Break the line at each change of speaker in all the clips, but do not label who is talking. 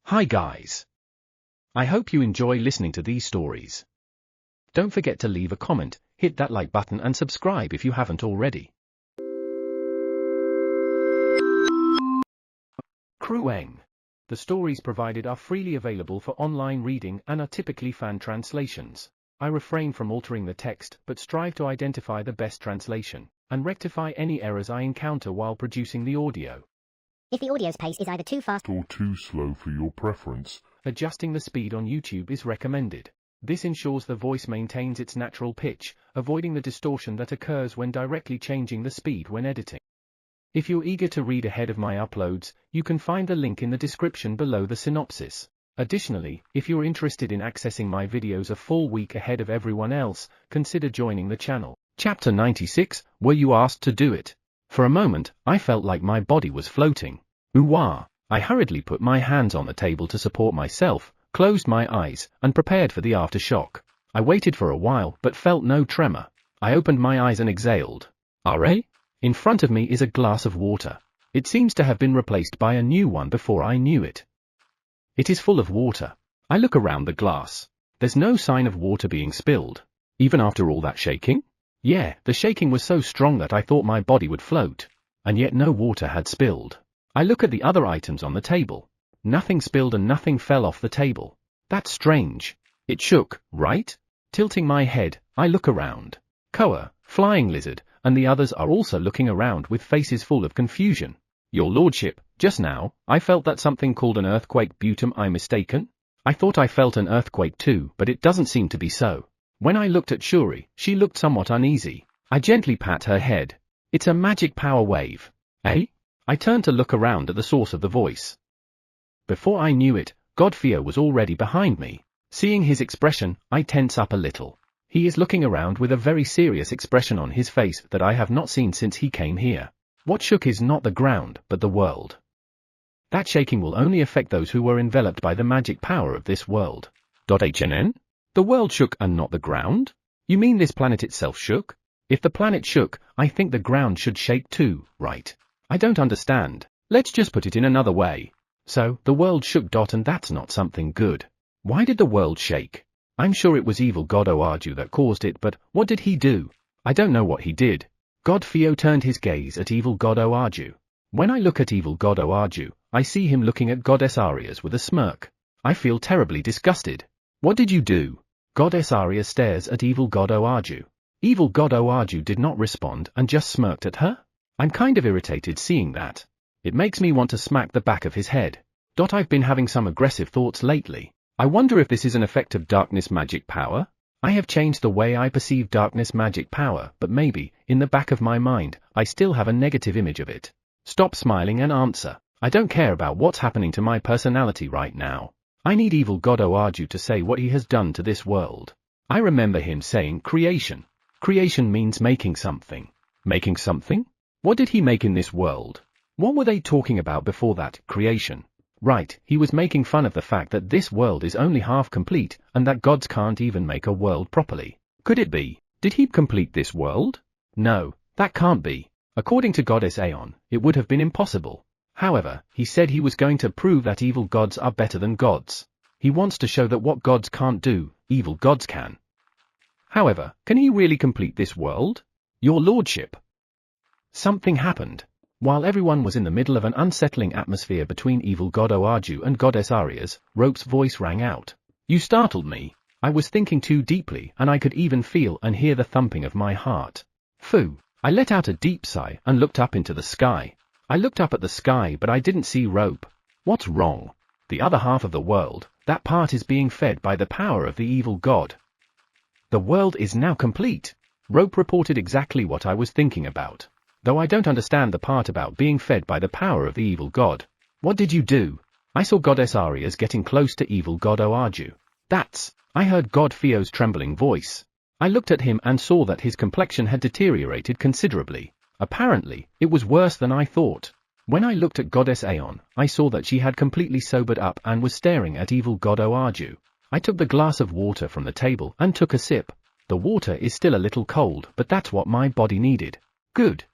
Hi guys. I hope you enjoy listening to these stories. Don't forget to leave a comment, hit that like button and subscribe if you haven't already. Krueng. The stories provided are freely available for online reading and are typically fan translations. I refrain from altering the text but strive to identify the best translation and rectify any errors I encounter while producing the audio.
If the audio's pace is either too fast
or too slow for your preference,
adjusting the speed on YouTube is recommended. This ensures the voice maintains its natural pitch, avoiding the distortion that occurs when directly changing the speed when editing. If you're eager to read ahead of my uploads, you can find the link in the description below the synopsis. Additionally, if you're interested in accessing my videos a full week ahead of everyone else, consider joining the channel. Chapter 96, Were You Asked to Do It? For a moment, I felt like my body was floating. Ooh-wah! I hurriedly put my hands on the table to support myself, closed my eyes, and prepared for the aftershock. I waited for a while but felt no tremor. I opened my eyes and exhaled. Alright? In front of me is a glass of water. It seems to have been replaced by a new one before I knew it. It is full of water. I look around the glass. There's no sign of water being spilled. Even after all that shaking? Yeah, the shaking was so strong that I thought my body would float. And yet no water had spilled. I look at the other items on the table. Nothing spilled and nothing fell off the table. That's strange. It shook, right? Tilting my head, I look around. Koa, Flying Lizard, and the others are also looking around with faces full of confusion. Your lordship, just now, I felt that something called an earthquake. Am I mistaken? I thought I felt an earthquake too, but it doesn't seem to be so. When I looked at Shuri, she looked somewhat uneasy. I gently pat her head. It's a magic power wave. Eh? I turned to look around at the source of the voice. Before I knew it, Godfrey was already behind me. Seeing his expression, I tense up a little. He is looking around with a very serious expression on his face that I have not seen since he came here. What shook is not the ground, but the world. That shaking will only affect those who were enveloped by the magic power of this world. HNN? The world shook and not the ground? You mean this planet itself shook? If the planet shook, I think the ground should shake too, right? I don't understand. Let's just put it in another way. So, the world shook. And that's not something good. Why did the world shake? I'm sure it was evil God Oaju that caused it, but what did he do? I don't know what he did. God Theo turned his gaze at evil God Oaju. When I look at evil God Oaju, I see him looking at Goddess Arias with a smirk. I feel terribly disgusted. What did you do? Goddess Arias stares at evil God Oaju. Evil God Oaju did not respond and just smirked at her? I'm kind of irritated seeing that. It makes me want to smack the back of his head. I've been having some aggressive thoughts lately. I wonder if this is an effect of darkness magic power? I have changed the way I perceive darkness magic power, but maybe, in the back of my mind, I still have a negative image of it. Stop smiling and answer. I don't care about what's happening to my personality right now. I need evil God Oaju to say what he has done to this world. I remember him saying creation. Creation means making something. Making something? What did he make in this world? What were they talking about before that, creation? Right, he was making fun of the fact that this world is only half complete, and that gods can't even make a world properly. Could it be? Did he complete this world? No, that can't be. According to Goddess Aeon, it would have been impossible. However, he said he was going to prove that evil gods are better than gods. He wants to show that what gods can't do, evil gods can. However, can he really complete this world? Your lordship. Something happened. While everyone was in the middle of an unsettling atmosphere between evil God Oaju and Goddess Arias, Rope's voice rang out. You startled me. I was thinking too deeply and I could even feel and hear the thumping of my heart. Phew. I let out a deep sigh and looked up into the sky. I looked up at the sky but I didn't see Rope. What's wrong? The other half of the world, that part is being fed by the power of the evil god. The world is now complete. Rope reported exactly what I was thinking about. Though I don't understand the part about being fed by the power of the evil god. What did you do? I saw Goddess Arias getting close to evil God Oaju. I heard God Theo's trembling voice. I looked at him and saw that his complexion had deteriorated considerably. Apparently, it was worse than I thought. When I looked at Goddess Aeon, I saw that she had completely sobered up and was staring at evil God Oaju. I took the glass of water from the table and took a sip. The water is still a little cold, but that's what my body needed. Good.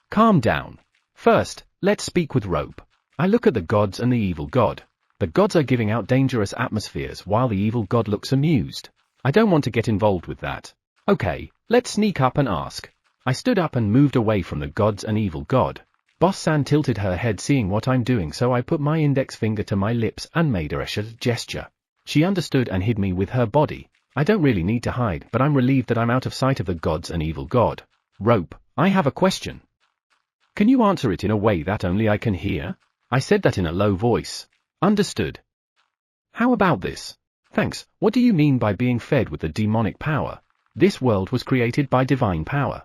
Calm down. First, let's speak with Rope. I look at the gods and the evil god. The gods are giving out dangerous atmospheres while the evil god looks amused. I don't want to get involved with that. Okay, let's sneak up and ask. I stood up and moved away from the gods and evil god. Boss-san tilted her head seeing what I'm doing, so I put my index finger to my lips and made a gesture. She understood and hid me with her body. I don't really need to hide, but I'm relieved that I'm out of sight of the gods and evil god. Rope, I have a question. Can you answer it in a way that only I can hear? I said that in a low voice. Understood. How about this? Thanks, what do you mean by being fed with the demonic power? This world was created by divine power.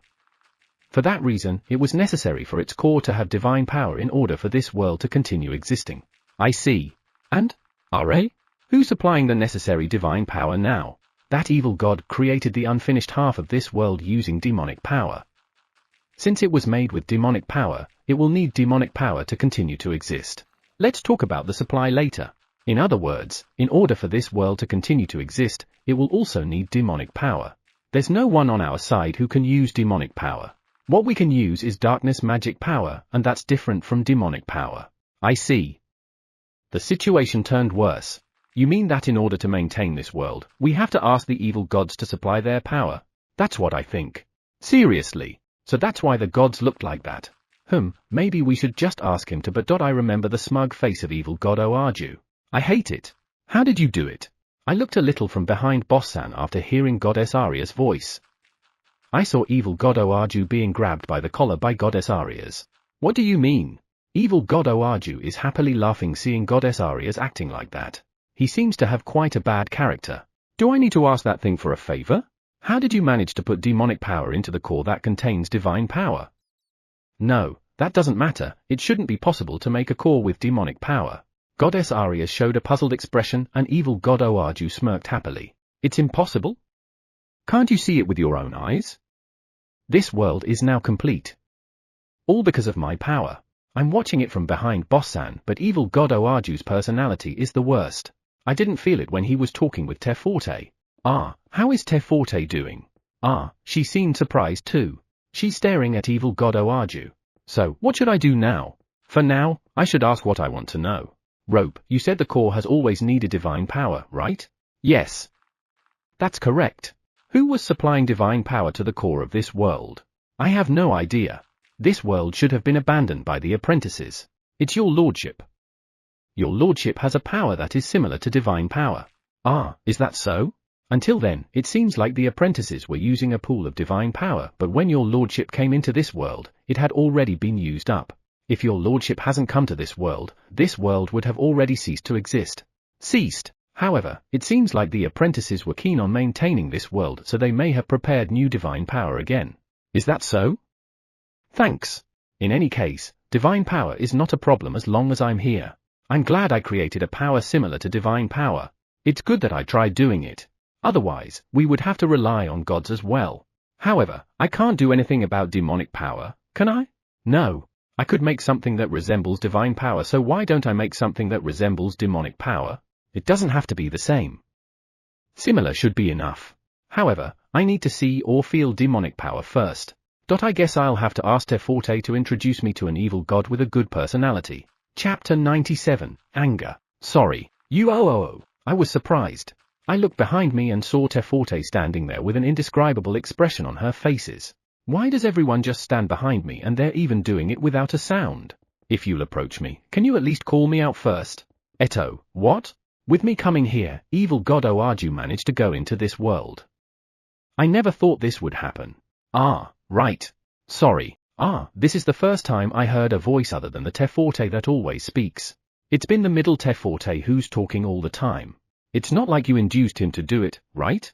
For that reason, it was necessary for its core to have divine power in order for this world to continue existing. I see. And? RA? Who's supplying the necessary divine power now? That evil god created the unfinished half of this world using demonic power. Since it was made with demonic power, it will need demonic power to continue to exist. Let's talk about the supply later. In other words, in order for this world to continue to exist, it will also need demonic power. There's no one on our side who can use demonic power. What we can use is darkness magic power, and that's different from demonic power. I see. The situation turned worse. You mean that in order to maintain this world, we have to ask the evil gods to supply their power? That's what I think. Seriously? So that's why the gods looked like that. Maybe we should just ask him to, but I remember the smug face of evil god Oaju. I hate it. How did you do it? I looked a little from behind Boss-san after hearing Goddess Aria's voice. I saw evil god Oaju being grabbed by the collar by Goddess Arias. What do you mean? Evil god Oaju is happily laughing seeing Goddess Arias acting like that. He seems to have quite a bad character. Do I need to ask that thing for a favor? How did you manage to put demonic power into the core that contains divine power? No, that doesn't matter. It shouldn't be possible to make a core with demonic power. Goddess Arias showed a puzzled expression and evil god Oaju smirked happily. It's impossible? Can't you see it with your own eyes? This world is now complete. All because of my power. I'm watching it from behind Boss-san, but evil god Oaju's personality is the worst. I didn't feel it when he was talking with Teforte. How is Teforte doing? She seemed surprised too. She's staring at evil god Oaju. So, what should I do now? For now, I should ask what I want to know. Rope, you said the core has always needed divine power, right? Yes. That's correct. Who was supplying divine power to the core of this world? I have no idea. This world should have been abandoned by the apprentices. It's your lordship. Your lordship has a power that is similar to divine power. Is that so? Until then, it seems like the apprentices were using a pool of divine power, but when your lordship came into this world, it had already been used up. If your lordship hasn't come to this world would have already ceased to exist. Ceased. However, it seems like the apprentices were keen on maintaining this world, so they may have prepared new divine power again. Is that so? Thanks. In any case, divine power is not a problem as long as I'm here. I'm glad I created a power similar to divine power. It's good that I tried doing it. Otherwise, we would have to rely on gods as well. However, I can't do anything about demonic power, can I? No. I could make something that resembles divine power, so why don't I make something that resembles demonic power? It doesn't have to be the same. Similar should be enough. However, I need to see or feel demonic power first. I guess I'll have to ask Teforte to introduce me to an evil god with a good personality. Chapter 97, Anger. Sorry. I was surprised. I looked behind me and saw Teforte standing there with an indescribable expression on her faces. Why does everyone just stand behind me, and they're even doing it without a sound? If you'll approach me, can you at least call me out first? Eto, what? With me coming here, evil god Oaju managed to go into this world. I never thought this would happen. Right. Sorry. This is the first time I heard a voice other than the Teforte that always speaks. It's been the middle Teforte who's talking all the time. It's not like you induced him to do it, right?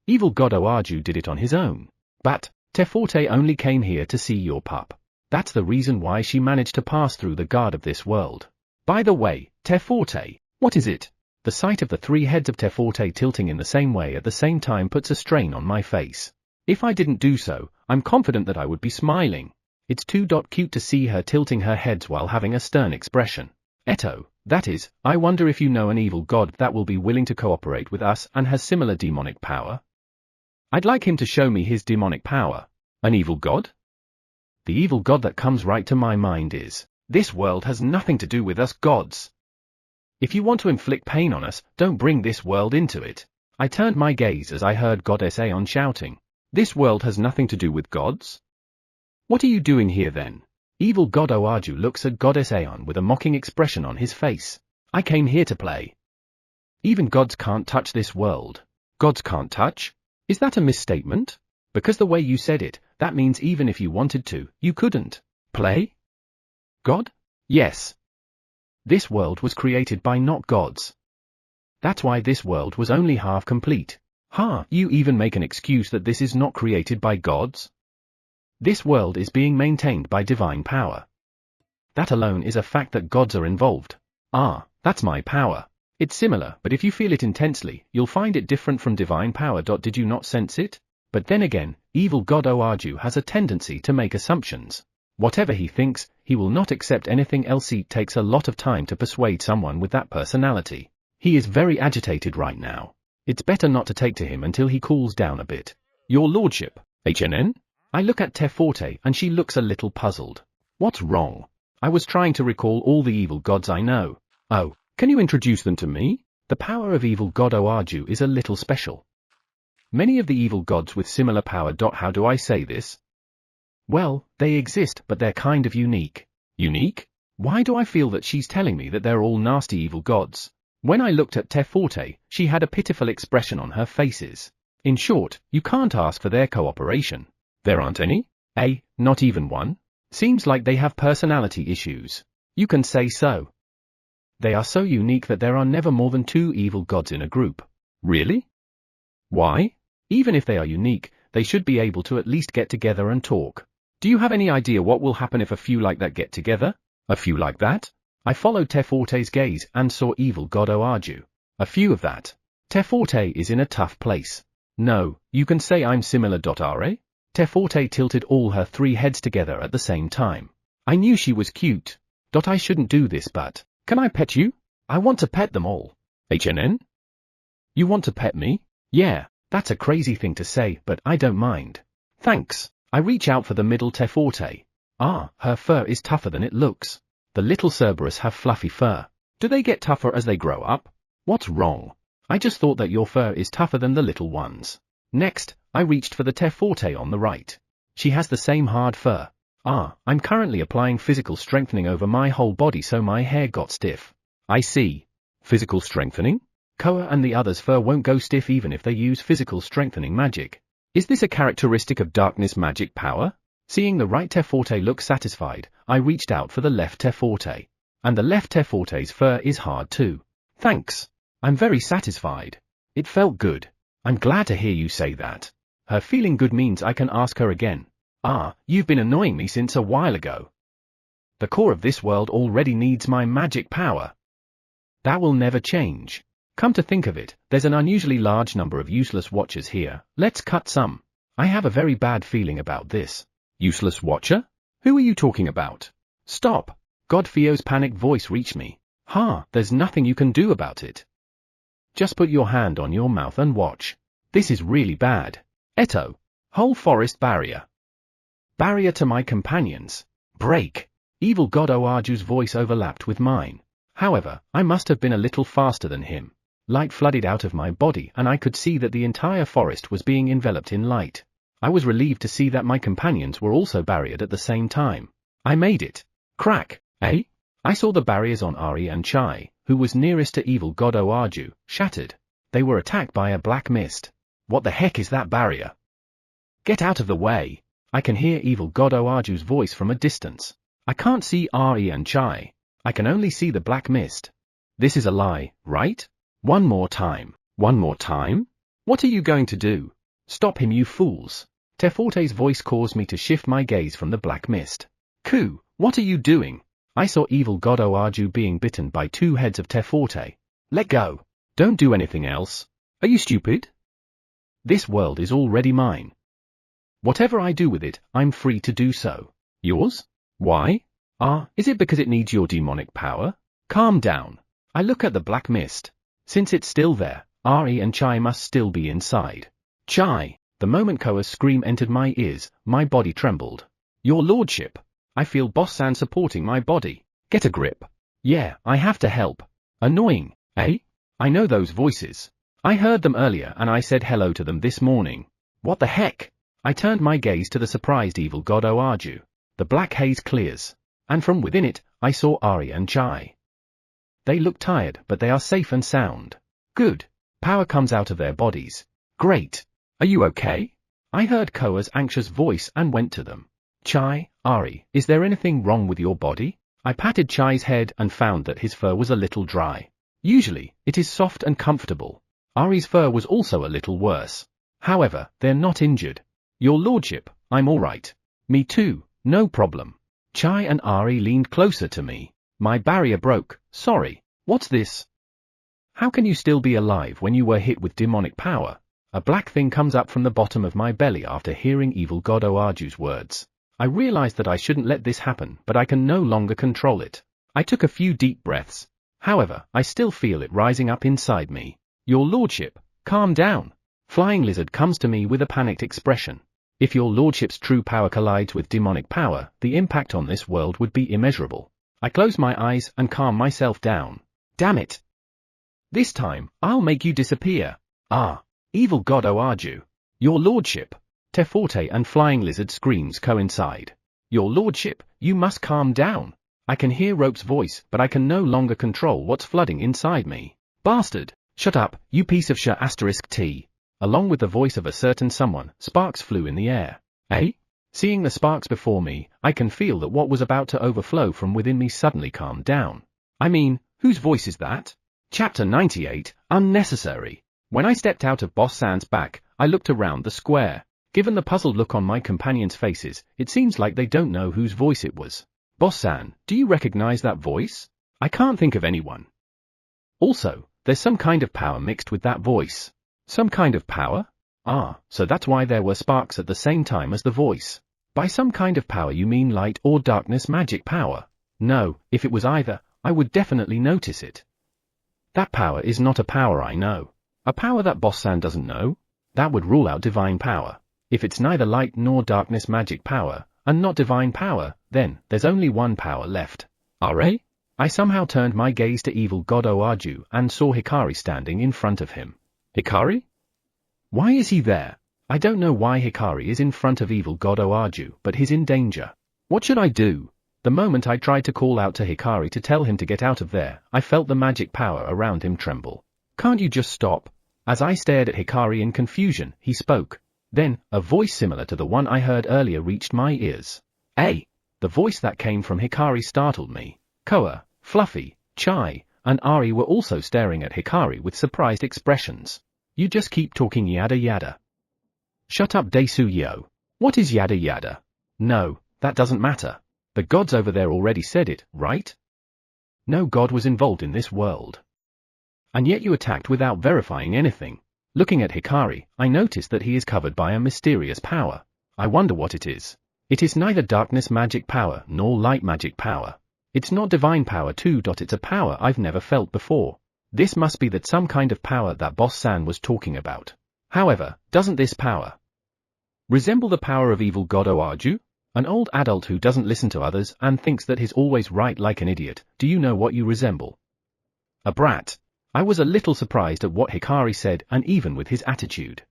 Evil god Oaju did it on his own. But Teforte only came here to see your pup. That's the reason why she managed to pass through the guard of this world. By the way, Teforte, what is it? The sight of the three heads of Teforte tilting in the same way at the same time puts a strain on my face. If I didn't do so, I'm confident that I would be smiling. It's too cute to see her tilting her heads while having a stern expression. Eto, that is, I wonder if you know an evil god that will be willing to cooperate with us and has similar demonic power. I'd like him to show me his demonic power. An evil god? The evil god that comes right to my mind is, this world has nothing to do with us gods. If you want to inflict pain on us, don't bring this world into it. I turned my gaze as I heard Goddess Aeon shouting. This world has nothing to do with gods? What are you doing here then? Evil God Oaju looks at Goddess Aeon with a mocking expression on his face. I came here to play. Even gods can't touch this world. Gods can't touch? Is that a misstatement? Because the way you said it, that means even if you wanted to, you couldn't. Play? God? Yes. This world was created by not gods. That's why this world was only half complete. You even make an excuse that this is not created by gods? This world is being maintained by divine power. That alone is a fact that gods are involved. That's my power. It's similar, but if you feel it intensely, you'll find it different from divine power. Did you not sense it? But then again, evil God Oaju has a tendency to make assumptions. Whatever he thinks, he will not accept anything else. It takes a lot of time to persuade someone with that personality. He is very agitated right now. It's better not to take to him until he cools down a bit. Your lordship, HNN? I look at Teforte and she looks a little puzzled. What's wrong? I was trying to recall all the evil gods I know. Oh, can you introduce them to me? The power of evil God Oaju is a little special. Many of the evil gods with similar power. How do I say this? Well, they exist, but they're kind of unique. Unique? Why do I feel that she's telling me that they're all nasty evil gods? When I looked at Teforte, she had a pitiful expression on her faces. In short, you can't ask for their cooperation. There aren't any? Not even one? Seems like they have personality issues. You can say so. They are so unique that there are never more than 2 evil gods in a group. Really? Why? Even if they are unique, they should be able to at least get together and talk. Do you have any idea what will happen if a few like that get together? A few like that? I followed Teforte's gaze and saw evil God Oaju. A few of that. Teforte is in a tough place. No, you can say I'm similar. Are? Teforte tilted all her 3 heads together at the same time. I knew she was cute. I shouldn't do this, but can I pet you? I want to pet them all. HNN? You want to pet me? Yeah, that's a crazy thing to say, but I don't mind. Thanks. I reach out for the middle Teforte. Her fur is tougher than it looks. The little Cerberus have fluffy fur. Do they get tougher as they grow up? What's wrong? I just thought that your fur is tougher than the little ones. Next, I reached for the Teforte on the right. She has the same hard fur. I'm currently applying physical strengthening over my whole body so my hair got stiff. I see. Physical strengthening? Koa and the others' fur won't go stiff even if they use physical strengthening magic. Is this a characteristic of darkness magic power? Seeing the right Teforte look satisfied, I reached out for the left Teforte. And the left Teforte's fur is hard too. Thanks. I'm very satisfied. It felt good. I'm glad to hear you say that. Her feeling good means I can ask her again. You've been annoying me since a while ago. The core of this world already needs my magic power. That will never change. Come to think of it, there's an unusually large number of useless watchers here. Let's cut some. I have a very bad feeling about this. Useless watcher? Who are you talking about? Stop. Godfio's panicked voice reached me. There's nothing you can do about it. Just put your hand on your mouth and watch. This is really bad. Eto. Whole forest barrier. Barrier to my companions. Break. Evil God Oaju's voice overlapped with mine. However, I must have been a little faster than him. Light flooded out of my body and I could see that the entire forest was being enveloped in light. I was relieved to see that my companions were also barriered at the same time. I made it. Crack. I saw the barriers on Ari and Chai, who was nearest to evil God Oaju, shattered. They were attacked by a black mist. What the heck is that barrier? Get out of the way. I can hear evil God Oaju's voice from a distance. I can't see Ari and Chai. I can only see the black mist. This is a lie, right? One more time. One more time? What are you going to do? Stop him, you fools. Teforte's voice caused me to shift my gaze from the black mist. Ku, what are you doing? I saw evil God Oaju being bitten by 2 heads of Teforte. Let go. Don't do anything else. Are you stupid? This world is already mine. Whatever I do with it, I'm free to do so. Yours? Why? Is it because it needs your demonic power? Calm down. I look at the black mist. Since it's still there, Ari and Chai must still be inside. Chai! The moment Koa's scream entered my ears, my body trembled. Your lordship! I feel Boss-san supporting my body. Get a grip. Yeah, I have to help. Annoying, eh? I know those voices. I heard them earlier and I said hello to them this morning. What the heck? I turned my gaze to the surprised evil god Oaju. The black haze clears, and from within it, I saw Ari and Chai. They look tired, but they are safe and sound. Good. Power comes out of their bodies. Great. Are you okay? I heard Koa's anxious voice and went to them. Chai, Ari, is there anything wrong with your body? I patted Chai's head and found that his fur was a little dry. Usually, it is soft and comfortable. Ari's fur was also a little worse. However, they're not injured. Your lordship, I'm alright. Me too, no problem. Chai and Ari leaned closer to me. My barrier broke, sorry. What's this? How can you still be alive when you were hit with demonic power? A black thing comes up from the bottom of my belly after hearing evil god Oaju's words. I realized that I shouldn't let this happen, but I can no longer control it. I took a few deep breaths. However, I still feel it rising up inside me. Your lordship, calm down. Flying Lizard comes to me with a panicked expression. If your lordship's true power collides with demonic power, the impact on this world would be immeasurable. I close my eyes and calm myself down. Damn it. This time, I'll make you disappear. Ah, evil god Oaju. Your lordship. Teforte and Flying Lizard screams coincide. Your lordship, you must calm down. I can hear Rope's voice, but I can no longer control what's flooding inside me. Bastard, shut up, you piece of *T. Along with the voice of a certain someone, sparks flew in the air. Eh? Seeing the sparks before me, I can feel that what was about to overflow from within me suddenly calmed down. I mean, whose voice is that? Chapter 98, Unnecessary. When I stepped out of Boss San's back, I looked around the square. Given the puzzled look on my companions' faces, it seems like they don't know whose voice it was. Boss San, do you recognize that voice? I can't think of anyone. Also, there's some kind of power mixed with that voice. Some kind of power? Ah, so that's why there were sparks at the same time as the voice. By some kind of power you mean light or darkness magic power? No, if it was either, I would definitely notice it. That power is not a power I know. A power that Boss San doesn't know? That would rule out divine power. If it's neither light nor darkness magic power, and not divine power, then there's only one power left. Are? I somehow turned my gaze to evil god Oaju and saw Hikari standing in front of him. Hikari? Why is he there? I don't know why Hikari is in front of evil god Oaju, but he's in danger. What should I do? The moment I tried to call out to Hikari to tell him to get out of there, I felt the magic power around him tremble. Can't you just stop? As I stared at Hikari in confusion, he spoke. Then, a voice similar to the one I heard earlier reached my ears. Hey! The voice that came from Hikari startled me. Koa, Fluffy, Chai, and Ari were also staring at Hikari with surprised expressions. You just keep talking yada yada. Shut up Desuyo. What is yada yada? No, that doesn't matter. The gods over there already said it, right? No god was involved in this world. And yet you attacked without verifying anything. Looking at Hikari, I noticed that he is covered by a mysterious power. I wonder what it is. It is neither darkness magic power nor light magic power. It's not divine power too. It's a power I've never felt before. This must be that some kind of power that Boss San was talking about. However, doesn't this power resemble the power of evil god Oaju? An old adult who doesn't listen to others and thinks that he's always right like an idiot. Do you know what you resemble? A brat. I was a little surprised at what Hikari said, and even with his attitude.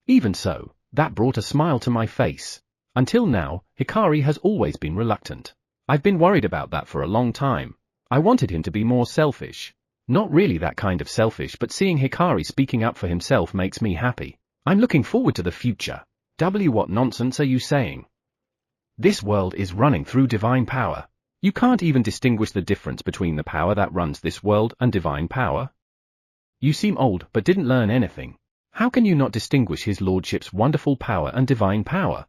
Even so, that brought a smile to my face. Until now, Hikari has always been reluctant. I've been worried about that for a long time. I wanted him to be more selfish. Not really that kind of selfish, but seeing Hikari speaking up for himself makes me happy. I'm looking forward to the future. What nonsense are you saying? This world is running through divine power. You can't even distinguish the difference between the power that runs this world and divine power? You seem old but didn't learn anything. How can you not distinguish his lordship's wonderful power and divine power?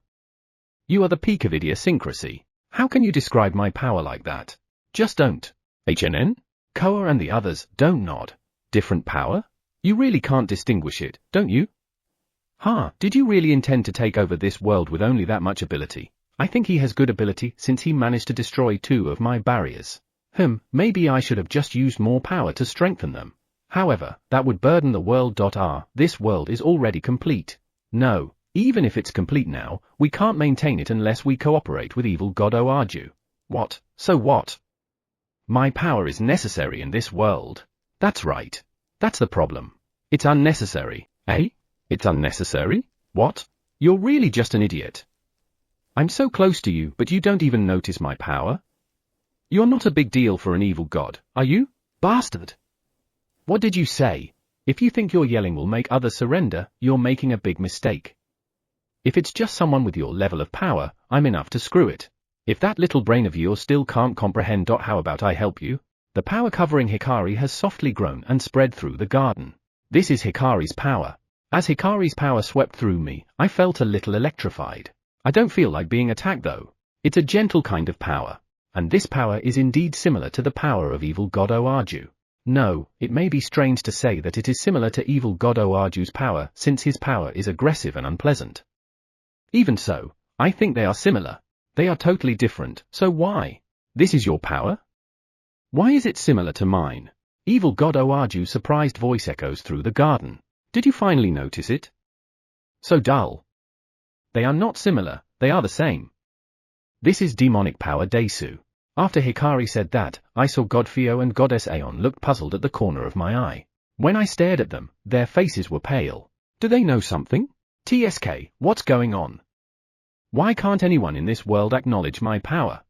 You are the peak of idiosyncrasy. How can you describe my power like that? Just don't. HNN? Koa and the others don't nod. Different power? You really can't distinguish it, don't you? Did you really intend to take over this world with only that much ability? I think he has good ability since he managed to destroy 2 of my barriers. Maybe I should have just used more power to strengthen them. However, that would burden the world. This world is already complete. No, even if it's complete now, we can't maintain it unless we cooperate with evil god Oaju. What? So what? My power is necessary in this world. That's right. That's the problem. It's unnecessary. Eh? It's unnecessary? What? You're really just an idiot. I'm so close to you, but you don't even notice my power? You're not a big deal for an evil god, are you? Bastard! What did you say? If you think your yelling will make others surrender, you're making a big mistake. If it's just someone with your level of power, I'm enough to screw it. If that little brain of yours still can't comprehend, how about I help you? The power covering Hikari has softly grown and spread through the garden. This is Hikari's power. As Hikari's power swept through me, I felt a little electrified. I don't feel like being attacked though. It's a gentle kind of power. And this power is indeed similar to the power of evil god Oarju. No, it may be strange to say that it is similar to evil god Oarju's power, since his power is aggressive and unpleasant. Even so, I think they are similar. They are totally different, so why? This is your power? Why is it similar to mine? Evil god Oarju's surprised voice echoes through the garden. Did you finally notice it? So dull. They are not similar, they are the same. This is demonic power Desu. After Hikari said that, I saw God Fio and Goddess Aeon look puzzled at the corner of my eye. When I stared at them, their faces were pale. Do they know something? TSK, what's going on? Why can't anyone in this world acknowledge my power?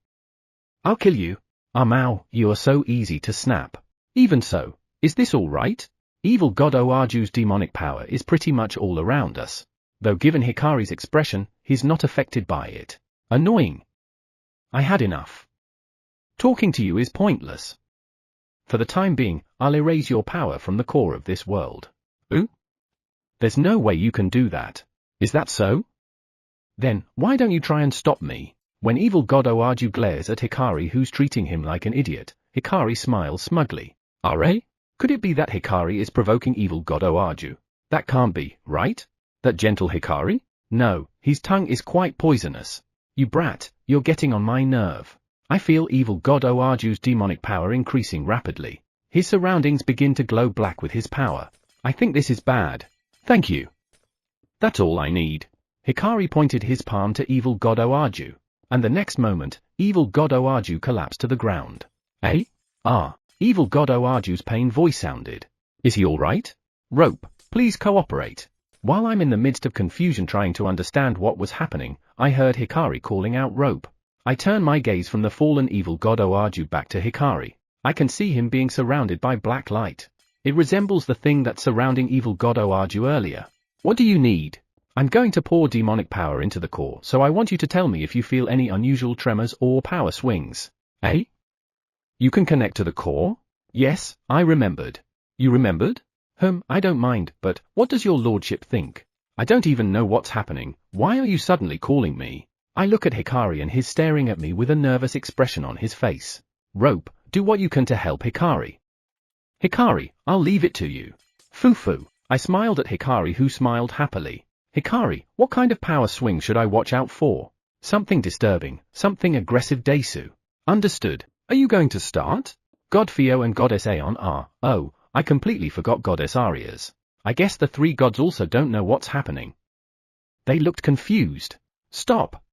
I'll kill you. Amao, you are so easy to snap. Even so, is this all right? Evil god Oarju's demonic power is pretty much all around us. Though given Hikari's expression, he's not affected by it. Annoying. I had enough. Talking to you is pointless. For the time being, I'll erase your power from the core of this world. Ooh? There's no way you can do that. Is that so? Then, why don't you try and stop me? When evil god Oarju glares at Hikari, who's treating him like an idiot, Hikari smiles smugly. Are? Could it be that Hikari is provoking evil god Oarju? That can't be, right? That gentle Hikari? No, his tongue is quite poisonous. You brat, you're getting on my nerve. I feel evil god Oarju's demonic power increasing rapidly. His surroundings begin to glow black with his power. I think this is bad. Thank you. That's all I need. Hikari pointed his palm to evil god Oarju, and the next moment, evil god Oarju collapsed to the ground. Eh? Ah, evil god Oarju's pained voice sounded. Is he all right? Rope, please cooperate. While I'm in the midst of confusion trying to understand what was happening, I heard Hikari calling out Rope. I turn my gaze from the fallen evil god Oarju back to Hikari. I can see him being surrounded by black light. It resembles the thing that's surrounding evil god Oarju earlier. What do you need? I'm going to pour demonic power into the core, so I want you to tell me if you feel any unusual tremors or power swings. Eh? You can connect to the core? Yes, I remembered. You remembered? I don't mind, but what does your lordship think? I don't even know what's happening. Why are you suddenly calling me? I look at Hikari and he's staring at me with a nervous expression on his face. Rope, do what you can to help Hikari. Hikari, I'll leave it to you. Fufu. I smiled at Hikari, who smiled happily. Hikari, what kind of power swing should I watch out for? Something disturbing, something aggressive Desu. Understood. Are you going to start? God Fio and Goddess Aeon are, oh, I completely forgot Goddess Arias. I guess the three gods also don't know what's happening. They looked confused. Stop.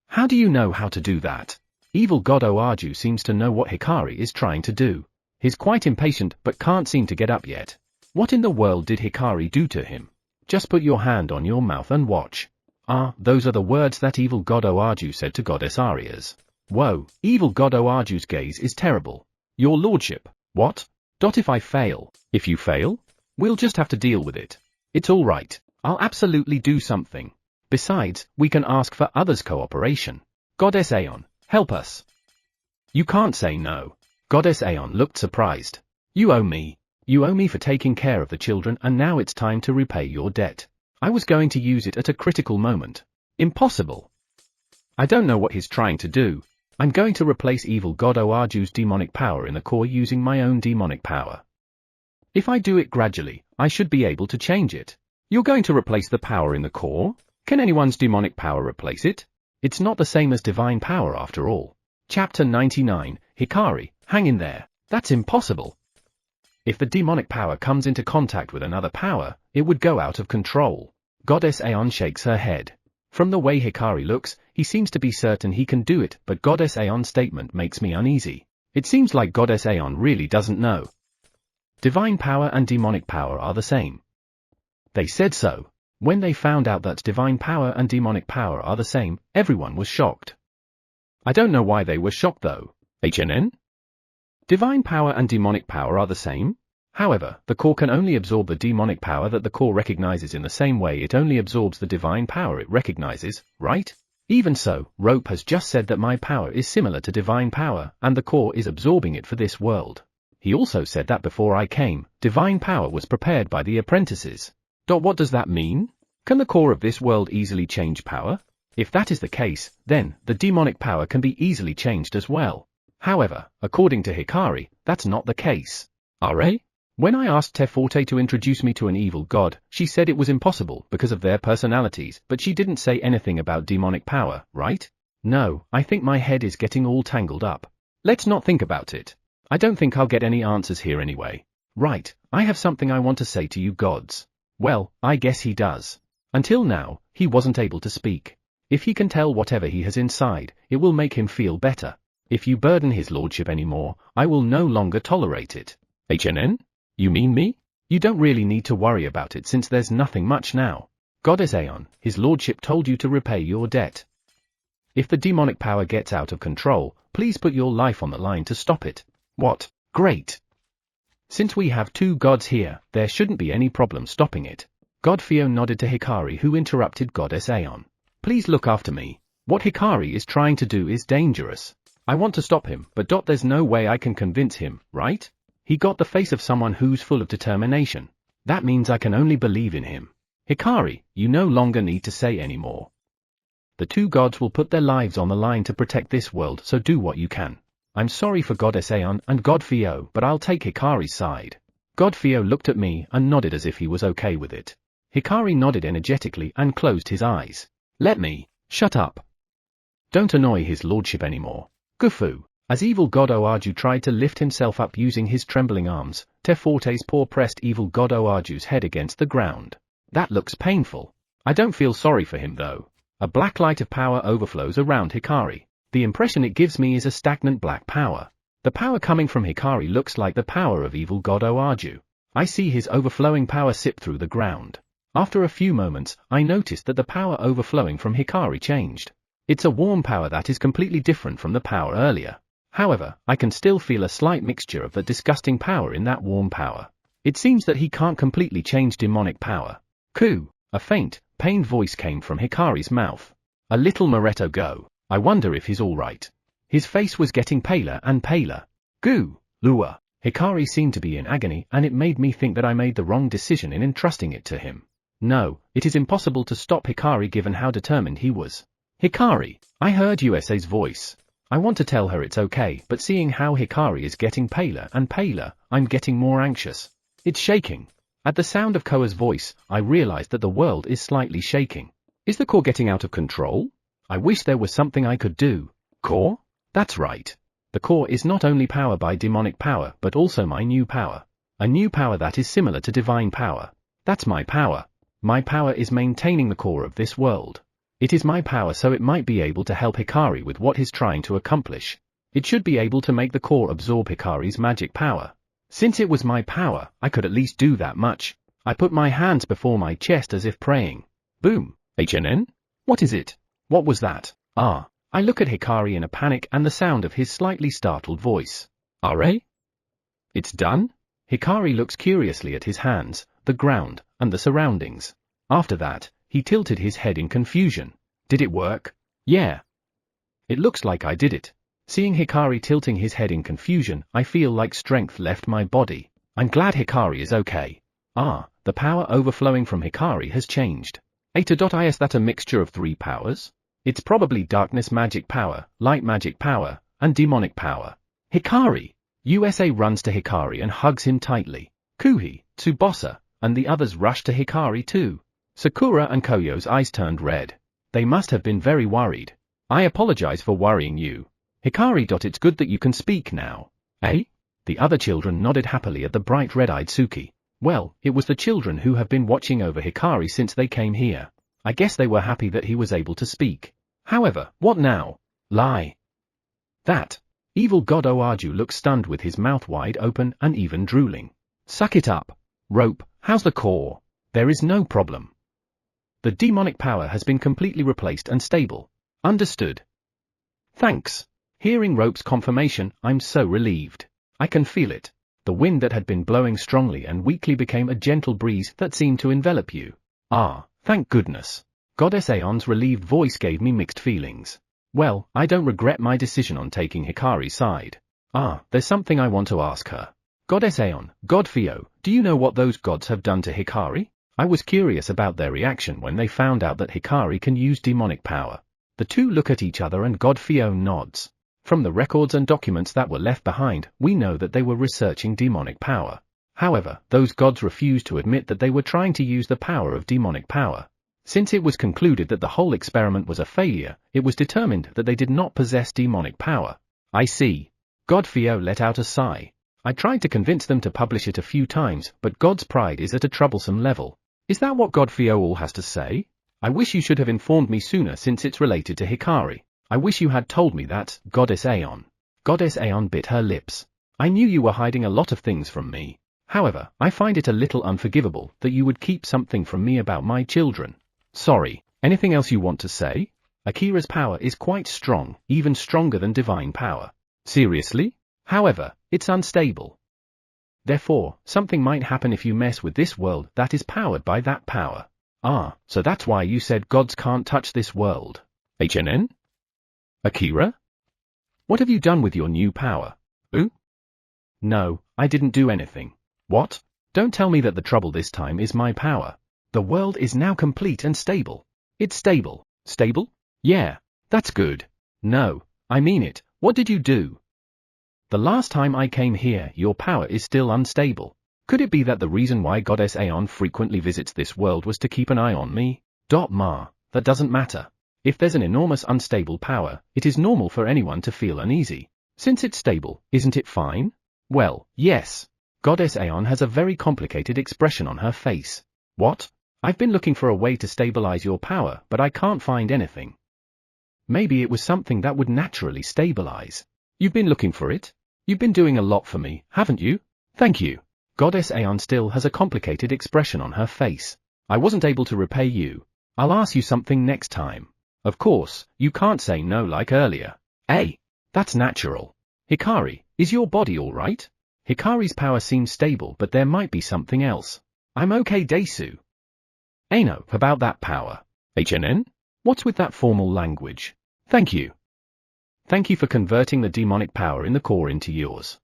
How do you know how to do that? Evil god Oarju seems to know what Hikari is trying to do. He's quite impatient but can't seem to get up yet. What in the world did Hikari do to him? Just put your hand on your mouth and watch. Ah, those are the words that evil god Oarju said to Goddess Arias. Whoa, evil god Oarju's gaze is terrible. Your lordship. What? If I fail? If you fail? We'll just have to deal with it. It's all right. I'll absolutely do something. Besides, we can ask for others' cooperation. Goddess Aeon, help us. You can't say no. Goddess Aeon looked surprised. You owe me. You owe me for taking care of the children, and now it's time to repay your debt. I was going to use it at a critical moment. Impossible. I don't know what he's trying to do. I'm going to replace evil god Oarju's demonic power in the core using my own demonic power. If I do it gradually, I should be able to change it. You're going to replace the power in the core? Can anyone's demonic power replace it? It's not the same as divine power after all. Chapter 99, Hikari, hang in there. That's impossible. If the demonic power comes into contact with another power, it would go out of control. Goddess Aeon shakes her head. From the way Hikari looks, he seems to be certain he can do it, but Goddess Aeon's statement makes me uneasy. It seems like Goddess Aeon really doesn't know. Divine power and demonic power are the same. They said so. When they found out that divine power and demonic power are the same, everyone was shocked. I don't know why they were shocked though. HNN? Divine power and demonic power are the same? However, the core can only absorb the demonic power that the core recognizes in the same way it only absorbs the divine power it recognizes, right? Even so, Rope has just said that my power is similar to divine power, and the core is absorbing it for this world. He also said that before I came, divine power was prepared by the apprentices. What does that mean? Can the core of this world easily change power? If that is the case, then, the demonic power can be easily changed as well. However, according to Hikari, that's not the case. RA? When I asked Teforte to introduce me to an evil god, she said it was impossible because of their personalities, but she didn't say anything about demonic power, right? No, I think my head is getting all tangled up. Let's not think about it. I don't think I'll get any answers here anyway. Right, I have something I want to say to you gods. Well, I guess he does. Until now, he wasn't able to speak. If he can tell whatever he has inside, it will make him feel better. If you burden his lordship anymore, I will no longer tolerate it. HNN? You mean me? You don't really need to worry about it since there's nothing much now. Goddess Aeon, his lordship told you to repay your debt. If the demonic power gets out of control, please put your life on the line to stop it. What? Great! Since we have two gods here, there shouldn't be any problem stopping it. God Fio nodded to Hikari, who interrupted Goddess Aeon. Please look after me. What Hikari is trying to do is dangerous. I want to stop him, but there's no way I can convince him, right? He got the face of someone who's full of determination. That means I can only believe in him. Hikari, you no longer need to say any more. The two gods will put their lives on the line to protect this world, so do what you can. I'm sorry for Goddess Aeon and God Fio, but I'll take Hikari's side. God Fio looked at me and nodded as if he was okay with it. Hikari nodded energetically and closed his eyes. Let me. Shut up. Don't annoy his lordship anymore. Gufu. As evil god Oaju tried to lift himself up using his trembling arms, Teforte's paw pressed evil god Oaju's head against the ground. That looks painful. I don't feel sorry for him though. A black light of power overflows around Hikari. The impression it gives me is a stagnant black power. The power coming from Hikari looks like the power of evil god Oaju. I see his overflowing power sip through the ground. After a few moments, I noticed that the power overflowing from Hikari changed. It's a warm power that is completely different from the power earlier. However, I can still feel a slight mixture of the disgusting power in that warm power. It seems that he can't completely change demonic power. Coo! A faint, pained voice came from Hikari's mouth. A little Moretto go. I wonder if he's alright. His face was getting paler and paler. Goo! Lua! Hikari seemed to be in agony, and it made me think that I made the wrong decision in entrusting it to him. No, it is impossible to stop Hikari given how determined he was. Hikari! I heard USA's voice. I want to tell her it's okay, but seeing how Hikari is getting paler and paler, I'm getting more anxious. It's shaking. At the sound of Koa's voice, I realized that the world is slightly shaking. Is the core getting out of control? I wish there was something I could do. Core? That's right. The core is not only powered by demonic power but also my new power. A new power that is similar to divine power. That's my power. My power is maintaining the core of this world. It is my power, so it might be able to help Hikari with what he's trying to accomplish. It should be able to make the core absorb Hikari's magic power. Since it was my power, I could at least do that much. I put my hands before my chest as if praying. Boom! HNN? What is it? What was that? I look at Hikari in a panic and the sound of his slightly startled voice. RA? It's done? Hikari looks curiously at his hands, the ground, and the surroundings. After that, he tilted his head in confusion. Did it work? Yeah. It looks like I did it. Seeing Hikari tilting his head in confusion, I feel like strength left my body. I'm glad Hikari is okay. The power overflowing from Hikari has changed. Is that a mixture of 3 powers? It's probably darkness magic power, light magic power, and demonic power. Hikari! USA runs to Hikari and hugs him tightly. Kuhi, Tsubasa, and the others rush to Hikari too. Sakura and Koyo's eyes turned red. They must have been very worried. I apologize for worrying you. Hikari. It's good that you can speak now. Eh? The other children nodded happily at the bright red-eyed Suki. Well, it was the children who have been watching over Hikari since they came here. I guess they were happy that he was able to speak. However, what now? Lie. That. Evil God Oaju looks stunned with his mouth wide open and even drooling. Suck it up. Rope, how's the core? There is no problem. The demonic power has been completely replaced and stable. Understood. Thanks. Hearing Rope's confirmation, I'm so relieved. I can feel it. The wind that had been blowing strongly and weakly became a gentle breeze that seemed to envelop you. Ah, thank goodness. Goddess Aeon's relieved voice gave me mixed feelings. Well, I don't regret my decision on taking Hikari's side. Ah, there's something I want to ask her. Goddess Aeon, God Fio, do you know what those gods have done to Hikari? I was curious about their reaction when they found out that Hikari can use demonic power. The two look at each other and God Fio nods. From the records and documents that were left behind, we know that they were researching demonic power. However, those gods refused to admit that they were trying to use the power of demonic power. Since it was concluded that the whole experiment was a failure, it was determined that they did not possess demonic power. I see. God Fio let out a sigh. I tried to convince them to publish it a few times, but God's pride is at a troublesome level. Is that what God Fio all has to say? I wish you should have informed me sooner since it's related to Hikari. I wish you had told me that, Goddess Aeon. Goddess Aeon bit her lips. I knew you were hiding a lot of things from me. However, I find it a little unforgivable that you would keep something from me about my children. Sorry. Anything else you want to say? Akira's power is quite strong, even stronger than divine power. Seriously? However, it's unstable. Therefore, something might happen if you mess with this world that is powered by that power. Ah, so that's why you said gods can't touch this world. HNN? Akira? What have you done with your new power? Ooh? No, I didn't do anything. What? Don't tell me that the trouble this time is my power. The world is now complete and stable. It's stable. Stable? Yeah, that's good. No, I mean it. What did you do? The last time I came here, your power is still unstable. Could it be that the reason why Goddess Aeon frequently visits this world was to keep an eye on me? That doesn't matter. If there's an enormous unstable power, it is normal for anyone to feel uneasy. Since it's stable, isn't it fine? Well, yes. Goddess Aeon has a very complicated expression on her face. What? I've been looking for a way to stabilize your power, but I can't find anything. Maybe it was something that would naturally stabilize. You've been looking for it? You've been doing a lot for me, haven't you? Thank you. Goddess Aeon still has a complicated expression on her face. I wasn't able to repay you. I'll ask you something next time. Of course, you can't say no like earlier. Hey, that's natural. Hikari, is your body alright? Hikari's power seems stable, but there might be something else. I'm okay, Desu. Ano, about that power. HNN? What's with that formal language? Thank you. Thank you for converting the demonic power in the core into yours.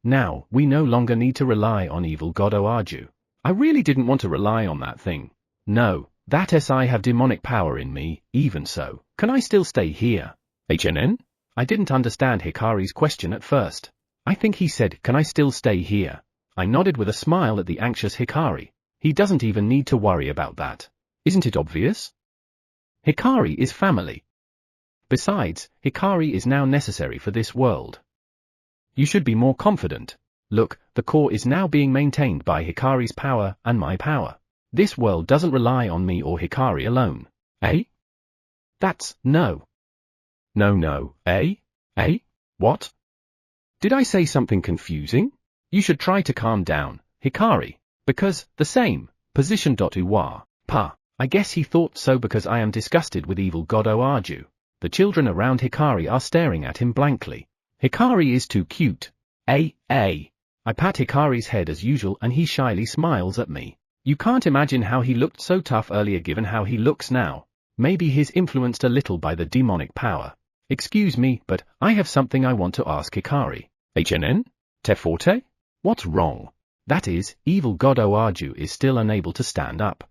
Now, we no longer need to rely on evil God Oaju. I really didn't want to rely on that thing. No, that SI have demonic power in me, even so, can I still stay here? HNN? I didn't understand Hikari's question at first. I think he said, can I still stay here? I nodded with a smile at the anxious Hikari. He doesn't even need to worry about that. Isn't it obvious? Hikari is family. Besides, Hikari is now necessary for this world. You should be more confident. Look, the core is now being maintained by Hikari's power and my power. This world doesn't rely on me or Hikari alone. Eh? That's no. No, eh? Eh? What? Did I say something confusing? You should try to calm down, Hikari. Because, the same, position. Uwa, pa. I guess he thought so because I am disgusted with evil God Oaju. The children around Hikari are staring at him blankly. Hikari is too cute. I pat Hikari's head as usual and he shyly smiles at me. You can't imagine how he looked so tough earlier given how he looks now. Maybe he's influenced a little by the demonic power. Excuse me, but I have something I want to ask Hikari. HNN? Teforte? What's wrong? That is, evil God Oaju is still unable to stand up.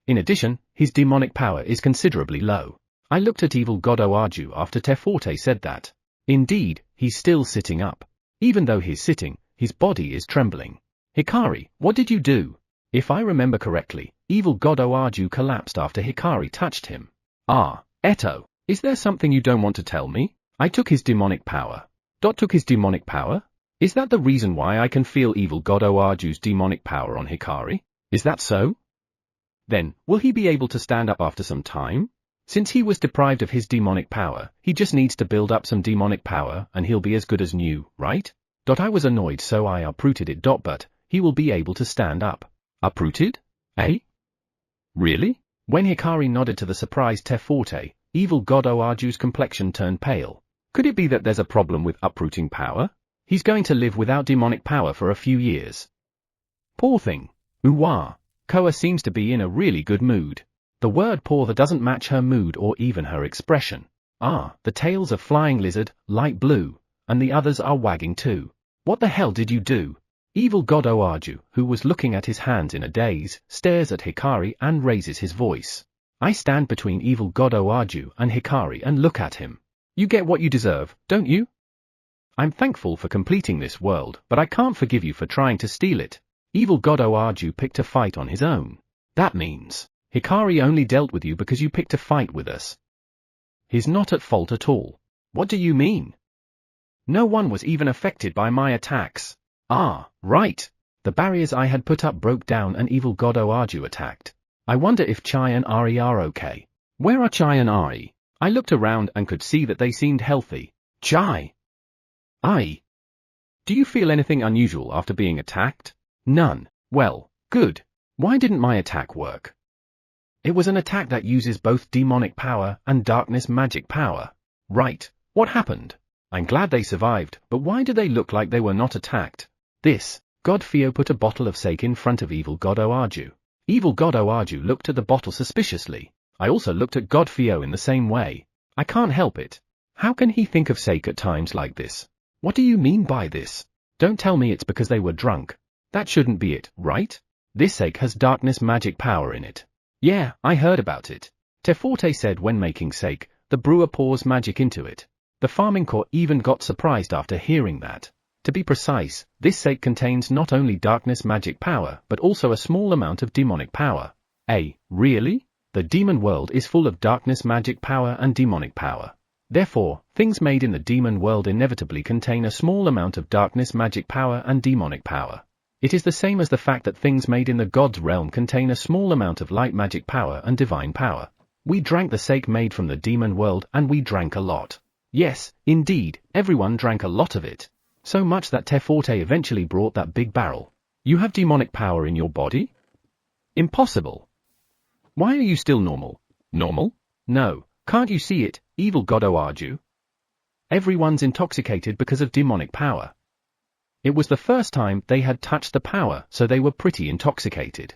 In addition, his demonic power is considerably low. I looked at evil God Oaju after Teforte said that. Indeed, he's still sitting up. Even though he's sitting, his body is trembling. Hikari, what did you do? If I remember correctly, evil God Oaju collapsed after Hikari touched him. Ah, Eto, is there something you don't want to tell me? I took his demonic power. Took his demonic power? Is that the reason why I can feel evil God Oaju's demonic power on Hikari? Is that so? Then, will he be able to stand up after some time? Since he was deprived of his demonic power, he just needs to build up some demonic power and he'll be as good as new, right? I was annoyed, so I uprooted it. But he will be able to stand up. Uprooted? Eh? Really? When Hikari nodded to the surprised Teforte, evil god Oaju's complexion turned pale. Could it be that there's a problem with uprooting power? He's going to live without demonic power for a few years. Poor thing. Ooh-wah. Koa seems to be in a really good mood. The word poor doesn't match her mood or even her expression. Ah, the tail's a flying lizard, light blue, and the others are wagging too. What the hell did you do? Evil god Oaju, who was looking at his hands in a daze, stares at Hikari and raises his voice. I stand between evil god Oaju and Hikari and look at him. You get what you deserve, don't you? I'm thankful for completing this world, but I can't forgive you for trying to steal it. Evil god Oaju picked a fight on his own. That means Hikari only dealt with you because you picked a fight with us. He's not at fault at all. What do you mean? No one was even affected by my attacks. Ah, right. The barriers I had put up broke down and evil god Oaju attacked. I wonder if Chai and Ari are okay. Where are Chai and Ari? I looked around and could see that they seemed healthy. Chai! Do you feel anything unusual after being attacked? None. Well, good. Why didn't my attack work? It was an attack that uses both demonic power and darkness magic power. Right. What happened? I'm glad they survived, but why do they look like they were not attacked? This. God Fio put a bottle of sake in front of evil god Oaju. Evil god Oaju looked at the bottle suspiciously. I also looked at God Fio in the same way. I can't help it. How can he think of sake at times like this? What do you mean by this? Don't tell me it's because they were drunk. That shouldn't be it, right? This sake has darkness magic power in it. Yeah, I heard about it. Teforte said when making sake, the brewer pours magic into it. The farming corps even got surprised after hearing that. To be precise, this sake contains not only darkness magic power but also a small amount of demonic power. Really? The demon world is full of darkness magic power and demonic power. Therefore, things made in the demon world inevitably contain a small amount of darkness magic power and demonic power. It is the same as the fact that things made in the god's realm contain a small amount of light magic power and divine power. We drank the sake made from the demon world and we drank a lot. Yes, indeed, everyone drank a lot of it. So much that Teforte eventually brought that big barrel. You have demonic power in your body? Impossible. Why are you still normal? Normal? No, can't you see it, evil god Oaju? Everyone's intoxicated because of demonic power. It was the first time they had touched the power, so they were pretty intoxicated.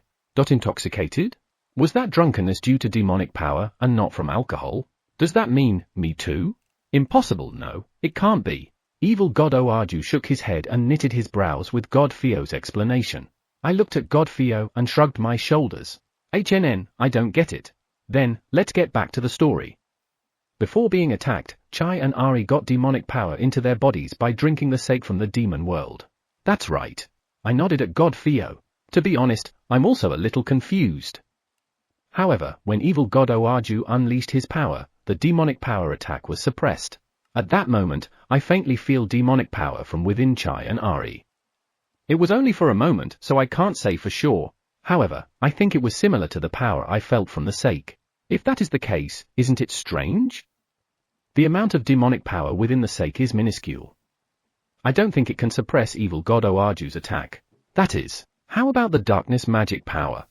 Intoxicated? Was that drunkenness due to demonic power and not from alcohol? Does that mean, me too? Impossible, no, it can't be. Evil god Oaju shook his head and knitted his brows with God Fio's explanation. I looked at God Fio and shrugged my shoulders. I don't get it. Then, let's get back to the story. Before being attacked, Chai and Ari got demonic power into their bodies by drinking the sake from the demon world. That's right. I nodded at God Fio. To be honest, I'm also a little confused. However, when evil god Oaju unleashed his power, the demonic power attack was suppressed. At that moment, I faintly feel demonic power from within Chai and Ari. It was only for a moment, so I can't say for sure. However, I think it was similar to the power I felt from the sake. If that is the case, isn't it strange? The amount of demonic power within the sake is minuscule. I don't think it can suppress evil god Oaju's attack. That is, how about the darkness magic power?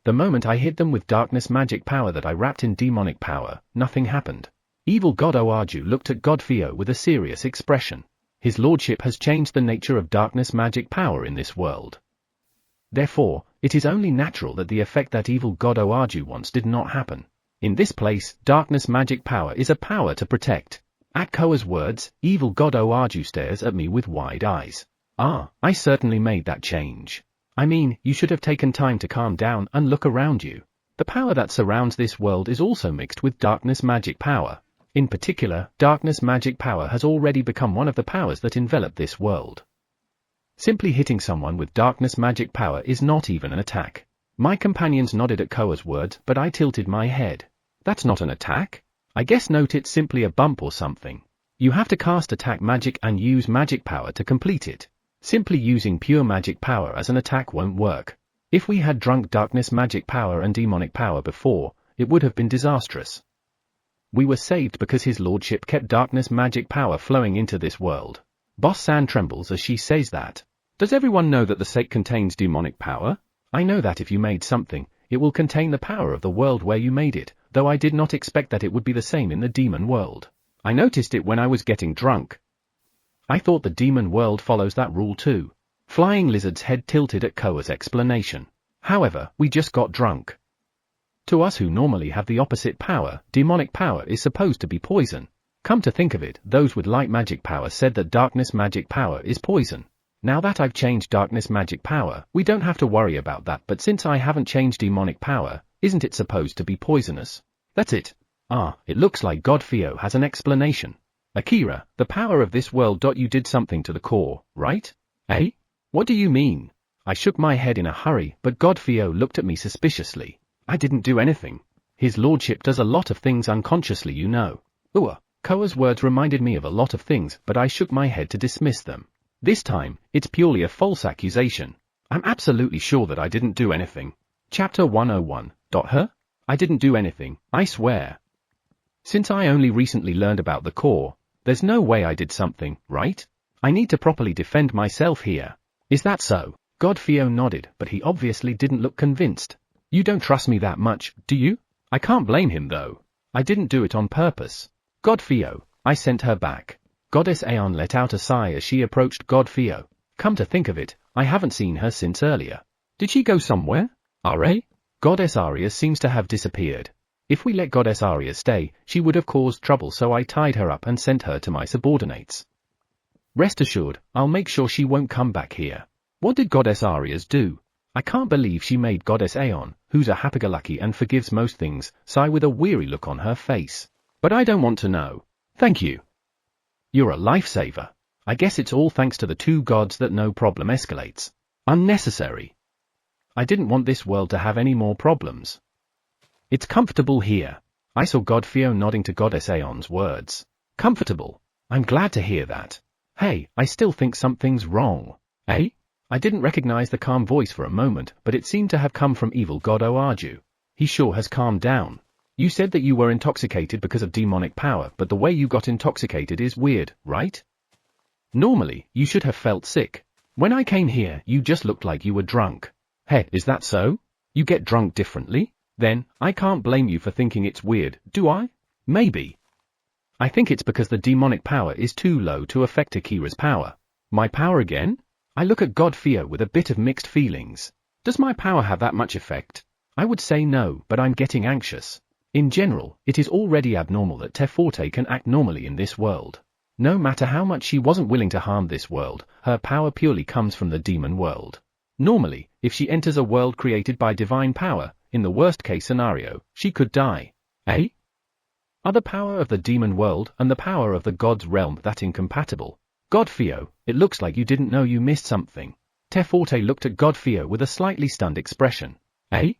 The moment I hit them with darkness magic power that I wrapped in demonic power, nothing happened. Evil god Oaju looked at God Fio with a serious expression. His lordship has changed the nature of darkness magic power in this world. Therefore, it is only natural that the effect that evil god Oaju wants did not happen. In this place, darkness magic power is a power to protect. At Koa's words, evil god Oaju stares at me with wide eyes. Ah, I certainly made that change. I mean, you should have taken time to calm down and look around you. The power that surrounds this world is also mixed with darkness magic power. In particular, darkness magic power has already become one of the powers that envelop this world. Simply hitting someone with darkness magic power is not even an attack. My companions nodded at Koa's words, but I tilted my head. That's not an attack? I guess note it's simply a bump or something. You have to cast attack magic and use magic power to complete it. Simply using pure magic power as an attack won't work. If we had drunk darkness magic power and demonic power before, it would have been disastrous. We were saved because his lordship kept darkness magic power flowing into this world. Boss-san trembles as she says that. Does everyone know that the sake contains demonic power? I know that if you made something, it will contain the power of the world where you made it, though I did not expect that it would be the same in the demon world. I noticed it when I was getting drunk. I thought the demon world follows that rule too. Flying Lizard's head tilted at Koa's explanation. However, we just got drunk. To us who normally have the opposite power, demonic power is supposed to be poison. Come to think of it, those with light magic power said that darkness magic power is poison. Now that I've changed darkness magic power, we don't have to worry about that, but since I haven't changed demonic power, isn't it supposed to be poisonous? That's it. It looks like God Theo has an explanation. Akira, the power of this world. You did something to the core, right? Eh? What do you mean? I shook my head in a hurry, but God Theo looked at me suspiciously. I didn't do anything. His lordship does a lot of things unconsciously, you know. Koa's words reminded me of a lot of things, but I shook my head to dismiss them. This time, it's purely a false accusation. I'm absolutely sure that I didn't do anything. Chapter 101. Her? I didn't do anything, I swear. Since I only recently learned about the core, there's no way I did something, right? I need to properly defend myself here. Is that so? God Theo nodded, but he obviously didn't look convinced. You don't trust me that much, do you? I can't blame him though. I didn't do it on purpose. God Theo, I sent her back. Goddess Aeon let out a sigh as she approached God Theo. Come to think of it, I haven't seen her since earlier. Did she go somewhere? Are? Goddess Aria seems to have disappeared. If we let Goddess Aria stay, she would have caused trouble, so I tied her up and sent her to my subordinates. Rest assured, I'll make sure she won't come back here. What did Goddess Arias do? I can't believe she made Goddess Aeon, who's a happy-go-lucky and forgives most things, sigh with a weary look on her face. But I don't want to know. Thank you. You're a lifesaver. I guess it's all thanks to the two gods that no problem escalates. Unnecessary. I didn't want this world to have any more problems. It's comfortable here. I saw God Theo nodding to Goddess Aeon's words. Comfortable. I'm glad to hear that. Hey, I still think something's wrong. Eh? I didn't recognize the calm voice for a moment, but it seemed to have come from evil God Oaju. He sure has calmed down. You said that you were intoxicated because of demonic power, but the way you got intoxicated is weird, right? Normally, you should have felt sick. When I came here, you just looked like you were drunk. Hey, is that so? You get drunk differently? Then, I can't blame you for thinking it's weird, do I? Maybe. I think it's because the demonic power is too low to affect Akira's power. My power again? I look at God Theo with a bit of mixed feelings. Does my power have that much effect? I would say no, but I'm getting anxious. In general, it is already abnormal that Teforte can act normally in this world. No matter how much she wasn't willing to harm this world, her power purely comes from the demon world. Normally, if she enters a world created by divine power, in the worst-case scenario, she could die. Eh? Are the power of the demon world and the power of the god's realm that incompatible? God Theo, it looks like you didn't know you missed something. Teforte looked at God Theo with a slightly stunned expression. Eh?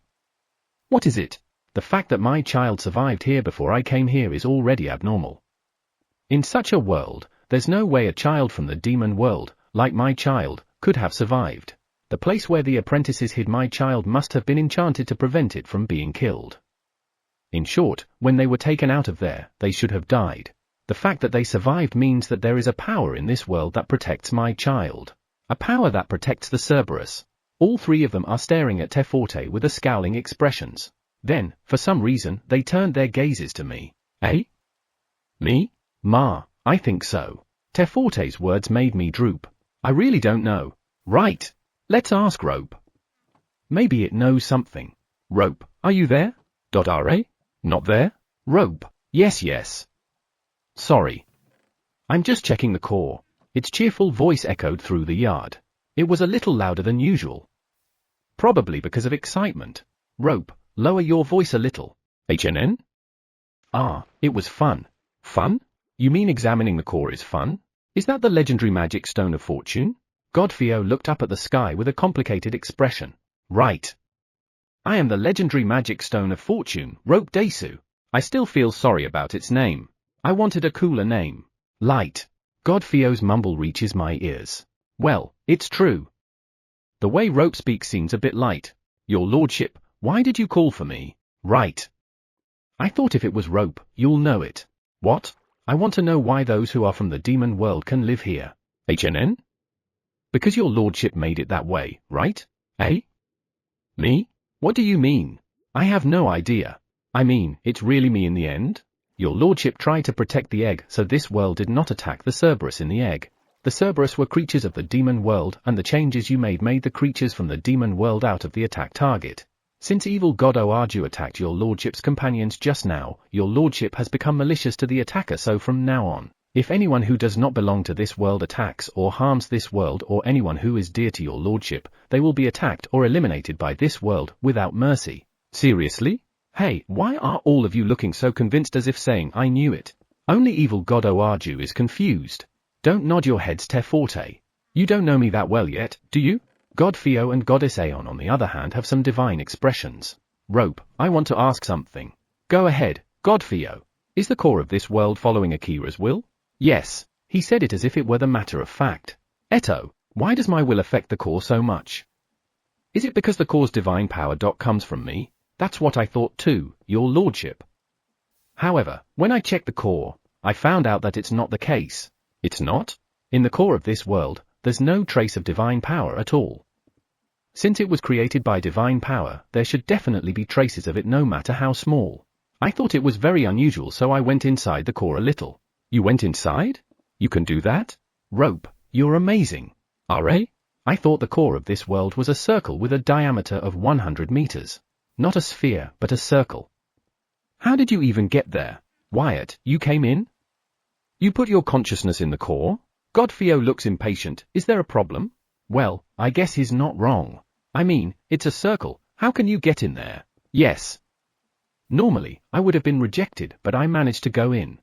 What is it? The fact that my child survived here before I came here is already abnormal. In such a world, there's no way a child from the demon world, like my child, could have survived. The place where the apprentices hid my child must have been enchanted to prevent it from being killed. In short, when they were taken out of there, they should have died. The fact that they survived means that there is a power in this world that protects my child. A power that protects the Cerberus. All three of them are staring at Teforte with a scowling expressions. Then, for some reason, they turned their gazes to me. Eh? Me? Ma, I think so. Teforte's words made me droop. I really don't know. Right. Let's ask Rope. Maybe it knows something. Rope, are you there? Ra? Not there? Rope, yes. Sorry. I'm just checking the core. Its cheerful voice echoed through the yard. It was a little louder than usual. Probably because of excitement. Rope, lower your voice a little. HNN? It was fun. Fun? You mean examining the core is fun? Is that the legendary magic stone of fortune? God Theo looked up at the sky with a complicated expression. Right. I am the legendary magic stone of fortune, Rope Desu. I still feel sorry about its name. I wanted a cooler name. Light. God Theo's mumble reaches my ears. Well, it's true. The way Rope speaks seems a bit light. Your lordship, why did you call for me? Right. I thought if it was rope, you'll know it. What? I want to know why those who are from the demon world can live here. HNN? Because your lordship made it that way, right? Eh? Me? What do you mean? I have no idea. I mean, it's really me in the end? Your lordship tried to protect the egg so this world did not attack the Cerberus in the egg. The Cerberus were creatures of the demon world, and the changes you made the creatures from the demon world out of the attack target. Since evil god Oarju attacked your lordship's companions just now, your lordship has become malicious to the attacker, so from now on, if anyone who does not belong to this world attacks or harms this world or anyone who is dear to your lordship, they will be attacked or eliminated by this world without mercy. Seriously? Hey, why are all of you looking so convinced as if saying I knew it? Only evil god Oarju is confused. Don't nod your heads, Teforte. You don't know me that well yet, do you? God Theo and Goddess Aeon on the other hand have some divine expressions. Rope, I want to ask something. Go ahead, God Theo. Is the core of this world following Akira's will? Yes. He said it as if it were the matter of fact. Eto, why does my will affect the core so much? Is it because the core's divine power comes from me? That's what I thought too, your lordship. However, when I checked the core, I found out that it's not the case. It's not? In the core of this world, there's no trace of divine power at all. Since it was created by divine power, there should definitely be traces of it no matter how small. I thought it was very unusual, so I went inside the core a little. You went inside? You can do that? Rope, you're amazing. RA? I thought the core of this world was a circle with a diameter of 100 meters. Not a sphere, but a circle. How did you even get there? Wyatt, you came in? You put your consciousness in the core? Godfeo looks impatient. Is there a problem? Well, I guess he's not wrong. I mean, it's a circle. How can you get in there? Yes. Normally, I would have been rejected, but I managed to go in.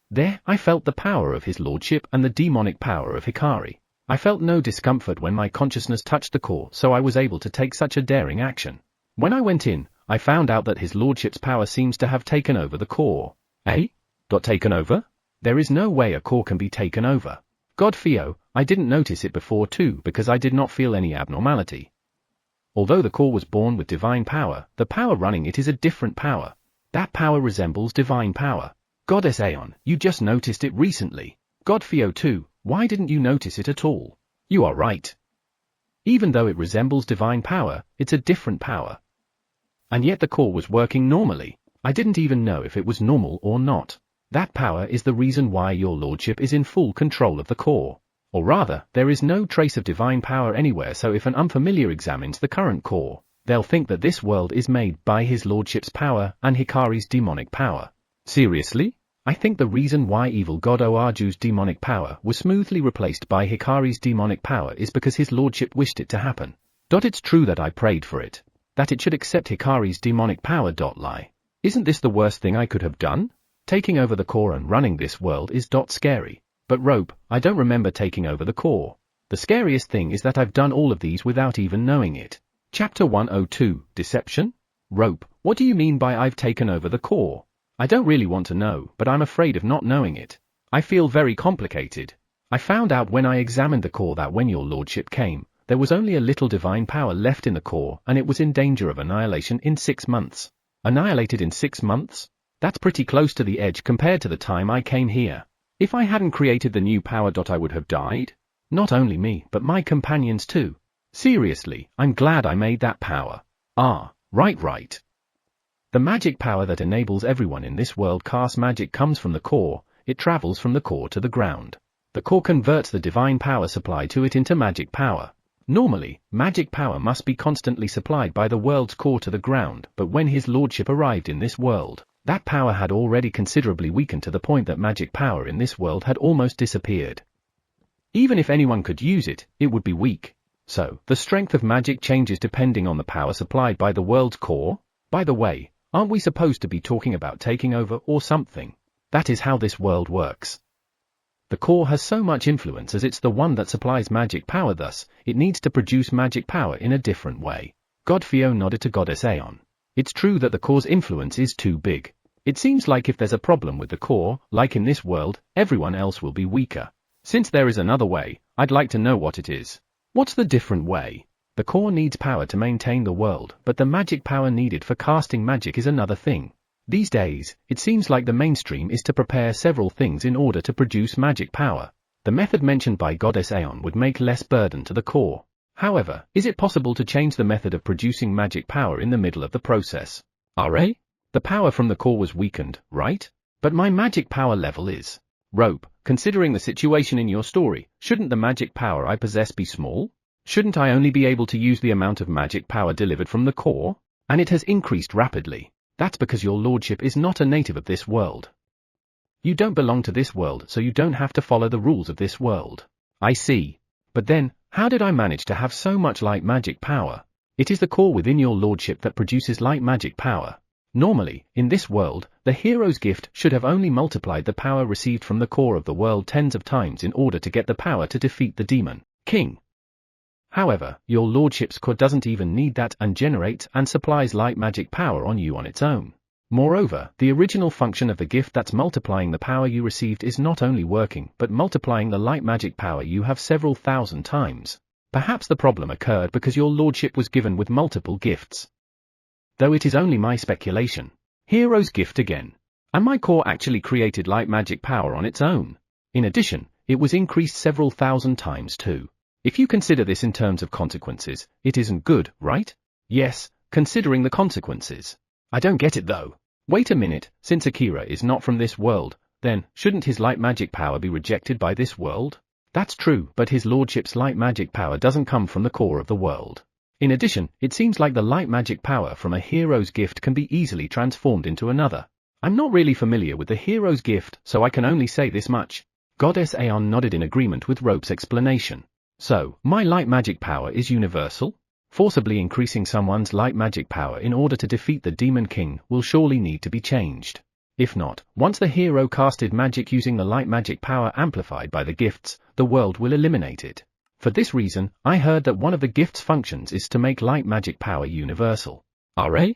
There, I felt the power of his lordship and the demonic power of Hikari. I felt no discomfort when my consciousness touched the core, so I was able to take such a daring action. When I went in, I found out that his lordship's power seems to have taken over the core. Eh? Got taken over? There is no way a core can be taken over. Godfeo, I didn't notice it before too because I did not feel any abnormality. Although the core was born with divine power, the power running it is a different power. That power resembles divine power. Goddess Aeon, you just noticed it recently. Godfeo too, why didn't you notice it at all? You are right. Even though it resembles divine power, it's a different power. And yet the core was working normally. I didn't even know if it was normal or not. That power is the reason why your lordship is in full control of the core. Or rather, there is no trace of divine power anywhere, so if an unfamiliar examines the current core, they'll think that this world is made by his lordship's power and Hikari's demonic power. Seriously? I think the reason why evil god Oarju's demonic power was smoothly replaced by Hikari's demonic power is because his lordship wished it to happen. It's true that I prayed for it. That it should accept Hikari's demonic power. Lie. Isn't this the worst thing I could have done? Taking over the core and running this world is scary. But Rope, I don't remember taking over the core. The scariest thing is that I've done all of these without even knowing it. Chapter 102, Deception? Rope, what do you mean by I've taken over the core? I don't really want to know, but I'm afraid of not knowing it. I feel very complicated. I found out when I examined the core that when your lordship came, there was only a little divine power left in the core and it was in danger of annihilation in 6 months. Annihilated in 6 months? That's pretty close to the edge compared to the time I came here. If I hadn't created the new power. I would have died. Not only me, but my companions too. Seriously, I'm glad I made that power. Ah, right. The magic power that enables everyone in this world cast magic comes from the core. It travels from the core to the ground. The core converts the divine power supplied to it into magic power. Normally, magic power must be constantly supplied by the world's core to the ground, but when his lordship arrived in this world, that power had already considerably weakened to the point that magic power in this world had almost disappeared. Even if anyone could use it, it would be weak. So, the strength of magic changes depending on the power supplied by the world's core. By the way, aren't we supposed to be talking about taking over or something? That is how this world works. The core has so much influence as it's the one that supplies magic power, thus, it needs to produce magic power in a different way. Godfeo nodded to Goddess Aeon. It's true that the core's influence is too big. It seems like if there's a problem with the core, like in this world, everyone else will be weaker. Since there is another way, I'd like to know what it is. What's the different way? The core needs power to maintain the world, but the magic power needed for casting magic is another thing. These days, it seems like the mainstream is to prepare several things in order to produce magic power. The method mentioned by Goddess Aeon would make less burden to the core. However, is it possible to change the method of producing magic power in the middle of the process? RA? The power from the core was weakened, right? But my magic power level is. Rope, considering the situation in your story, shouldn't the magic power I possess be small? Shouldn't I only be able to use the amount of magic power delivered from the core? And it has increased rapidly. That's because your lordship is not a native of this world. You don't belong to this world, so you don't have to follow the rules of this world. I see. But then, how did I manage to have so much light magic power? It is the core within your lordship that produces light magic power. Normally, in this world, the hero's gift should have only multiplied the power received from the core of the world tens of times in order to get the power to defeat the demon king. However, your lordship's core doesn't even need that and generates and supplies light magic power on you on its own. Moreover, the original function of the gift that's multiplying the power you received is not only working but multiplying the light magic power you have several thousand times. Perhaps the problem occurred because your lordship was given with multiple gifts. Though it is only my speculation. Hero's gift again. And my core actually created light magic power on its own. In addition, it was increased several thousand times too. If you consider this in terms of consequences, it isn't good, right? Yes, considering the consequences. I don't get it though. Wait a minute, since Akira is not from this world, then, shouldn't his light magic power be rejected by this world? That's true, but his lordship's light magic power doesn't come from the core of the world. In addition, it seems like the light magic power from a hero's gift can be easily transformed into another. I'm not really familiar with the hero's gift, so I can only say this much. Goddess Aeon nodded in agreement with Rope's explanation. So, my light magic power is universal? Forcibly increasing someone's light magic power in order to defeat the Demon King will surely need to be changed. If not, once the hero casted magic using the light magic power amplified by the gifts, the world will eliminate it. For this reason, I heard that one of the gift's functions is to make light magic power universal. RA?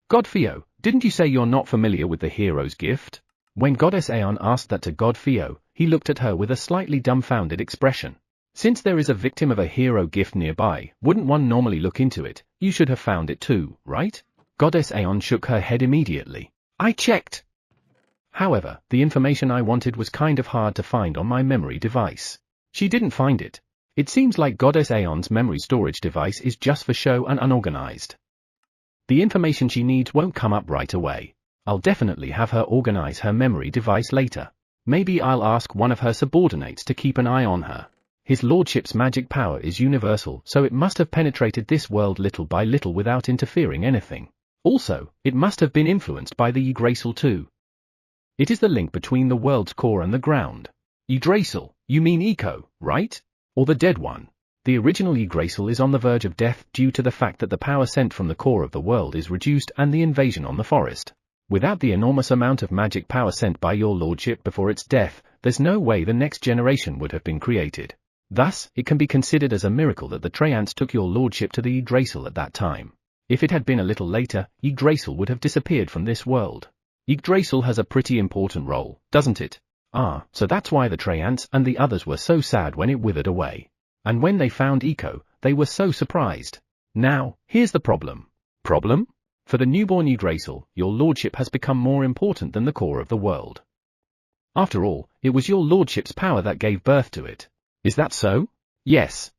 Godfio, didn't you say you're not familiar with the hero's gift? When Goddess Aeon asked that to Godfio, he looked at her with a slightly dumbfounded expression. Since there is a victim of a hero gift nearby, wouldn't one normally look into it? You should have found it too, right? Goddess Aeon shook her head immediately. I checked. However, the information I wanted was kind of hard to find on my memory device. She didn't find it. It seems like Goddess Aeon's memory storage device is just for show and unorganized. The information she needs won't come up right away. I'll definitely have her organize her memory device later. Maybe I'll ask one of her subordinates to keep an eye on her. His lordship's magic power is universal, so it must have penetrated this world little by little without interfering anything. Also, it must have been influenced by the Yggdrasil too. It is the link between the world's core and the ground. Yggdrasil, you mean Eco, right? Or the dead one. The original Yggdrasil is on the verge of death due to the fact that the power sent from the core of the world is reduced and the invasion on the forest. Without the enormous amount of magic power sent by your lordship before its death, there's no way the next generation would have been created. Thus, it can be considered as a miracle that the Treants took your lordship to the Yggdrasil at that time. If it had been a little later, Yggdrasil would have disappeared from this world. Yggdrasil has a pretty important role, doesn't it? Ah, so that's why the Treants and the others were so sad when it withered away. And when they found Eco, they were so surprised. Now, here's the problem. Problem? For the newborn Yggdrasil, your lordship has become more important than the core of the world. After all, it was your lordship's power that gave birth to it. Is that so? Yes.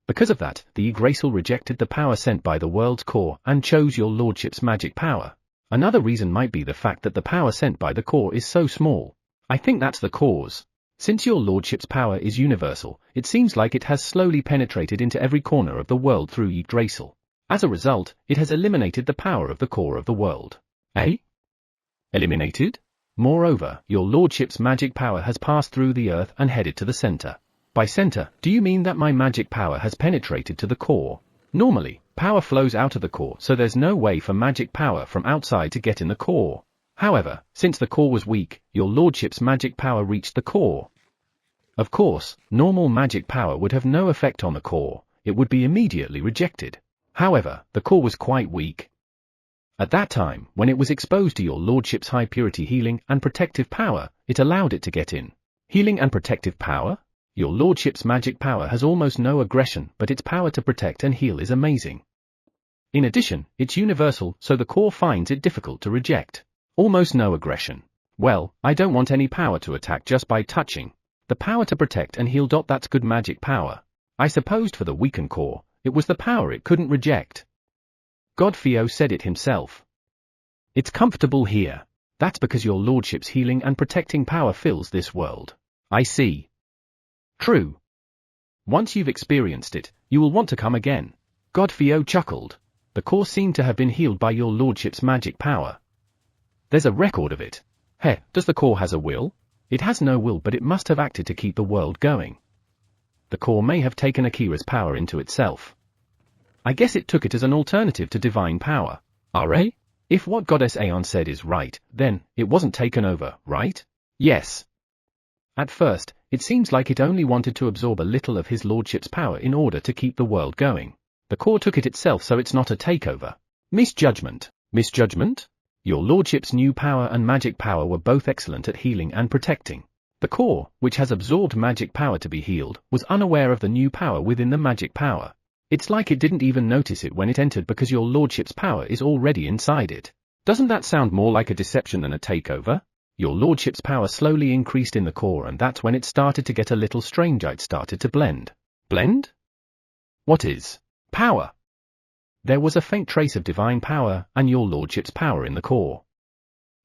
Because of that, the Yggdrasil rejected the power sent by the world's core and chose your lordship's magic power. Another reason might be the fact that the power sent by the core is so small. I think that's the cause. Since your lordship's power is universal, it seems like it has slowly penetrated into every corner of the world through Yggdrasil. As a result, it has eliminated the power of the core of the world. Eh? Eliminated? Moreover, your lordship's magic power has passed through the earth and headed to the center. By center, do you mean that my magic power has penetrated to the core? Normally, power flows out of the core, so there's no way for magic power from outside to get in the core. However, since the core was weak, your lordship's magic power reached the core. Of course, normal magic power would have no effect on the core, it would be immediately rejected. However, the core was quite weak. At that time, when it was exposed to your lordship's high purity healing and protective power, it allowed it to get in. Healing and protective power? Your lordship's magic power has almost no aggression, but its power to protect and heal is amazing. In addition, it's universal, so the core finds it difficult to reject. Almost no aggression. Well, I don't want any power to attack just by touching. The power to protect and heal. That's good magic power. I supposed for the weakened core, it was the power it couldn't reject. Godfio said it himself. It's comfortable here. That's because your lordship's healing and protecting power fills this world. I see. True. Once you've experienced it, you will want to come again. Godfio chuckled. The core seemed to have been healed by your lordship's magic power. There's a record of it. Heh, does the core has a will? It has no will, but it must have acted to keep the world going. The core may have taken Akira's power into itself. I guess it took it as an alternative to divine power. Ra? If what Goddess Aeon said is right, then it wasn't taken over, right? Yes. At first, it seems like it only wanted to absorb a little of his lordship's power in order to keep the world going. The core took it itself, so it's not a takeover. Misjudgment. Misjudgment? Your lordship's new power and magic power were both excellent at healing and protecting. The core, which has absorbed magic power to be healed, was unaware of the new power within the magic power. It's like it didn't even notice it when it entered because your lordship's power is already inside it. Doesn't that sound more like a deception than a takeover? Your lordship's power slowly increased in the core, and that's when it started to get a little strange. It started to blend. Blend? What is power? There was a faint trace of divine power and your lordship's power in the core.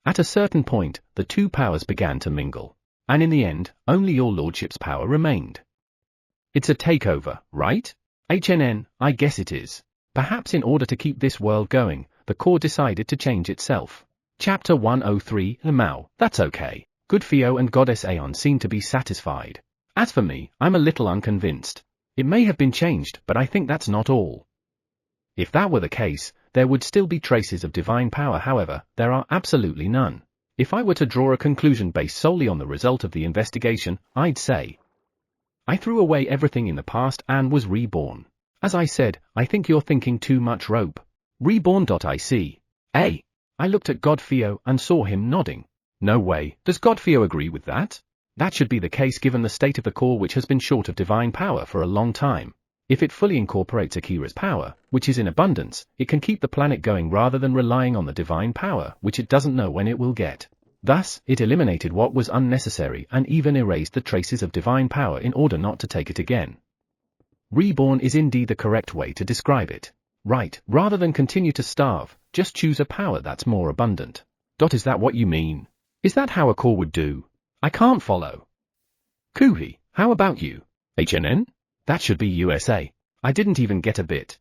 At a certain point, the two powers began to mingle. And in the end, only your lordship's power remained. It's a takeover, right? I guess it is. Perhaps in order to keep this world going, the core decided to change itself. Chapter 103, Mao, that's okay. Godfio and Goddess Aeon seem to be satisfied. As for me, I'm a little unconvinced. It may have been changed, but I think that's not all. If that were the case, there would still be traces of divine power. However, there are absolutely none. If I were to draw a conclusion based solely on the result of the investigation, I'd say I threw away everything in the past and was reborn. As I said, I think you're thinking too much rope. Reborn. I see. I looked at Godfio and saw him nodding. No way. Does Godfio agree with that? That should be the case given the state of the core, which has been short of divine power for a long time. If it fully incorporates Akira's power, which is in abundance, it can keep the planet going rather than relying on the divine power, which it doesn't know when it will get. Thus, it eliminated what was unnecessary and even erased the traces of divine power in order not to take it again. Reborn is indeed the correct way to describe it. Right, rather than continue to starve, just choose a power that's more abundant. Is that what you mean? Is that how a core would do? I can't follow. Kuhi, how about you? HNN? That should be USA. I didn't even get a bit.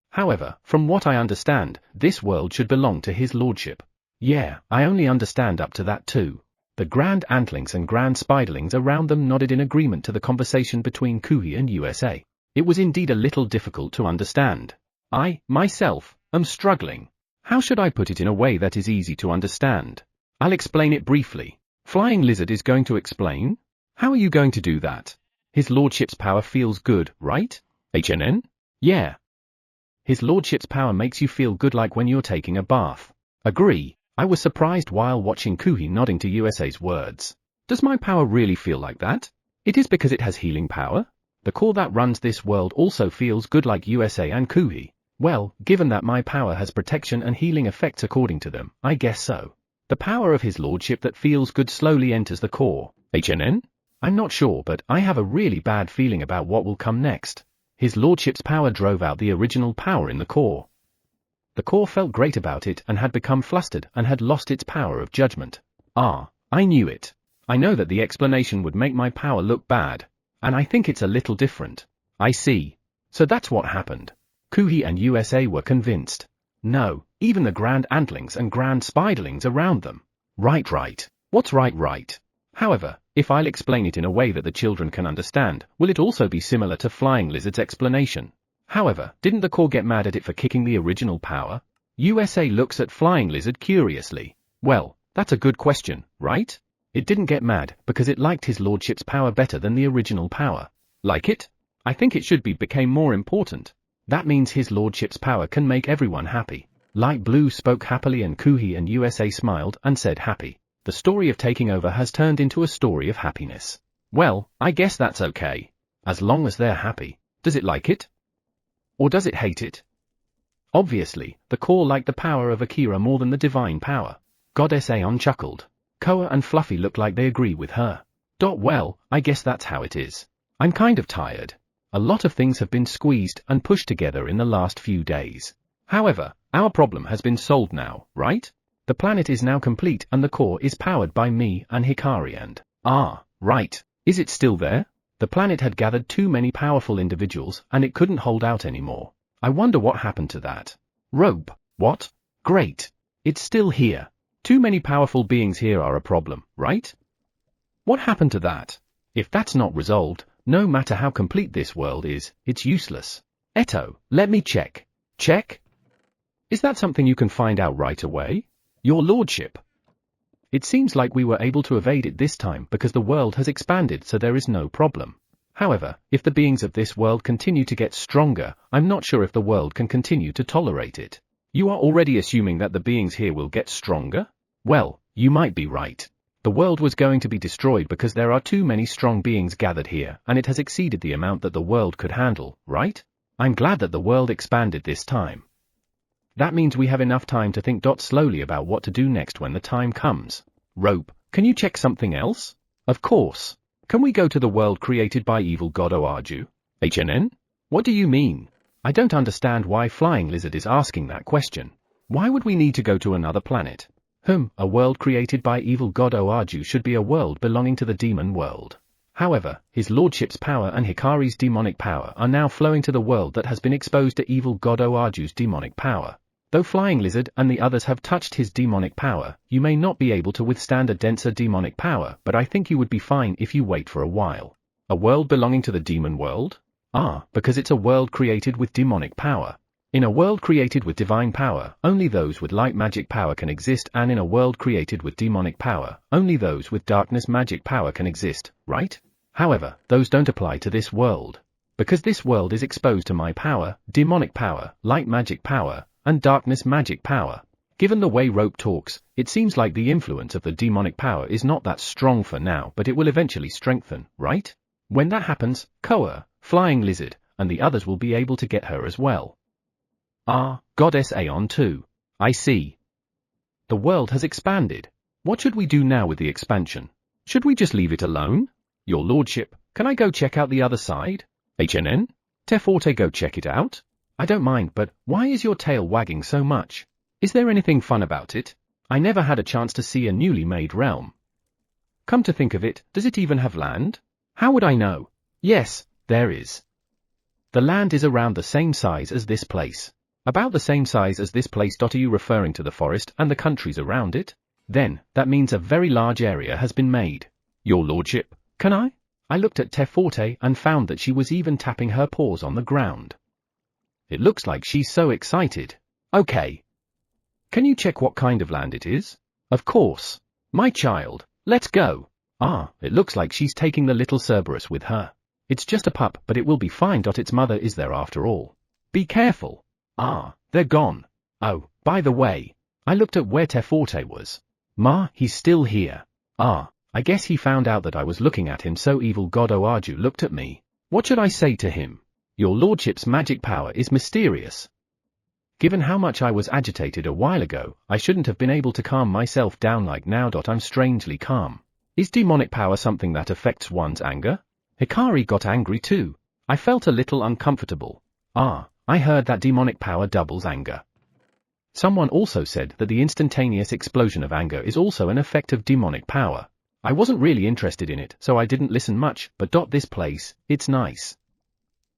However, from what I understand, this world should belong to his lordship. Yeah, I only understand up to that too. The Grand Antlings and Grand Spiderlings around them nodded in agreement to the conversation between Kuhi and USA. It was indeed a little difficult to understand. I, myself, am struggling. How should I put it in a way that is easy to understand? I'll explain it briefly. Flying Lizard is going to explain? How are you going to do that? His lordship's power feels good, right? HNN? Yeah. His lordship's power makes you feel good like when you're taking a bath. Agree. I was surprised while watching Kuhi nodding to USA's words. Does my power really feel like that? It is because it has healing power? The core that runs this world also feels good like USA and Kuhi. Well, given that my power has protection and healing effects according to them, I guess so. The power of his lordship that feels good slowly enters the core. HNN? I'm not sure, but I have a really bad feeling about what will come next. His lordship's power drove out the original power in the core. The core felt great about it and had become flustered and had lost its power of judgment. I knew it. I know that the explanation would make my power look bad. And I think it's a little different. I see. So that's what happened. Kuhi and USA were convinced. No, even the Grand Antlings and Grand Spiderlings around them. Right. What's right? However, if I'll explain it in a way that the children can understand, will it also be similar to Flying Lizard's explanation? However, didn't the core get mad at it for kicking the original power? USA looks at Flying Lizard curiously. Well, that's a good question, right? It didn't get mad because it liked his lordship's power better than the original power. Like it? I think it should became more important. That means his lordship's power can make everyone happy. Light Blue spoke happily and Kuhi and USA smiled and said happy. The story of taking over has turned into a story of happiness. Well, I guess that's okay. As long as they're happy. Does it like it? Or does it hate it? Obviously, the core liked the power of Akira more than the divine power. Goddess Aeon chuckled. Koa and Fluffy look like they agree with her. Well, I guess that's how it is. I'm kind of tired. A lot of things have been squeezed and pushed together in the last few days. However, our problem has been solved now, right? The planet is now complete and the core is powered by me and Hikari and… right. Is it still there? The planet had gathered too many powerful individuals and it couldn't hold out anymore. I wonder what happened to that. Rope. What? Great. It's still here. Too many powerful beings here are a problem, right? What happened to that? If that's not resolved, no matter how complete this world is, it's useless. Eto, let me check. Check? Is that something you can find out right away? Your lordship. It seems like we were able to evade it this time because the world has expanded, so there is no problem. However, if the beings of this world continue to get stronger, I'm not sure if the world can continue to tolerate it. You are already assuming that the beings here will get stronger? Well, you might be right. The world was going to be destroyed because there are too many strong beings gathered here, and it has exceeded the amount that the world could handle, right? I'm glad that the world expanded this time. That means we have enough time to think slowly about what to do next when the time comes. Rope, can you check something else? Of course. Can we go to the world created by evil god Oaju? HNN? What do you mean? I don't understand why Flying Lizard is asking that question. Why would we need to go to another planet? A world created by evil god Oaju should be a world belonging to the demon world. However, his lordship's power and Hikari's demonic power are now flowing to the world that has been exposed to evil god Oaju's demonic power. Though Flying Lizard and the others have touched his demonic power, you may not be able to withstand a denser demonic power, but I think you would be fine if you wait for a while. A world belonging to the demon world? Because it's a world created with demonic power. In a world created with divine power, only those with light magic power can exist, and in a world created with demonic power, only those with darkness magic power can exist, right? However, those don't apply to this world. Because this world is exposed to my power, demonic power, light magic power, and darkness magic power. Given the way Rope talks, it seems like the influence of the demonic power is not that strong for now, but it will eventually strengthen, right? When that happens, Koa, Flying Lizard, and the others will be able to get her as well. Goddess Aeon too. I see. The world has expanded. What should we do now with the expansion? Should we just leave it alone? Your lordship, can I go check out the other side? HNN? Teforte, go check it out? I don't mind, but why is your tail wagging so much? Is there anything fun about it? I never had a chance to see a newly made realm. Come to think of it, does it even have land? How would I know? Yes, there is. The land is around the same size as this place. About the same size as this place. Are you referring to the forest and the countries around it? Then, that means a very large area has been made. Your lordship, can I? I looked at Teforte and found that she was even tapping her paws on the ground. It looks like she's so excited. Okay. Can you check what kind of land it is? Of course. My child, let's go. It looks like she's taking the little Cerberus with her. It's just a pup, but it will be fine. Its mother is there after all. Be careful. They're gone. Oh, by the way, I looked at where Teforte was. Ma, he's still here. I guess he found out that I was looking at him, so evil god Oaju looked at me. What should I say to him? Your lordship's magic power is mysterious. Given how much I was agitated a while ago, I shouldn't have been able to calm myself down like now. I'm strangely calm. Is demonic power something that affects one's anger? Hikari got angry too. I felt a little uncomfortable. I heard that demonic power doubles anger. Someone also said that the instantaneous explosion of anger is also an effect of demonic power. I wasn't really interested in it, so I didn't listen much, but this place, it's nice.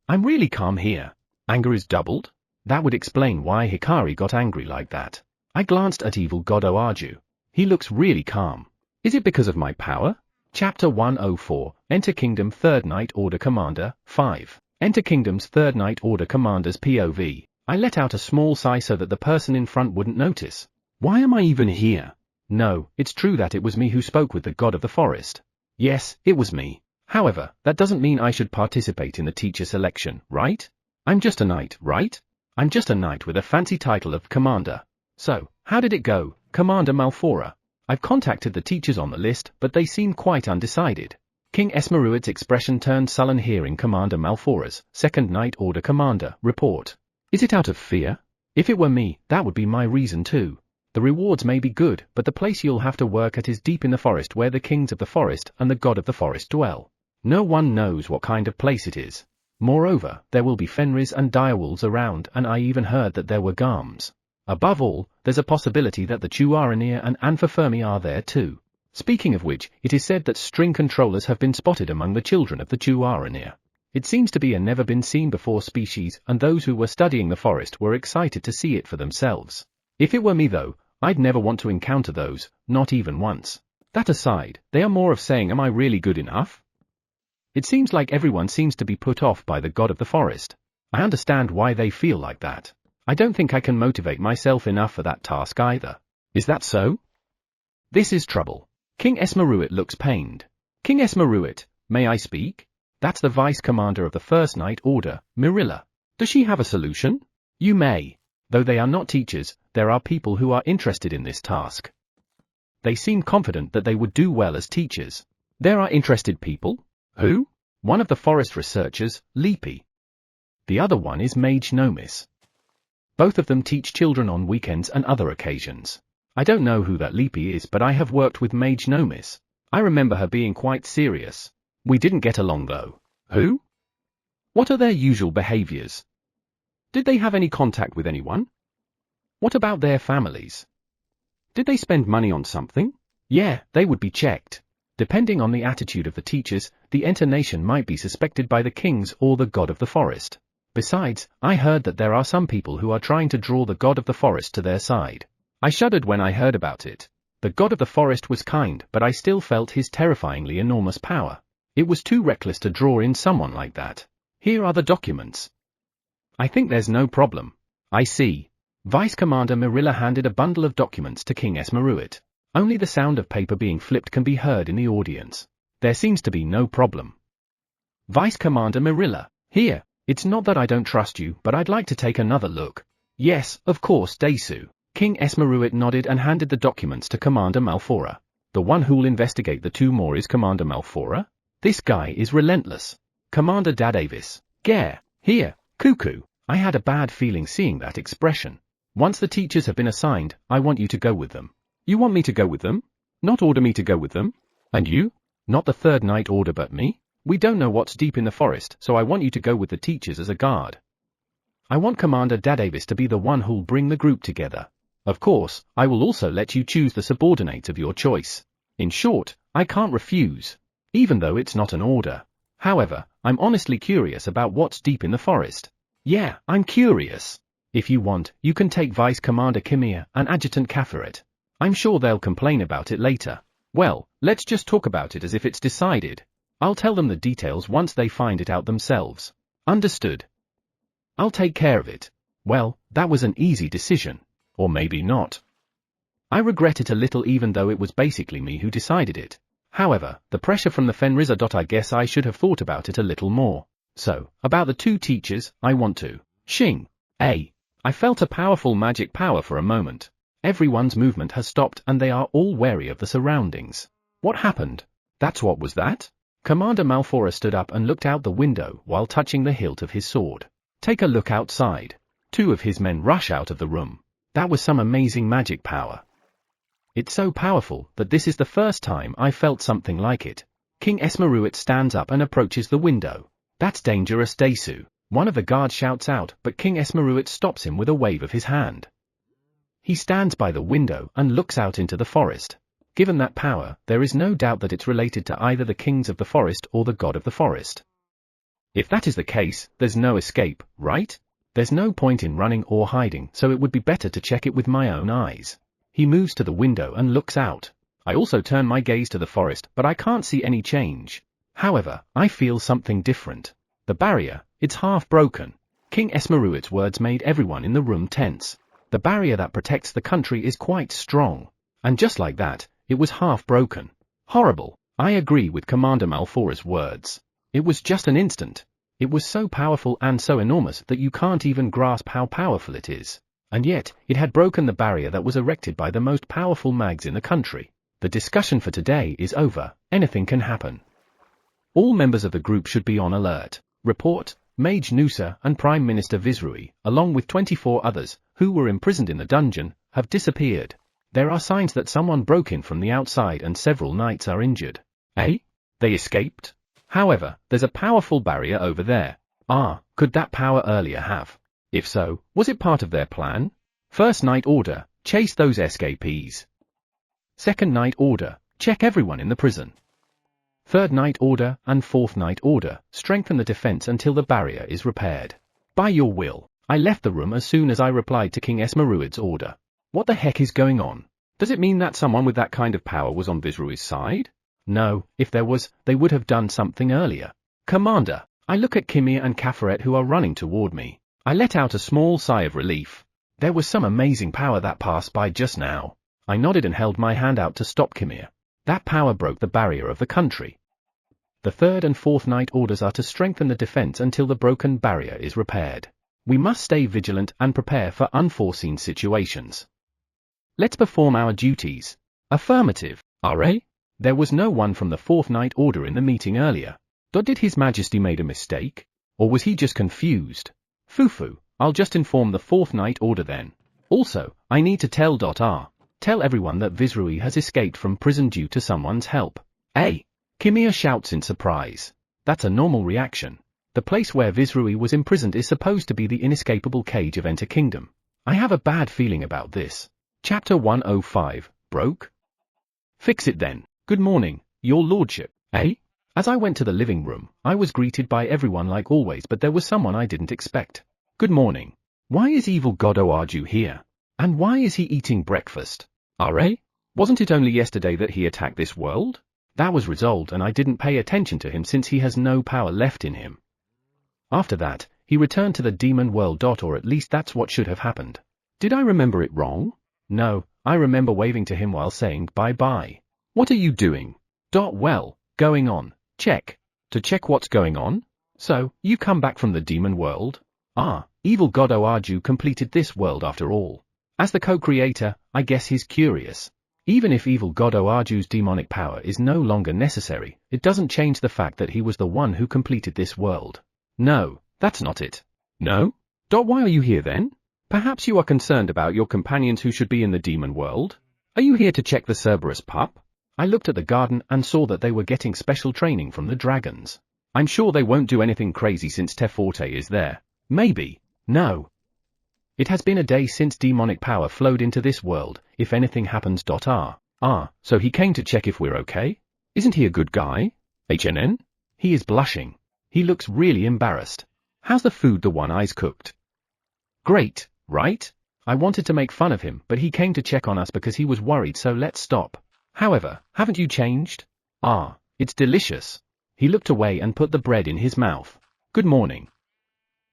I'm really calm here. Anger is doubled? That would explain why Hikari got angry like that. I glanced at evil god Oaju. He looks really calm. Is it because of my power? Chapter 104, Enter Kingdom 3rd Night Order Commander, 5. Enter Kingdom's 3rd Night Order Commander's POV. I let out a small sigh so that the person in front wouldn't notice. Why am I even here? No, it's true that it was me who spoke with the god of the forest. Yes, it was me. However, that doesn't mean I should participate in the teacher selection, right? I'm just a knight, right? I'm just a knight with a fancy title of commander. So, how did it go, Commander Malfora? I've contacted the teachers on the list, but they seem quite undecided. King Esmeruit's expression turned sullen hearing Commander Malfora's 2nd Night Order Commander report. Is it out of fear? If it were me, that would be my reason too. The rewards may be good, but the place you'll have to work at is deep in the forest where the kings of the forest and the god of the forest dwell. No one knows what kind of place it is. Moreover, there will be Fenris and direwolves around, and I even heard that there were Garms. Above all, there's a possibility that the Chuaranir and Anfafermi are there too. Speaking of which, it is said that string controllers have been spotted among the children of the Chuaranir. It seems to be a never-been-seen-before species, and those who were studying the forest were excited to see it for themselves. If it were me though, I'd never want to encounter those, not even once. That aside, they are more of saying, am I really good enough? It seems like everyone seems to be put off by the god of the forest. I understand why they feel like that. I don't think I can motivate myself enough for that task either. Is that so? This is trouble. King Esmeruit looks pained. King Esmeruit, may I speak? That's the vice commander of the First Night Order, Mirilla. Does she have a solution? You may. Though they are not teachers, there are people who are interested in this task. They seem confident that they would do well as teachers. There are interested people? Who? One of the forest researchers, Leapy. The other one is Mage Nomis. Both of them teach children on weekends and other occasions. I don't know who that Leapy is, but I have worked with Mage Nomis. I remember her being quite serious. We didn't get along though. Who? What are their usual behaviors? Did they have any contact with anyone? What about their families? Did they spend money on something? Yeah, they would be checked. Depending on the attitude of the teachers, the Enter Nation might be suspected by the kings or the god of the forest. Besides, I heard that there are some people who are trying to draw the god of the forest to their side. I shuddered when I heard about it. The god of the forest was kind, but I still felt his terrifyingly enormous power. It was too reckless to draw in someone like that. Here are the documents. I think there's no problem. I see. Vice Commander Mirilla handed a bundle of documents to King Esmeruit. Only the sound of paper being flipped can be heard in the audience. There seems to be no problem. Vice Commander Mirilla, here. It's not that I don't trust you, but I'd like to take another look. Yes, of course, Desu. King Esmeruit nodded and handed the documents to Commander Malfora. The one who'll investigate the two more is Commander Malfora? This guy is relentless. Commander Dadavis. Gare. Here, Cuckoo. I had a bad feeling seeing that expression. Once the teachers have been assigned, I want you to go with them. You want me to go with them? Not order me to go with them? And you? Not the Third Night Order but me? We don't know what's deep in the forest, so I want you to go with the teachers as a guard. I want Commander Dadavis to be the one who'll bring the group together. Of course, I will also let you choose the subordinates of your choice. In short, I can't refuse. Even though it's not an order. However, I'm honestly curious about what's deep in the forest. Yeah, I'm curious. If you want, you can take Vice Commander Kimia and Adjutant Kafferet. I'm sure they'll complain about it later. Well, let's just talk about it as if it's decided. I'll tell them the details once they find it out themselves. Understood? I'll take care of it. Well, that was an easy decision. Or maybe not. I regret it a little even though it was basically me who decided it. However, the pressure from the Fenris. I guess I should have thought about it a little more. So, about the two teachers, I want to. Shing. I felt a powerful magic power for a moment. Everyone's movement has stopped and they are all wary of the surroundings. What happened? That's what was that? Commander Malfora stood up and looked out the window while touching the hilt of his sword. Take a look outside. Two of his men rush out of the room. That was some amazing magic power. It's so powerful that this is the first time I felt something like it. King Esmeruit stands up and approaches the window. That's dangerous, Desu. One of the guards shouts out, but King Esmeruit stops him with a wave of his hand. He stands by the window and looks out into the forest. Given that power, there is no doubt that it's related to either the kings of the forest or the god of the forest. If that is the case, there's no escape, right? There's no point in running or hiding, so it would be better to check it with my own eyes. He moves to the window and looks out. I also turn my gaze to the forest, but I can't see any change. However, I feel something different. The barrier, it's half broken. King Esmeruit's words made everyone in the room tense. The barrier that protects the country is quite strong. And just like that, it was half broken. Horrible. I agree with Commander Malfora's words. It was just an instant. It was so powerful and so enormous that you can't even grasp how powerful it is. And yet, it had broken the barrier that was erected by the most powerful mags in the country. The discussion for today is over. Anything can happen. All members of the group should be on alert. Report, Mage Nusa and Prime Minister Visrui, along with 24 others, who were imprisoned in the dungeon, have disappeared. There are signs that someone broke in from the outside and several knights are injured. Eh? They escaped? However, there's a powerful barrier over there. Could that power earlier have? If so, was it part of their plan? First Night Order, chase those escapees. Second Night Order, check everyone in the prison. Third Night Order and Fourth Night Order, strengthen the defense until the barrier is repaired. By your will, I left the room as soon as I replied to King Esmeruid's order. What the heck is going on? Does it mean that someone with that kind of power was on Visrui's side? No, if there was, they would have done something earlier. Commander, I look at Kimia and Kafaret who are running toward me. I let out a small sigh of relief. There was some amazing power that passed by just now. I nodded and held my hand out to stop Kimia. That power broke the barrier of the country. The third and fourth night orders are to strengthen the defense until the broken barrier is repaired. We must stay vigilant and prepare for unforeseen situations. Let's perform our duties. Affirmative. RA? There was no one from the fourth night order in the meeting earlier. Did His Majesty made a mistake? Or was he just confused? Fufu, I'll just inform the fourth night order then. Also, I need to tell Tell everyone that Visrui has escaped from prison due to someone's help. Kimia shouts in surprise. That's a normal reaction. The place where Visrui was imprisoned is supposed to be the inescapable cage of Enter Kingdom. I have a bad feeling about this. Chapter 105, Broke? Fix it then. Good morning, your lordship. As I went to the living room, I was greeted by everyone like always, but there was someone I didn't expect. Good morning. Why is evil God Oarju here? And why is he eating breakfast? Wasn't it only yesterday that he attacked this world? That was resolved and I didn't pay attention to him since he has no power left in him. After that, he returned to the demon world. Or at least that's what should have happened. Did I remember it wrong? No, I remember waving to him while saying bye-bye. What are you doing? Well, going on. Check. To check what's going on? So, you come back from the demon world? Evil God Oarju completed this world after all. As the co-creator, I guess he's curious. Even if evil God Oarju's demonic power is no longer necessary, it doesn't change the fact that he was the one who completed this world. No, that's not it. No? Why are you here then? Perhaps you are concerned about your companions who should be in the demon world? Are you here to check the Cerberus pup? I looked at the garden and saw that they were getting special training from the dragons. I'm sure they won't do anything crazy since Teforte is there. Maybe. No. It has been a day since demonic power flowed into this world, if anything happens. So he came to check if we're okay? Isn't he a good guy? HNN? He is blushing. He looks really embarrassed. How's the food the One Eyes cooked? Great, right? I wanted to make fun of him, but he came to check on us because he was worried, so let's stop. However, haven't you changed? It's delicious. He looked away and put the bread in his mouth. Good morning.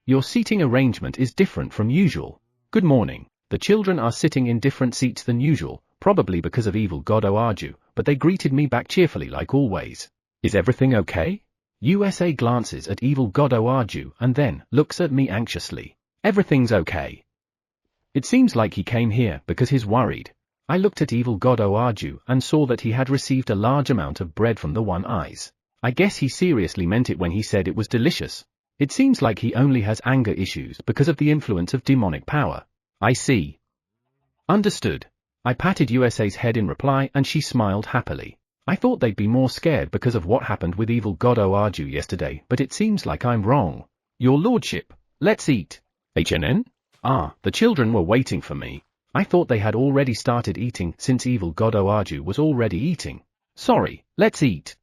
Your seating arrangement is different from usual. Good morning. The children are sitting in different seats than usual, probably because of evil God Oarju, but they greeted me back cheerfully like always. Is everything okay? USA glances at evil God Oarju and then looks at me anxiously. Everything's okay. It seems like he came here because he's worried. I looked at evil God Oarju and saw that he had received a large amount of bread from the One Eyes. I guess he seriously meant it when he said it was delicious. It seems like he only has anger issues because of the influence of demonic power. I see. Understood. I patted USA's head in reply and she smiled happily. I thought they'd be more scared because of what happened with evil God Oarju yesterday, but it seems like I'm wrong. Your lordship, let's eat. HNN? The children were waiting for me. I thought they had already started eating since evil God Oarju was already eating. Sorry, let's eat.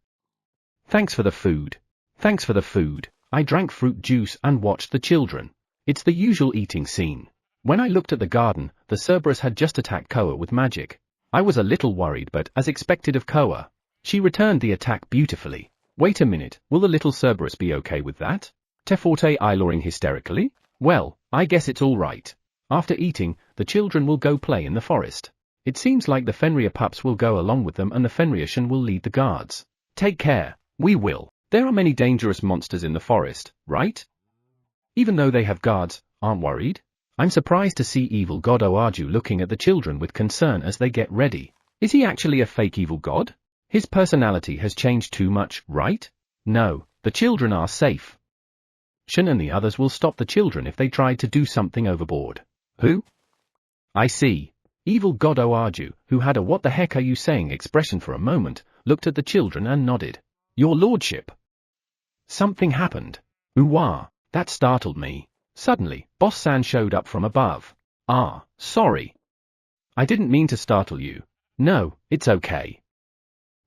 Thanks for the food. Thanks for the food. I drank fruit juice and watched the children. It's the usual eating scene. When I looked at the garden, the Cerberus had just attacked Koa with magic. I was a little worried, but as expected of Koa, she returned the attack beautifully. Wait a minute, will the little Cerberus be okay with that? Teforte iloring hysterically? Well, I guess it's all right. After eating, the children will go play in the forest. It seems like the Fenrir pups will go along with them and the Fenrirchen will lead the guards. Take care, we will. There are many dangerous monsters in the forest, right? Even though they have guards, aren't worried? I'm surprised to see evil God Oarju looking at the children with concern as they get ready. Is he actually a fake evil god? His personality has changed too much, right? No, the children are safe. Shin and the others will stop the children if they tried to do something overboard. Who? I see. Evil God Oaju, who had a "what the heck are you saying" expression for a moment, looked at the children and nodded. Your lordship. Something happened. Ooh-wah, that startled me. Suddenly, Boss-san showed up from above. Ah, sorry. I didn't mean to startle you. No, it's okay.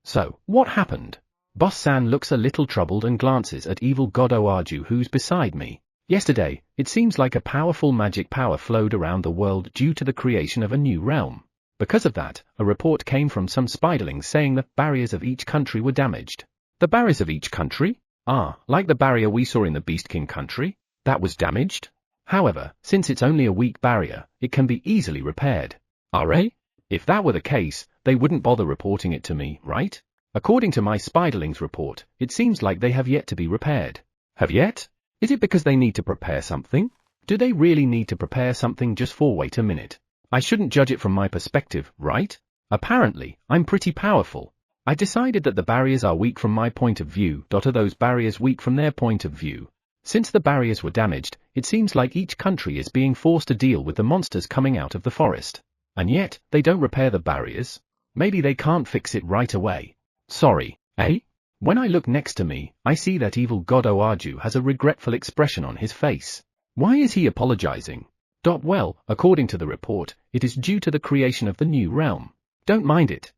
So, what happened? Boss-san looks a little troubled and glances at Evil God Oaju, who's beside me. Yesterday, it seems like a powerful magic power flowed around the world due to the creation of a new realm. Because of that, a report came from some spiderlings saying the barriers of each country were damaged. The barriers of each country? Ah, like the barrier we saw in the Beast King country? That was damaged? However, since it's only a weak barrier, it can be easily repaired. Alright? If that were the case, they wouldn't bother reporting it to me, right? According to my spiderlings report, it seems like they have yet to be repaired. Have yet? Is it because they need to prepare something? Do they really need to prepare something just for wait a minute? I shouldn't judge it from my perspective, right? Apparently, I'm pretty powerful. I decided that the barriers are weak from my point of view. Are those barriers weak from their point of view? Since the barriers were damaged, it seems like each country is being forced to deal with the monsters coming out of the forest. And yet, they don't repair the barriers? Maybe they can't fix it right away. Sorry, eh? When I look next to me, I see that Evil God Oaju has a regretful expression on his face. Why is he apologizing? Well, according to the report, it is due to the creation of the new realm. Don't mind it.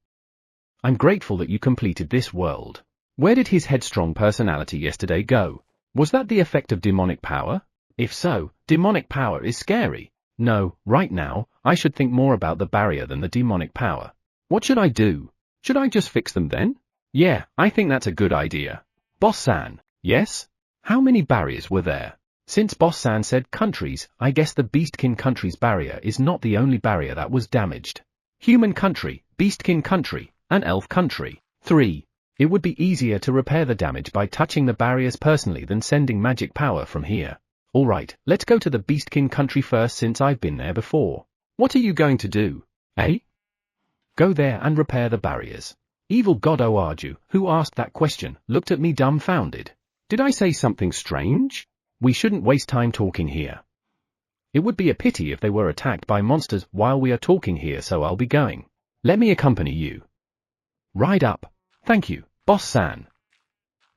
I'm grateful that you completed this world. Where did his headstrong personality yesterday go? Was that the effect of demonic power? If so, demonic power is scary. No, right now, I should think more about the barrier than the demonic power. What should I do? Should I just fix them then? Yeah, I think that's a good idea. Boss-san, yes? How many barriers were there? Since Boss-san said countries, I guess the Beastkin country's barrier is not the only barrier that was damaged. Human country, Beastkin country, and Elf country. 3. It would be easier to repair the damage by touching the barriers personally than sending magic power from here. Alright, let's go to the Beastkin country first since I've been there before. What are you going to do? Eh? Go there and repair the barriers. Evil God Oaju, who asked that question, looked at me dumbfounded. Did I say something strange? We shouldn't waste time talking here. It would be a pity if they were attacked by monsters while we are talking here, so I'll be going. Let me accompany you. Ride up. Thank you, Boss-san.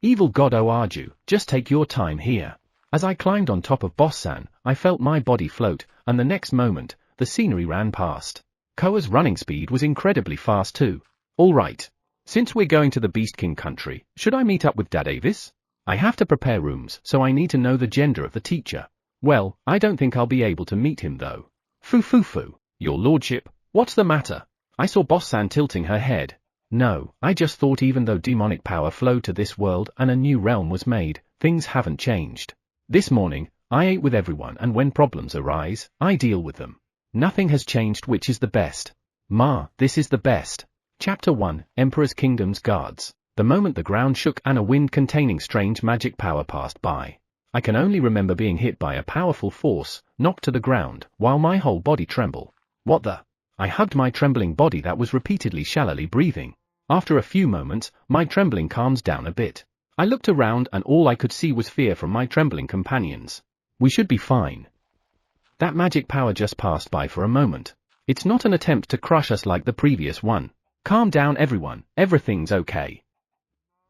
Evil God Oaju, just take your time here. As I climbed on top of Boss-san, I felt my body float, and the next moment, the scenery ran past. Koa's running speed was incredibly fast too. Alright. Since we're going to the Beast King country, should I meet up with Dad Avis? I have to prepare rooms, so I need to know the gender of the teacher. Well, I don't think I'll be able to meet him though. Foo, your lordship, what's the matter? I saw Boss-san tilting her head. No, I just thought even though demonic power flowed to this world and a new realm was made, things haven't changed. This morning, I ate with everyone, and when problems arise, I deal with them. Nothing has changed, which is the best. Ma, this is the best. Chapter 1, Emperor's Kingdom's Guards. The moment the ground shook and a wind containing strange magic power passed by. I can only remember being hit by a powerful force, knocked to the ground, while my whole body trembled. What the? I hugged my trembling body that was repeatedly shallowly breathing. After a few moments, my trembling calmed down a bit. I looked around and all I could see was fear from my trembling companions. We should be fine. That magic power just passed by for a moment. It's not an attempt to crush us like the previous one. Calm down everyone, everything's okay.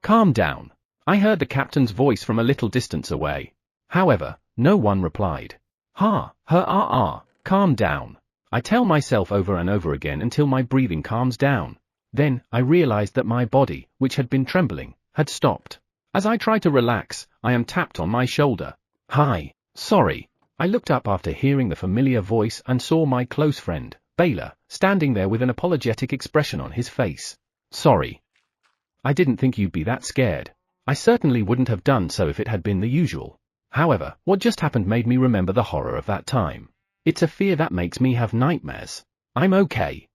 Calm down. I heard the captain's voice from a little distance away. However, no one replied. Calm down. I tell myself over and over again until my breathing calms down. Then, I realized that my body, which had been trembling, had stopped. As I tried to relax, I am tapped on my shoulder. Hi, sorry. I looked up after hearing the familiar voice and saw my close friend, Baylor, standing there with an apologetic expression on his face. Sorry. I didn't think you'd be that scared. I certainly wouldn't have done so if it had been the usual. However, what just happened made me remember the horror of that time. It's a fear that makes me have nightmares. I'm okay.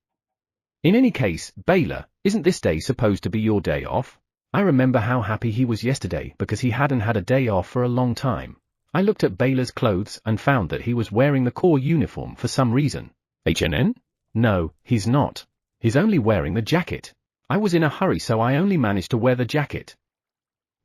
In any case, Baylor, isn't this day supposed to be your day off? I remember how happy he was yesterday because he hadn't had a day off for a long time. I looked at Baylor's clothes and found that he was wearing the core uniform for some reason. HNN? No, he's not. He's only wearing the jacket. I was in a hurry, so I only managed to wear the jacket.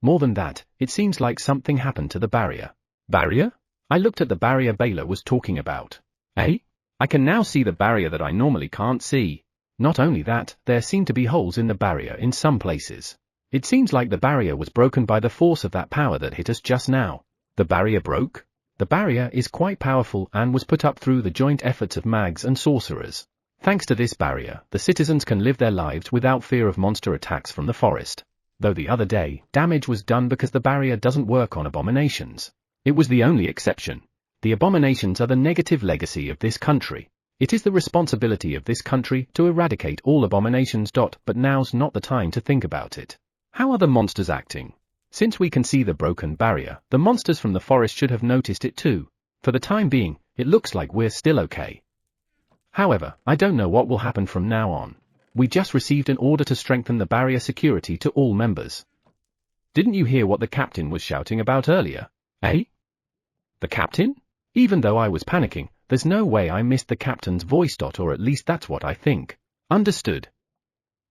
More than that, it seems like something happened to the barrier. Barrier? I looked at the barrier Baylor was talking about. Eh? I can now see the barrier that I normally can't see. Not only that, there seem to be holes in the barrier in some places. It seems like the barrier was broken by the force of that power that hit us just now. The barrier broke? The barrier is quite powerful and was put up through the joint efforts of mags and sorcerers. Thanks to this barrier, the citizens can live their lives without fear of monster attacks from the forest. Though the other day, damage was done because the barrier doesn't work on abominations. It was the only exception. The abominations are the negative legacy of this country. It is the responsibility of this country to eradicate all abominations. But now's not the time to think about it. How are the monsters acting? Since we can see the broken barrier, the monsters from the forest should have noticed it too. For the time being, it looks like we're still okay. However, I don't know what will happen from now on. We just received an order to strengthen the barrier security to all members. Didn't you hear what the captain was shouting about earlier? Eh? The captain? Even though I was panicking, there's no way I missed the captain's voice. Or at least that's what I think. Understood.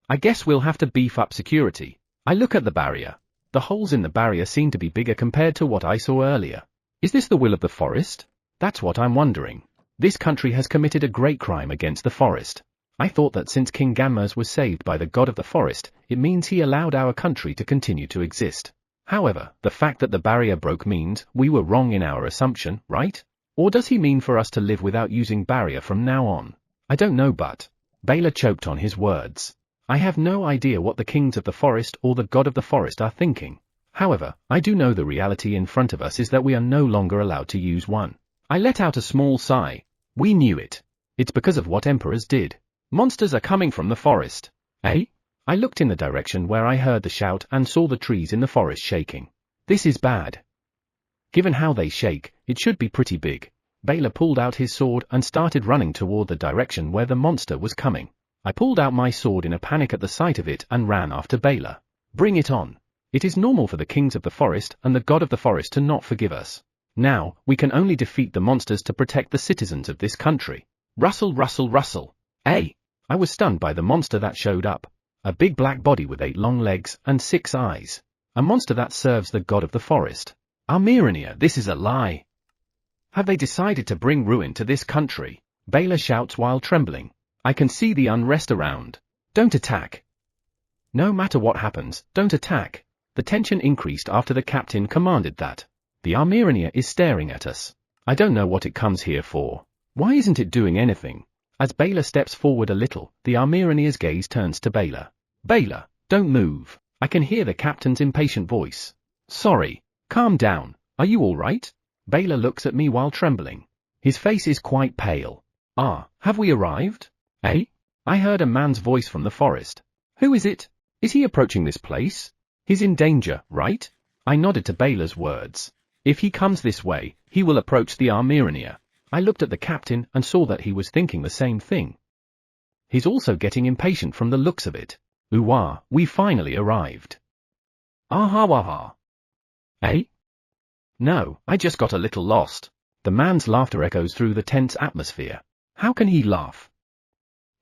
I guess we'll have to beef up security. I look at the barrier. The holes in the barrier seem to be bigger compared to what I saw earlier. Is this the will of the forest? That's what I'm wondering. This country has committed a great crime against the forest. I thought that since King Gamers was saved by the god of the forest, it means he allowed our country to continue to exist. However, the fact that the barrier broke means we were wrong in our assumption, right? Or does he mean for us to live without using barrier from now on? I don't know, but Baylor choked on his words. I have no idea what the kings of the forest or the god of the forest are thinking. However, I do know the reality in front of us is that we are no longer allowed to use one. I let out a small sigh. We knew it. It's because of what emperors did. Monsters are coming from the forest. Eh? I looked in the direction where I heard the shout and saw the trees in the forest shaking. This is bad. Given how they shake, it should be pretty big. Baylor pulled out his sword and started running toward the direction where the monster was coming. I pulled out my sword in a panic at the sight of it and ran after Baylor. Bring it on. It is normal for the kings of the forest and the god of the forest to not forgive us. Now, we can only defeat the monsters to protect the citizens of this country. Rustle, rustle, rustle. Hey! I was stunned by the monster that showed up. A big black body with 8 long legs and 6 eyes. A monster that serves the god of the forest. Almirania, this is a lie. Have they decided to bring ruin to this country? Baylor shouts while trembling. I can see the unrest around. Don't attack. No matter what happens, don't attack. The tension increased after the captain commanded that. The Almirania is staring at us. I don't know what it comes here for. Why isn't it doing anything? As Baylor steps forward a little, the Almirania's gaze turns to Baylor. Baylor, don't move. I can hear the captain's impatient voice. Sorry. Calm down. Are you all right? Baylor looks at me while trembling. His face is quite pale. Have we arrived? Eh? I heard a man's voice from the forest. Who is it? Is he approaching this place? He's in danger, right? I nodded to Baylor's words. If he comes this way, he will approach the Almirania. I looked at the captain and saw that he was thinking the same thing. He's also getting impatient from the looks of it. We finally arrived. Aha. Eh? No, I just got a little lost. The man's laughter echoes through the tense atmosphere. How can he laugh?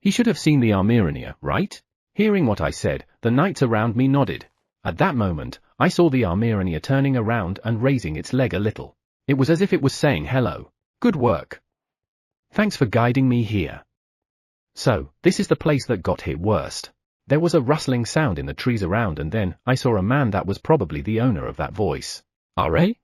He should have seen the Almirania, right? Hearing what I said, the knights around me nodded. At that moment, I saw the Almirania turning around and raising its leg a little. It was as if it was saying hello. Good work. Thanks for guiding me here. So, this is the place that got hit worst. There was a rustling sound in the trees around and then I saw a man that was probably the owner of that voice. Are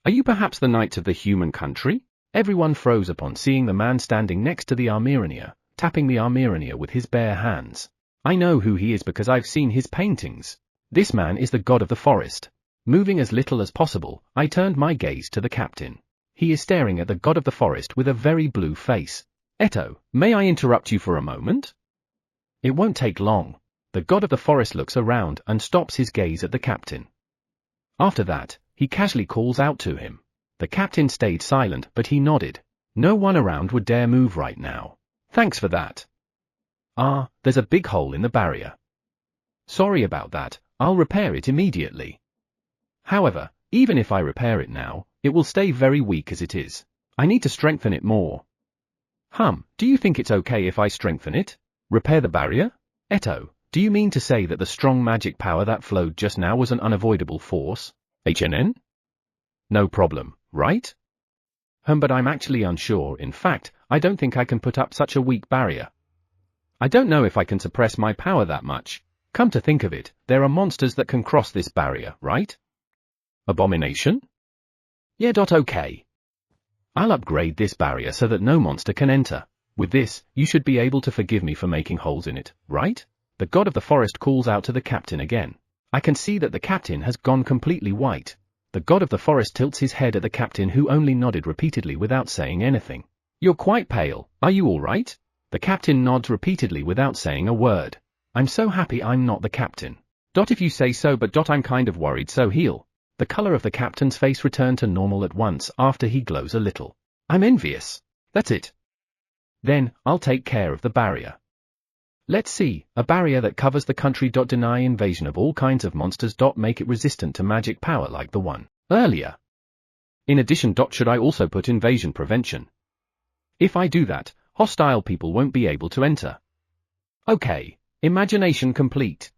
you perhaps the knights of the human country? Everyone froze upon seeing the man standing next to the Almirania, tapping the Almirania with his bare hands. I know who he is because I've seen his paintings. This man is the god of the forest. Moving as little as possible, I turned my gaze to the captain. He is staring at the god of the forest with a very blue face. Eto, may I interrupt you for a moment? It won't take long. The god of the forest looks around and stops his gaze at the captain. After that, he casually calls out to him. The captain stayed silent but he nodded. No one around would dare move right now. Thanks for that. There's a big hole in the barrier. Sorry about that, I'll repair it immediately. However, even if I repair it now, it will stay very weak as it is. I need to strengthen it more. Do you think it's okay if I strengthen it? Repair the barrier? Eto, do you mean to say that the strong magic power that flowed just now was an unavoidable force? HNN? No problem. right? But I'm actually unsure. In fact, I don't think I can put up such a weak barrier. I don't know if I can suppress my power that much. Come to think of it, there are monsters that can cross this barrier, right? Abomination? Yeah. Okay. I'll upgrade this barrier so that no monster can enter. With this, you should be able to forgive me for making holes in it, right? The god of the forest calls out to the captain again. I can see that the captain has gone completely white. The god of the forest tilts his head at the captain, who only nodded repeatedly without saying anything. You're quite pale, are you all right? The captain nods repeatedly without saying a word. I'm so happy I'm not the captain. If you say so, but I'm kind of worried, so heal. The color of the captain's face returned to normal at once after he glows a little. I'm envious. That's it. Then, I'll take care of the barrier. Let's see, a barrier that covers the country. Deny invasion of all kinds of monsters. Make it resistant to magic power like the one earlier. In addition, should I also put invasion prevention? If I do that, hostile people won't be able to enter. Okay, imagination complete.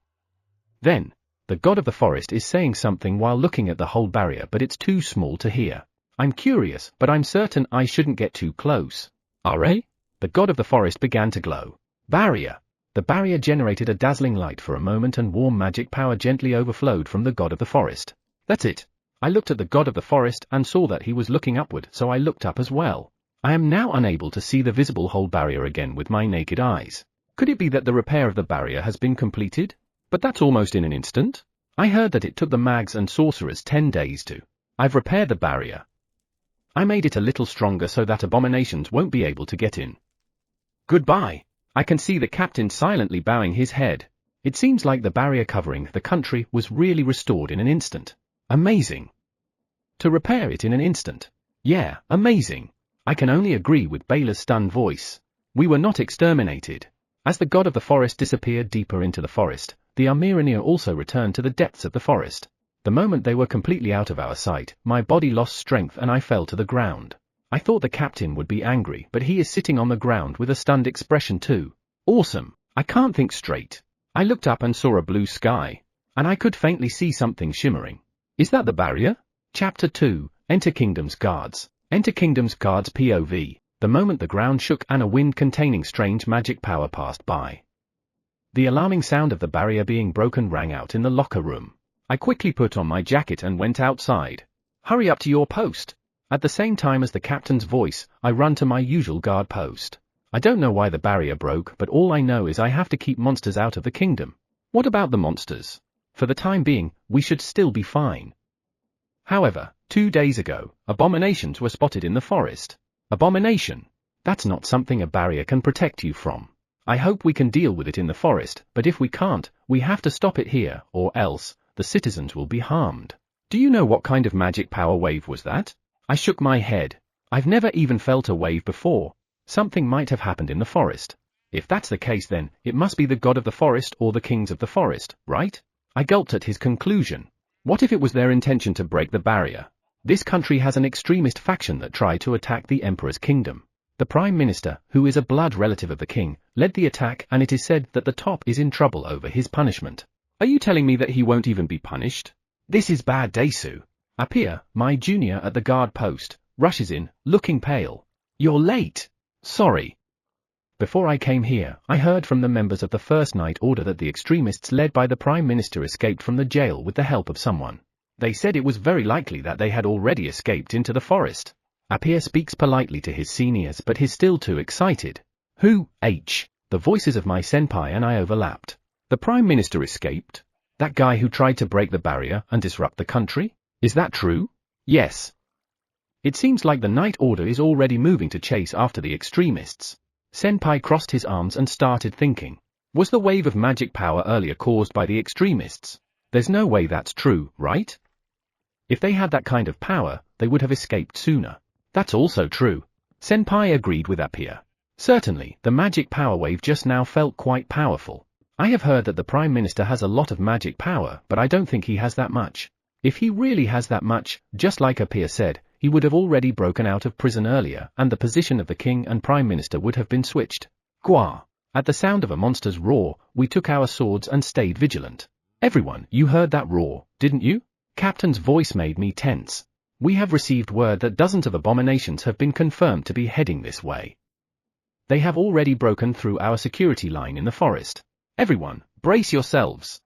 Then, the god of the forest is saying something while looking at the whole barrier, but it's too small to hear. I'm curious, but I'm certain I shouldn't get too close. Are? The god of the forest began to glow. Barrier. The barrier generated a dazzling light for a moment, and warm magic power gently overflowed from the god of the forest. That's it. I looked at the god of the forest and saw that he was looking upward, so I looked up as well. I am now unable to see the visible whole barrier again with my naked eyes. Could it be that the repair of the barrier has been completed? But that's almost in an instant. I heard that it took the mags and sorcerers 10 days to. I've repaired the barrier. I made it a little stronger so that abominations won't be able to get in. Goodbye. I can see the captain silently bowing his head. It seems like the barrier covering the country was really restored in an instant. Amazing. To repair it in an instant. Yeah, amazing. I can only agree with Baylor's stunned voice. We were not exterminated. As the god of the forest disappeared deeper into the forest, the Almirania also returned to the depths of the forest. The moment they were completely out of our sight, my body lost strength and I fell to the ground. I thought the captain would be angry, but he is sitting on the ground with a stunned expression too. Awesome. I can't think straight. I looked up and saw a blue sky. And I could faintly see something shimmering. Is that the barrier? Chapter 2, Enter Kingdom's Guards. Enter Kingdom's Guards POV. The moment the ground shook and a wind containing strange magic power passed by. The alarming sound of the barrier being broken rang out in the locker room. I quickly put on my jacket and went outside. Hurry up to your post. At the same time as the captain's voice, I run to my usual guard post. I don't know why the barrier broke, but all I know is I have to keep monsters out of the kingdom. What about the monsters? For the time being, we should still be fine. However, 2 days ago, abominations were spotted in the forest. Abomination. That's not something a barrier can protect you from. I hope we can deal with it in the forest, but if we can't, we have to stop it here, or else, the citizens will be harmed. Do you know what kind of magic power wave was that? I shook my head. I've never even felt a wave before. Something might have happened in the forest. If that's the case, then, it must be the god of the forest or the kings of the forest, right? I gulped at his conclusion. What if it was their intention to break the barrier? This country has an extremist faction that tried to attack the emperor's kingdom. The prime minister, who is a blood relative of the king, led the attack, and it is said that the top is in trouble over his punishment. Are you telling me that he won't even be punished? This is bad. Desu. Apia, my junior at the guard post, rushes in, looking pale. You're late. Sorry. Before I came here, I heard from the members of the First Night Order that the extremists led by the Prime Minister escaped from the jail with the help of someone. They said it was very likely that they had already escaped into the forest. Apia speaks politely to his seniors, but he's still too excited. Who? The voices of my senpai and I overlapped. The Prime Minister escaped? That guy who tried to break the barrier and disrupt the country? Is that true? Yes. It seems like the Night Order is already moving to chase after the extremists. Senpai crossed his arms and started thinking. Was the wave of magic power earlier caused by the extremists? There's no way that's true, right? If they had that kind of power, they would have escaped sooner. That's also true. Senpai agreed with Apia. Certainly, the magic power wave just now felt quite powerful. I have heard that the Prime Minister has a lot of magic power, but I don't think he has that much. If he really has that much, just like Apia said, he would have already broken out of prison earlier, and the position of the king and prime minister would have been switched. Gwa. At the sound of a monster's roar, we took our swords and stayed vigilant. Everyone, you heard that roar, didn't you? Captain's voice made me tense. We have received word that dozens of abominations have been confirmed to be heading this way. They have already broken through our security line in the forest. Everyone, brace yourselves.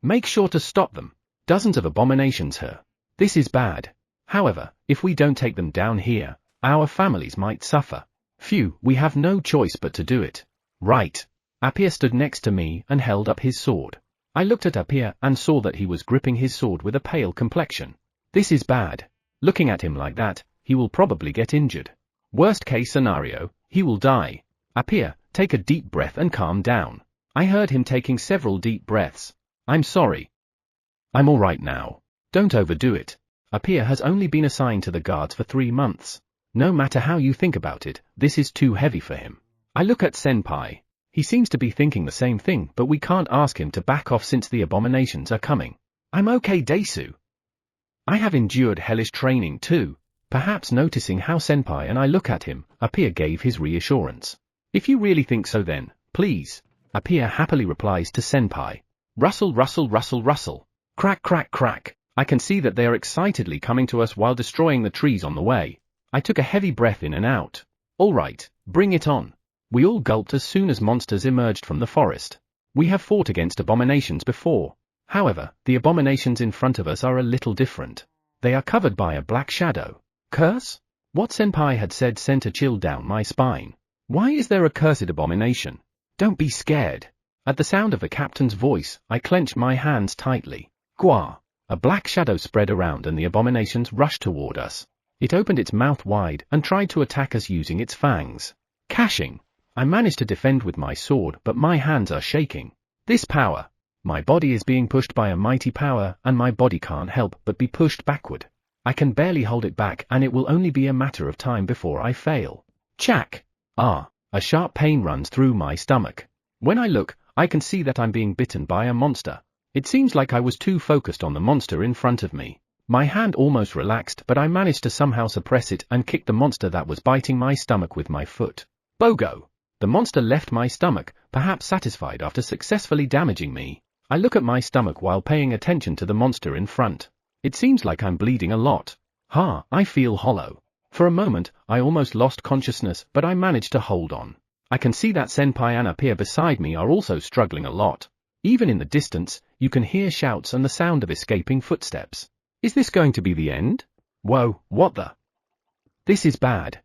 Make sure to stop them. Dozens of abominations here. This is bad. However, if we don't take them down here, our families might suffer. Phew, we have no choice but to do it. Right. Apia stood next to me and held up his sword. I looked at Apia and saw that he was gripping his sword with a pale complexion. This is bad. Looking at him like that, he will probably get injured. Worst case scenario, he will die. Apia, take a deep breath and calm down. I heard him taking several deep breaths. I'm sorry. I'm all right now. Don't overdo it. Apia has only been assigned to the guards for 3 months. No matter how you think about it, this is too heavy for him. I look at Senpai. He seems to be thinking the same thing, but we can't ask him to back off since the abominations are coming. I'm okay, Desu. I have endured hellish training too. Perhaps noticing how Senpai and I look at him, Apia gave his reassurance. If you really think so then, please. Apia happily replies to Senpai. Rustle, rustle, rustle, rustle. Crack, crack, crack. I can see that they are excitedly coming to us while destroying the trees on the way. I took a heavy breath in and out. All right, bring it on. We all gulped as soon as monsters emerged from the forest. We have fought against abominations before. However, the abominations in front of us are a little different. They are covered by a black shadow. Curse? What Senpai had said sent a chill down my spine. Why is there a cursed abomination? Don't be scared. At the sound of the captain's voice, I clenched my hands tightly. Gwa! A black shadow spread around and the abominations rushed toward us. It opened its mouth wide and tried to attack us using its fangs. Cashing! I managed to defend with my sword, but my hands are shaking. This power! My body is being pushed by a mighty power, and my body can't help but be pushed backward. I can barely hold it back, and it will only be a matter of time before I fail. Chack! Ah! A sharp pain runs through my stomach. When I look, I can see that I'm being bitten by a monster. It seems like I was too focused on the monster in front of me. My hand almost relaxed, but I managed to somehow suppress it and kick the monster that was biting my stomach with my foot. Bogo! The monster left my stomach, perhaps satisfied after successfully damaging me. I look at my stomach while paying attention to the monster in front. It seems like I'm bleeding a lot. I feel hollow. For a moment, I almost lost consciousness, but I managed to hold on. I can see that Senpai and Apia beside me are also struggling a lot. Even in the distance, you can hear shouts and the sound of escaping footsteps. Is this going to be the end? Whoa, what the? This is bad.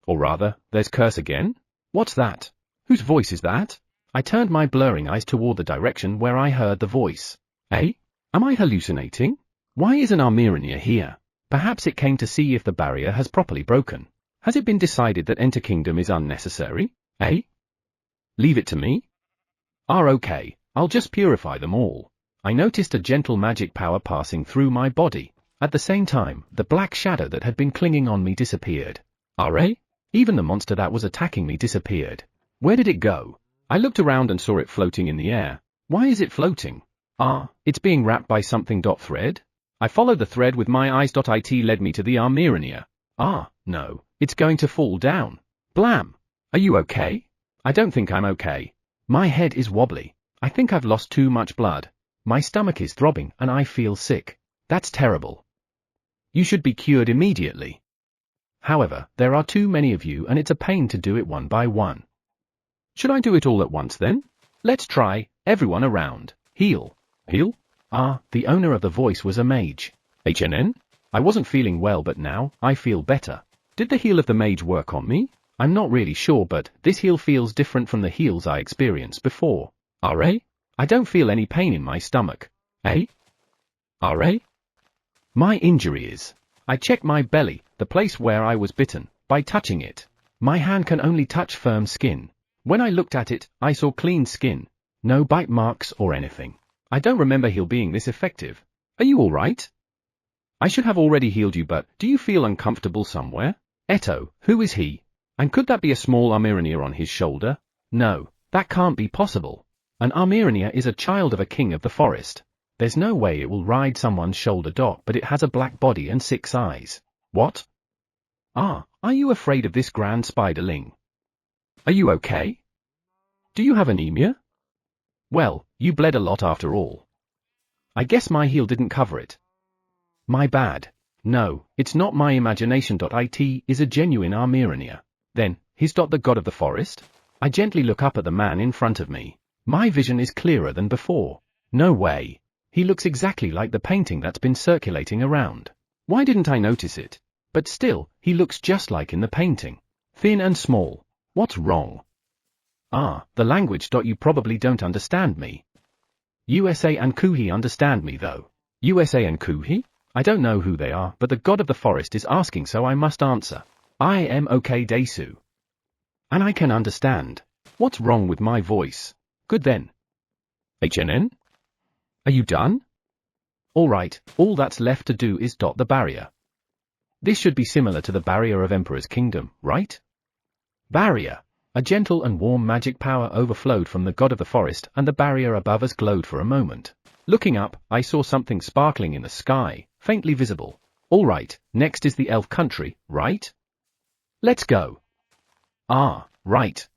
Or rather, there's curse again? What's that? Whose voice is that? I turned my blurring eyes toward the direction where I heard the voice. Eh? Am I hallucinating? Why isn't Armirinia here? Perhaps it came to see if the barrier has properly broken. Has it been decided that Enter Kingdom is unnecessary? Eh? Leave it to me? Okay, I'll just purify them all. I noticed a gentle magic power passing through my body. At the same time, the black shadow that had been clinging on me disappeared. Even the monster that was attacking me disappeared. Where did it go? I looked around and saw it floating in the air. Why is it floating? It's being wrapped by something. Thread? I followed the thread with my eyes. It led me to the Armirinia. No, it's going to fall down. Blam! Are you okay? I don't think I'm okay. My head is wobbly. I think I've lost too much blood. My stomach is throbbing and I feel sick. That's terrible. You should be cured immediately. However, there are too many of you and it's a pain to do it one by one. Should I do it all at once then? Let's try. Everyone around. Heal. Heal? The owner of the voice was a mage. HNN? I wasn't feeling well, but now I feel better. Did the heal of the mage work on me? I'm not really sure, but this heal feels different from the heals I experienced before. I don't feel any pain in my stomach. My injury is. I checked my belly, the place where I was bitten, by touching it. My hand can only touch firm skin. When I looked at it, I saw clean skin. No bite marks or anything. I don't remember heal being this effective. Are you alright? I should have already healed you, but do you feel uncomfortable somewhere? Eto, who is he? And could that be a small Armirinia on his shoulder? No, that can't be possible. An Armirinia is a child of a king of the forest. There's no way it will ride someone's shoulder. But it has a black body and 6 eyes. What? Are you afraid of this grand spiderling? Are you okay? Do you have anemia? Well, you bled a lot after all. I guess my heal didn't cover it. My bad. No, it's not my imagination. It is a genuine Armenian. Then, he's the god of the forest? I gently look up at the man in front of me. My vision is clearer than before. No way. He looks exactly like the painting that's been circulating around. Why didn't I notice it? But still, he looks just like in the painting. Thin and small. What's wrong? Ah, the language. You probably don't understand me. USA and Kuhi understand me though. USA and Kuhi? I don't know who they are, but the god of the forest is asking, so I must answer. I am okay Desu. And I can understand. What's wrong with my voice? Good then. HNN? Are you done? Alright, all that's left to do is dot the barrier. This should be similar to the barrier of Emperor's Kingdom, right? Barrier. A gentle and warm magic power overflowed from the god of the forest, and the barrier above us glowed for a moment. Looking up, I saw something sparkling in the sky, faintly visible. Alright, next is the elf country, right? Let's go. Ah, right.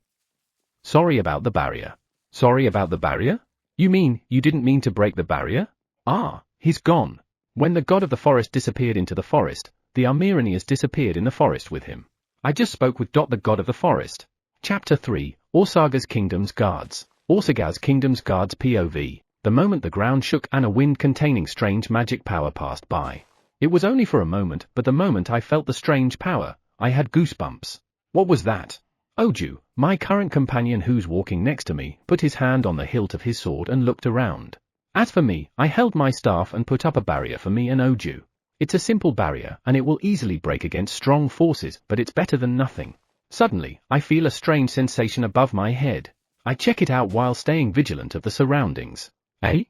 Sorry about the barrier. Sorry about the barrier? You mean, you didn't mean to break the barrier? Ah, he's gone. When the god of the forest disappeared into the forest, the Armenians disappeared in the forest with him. I just spoke with the god of the forest. Chapter 3, Osaga's Kingdom's Guards. Osaga's Kingdom's Guards POV. The moment the ground shook and a wind containing strange magic power passed by. It was only for a moment, but the moment I felt the strange power, I had goosebumps. What was that? Oju, my current companion who's walking next to me, put his hand on the hilt of his sword and looked around. As for me, I held my staff and put up a barrier for me and Oju. It's a simple barrier, and it will easily break against strong forces, but it's better than nothing. Suddenly, I feel a strange sensation above my head. I check it out while staying vigilant of the surroundings. Eh?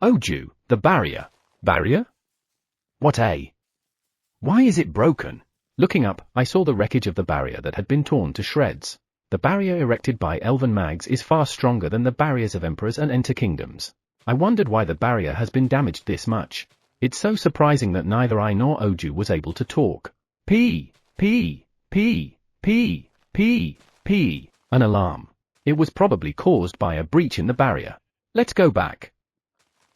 Oju, the barrier. Barrier? What eh? Why is it broken? Looking up, I saw the wreckage of the barrier that had been torn to shreds. The barrier erected by elven mags is far stronger than the barriers of emperors and enter kingdoms. I wondered why the barrier has been damaged this much. It's so surprising that neither I nor Oju was able to talk. P. An alarm. It was probably caused by a breach in the barrier. Let's go back.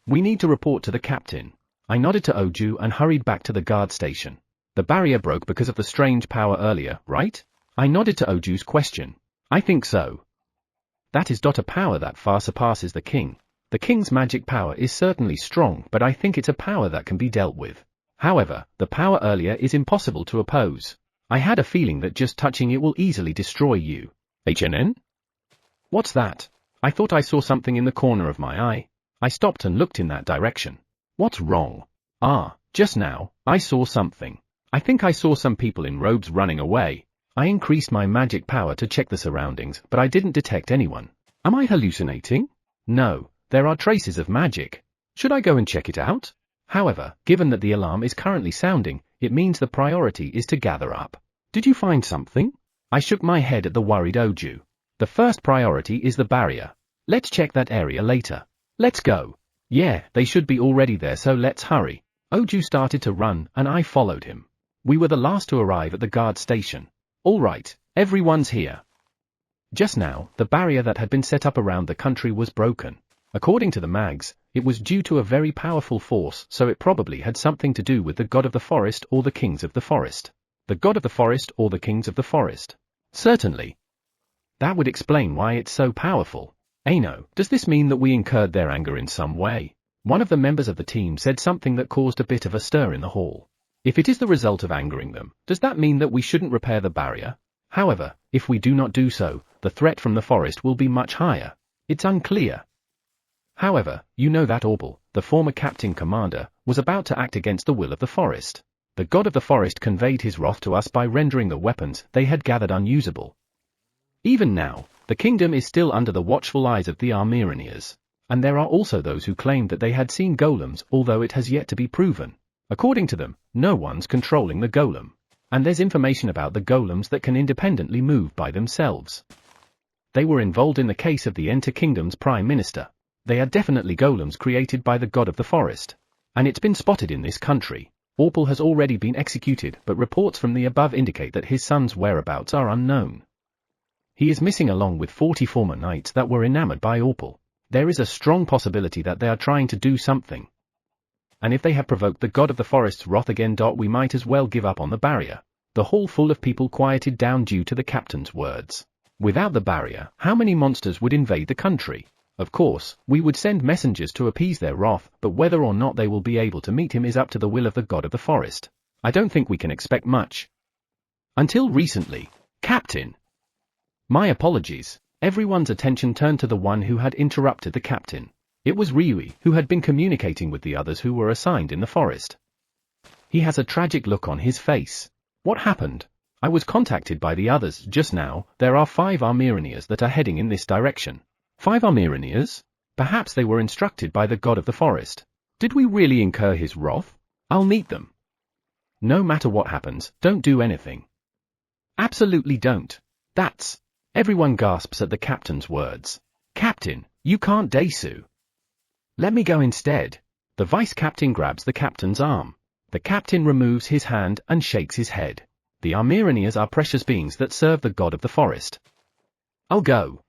We need to report to the captain. I nodded to Oju and hurried back to the guard station. The barrier broke because of the strange power earlier, right? I nodded to Oju's question. I think so. That is a power that far surpasses the king. The king's magic power is certainly strong, but I think it's a power that can be dealt with. However, the power earlier is impossible to oppose. I had a feeling that just touching it will easily destroy you. HNN? What's that? I thought I saw something in the corner of my eye. I stopped and looked in that direction. What's wrong? Ah, just now, I saw something. I think I saw some people in robes running away. I increased my magic power to check the surroundings, but I didn't detect anyone. Am I hallucinating? No, there are traces of magic. Should I go and check it out? However, given that the alarm is currently sounding, it means the priority is to gather up. Did you find something? I shook my head at the worried Oju. The first priority is the barrier. Let's check that area later. Let's go. Yeah, they should be already there, so let's hurry. Oju started to run, and I followed him. We were the last to arrive at the guard station. All right, everyone's here. Just now, the barrier that had been set up around the country was broken. According to the mags, it was due to a very powerful force, so it probably had something to do with the god of the forest or the kings of the forest. The god of the forest or the kings of the forest. Certainly. That would explain why it's so powerful. Ano, does this mean that we incurred their anger in some way? One of the members of the team said something that caused a bit of a stir in the hall. If it is the result of angering them, does that mean that we shouldn't repair the barrier? However, if we do not do so, the threat from the forest will be much higher. It's unclear. However, you know that Orpal, the former captain commander, was about to act against the will of the forest. The god of the forest conveyed his wrath to us by rendering the weapons they had gathered unusable. Even now, the kingdom is still under the watchful eyes of the Armenians, and there are also those who claim that they had seen golems, although it has yet to be proven. According to them, no one's controlling the golem. And there's information about the golems that can independently move by themselves. They were involved in the case of the Enter Kingdom's prime minister. They are definitely golems created by the god of the forest. And it's been spotted in this country. Orpal has already been executed, but reports from the above indicate that his son's whereabouts are unknown. He is missing along with 40 former knights that were enamored by Orpal. There is a strong possibility that they are trying to do something. and if they have provoked the god of the forest's wrath again, we might as well give up on the barrier. The hall full of people quieted down due to the captain's words. Without the barrier, how many monsters would invade the country? Of course, we would send messengers to appease their wrath, but whether or not they will be able to meet him is up to the will of the god of the forest. I don't think we can expect much. Until recently. Captain! My apologies. Everyone's attention turned to the one who had interrupted the captain. It was Ryui, who had been communicating with the others who were assigned in the forest. He has a tragic look on his face. What happened? I was contacted by the others just now. There are 5 Armyrinias that are heading in this direction. 5 Armyrinias? Perhaps they were instructed by the god of the forest. Did we really incur his wrath? I'll meet them. No matter what happens, don't do anything. Absolutely don't. That's... Everyone gasps at the captain's words. Captain, you can't Desu. Let me go instead. The vice-captain grabs the captain's arm. The captain removes his hand and shakes his head. The Armyrinias are precious beings that serve the god of the forest. I'll go.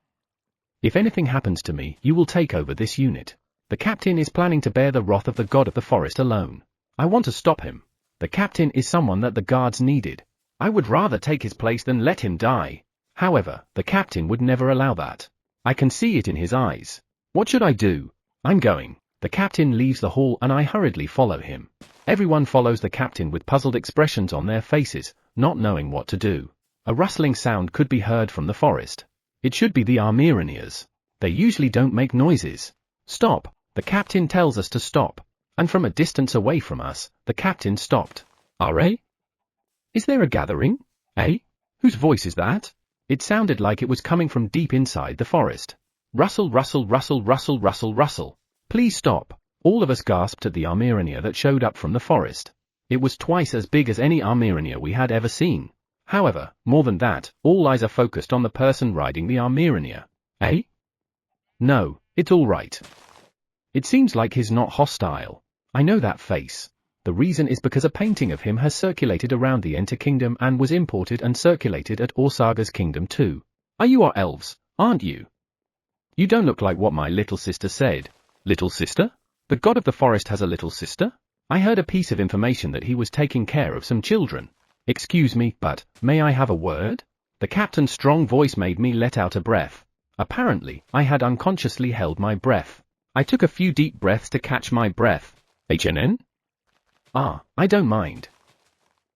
If anything happens to me, you will take over this unit. The captain is planning to bear the wrath of the god of the forest alone. I want to stop him. The captain is someone that the guards needed. I would rather take his place than let him die. However, the captain would never allow that. I can see it in his eyes. What should I do? I'm going. The captain leaves the hall and I hurriedly follow him. Everyone follows the captain with puzzled expressions on their faces, not knowing what to do. A rustling sound could be heard from the forest. It should be the Armyrinias. They usually don't make noises. Stop. The captain tells us to stop. And from a distance away from us, the captain stopped. Are? Is there a gathering? Eh? Whose voice is that? It sounded like it was coming from deep inside the forest. Rustle, rustle, rustle, rustle, rustle, rustle. Please stop. All of us gasped at the Armyrinia that showed up from the forest. It was twice as big as any Armyrinia we had ever seen. However, more than that, all eyes are focused on the person riding the Armyrinia. Eh? No, it's all right. It seems like he's not hostile. I know that face. The reason is because a painting of him has circulated around the Enter Kingdom and was imported and circulated at Osaga's kingdom too. You are elves, aren't you? You don't look like what my little sister said. Little sister? The god of the forest has a little sister? I heard a piece of information that he was taking care of some children. Excuse me, but, may I have a word? The captain's strong voice made me let out a breath. Apparently, I had unconsciously held my breath. I took a few deep breaths to catch my breath. HNN? I don't mind.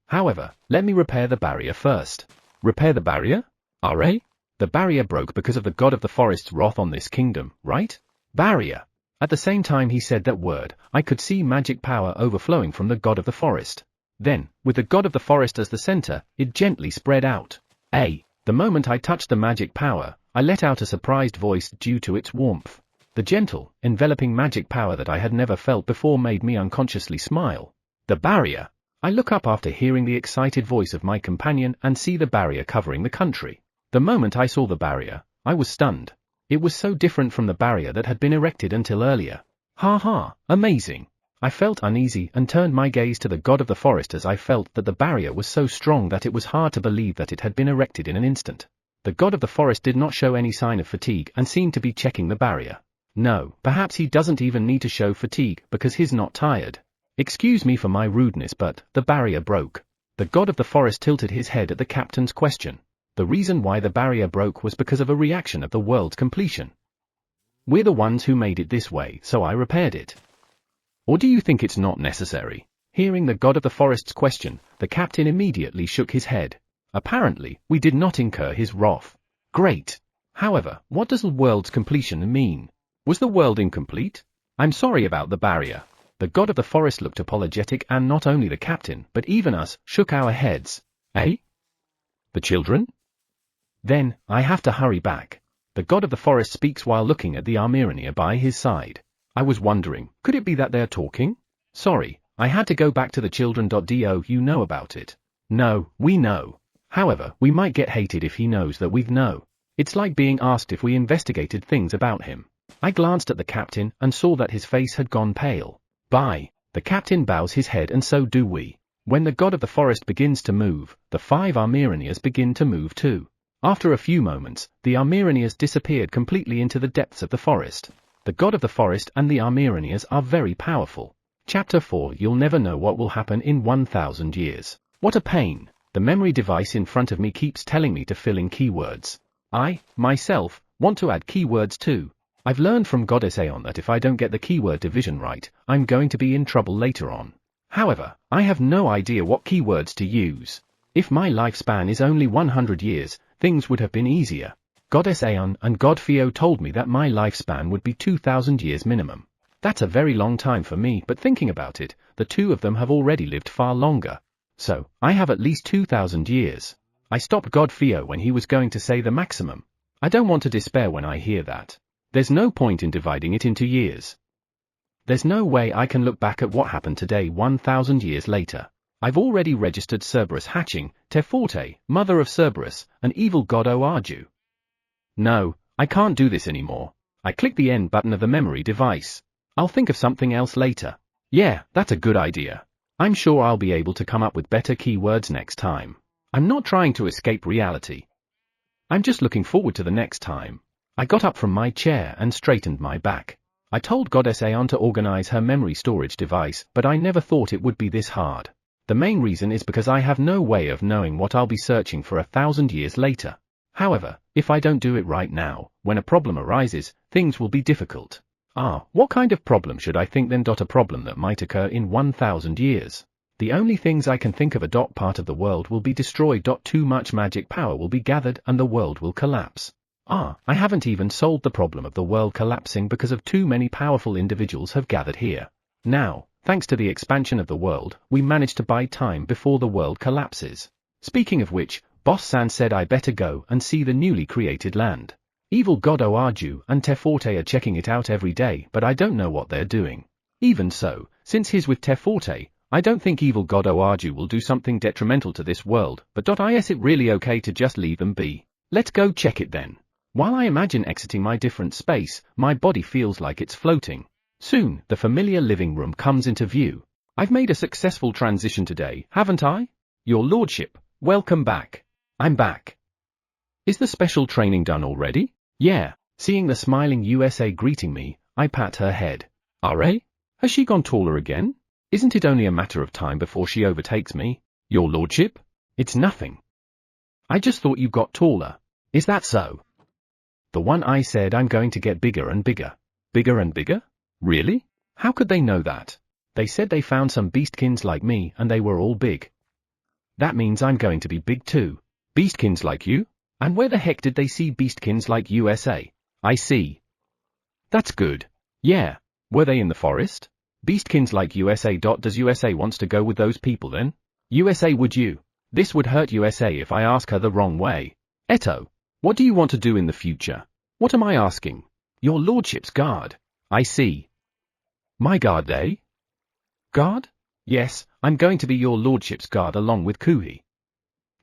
However, let me repair the barrier first. Repair the barrier? RA? The barrier broke because of the god of the forest's wrath on this kingdom, right? Barrier. At the same time he said that word, I could see magic power overflowing from the god of the forest. Then, with the god of the forest as the center, it gently spread out. The moment I touched the magic power, I let out a surprised voice due to its warmth. The gentle, enveloping magic power that I had never felt before made me unconsciously smile. The barrier. I look up after hearing the excited voice of my companion and see the barrier covering the country. The moment I saw the barrier, I was stunned. It was so different from the barrier that had been erected until earlier. Amazing. I felt uneasy and turned my gaze to the god of the forest as I felt that the barrier was so strong that it was hard to believe that it had been erected in an instant. The god of the forest did not show any sign of fatigue and seemed to be checking the barrier. No, perhaps he doesn't even need to show fatigue because he's not tired. Excuse me for my rudeness, but the barrier broke. The god of the forest tilted his head at the captain's question. The reason why the barrier broke was because of a reaction of the world's completion. We're the ones who made it this way, so I repaired it. Or do you think it's not necessary? Hearing the god of the forest's question, the captain immediately shook his head. Apparently, we did not incur his wrath. Great. However, what does the world's completion mean? Was the world incomplete? I'm sorry about the barrier. The god of the forest looked apologetic and not only the captain, but even us, shook our heads. The children? Then, I have to hurry back. The god of the forest speaks while looking at the Armyrinia by his side. I was wondering, could it be that they're talking? Sorry, I had to go back to the children. Do you know about it? No, we know. However, we might get hated if he knows that we know. It's like being asked if we investigated things about him. I glanced at the captain and saw that his face had gone pale. Bye. The captain bows his head and so do we. When the god of the forest begins to move, the 5 Armyrinias begin to move too. After a few moments, the Armyrinias disappeared completely into the depths of the forest. The god of the forest and the Armyrinias are very powerful. Chapter 4. You'll never know what will happen in 1,000 years. What a pain. The memory device in front of me keeps telling me to fill in keywords. I, myself, want to add keywords too. I've learned from Goddess Aeon that if I don't get the keyword division right, I'm going to be in trouble later on. However, I have no idea what keywords to use. If my lifespan is only 100 years, things would have been easier. Goddess Aeon and God Theo told me that my lifespan would be 2,000 years minimum. That's a very long time for me, but thinking about it, the two of them have already lived far longer. So, I have at least 2,000 years. I stopped God Theo when he was going to say the maximum. I don't want to despair when I hear that. There's no point in dividing it into years. There's no way I can look back at what happened today 1,000 years later. I've already registered Cerberus hatching, Teforte, mother of Cerberus, an evil god Oarju. No, I can't do this anymore. I click the end button of the memory device. I'll think of something else later. Yeah, that's a good idea. I'm sure I'll be able to come up with better keywords next time. I'm not trying to escape reality. I'm just looking forward to the next time. I got up from my chair and straightened my back. I told Goddess Aeon to organize her memory storage device, but I never thought it would be this hard. The main reason is because I have no way of knowing what I'll be searching for 1,000 years later. However, if I don't do it right now, when a problem arises, things will be difficult. What kind of problem should I think then? A problem that might occur in 1,000 years. The only things I can think of are part of the world will be destroyed. Too much magic power will be gathered and the world will collapse. I haven't even solved the problem of the world collapsing because of too many powerful individuals have gathered here. Now, thanks to the expansion of the world, we managed to buy time before the world collapses. Speaking of which, Boss San said I better go and see the newly created land. Evil God Oarju and Teforte are checking it out every day, but I don't know what they're doing. Even so, since he's with Teforte, I don't think evil God Oarju will do something detrimental to this world, but is it really okay to just leave them be? Let's go check it then. While I imagine exiting my different space, my body feels like it's floating. Soon, the familiar living room comes into view. I've made a successful transition today, haven't I? Your Lordship, welcome back. I'm back. Is the special training done already? Yeah. Seeing the smiling USA greeting me, I pat her head. Has she gone taller again? Isn't it only a matter of time before she overtakes me? Your Lordship? It's nothing. I just thought you got taller. Is that so? The one eye said I'm going to get bigger and bigger. Bigger and bigger? Really? How could they know that? They said they found some beastkins like me and they were all big. That means I'm going to be big too. Beastkins like you? And where the heck did they see beastkins like USA? I see. That's good. Yeah. Were they in the forest? Beastkins like USA. Does USA wants to go with those people then? USA, would you? This would hurt USA if I ask her the wrong way. Eto, what do you want to do in the future? What am I asking? Your Lordship's guard. I see. My guard, eh? Guard? Yes, I'm going to be your Lordship's guard along with Kuhi.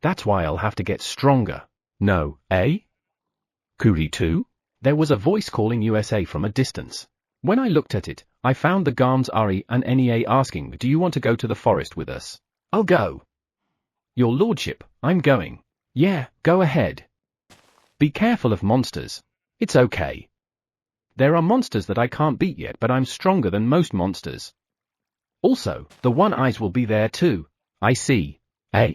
That's why I'll have to get stronger. No, eh? Kuhi too? There was a voice calling USA from a distance. When I looked at it, I found the Garms Ari and Nea asking me, do you want to go to the forest with us? I'll go. Your Lordship, I'm going. Yeah, go ahead. Be careful of monsters. It's okay. There are monsters that I can't beat yet, but I'm stronger than most monsters. Also, the one-eyes will be there too. I see. Eh?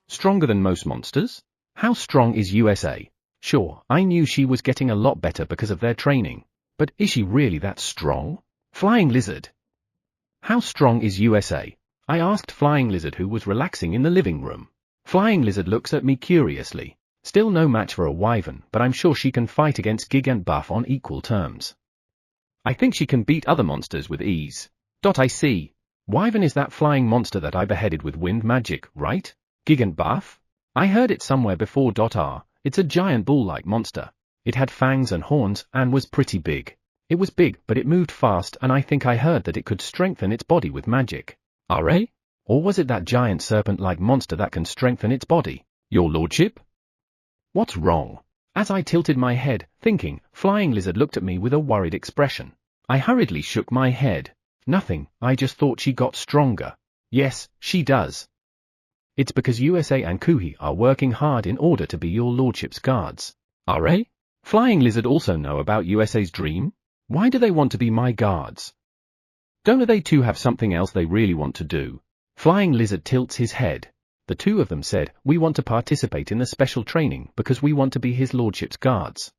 Stronger than most monsters? How strong is USA? Sure, I knew she was getting a lot better because of their training. But is she really that strong? Flying Lizard. How strong is USA? I asked Flying Lizard, who was relaxing in the living room. Flying Lizard looks at me curiously. Still no match for a wyvern, but I'm sure she can fight against Gigant Buff on equal terms. I think she can beat other monsters with ease. I see. Wyvern is that flying monster that I beheaded with wind magic, right? Gigant Buff? I heard it somewhere before. It's a giant bull-like monster. It had fangs and horns and was pretty big. It was big, but it moved fast, and I think I heard that it could strengthen its body with magic. Or was it that giant serpent-like monster that can strengthen its body? Your Lordship? What's wrong? As I tilted my head, thinking, Flying Lizard looked at me with a worried expression. I hurriedly shook my head. Nothing, I just thought she got stronger. Yes, she does. It's because USA and Kuhi are working hard in order to be your Lordship's guards. Flying Lizard also know about USA's dream? Why do they want to be my guards? Don't they too have something else they really want to do? Flying Lizard tilts his head. The two of them said, we want to participate in the special training because we want to be his lordship's guards.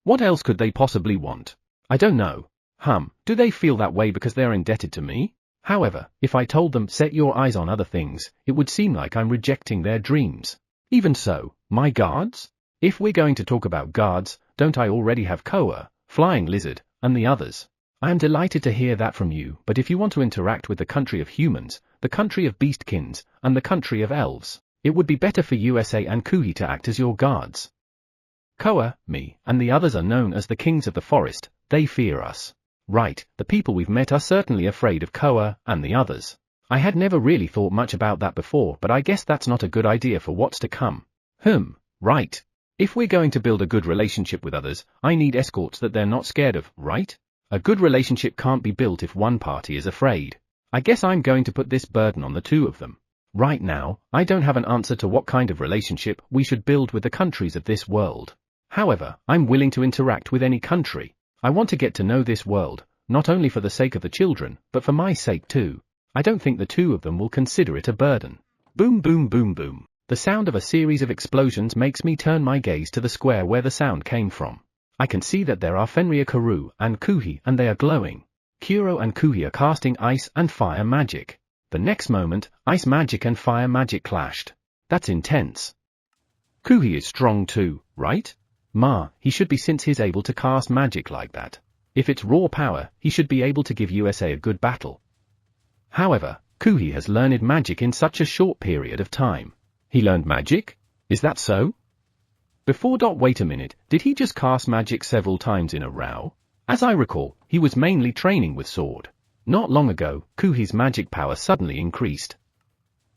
What else could they possibly want? I don't know. Do they feel that way because they are indebted to me? However, if I told them set your eyes on other things, it would seem like I'm rejecting their dreams. Even so, my guards? If we're going to talk about guards, don't I already have Koa, Flying Lizard, and the others? I am delighted to hear that from you, but if you want to interact with the country of humans, the country of beastkins, and the country of elves, it would be better for USA and Kuhi to act as your guards. Koa, me, and the others are known as the kings of the forest. They fear us. Right, the people we've met are certainly afraid of Koa and the others. I had never really thought much about that before, but I guess that's not a good idea for what's to come. Right. If we're going to build a good relationship with others, I need escorts that they're not scared of, right? A good relationship can't be built if one party is afraid. I guess I'm going to put this burden on the two of them. Right now, I don't have an answer to what kind of relationship we should build with the countries of this world. However, I'm willing to interact with any country. I want to get to know this world, not only for the sake of the children, but for my sake too. I don't think the two of them will consider it a burden. Boom boom boom boom. The sound of a series of explosions makes me turn my gaze to the square where the sound came from. I can see that there are Fenrir Karu and Kuhi and they are glowing. Kuro and Kuhi are casting ice and fire magic. The next moment, ice magic and fire magic clashed. That's intense. Kuhi is strong too, right? He should be since he's able to cast magic like that. If it's raw power, he should be able to give USA a good battle. However, Kuhi has learned magic in such a short period of time. He learned magic? Is that so? Wait a minute, did he just cast magic several times in a row? As I recall, he was mainly training with sword. Not long ago, Kuhi's magic power suddenly increased.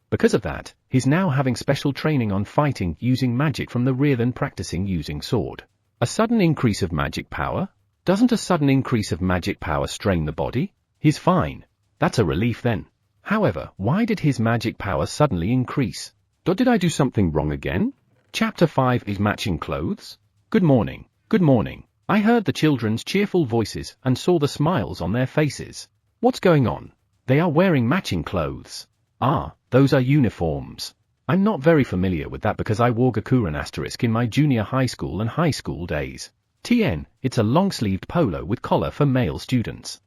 Because of that, he's now having special training on fighting using magic from the rear than practicing using sword. A sudden increase of magic power? Doesn't a sudden increase of magic power strain the body? He's fine. That's a relief then. However, why did his magic power suddenly increase? Did I do something wrong again? Chapter 5 is matching clothes? Good morning. Good morning. I heard the children's cheerful voices and saw the smiles on their faces. What's going on? They are wearing matching clothes. Those are uniforms. I'm not very familiar with that because I wore Gakuren asterisk in my junior high school and high school days. It's a long-sleeved polo with collar for male students.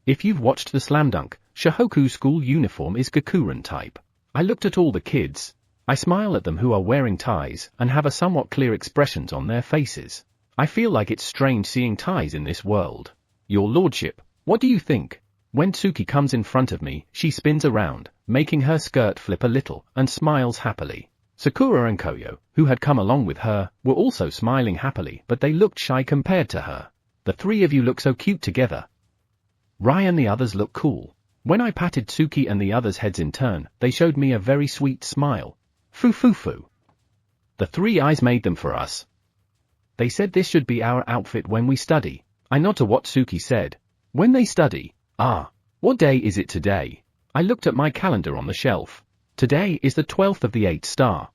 If you've watched the Slam Dunk, Shohoku school uniform is Gakuren type. I looked at all the kids. I smile at them who are wearing ties and have a somewhat clear expressions on their faces. I feel like it's strange seeing ties in this world. Your lordship, what do you think? When Tsuki comes in front of me, she spins around, making her skirt flip a little, and smiles happily. Sakura and Koyo, who had come along with her, were also smiling happily, but they looked shy compared to her. The three of you look so cute together. Rai and the others look cool. When I patted Tsuki and the others' heads in turn, they showed me a very sweet smile. Foo. The three eyes made them for us. They said this should be our outfit when we study. I nod to what Tsuki said. When they study? What day is it today? I looked at my calendar on the shelf. Today is the 12th of the 8th star.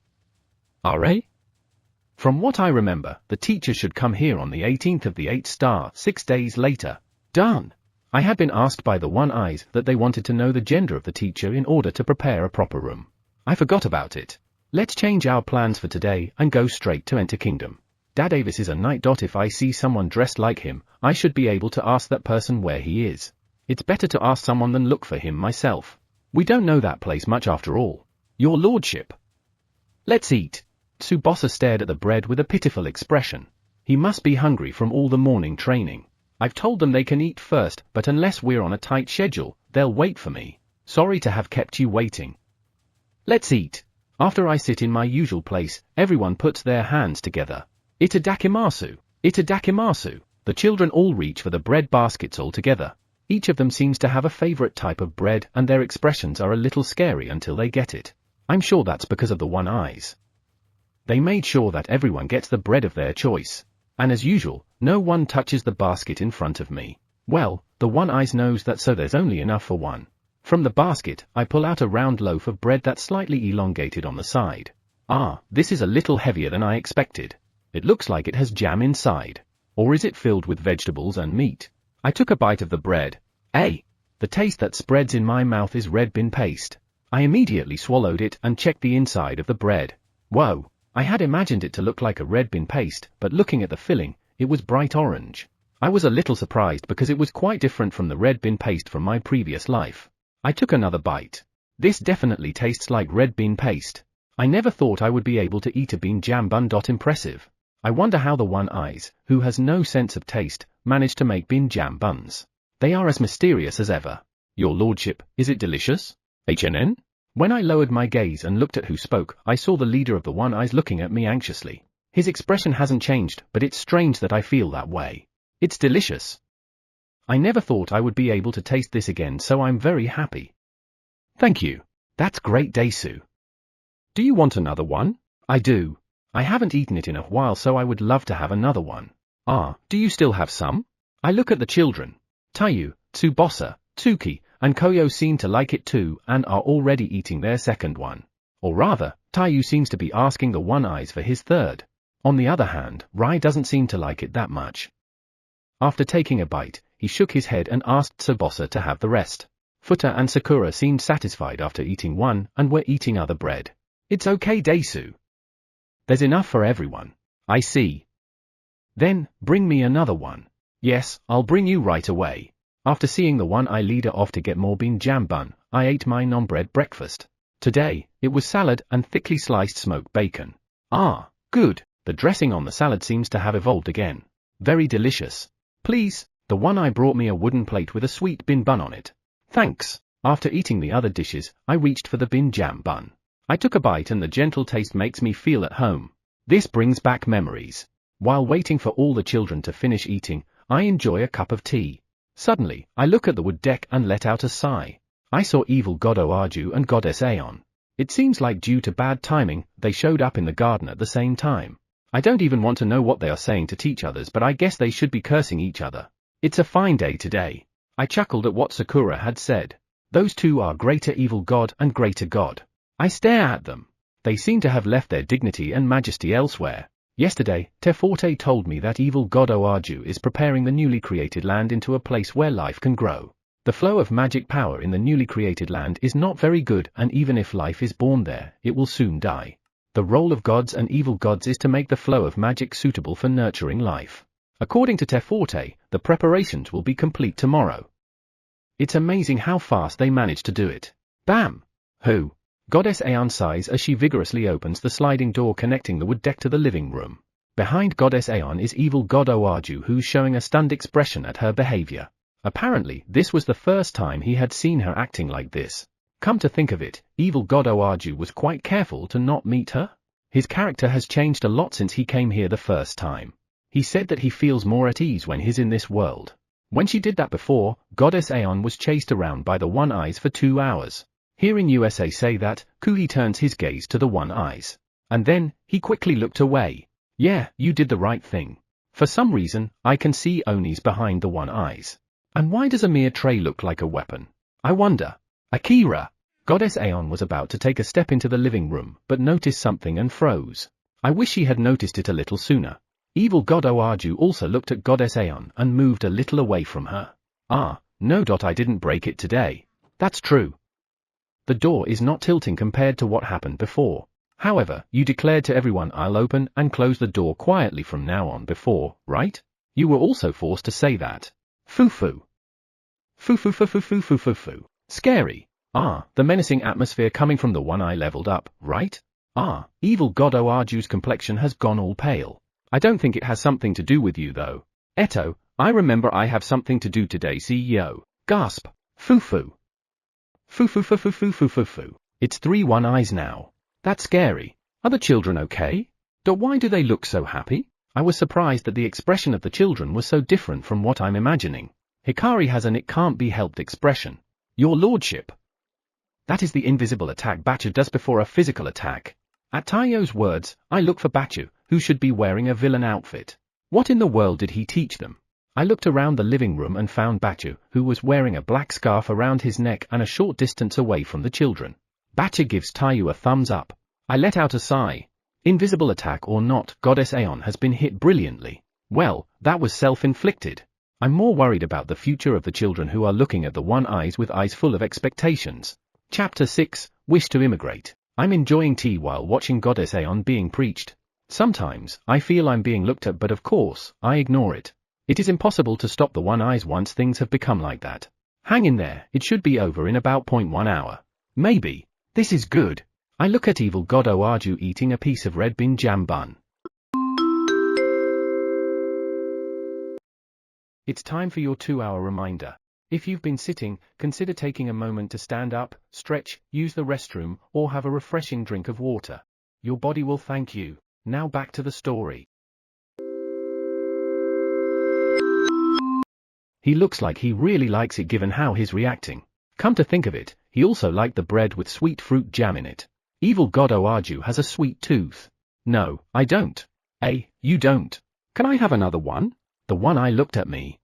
From what I remember, the teacher should come here on the 18th of the 8th star, 6 days later. Darn! I had been asked by the One Eyes that they wanted to know the gender of the teacher in order to prepare a proper room. I forgot about it. Let's change our plans for today and go straight to Enter Kingdom. Dad Davis is a knight. If I see someone dressed like him, I should be able to ask that person where he is. It's better to ask someone than look for him myself. We don't know that place much after all. Your lordship. Let's eat. Tsubasa stared at the bread with a pitiful expression. He must be hungry from all the morning training. I've told them they can eat first, but unless we're on a tight schedule, they'll wait for me. Sorry to have kept you waiting. Let's eat. After I sit in my usual place, everyone puts their hands together. Itadakimasu. Itadakimasu. The children all reach for the bread baskets all together. Each of them seems to have a favorite type of bread and their expressions are a little scary until they get it. I'm sure that's because of the One Eyes. They made sure that everyone gets the bread of their choice. And as usual, no one touches the basket in front of me. Well, the One Eyes knows that, so there's only enough for one. From the basket, I pull out a round loaf of bread that's slightly elongated on the side. This is a little heavier than I expected. It looks like it has jam inside. Or is it filled with vegetables and meat? I took a bite of the bread. The taste that spreads in my mouth is red bean paste. I immediately swallowed it and checked the inside of the bread. Whoa, I had imagined it to look like a red bean paste, but looking at the filling, it was bright orange. I was a little surprised because it was quite different from the red bean paste from my previous life. I took another bite. This definitely tastes like red bean paste. I never thought I would be able to eat a bean jam bun. Impressive. I wonder how the one-eyes, who has no sense of taste, managed to make bean jam buns. They are as mysterious as ever. Your lordship, is it delicious? HNN? When I lowered my gaze and looked at who spoke, I saw the leader of the one-eyes looking at me anxiously. His expression hasn't changed, but it's strange that I feel that way. It's delicious. I never thought I would be able to taste this again, so I'm very happy. Thank you. That's great, Daisu. Do you want another one? I do. I haven't eaten it in a while, so I would love to have another one. Ah, do you still have some? I look at the children. Taiyu, Tsubasa, Tsuki, and Koyo seem to like it too and are already eating their second one. Or rather, Taiyu seems to be asking the one-eyes for his third. On the other hand, Rai doesn't seem to like it that much. After taking a bite, he shook his head and asked Tsubasa to have the rest. Futa and Sakura seemed satisfied after eating one and were eating other bread. It's okay, Daisu. There's enough for everyone. I see. Then, bring me another one. Yes, I'll bring you right away. After seeing the one-eye leader off to get more bean jam bun, I ate my non-bread breakfast. Today, it was salad and thickly sliced smoked bacon. Ah, good. The dressing on the salad seems to have evolved again. Very delicious. Please, the one-eye brought me a wooden plate with a sweet bean bun on it. Thanks. After eating the other dishes, I reached for the bean jam bun. I took a bite and the gentle taste makes me feel at home. This brings back memories. While waiting for all the children to finish eating, I enjoy a cup of tea. Suddenly, I look at the wood deck and let out a sigh. I saw evil god Oaju and goddess Aeon. It seems like due to bad timing, they showed up in the garden at the same time. I don't even want to know what they are saying to teach others, but I guess they should be cursing each other. It's a fine day today. I chuckled at what Sakura had said. Those two are greater evil god and greater god. I stare at them. They seem to have left their dignity and majesty elsewhere. Yesterday, Teforte told me that evil god Oaju is preparing the newly created land into a place where life can grow. The flow of magic power in the newly created land is not very good, and even if life is born there, it will soon die. The role of gods and evil gods is to make the flow of magic suitable for nurturing life. According to Teforte, the preparations will be complete tomorrow. It's amazing how fast they manage to do it. Bam! Who? Goddess Aeon sighs as she vigorously opens the sliding door connecting the wood deck to the living room. Behind Goddess Aeon is evil god Oaju, who's showing a stunned expression at her behavior. Apparently, this was the first time he had seen her acting like this. Come to think of it, evil god Oaju was quite careful to not meet her. His character has changed a lot since he came here the first time. He said that he feels more at ease when he's in this world. When she did that before, Goddess Aeon was chased around by the one-eyes for 2 hours. Hearing USA say that, Kuhi turns his gaze to the one-eyes. And then, he quickly looked away. Yeah, you did the right thing. For some reason, I can see Onis behind the one-eyes. And why does a mere tray look like a weapon? I wonder. Akira! Goddess Aeon was about to take a step into the living room, but noticed something and froze. I wish she had noticed it a little sooner. Evil god Oaju also looked at Goddess Aeon and moved a little away from her. Ah, no. I didn't break it today. That's true. The door is not tilting compared to what happened before. However, you declared to everyone I'll open and close the door quietly from now on before, right? You were also forced to say that. Foo-foo. Foo-foo-foo-foo-foo-foo-foo. Scary. Ah, the menacing atmosphere coming from the one eye leveled up, right? Ah, evil god Oaju's complexion has gone all pale. I don't think it has something to do with you though. Eto, I remember I have something to do today, CEO. Gasp. Foo-foo. Foo-foo-foo-foo-foo-foo-foo. It's 3 one-eyes now. That's scary. Are the children okay? Why do they look so happy? I was surprised that the expression of the children was so different from what I'm imagining. Hikari has an it-can't-be-helped expression. Your lordship. That is the invisible attack Bachu does before a physical attack. At Taiyo's words, I look for Bachu, who should be wearing a villain outfit. What in the world did he teach them? I looked around the living room and found Bachu, who was wearing a black scarf around his neck and a short distance away from the children. Bachu gives Taiyu a thumbs up. I let out a sigh. Invisible attack or not, Goddess Aeon has been hit brilliantly. Well, that was self-inflicted. I'm more worried about the future of the children who are looking at the one eyes with eyes full of expectations. Chapter 6, Wish to Immigrate. I'm enjoying tea while watching Goddess Aeon being preached. Sometimes, I feel I'm being looked at, but of course, I ignore it. It is impossible to stop the one eyes once things have become like that. Hang in there, it should be over in about 0.1 hour. Maybe. This is good. I look at evil God Oaju eating a piece of red bean jam bun. It's time for your 2-hour reminder. If you've been sitting, consider taking a moment to stand up, stretch, use the restroom, or have a refreshing drink of water. Your body will thank you. Now back to the story. He looks like he really likes it given how he's reacting. Come to think of it, he also liked the bread with sweet fruit jam in it. Evil God Oaju has a sweet tooth. No, I don't. You don't. Can I have another one? The one eye looked at me.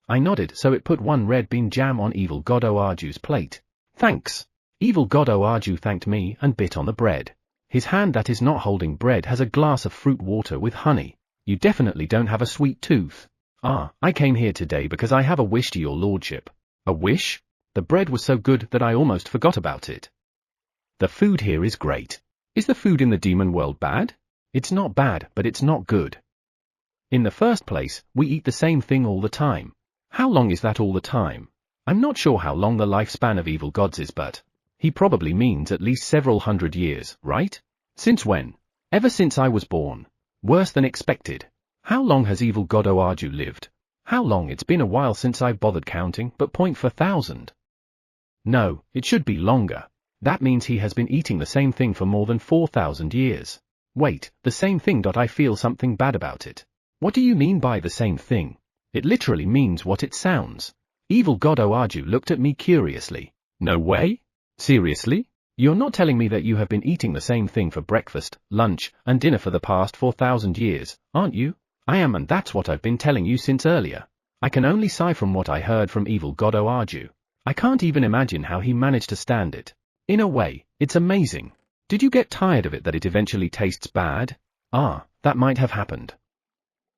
I nodded, so it put one red bean jam on Evil God Oaju's plate. Thanks. Evil God Oaju thanked me and bit on the bread. His hand that is not holding bread has a glass of fruit water with honey. You definitely don't have a sweet tooth. I came here today because I have a wish to your lordship. A wish? The bread was so good that I almost forgot about it. The food here is great. Is the food in the demon world bad? It's not bad, but it's not good. In the first place, we eat the same thing all the time. How long is that all the time? I'm not sure how long the lifespan of evil gods is, but he probably means at least several hundred years, right? Since when? Ever since I was born. Worse than expected. How long has evil God Oaju lived? How long? It's been a while since I've bothered counting, but 4,000. No, it should be longer. That means he has been eating the same thing for more than 4,000 years. Wait, the same thing. I feel something bad about it. What do you mean by the same thing? It literally means what it sounds. Evil God Oaju looked at me curiously. No way? Seriously? You're not telling me that you have been eating the same thing for breakfast, lunch, and dinner for the past 4,000 years, aren't you? I am, and that's what I've been telling you since earlier. I can only sigh from what I heard from evil God Oaju. I can't even imagine how he managed to stand it. In a way, it's amazing. Did you get tired of it that it eventually tastes bad? That might have happened.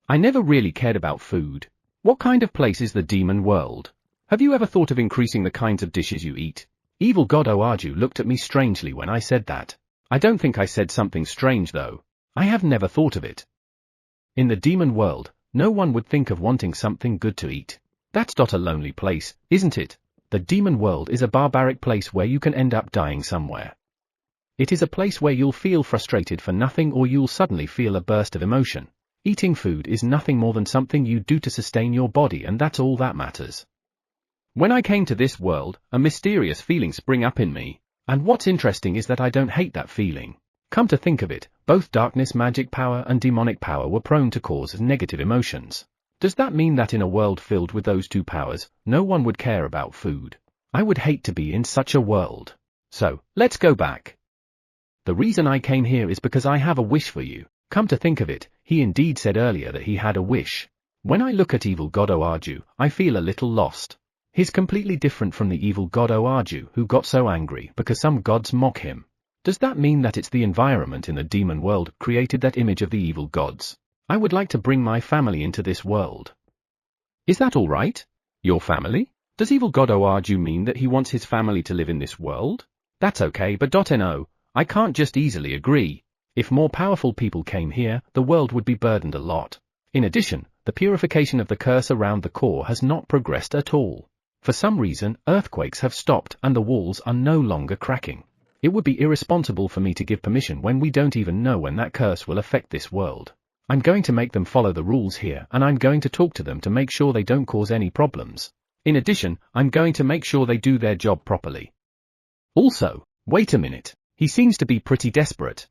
I never really cared about food. What kind of place is the demon world? Have you ever thought of increasing the kinds of dishes you eat? Evil God Oaju looked at me strangely when I said that. I don't think I said something strange though. I have never thought of it. In the demon world, no one would think of wanting something good to eat. That's not a lonely place, isn't it? The demon world is a barbaric place where you can end up dying somewhere. It is a place where you'll feel frustrated for nothing, or you'll suddenly feel a burst of emotion. Eating food is nothing more than something you do to sustain your body, and that's all that matters. When I came to this world, a mysterious feeling sprang up in me. And what's interesting is that I don't hate that feeling. Come to think of it, both darkness magic power and demonic power were prone to cause negative emotions. Does that mean that in a world filled with those two powers, no one would care about food? I would hate to be in such a world. So, let's go back. The reason I came here is because I have a wish for you. Come to think of it, he indeed said earlier that he had a wish. When I look at evil God Oaju, I feel a little lost. He's completely different from the evil God Oaju who got so angry because some gods mock him. Does that mean that it's the environment in the demon world created that image of the evil gods? I would like to bring my family into this world. Is that all right? Your family? Does evil God Oaju mean that he wants his family to live in this world? That's okay, but no, I can't just easily agree. If more powerful people came here, the world would be burdened a lot. In addition, the purification of the curse around the core has not progressed at all. For some reason, earthquakes have stopped and the walls are no longer cracking. It would be irresponsible for me to give permission when we don't even know when that curse will affect this world. I'm going to make them follow the rules here, and I'm going to talk to them to make sure they don't cause any problems. In addition, I'm going to make sure they do their job properly. Also, wait a minute, he seems to be pretty desperate.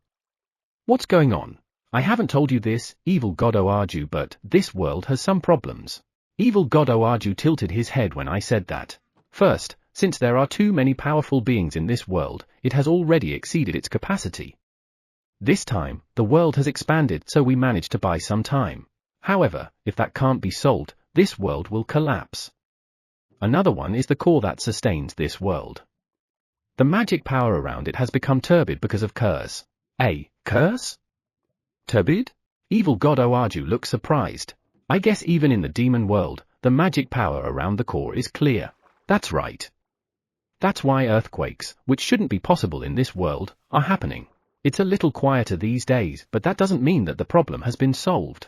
What's going on? I haven't told you this, evil God Oaju, but this world has some problems. Evil God Oaju tilted his head when I said that. First, since there are too many powerful beings in this world, it has already exceeded its capacity. This time, the world has expanded, so we managed to buy some time. However, if that can't be solved, this world will collapse. Another one is the core that sustains this world. The magic power around it has become turbid because of curse. Curse? Turbid? Evil God Oaju looks surprised. I guess even in the demon world, the magic power around the core is clear. That's right. That's why earthquakes, which shouldn't be possible in this world, are happening. It's a little quieter these days, but that doesn't mean that the problem has been solved.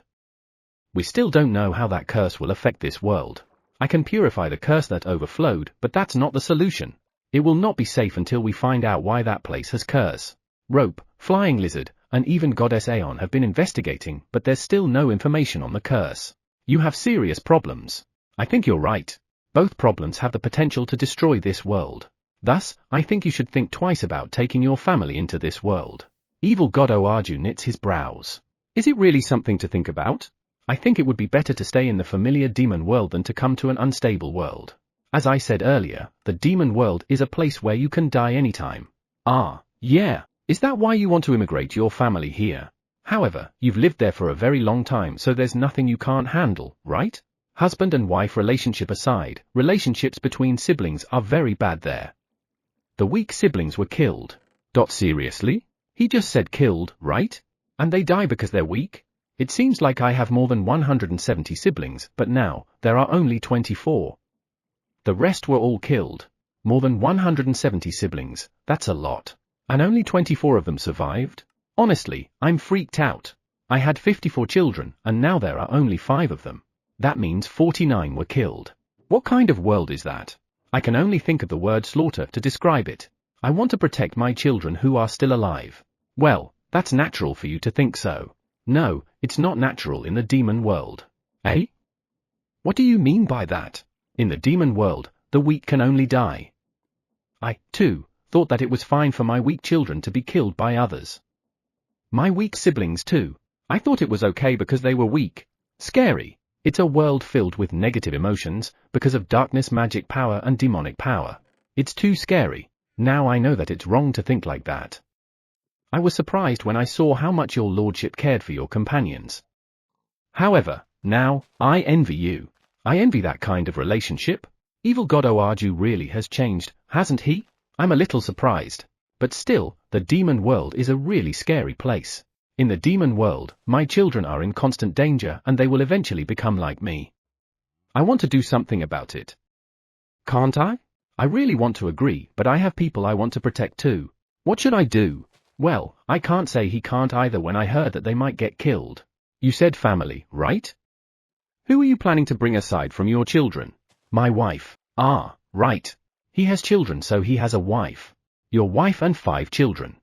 We still don't know how that curse will affect this world. I can purify the curse that overflowed, but that's not the solution. It will not be safe until we find out why that place has curse. Rope, flying lizard, and even Goddess Aeon have been investigating, but there's still no information on the curse. You have serious problems. I think you're right. Both problems have the potential to destroy this world. Thus, I think you should think twice about taking your family into this world. Evil God Oaju knits his brows. Is it really something to think about? I think it would be better to stay in the familiar demon world than to come to an unstable world. As I said earlier, the demon world is a place where you can die anytime. Ah, yeah. Is that why you want to immigrate your family here? However, you've lived there for a very long time, so there's nothing you can't handle, right? Husband and wife relationship aside, relationships between siblings are very bad there. The weak siblings were killed. Seriously? He just said killed, right? And they die because they're weak? It seems like I have more than 170 siblings, but now, there are only 24. The rest were all killed. More than 170 siblings, that's a lot. And only 24 of them survived? Honestly, I'm freaked out. I had 54 children, and now there are only 5 of them. That means 49 were killed. What kind of world is that? I can only think of the word slaughter to describe it. I want to protect my children who are still alive. Well, that's natural for you to think so. No, it's not natural in the demon world. Eh? What do you mean by that? In the demon world, the weak can only die. I, too, thought that it was fine for my weak children to be killed by others. My weak siblings too. I thought it was okay because they were weak. Scary. It's a world filled with negative emotions, because of darkness, magic power and demonic power. It's too scary. Now I know that it's wrong to think like that. I was surprised when I saw how much your lordship cared for your companions. However, now, I envy you. I envy that kind of relationship. Evil God Oaju really has changed, hasn't he? I'm a little surprised. But still, the demon world is a really scary place. In the demon world, my children are in constant danger and they will eventually become like me. I want to do something about it. Can't I? I really want to agree, but I have people I want to protect too. What should I do? Well, I can't say he can't either when I heard that they might get killed. You said family, right? Who are you planning to bring aside from your children? My wife. Ah, right. He has children, so he has a wife. Your wife and 5 children.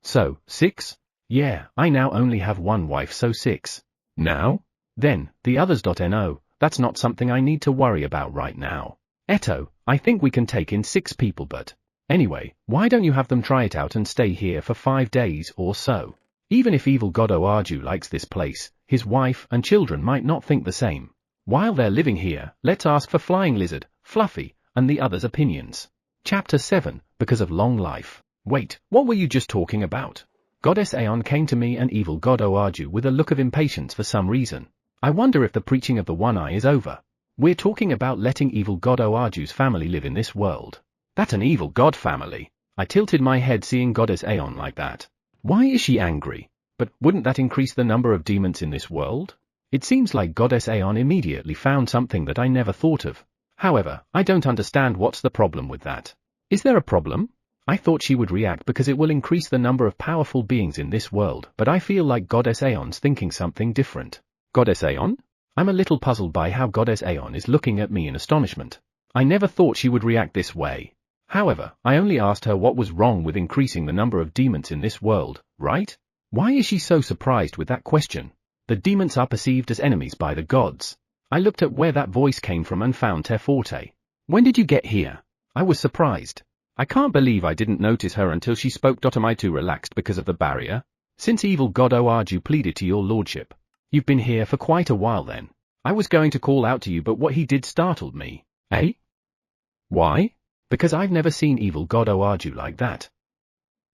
So, 6? Yeah, I now only have one wife, so 6. Now? Then, the others. No, that's not something I need to worry about right now. Eto, I think we can take in 6 people, but anyway, why don't you have them try it out and stay here for 5 days or so? Even if evil God Oaju likes this place, his wife and children might not think the same. While they're living here, let's ask for Flying Lizard, Fluffy, and the others' opinions. Chapter 7, Because of Long Life. Wait, what were you just talking about? Goddess Aeon came to me and evil God Oaju with a look of impatience for some reason. I wonder if the preaching of the One Eye is over. We're talking about letting evil God Oaju's family live in this world. That's an evil god family. I tilted my head seeing Goddess Aeon like that. Why is she angry? But wouldn't that increase the number of demons in this world? It seems like Goddess Aeon immediately found something that I never thought of. However, I don't understand what's the problem with that. Is there a problem? I thought she would react because it will increase the number of powerful beings in this world, but I feel like Goddess Aeon's thinking something different. Goddess Aeon? I'm a little puzzled by how Goddess Aeon is looking at me in astonishment. I never thought she would react this way. However, I only asked her what was wrong with increasing the number of demons in this world, right? Why is she so surprised with that question? The demons are perceived as enemies by the gods. I looked at where that voice came from and found Teforte. When did you get here? I was surprised. I can't believe I didn't notice her until she spoke. Am I too relaxed because of the barrier? Since evil God Oaju pleaded to your lordship. You've been here for quite a while then. I was going to call out to you, but what he did startled me. Eh? Why? Because I've never seen evil God Oaju like that.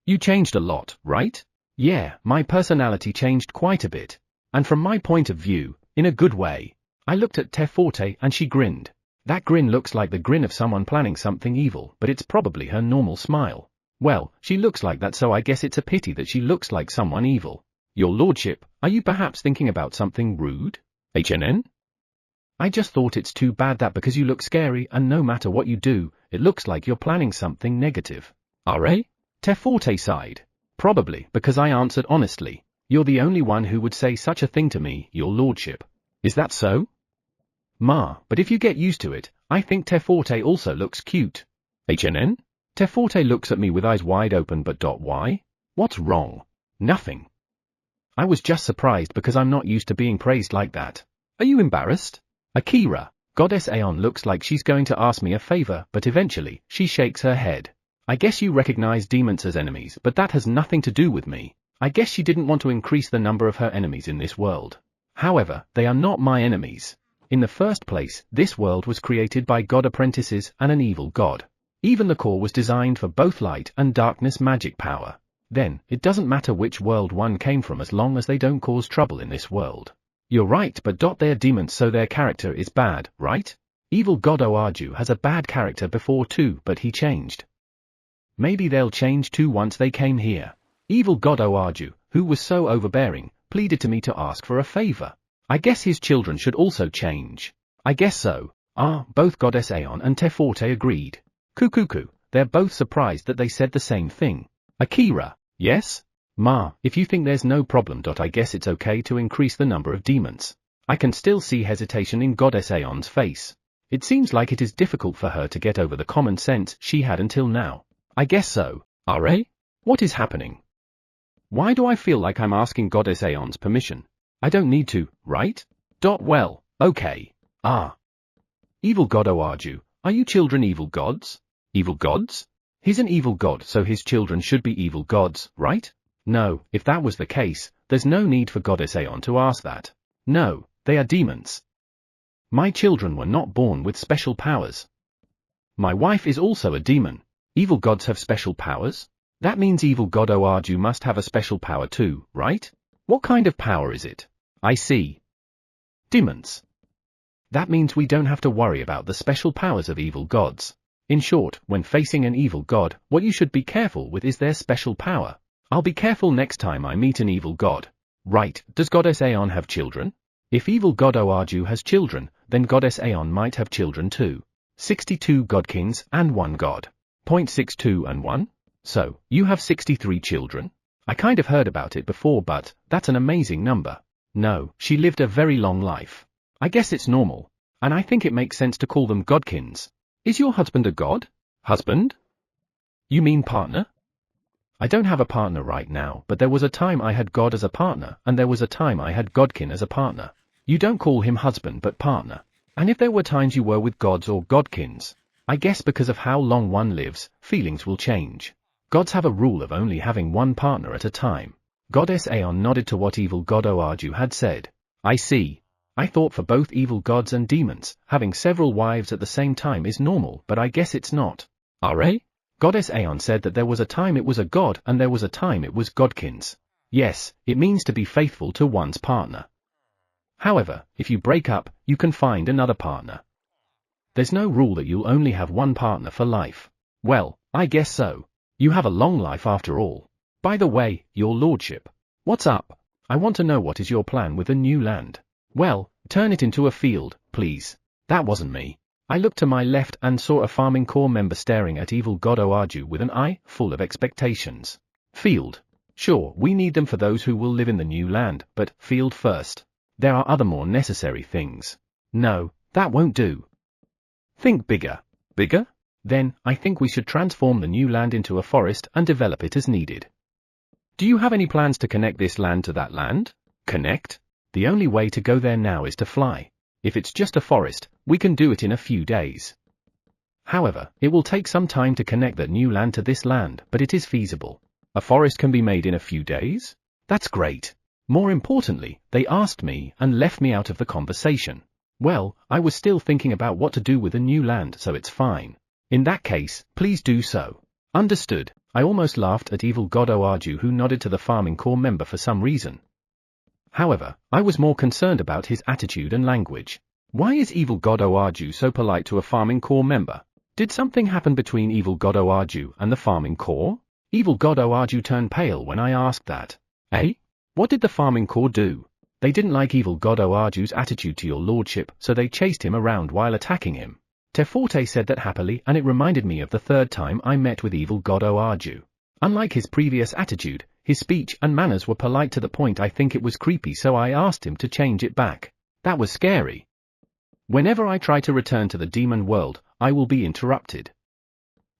You changed a lot, right? Yeah, my personality changed quite a bit. And from my point of view, in a good way. I looked at Teforte and she grinned. That grin looks like the grin of someone planning something evil, but it's probably her normal smile. Well, she looks like that, so I guess it's a pity that she looks like someone evil. Your lordship, are you perhaps thinking about something rude? HNN? I just thought it's too bad that because you look scary and no matter what you do, it looks like you're planning something negative. Are? Teforte sighed. Probably because I answered honestly. You're the only one who would say such a thing to me, your lordship. Is that so? Ma, but if you get used to it, I think Teforte also looks cute. HNN? Teforte looks at me with eyes wide open but why? What's wrong? Nothing. I was just surprised because I'm not used to being praised like that. Are you embarrassed? Akira, Goddess Aeon looks like she's going to ask me a favor, but eventually, she shakes her head. I guess you recognize demons as enemies, but that has nothing to do with me. I guess she didn't want to increase the number of her enemies in this world. However, they are not my enemies. In the first place, this world was created by god apprentices and an evil god. Even the core was designed for both light and darkness magic power. Then, it doesn't matter which world one came from as long as they don't cause trouble in this world. You're right, but they're demons so their character is bad, right? Evil god Oaju has a bad character before too, but he changed. Maybe they'll change too once they came here. Evil god Oaju, who was so overbearing, pleaded to me to ask for a favor. I guess his children should also change. I guess so. Both Goddess Aeon and Teforte agreed. Kukuku, they're both surprised that they said the same thing. Akira, yes? Ma, if you think there's no problem. I guess it's okay to increase the number of demons. I can still see hesitation in Goddess Aeon's face. It seems like it is difficult for her to get over the common sense she had until now. I guess so. Are? What is happening? Why do I feel like I'm asking Goddess Aeon's permission? I don't need to, right? Well, okay. Evil god Oaju, are you children evil gods? Evil gods? He's an evil god so his children should be evil gods, right? No, if that was the case, there's no need for Goddess Aeon to ask that. No, they are demons. My children were not born with special powers. My wife is also a demon. Evil gods have special powers? That means evil god Oaju must have a special power too, right? What kind of power is it? I see. Demons. That means we don't have to worry about the special powers of evil gods. In short, when facing an evil god, what you should be careful with is their special power. I'll be careful next time I meet an evil god. Right, does Goddess Aeon have children? If evil god Oaju has children, then Goddess Aeon might have children too. 62 godkings and 1 god. 0.62 and 1? So, you have 63 children? I kind of heard about it before but, that's an amazing number. No, she lived a very long life. I guess it's normal. And I think it makes sense to call them godkins. Is your husband a god? Husband? You mean partner? I don't have a partner right now, but there was a time I had God as a partner, and there was a time I had Godkin as a partner. You don't call him husband but partner. And if there were times you were with gods or godkins, I guess because of how long one lives, feelings will change. Gods have a rule of only having one partner at a time. Goddess Aeon nodded to what evil god Oaju had said. I see. I thought for both evil gods and demons, having several wives at the same time is normal, but I guess it's not. Are? Goddess Aeon said that there was a time it was a god and there was a time it was godkins. Yes, it means to be faithful to one's partner. However, if you break up, you can find another partner. There's no rule that you'll only have one partner for life. Well, I guess so. You have a long life after all. By the way, your lordship. What's up? I want to know what is your plan with the new land. Well, turn it into a field, please. That wasn't me. I looked to my left and saw a farming corps member staring at evil god Oaju with an eye full of expectations. Field. Sure, we need them for those who will live in the new land, but field first. There are other more necessary things. No, that won't do. Think bigger. Bigger? Then, I think we should transform the new land into a forest and develop it as needed. Do you have any plans to connect this land to that land? Connect? The only way to go there now is to fly. If it's just a forest, we can do it in a few days. However, it will take some time to connect that new land to this land, but it is feasible. A forest can be made in a few days? That's great. More importantly, they asked me and left me out of the conversation. Well, I was still thinking about what to do with the new land, so it's fine. In that case, please do so. Understood. I almost laughed at evil god Oaju who nodded to the farming corps member for some reason. However, I was more concerned about his attitude and language. Why is evil god Oaju so polite to a farming corps member? Did something happen between evil god Oaju and the farming corps? Evil god Oaju turned pale when I asked that. Eh? What did the farming corps do? They didn't like evil God Oaju's attitude to your lordship, so they chased him around while attacking him. Teforte said that happily, and it reminded me of the third time I met with evil God Oaju. Unlike his previous attitude, his speech and manners were polite to the point I think it was creepy, so I asked him to change it back. That was scary. Whenever I try to return to the demon world, I will be interrupted.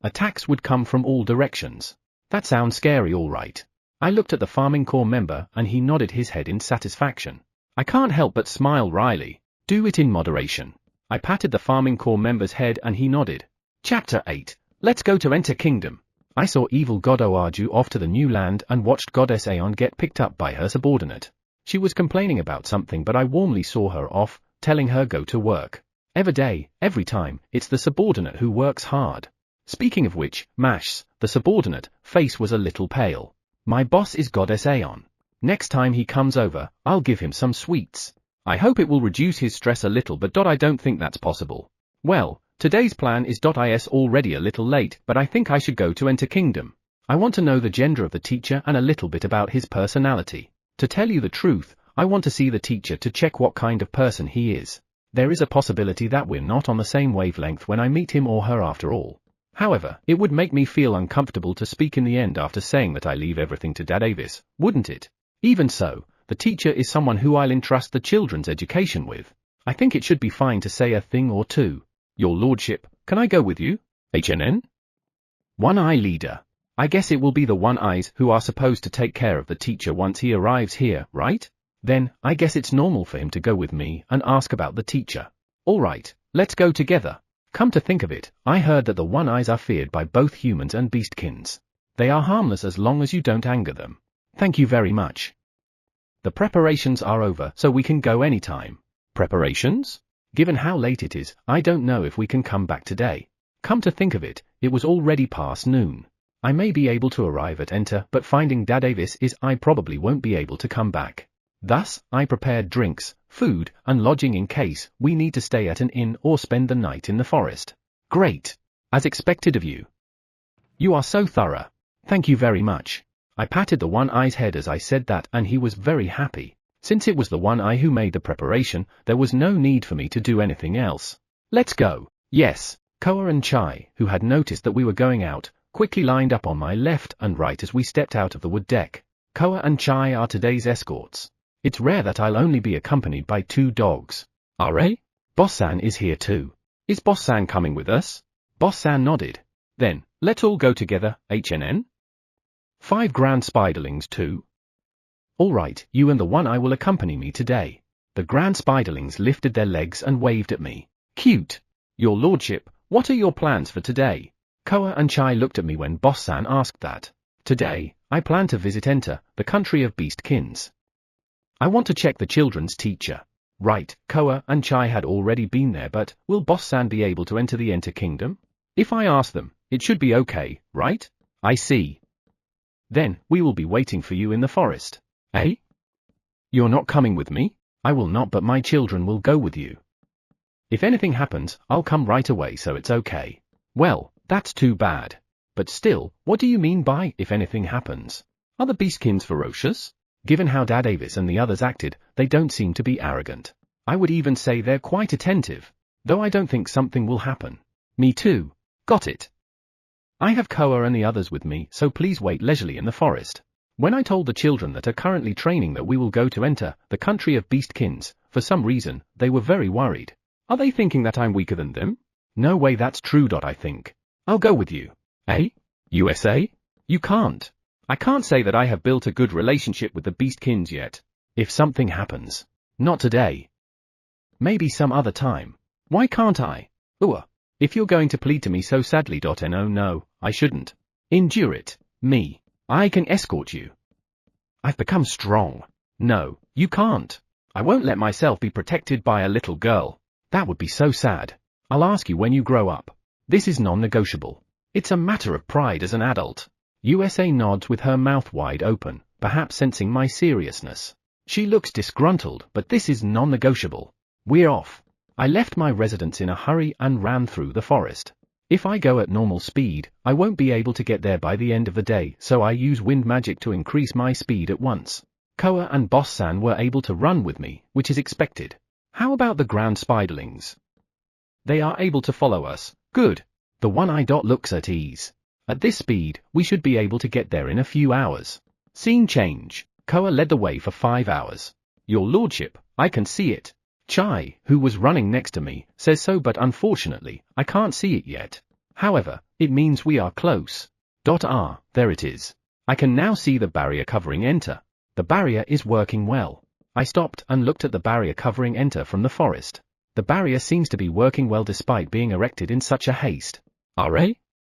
Attacks would come from all directions. That sounds scary, all right. I looked at the Farming Corps member and he nodded his head in satisfaction. I can't help but smile wryly. Do it in moderation. I patted the Farming Corps member's head and he nodded. Chapter 8. Let's go to Enter Kingdom. I saw evil God Oaju off to the new land and watched Goddess Aeon get picked up by her subordinate. She was complaining about something, but I warmly saw her off, telling her go to work. Every day, every time, it's the subordinate who works hard. Speaking of which, Mash's, the subordinate, face was a little pale. My boss is Goddess Aeon. Next time he comes over, I'll give him some sweets. I hope it will reduce his stress a little, but I don't think that's possible. Well, today's plan is is already a little late, but I think I should go to Enter Kingdom. I want to know the gender of the teacher and a little bit about his personality. To tell you the truth, I want to see the teacher to check what kind of person he is. There is a possibility that we're not on the same wavelength when I meet him or her after all. However, it would make me feel uncomfortable to speak in the end after saying that I leave everything to Dad Avis, wouldn't it? Even so, the teacher is someone who I'll entrust the children's education with. I think it should be fine to say a thing or two. Your lordship, can I go with you? HNN? One-Eye Leader. I guess it will be the One-Eyes who are supposed to take care of the teacher once he arrives here, right? Then, I guess it's normal for him to go with me and ask about the teacher. Alright, let's go together. Come to think of it, I heard that the One-Eyes are feared by both humans and beastkins. They are harmless as long as you don't anger them. Thank you very much. The preparations are over, so we can go anytime. Preparations? Given how late it is, I don't know if we can come back today. Come to think of it, it was already past noon. I may be able to arrive at Enter, but finding Dad Avis is I probably won't be able to come back. Thus, I prepared drinks, food, and lodging in case we need to stay at an inn or spend the night in the forest. Great. As expected of you. You are so thorough. Thank you very much. I patted the One-Eye's head as I said that, and he was very happy. Since it was the One-Eye who made the preparation, there was no need for me to do anything else. Let's go. Yes. Koa and Chai, who had noticed that we were going out, quickly lined up on my left and right as we stepped out of the wood deck. Koa and Chai are today's escorts. It's rare that I'll only be accompanied by 2 dogs. Are? Boss-san is here too. Is Boss-san coming with us? Boss-san nodded. Then, let's all go together, HNN? 5 grand spiderlings too? Alright, you and the One-Eye will accompany me today. The grand spiderlings lifted their legs and waved at me. Cute. Your lordship, what are your plans for today? Koa and Chai looked at me when Boss-san asked that. Today, I plan to visit Enter, the country of beastkins. I want to check the children's teacher. Right, Koa and Chai had already been there, but will Boss-san be able to enter the Enter Kingdom? If I ask them, it should be okay, right? I see. Then, we will be waiting for you in the forest. Eh? You're not coming with me? I will not, but my children will go with you. If anything happens, I'll come right away, so it's okay. Well, that's too bad. But still, what do you mean by, if anything happens? Are the beastkins ferocious? Given how Dad Avis and the others acted, they don't seem to be arrogant. I would even say they're quite attentive. Though I don't think something will happen. Me too. Got it. I have Koa and the others with me, so please wait leisurely in the forest. When I told the children that are currently training that we will go to Enter, the country of beastkins, for some reason, they were very worried. Are they thinking that I'm weaker than them? No way that's true. I think. I'll go with you. Eh? USA? You can't. I can't say that I have built a good relationship with the beastkins yet. If something happens. Not today. Maybe some other time. Why can't I? If you're going to plead to me so sadly. No, I shouldn't. Endure it. Me. I can escort you. I've become strong. No, you can't. I won't let myself be protected by a little girl. That would be so sad. I'll ask you when you grow up. This is non-negotiable. It's a matter of pride as an adult. USA nods with her mouth wide open, perhaps sensing my seriousness. She looks disgruntled, but this is non-negotiable. We're off. I left my residence in a hurry and ran through the forest. If I go at normal speed, I won't be able to get there by the end of the day, so I use wind magic to increase my speed at once. Koa and Boss-san were able to run with me, which is expected. How about the ground spiderlings? They are able to follow us. Good. The one-eye dot looks at ease. At this speed, we should be able to get there in a few hours. Scene change. Koa led the way for 5 hours. Your lordship, I can see it. Chai, who was running next to me, says so, but unfortunately, I can't see it yet. However, it means we are close. There it is. I can now see the barrier covering enter. The barrier is working well. I stopped and looked at the barrier covering enter from the forest. The barrier seems to be working well despite being erected in such a haste.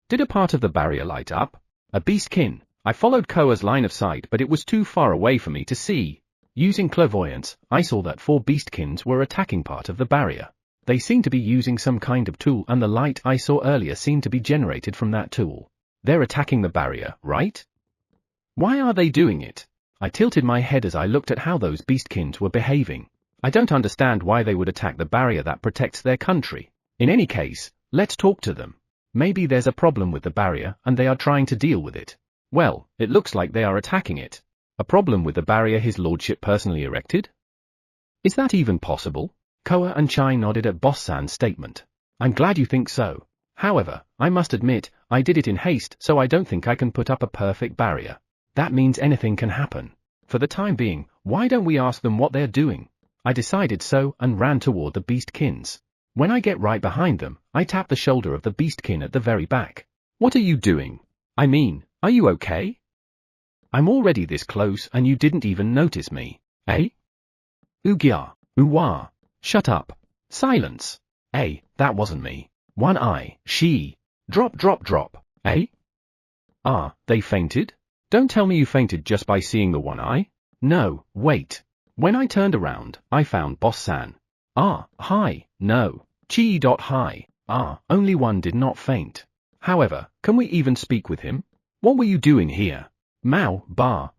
Did a part of the barrier light up? A beastkin. I followed Koa's line of sight, but it was too far away for me to see. Using clairvoyance, I saw that 4 beastkins were attacking part of the barrier. They seemed to be using some kind of tool, and the light I saw earlier seemed to be generated from that tool. They're attacking the barrier, right? Why are they doing it? I tilted my head as I looked at how those beastkins were behaving. I don't understand why they would attack the barrier that protects their country. In any case, let's talk to them. Maybe there's a problem with the barrier and they are trying to deal with it. Well, it looks like they are attacking it. A problem with the barrier his lordship personally erected? Is that even possible? Koa and Chai nodded at Boss-san's statement. I'm glad you think so. However, I must admit, I did it in haste, so I don't think I can put up a perfect barrier. That means anything can happen. For the time being, why don't we ask them what they're doing? I decided so and ran toward the beastkins. When I get right behind them, I tap the shoulder of the beastkin at the very back. What are you doing? I mean, are you okay? I'm already this close and you didn't even notice me, eh? Ugya, uwa. Shut up. Silence. That wasn't me. One eye, she. Drop, eh? They fainted? Don't tell me you fainted just by seeing the one eye? No, wait. When I turned around, I found Boss-san. Hi, no. Hi. Only one did not faint. However, can we even speak with him? What were you doing here? Mao,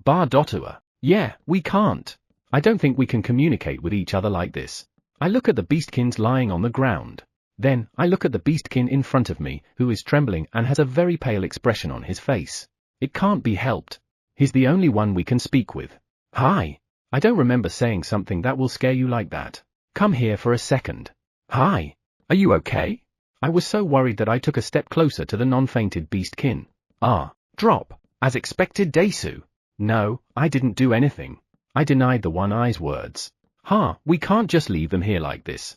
dotua. Yeah, we can't. I don't think we can communicate with each other like this. I look at the beastkins lying on the ground. Then, I look at the beastkin in front of me, who is trembling and has a very pale expression on his face. It can't be helped. He's the only one we can speak with. Hi. I don't remember saying something that will scare you like that. Come here for a second. Hi. Are you okay? I was so worried that I took a step closer to the non-fainted beastkin. Drop. As expected, Desu. No, I didn't do anything. I denied the one-eye's words. We can't just leave them here like this.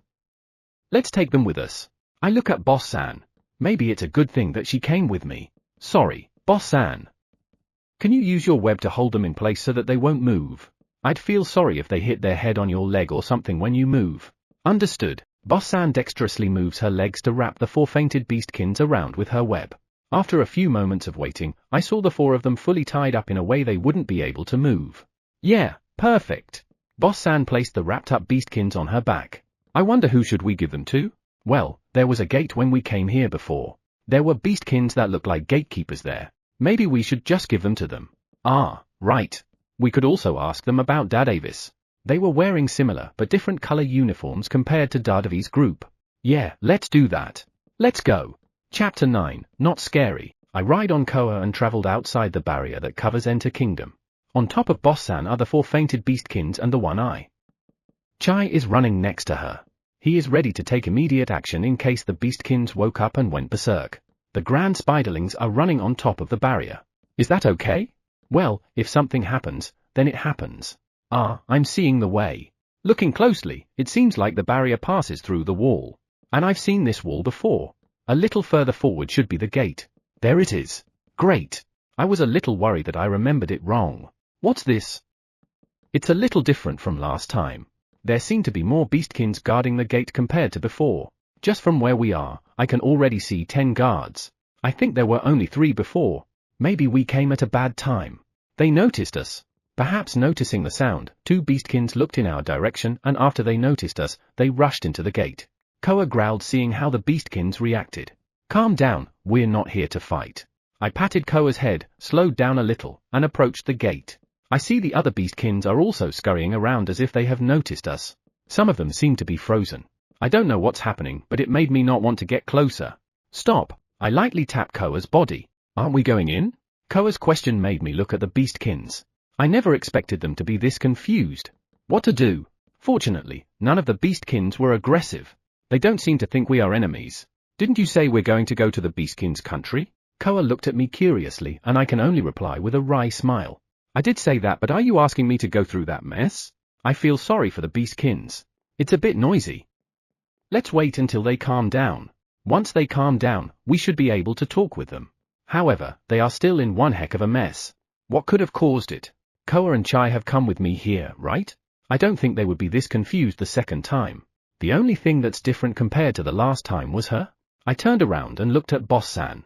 Let's take them with us. I look at Boss-san. Maybe it's a good thing that she came with me. Sorry, Boss-san. Can you use your web to hold them in place so that they won't move? I'd feel sorry if they hit their head on your leg or something when you move. Understood. Boss-san dexterously moves her legs to wrap the 4 fainted beastkins around with her web. After a few moments of waiting, I saw the 4 of them fully tied up in a way they wouldn't be able to move. Yeah, perfect. Boss-san placed the wrapped-up beastkins on her back. I wonder who should we give them to? Well, there was a gate when we came here before. There were beastkins that looked like gatekeepers there. Maybe we should just give them to them. Right. We could also ask them about Dadavis. They were wearing similar but different color uniforms compared to Dadavi's group. Yeah, let's do that. Let's go. Chapter 9, Not Scary. I ride on Koa and traveled outside the barrier that covers Enter Kingdom. On top of Boss-san are the 4 fainted beastkins and the one eye. Chai is running next to her. He is ready to take immediate action in case the beastkins woke up and went berserk. The grand spiderlings are running on top of the barrier. Is that okay? Well, if something happens, then it happens. I'm seeing the way. Looking closely, it seems like the barrier passes through the wall. And I've seen this wall before. A little further forward should be the gate. There it is. Great. I was a little worried that I remembered it wrong. What's this? It's a little different from last time. There seem to be more beastkins guarding the gate compared to before. Just from where we are, I can already see 10 guards. I think there were only 3 before. Maybe we came at a bad time. They noticed us. Perhaps noticing the sound, 2 beastkins looked in our direction and after they noticed us, they rushed into the gate. Koa growled seeing how the beastkins reacted. Calm down, we're not here to fight. I patted Koa's head, slowed down a little, and approached the gate. I see the other beastkins are also scurrying around as if they have noticed us. Some of them seem to be frozen. I don't know what's happening, but it made me not want to get closer. Stop. I lightly tapped Koa's body. Aren't we going in? Koa's question made me look at the beastkins. I never expected them to be this confused. What to do? Fortunately, none of the beastkins were aggressive. They don't seem to think we are enemies. Didn't you say we're going to go to the beastkins' country? Koa looked at me curiously, and I can only reply with a wry smile. I did say that, but are you asking me to go through that mess? I feel sorry for the beastkins. It's a bit noisy. Let's wait until they calm down. Once they calm down, we should be able to talk with them. However, they are still in one heck of a mess. What could have caused it? Koa and Chai have come with me here, right? I don't think they would be this confused the second time. The only thing that's different compared to the last time was her. I turned around and looked at Boss-san.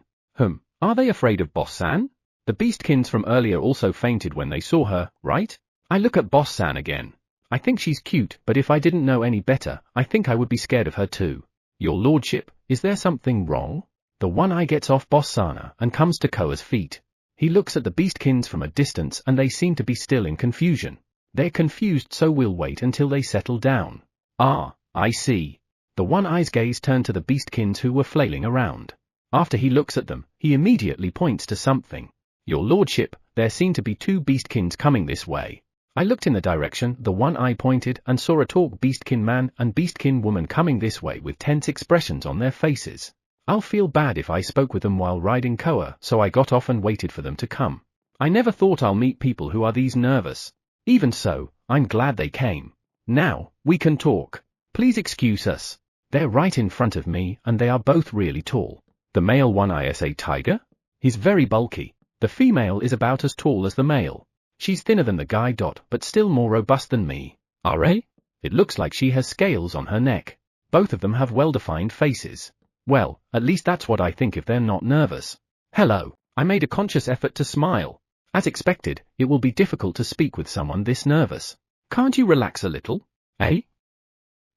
Are they afraid of Boss-san? The beastkins from earlier also fainted when they saw her, right? I look at Boss-san again. I think she's cute, but if I didn't know any better, I think I would be scared of her too. Your lordship, is there something wrong? The one-eye gets off Boss-sana and comes to Koa's feet. He looks at the beastkins from a distance and they seem to be still in confusion. They're confused, so we'll wait until they settle down. Ah, I see. The one-eye's gaze turned to the beastkins who were flailing around. After he looks at them, he immediately points to something. Your lordship, there seem to be two beastkins coming this way. I looked in the direction the one-eye pointed and saw a tall beastkin man and beastkin woman coming this way with tense expressions on their faces. I'll feel bad if I spoke with them while riding Koa, so I got off and waited for them to come. I never thought I'll meet people who are these nervous. Even so, I'm glad they came. Now, we can talk. Please excuse us. They're right in front of me and they are both really tall. The male one-eye is a tiger? He's very bulky. The female is about as tall as the male. She's thinner than the guy, but still more robust than me. It looks like she has scales on her neck. Both of them have well-defined faces. Well, at least that's what I think if they're not nervous. Hello. I made a conscious effort to smile. As expected, it will be difficult to speak with someone this nervous. Can't you relax a little?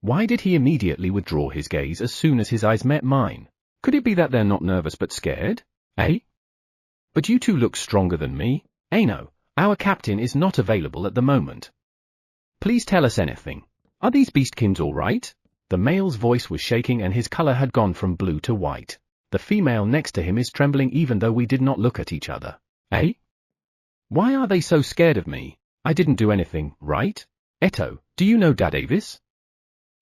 Why did he immediately withdraw his gaze as soon as his eyes met mine? Could it be that they're not nervous but scared? But you two look stronger than me. No. Our captain is not available at the moment. Please tell us anything. Are these beastkins all right? The male's voice was shaking and his color had gone from blue to white. The female next to him is trembling even though we did not look at each other. Why are they so scared of me? I didn't do anything, right? Eto, do you know Dad Avis?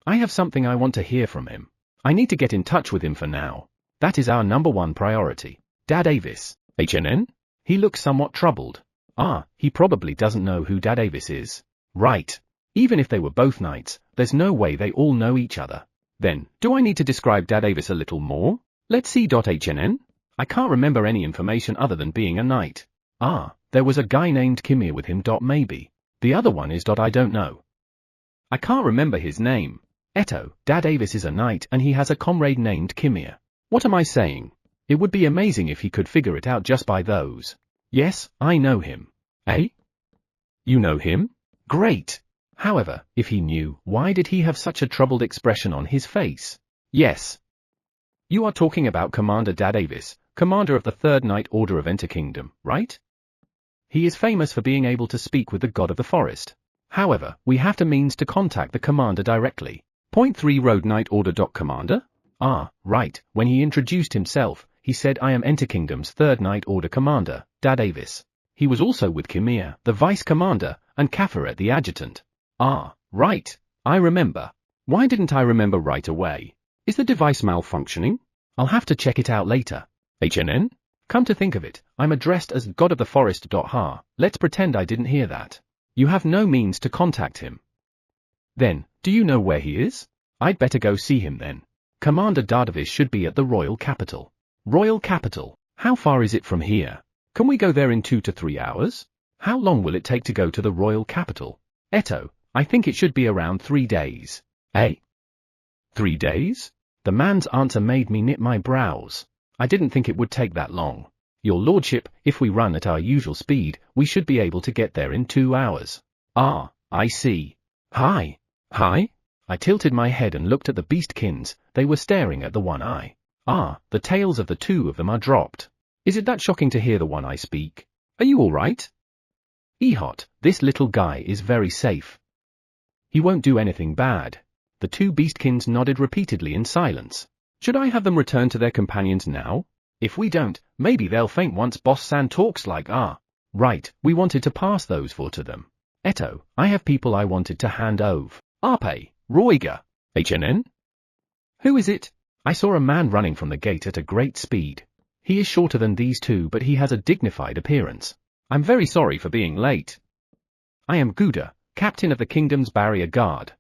I have something I want to hear from him. I need to get in touch with him for now. That is our #1 priority. Dad Avis. HNN? He looks somewhat troubled. He probably doesn't know who Dad Avis is. Right. Even if they were both knights, there's no way they all know each other. Then, do I need to describe Dad Avis a little more? Let's see. HNN? I can't remember any information other than being a knight. There was a guy named Kimir with him. Maybe. The other one is. I don't know. I can't remember his name. Eto, Dad Avis is a knight and he has a comrade named Kimir. What am I saying? It would be amazing if he could figure it out just by those. Yes, I know him. You know him? Great. However, if he knew, why did he have such a troubled expression on his face? Yes. You are talking about Commander Dad Avis, commander of the 3rd Knight Order of Enter Kingdom, right? He is famous for being able to speak with the god of the forest. However, we have to means to contact the commander directly. Point 3 Road Knight Order. Commander? Right. When he introduced himself, he said I am Enter Kingdom's 3rd Knight Order Commander, Dad Avis. He was also with Kimir, the Vice Commander, and Kafaret the Adjutant. Right. I remember. Why didn't I remember right away? Is the device malfunctioning? I'll have to check it out later. HNN? Come to think of it, I'm addressed as God of the Forest. Let's pretend I didn't hear that. You have no means to contact him. Then, do you know where he is? I'd better go see him then. Commander Dardavis should be at the Royal Capital. Royal Capital? How far is it from here? Can we go there in 2 to 3 hours? How long will it take to go to the Royal Capital? Eto, I think it should be around 3 days. 3 days? The man's answer made me knit my brows. I didn't think it would take that long. Your lordship, if we run at our usual speed, we should be able to get there in 2 hours. I see. Hi. I tilted my head and looked at the beastkins. They were staring at the one-eye. The tails of the two of them are dropped. Is it that shocking to hear the one-eye speak? Are you all right? Ehot, this little guy is very safe. He won't do anything bad. The two beastkins nodded repeatedly in silence. Should I have them return to their companions now? If we don't, maybe they'll faint once Boss-san talks like Right, we wanted to pass those for to them. Eto, I have people I wanted to hand over. Arpe, Roiga, HNN? Who is it? I saw a man running from the gate at a great speed. He is shorter than these two, but he has a dignified appearance. I'm very sorry for being late. I am Gouda, captain of the kingdom's barrier guard.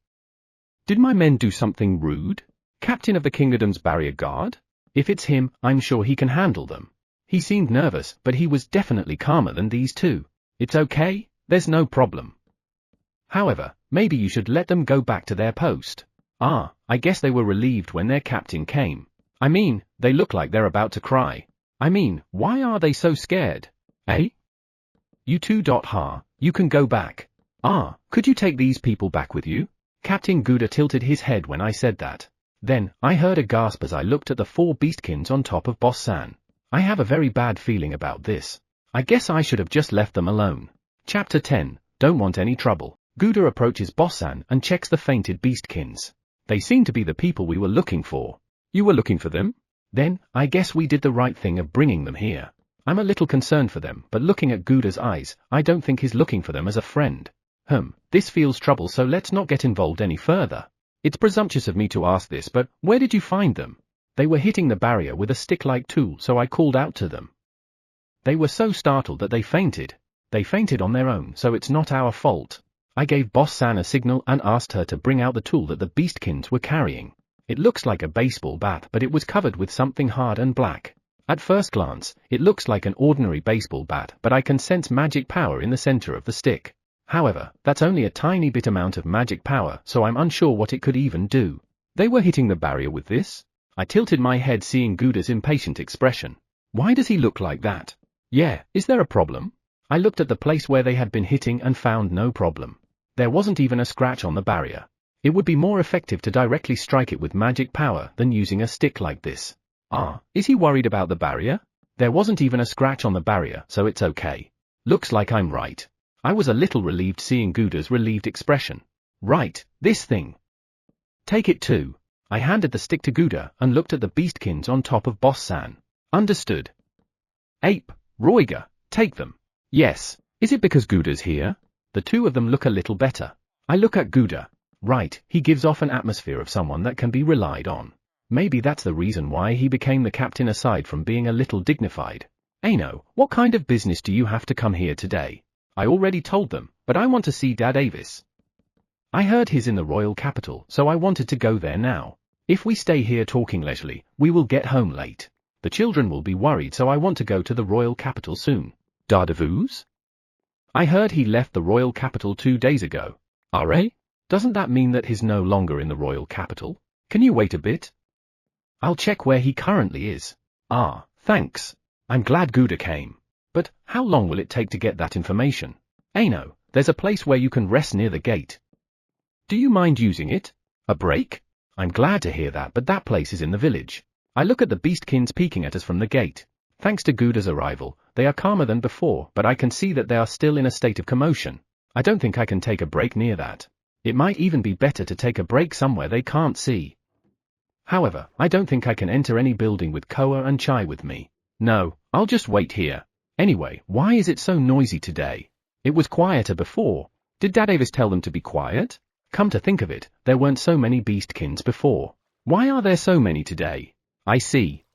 Did my men do something rude? Captain of the kingdom's barrier guard? If it's him, I'm sure he can handle them. He seemed nervous, but he was definitely calmer than these two. It's okay, there's no problem. However, maybe you should let them go back to their post. Ah, I guess they were relieved when their captain came. I mean, they look like they're about to cry. I mean, why are they so scared? Eh? You two. You can go back. Ah, could you take these people back with you? Captain Gouda tilted his head when I said that. Then, I heard a gasp as I looked at the 4 beastkins on top of Boss-san. I have a very bad feeling about this. I guess I should have just left them alone. Chapter 10, Don't Want Any Trouble. Gouda approaches Boss-san and checks the fainted beastkins. They seem to be the people we were looking for. You were looking for them? Then, I guess we did the right thing of bringing them here. I'm a little concerned for them, but looking at Gouda's eyes, I don't think he's looking for them as a friend. This feels trouble, so let's not get involved any further. It's presumptuous of me to ask this, but where did you find them? They were hitting the barrier with a stick-like tool, so I called out to them. They were so startled that they fainted. They fainted on their own, so it's not our fault. I gave Boss-san a signal and asked her to bring out the tool that the beastkins were carrying. It looks like a baseball bat, but it was covered with something hard and black. At first glance, it looks like an ordinary baseball bat, but I can sense magic power in the center of the stick. However, that's only a tiny bit amount of magic power, so I'm unsure what it could even do. They were hitting the barrier with this? I tilted my head, seeing Gouda's impatient expression. Why does he look like that? Yeah, is there a problem? I looked at the place where they had been hitting and found no problem. There wasn't even a scratch on the barrier. It would be more effective to directly strike it with magic power than using a stick like this. Ah, is he worried about the barrier? There wasn't even a scratch on the barrier, so it's okay. Looks like I'm right. I was a little relieved seeing Gouda's relieved expression. Right, this thing. Take it too. I handed the stick to Gouda and looked at the beastkins on top of Boss-san. Understood. Ape, Roiga, take them. Yes. Is it because Gouda's here? The two of them look a little better. I look at Gouda. Right, he gives off an atmosphere of someone that can be relied on. Maybe that's the reason why he became the captain, aside from being a little dignified. Ano, what kind of business do you have to come here today? I already told them, but I want to see Dad Avis. I heard he's in the royal capital, so I wanted to go there now. If we stay here talking leisurely, we will get home late. The children will be worried, so I want to go to the royal capital soon. Daredevils? I heard he left the royal capital 2 days ago. Are? Doesn't that mean that he's no longer in the royal capital? Can you wait a bit? I'll check where he currently is. Ah, thanks. I'm glad Gouda came. But how long will it take to get that information? Ano, there's a place where you can rest near the gate. Do you mind using it? A break? I'm glad to hear that, but that place is in the village. I look at the beastkins peeking at us from the gate. Thanks to Gouda's arrival, they are calmer than before, but I can see that they are still in a state of commotion. I don't think I can take a break near that. It might even be better to take a break somewhere they can't see. However, I don't think I can enter any building with Koa and Chai with me. No, I'll just wait here. Anyway, why is it so noisy today? It was quieter before. Did Dad Avis tell them to be quiet? Come to think of it, there weren't so many beastkins before. Why are there so many today? I see.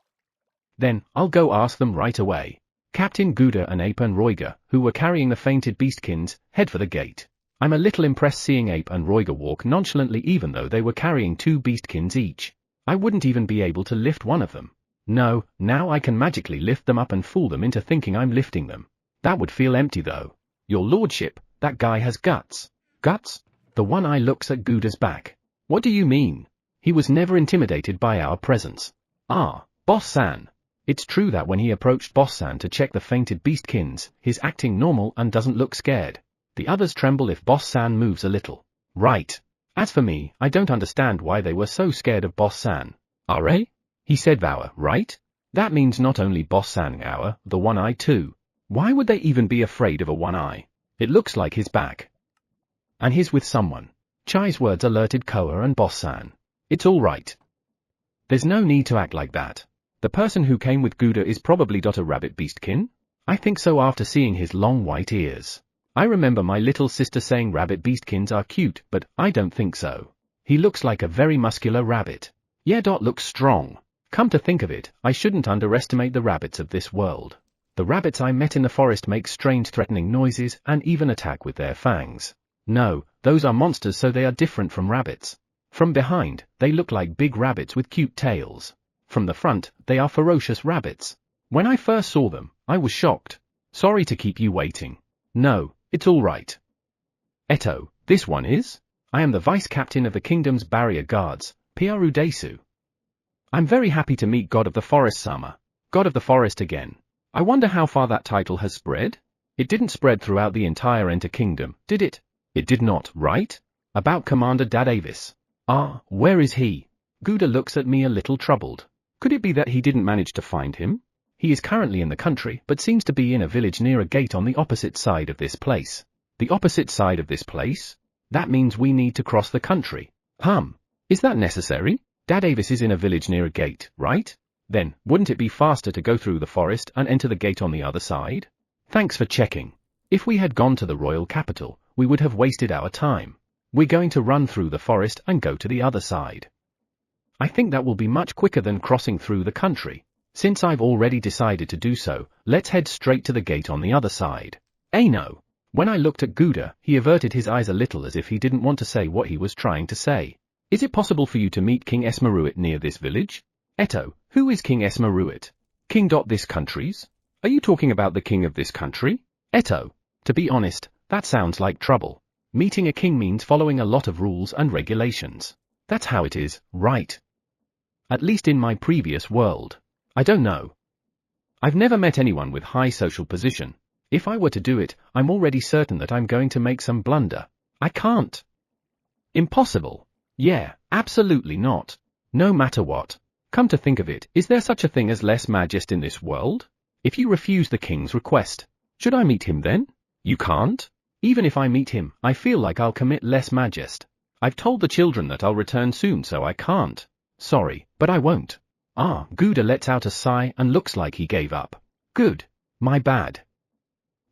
Then, I'll go ask them right away. Captain Gouda and Ape and Roiga, who were carrying the fainted beastkins, head for the gate. I'm a little impressed seeing Ape and Roiga walk nonchalantly, even though they were carrying 2 beastkins each. I wouldn't even be able to lift one of them. No, now I can magically lift them up and fool them into thinking I'm lifting them. That would feel empty though. Your lordship, that guy has guts. Guts? The one eye looks at Gouda's back. What do you mean? He was never intimidated by our presence. Ah, Boss-san. It's true that when he approached Boss-san to check the fainted beastkins, he's acting normal and doesn't look scared. The others tremble if Boss-san moves a little. Right. As for me, I don't understand why they were so scared of Boss-san. Are? He said Vower, right? That means not only Boss-san our, the one eye too. Why would they even be afraid of a one eye? It looks like his back. And he's with someone. Chai's words alerted Koa and Boss-san. It's all right. There's no need to act like that. The person who came with Gouda is probably a rabbit beastkin? I think so after seeing his long white ears. I remember my little sister saying rabbit beastkins are cute, but I don't think so. He looks like a very muscular rabbit. Yeah. Looks strong. Come to think of it, I shouldn't underestimate the rabbits of this world. The rabbits I met in the forest make strange threatening noises and even attack with their fangs. No, those are monsters, so they are different from rabbits. From behind, they look like big rabbits with cute tails. From the front, they are ferocious rabbits. When I first saw them, I was shocked. Sorry to keep you waiting. No, it's all right. Eto, this one is? I am the vice captain of the kingdom's barrier guards, Piaru Desu. I'm very happy to meet God of the Forest Sama. God of the Forest again. I wonder how far that title has spread? It didn't spread throughout the entire Enter Kingdom, did it? It did not, right? About Commander Dadavis. Ah, where is he? Gouda looks at me a little troubled. Could it be that he didn't manage to find him? He is currently in the country, but seems to be in a village near a gate on the opposite side of this place. The opposite side of this place? That means we need to cross the country. Is that necessary? Dadavis is in a village near a gate, right? Then, wouldn't it be faster to go through the forest and enter the gate on the other side? Thanks for checking. If we had gone to the royal capital, we would have wasted our time. We're going to run through the forest and go to the other side. I think that will be much quicker than crossing through the country. Since I've already decided to do so, let's head straight to the gate on the other side. No. When I looked at Gouda, he averted his eyes a little as if he didn't want to say what he was trying to say. Is it possible for you to meet King Esmeruit near this village? Eto, who is King Esmeruit? King. This country's? Are you talking about the king of this country? Eto, to be honest, that sounds like trouble. Meeting a king means following a lot of rules and regulations. That's how it is, right? At least in my previous world. I don't know. I've never met anyone with high social position. If I were to do it, I'm already certain that I'm going to make some blunder. I can't. Impossible. Yeah, absolutely not. No matter what. Come to think of it, is there such a thing as less majest in this world? If you refuse the king's request, should I meet him then? You can't? Even if I meet him, I feel like I'll commit less majest. I've told the children that I'll return soon, so I can't. Sorry, but I won't. Gouda lets out a sigh and looks like he gave up. Good. My bad.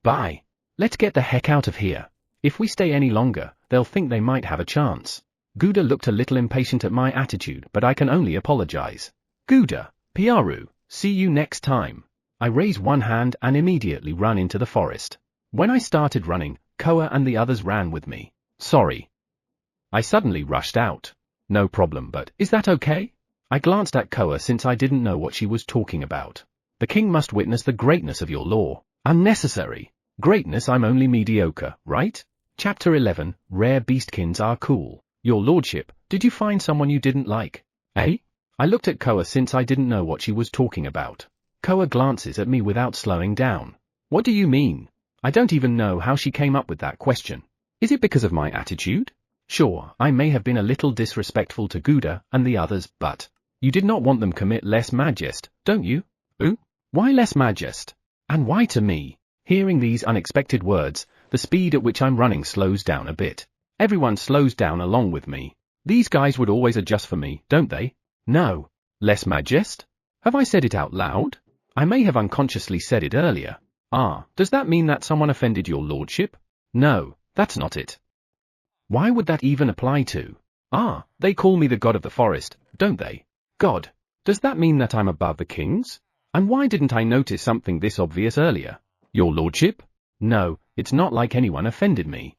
Bye. Let's get the heck out of here. If we stay any longer, they'll think they might have a chance. Gouda looked a little impatient at my attitude, but I can only apologize. Gouda, Piaru, see you next time. I raise one hand and immediately run into the forest. When I started running, Koa and the others ran with me. Sorry. I suddenly rushed out. No problem, but is that okay? I glanced at Koa since I didn't know what she was talking about. The king must witness the greatness of your law. Unnecessary. Greatness, I'm only mediocre, right? Chapter 11, Rare Beastkins are cool. Your lordship, did you find someone you didn't like? Eh? I looked at Koa since I didn't know what she was talking about. Koa glances at me without slowing down. What do you mean? I don't even know how she came up with that question. Is it because of my attitude? Sure, I may have been a little disrespectful to Gouda and the others, but you did not want them commit less majest, don't you? Ooh? Why less majest? And why to me? Hearing these unexpected words, the speed at which I'm running slows down a bit. Everyone slows down along with me. These guys would always adjust for me, don't they? No. Less majest? Have I said it out loud? I may have unconsciously said it earlier. Does that mean that someone offended your lordship? No, that's not it. Why would that even apply to? They call me the god of the forest, don't they? God. Does that mean that I'm above the kings? And why didn't I notice something this obvious earlier? Your lordship? No, it's not like anyone offended me.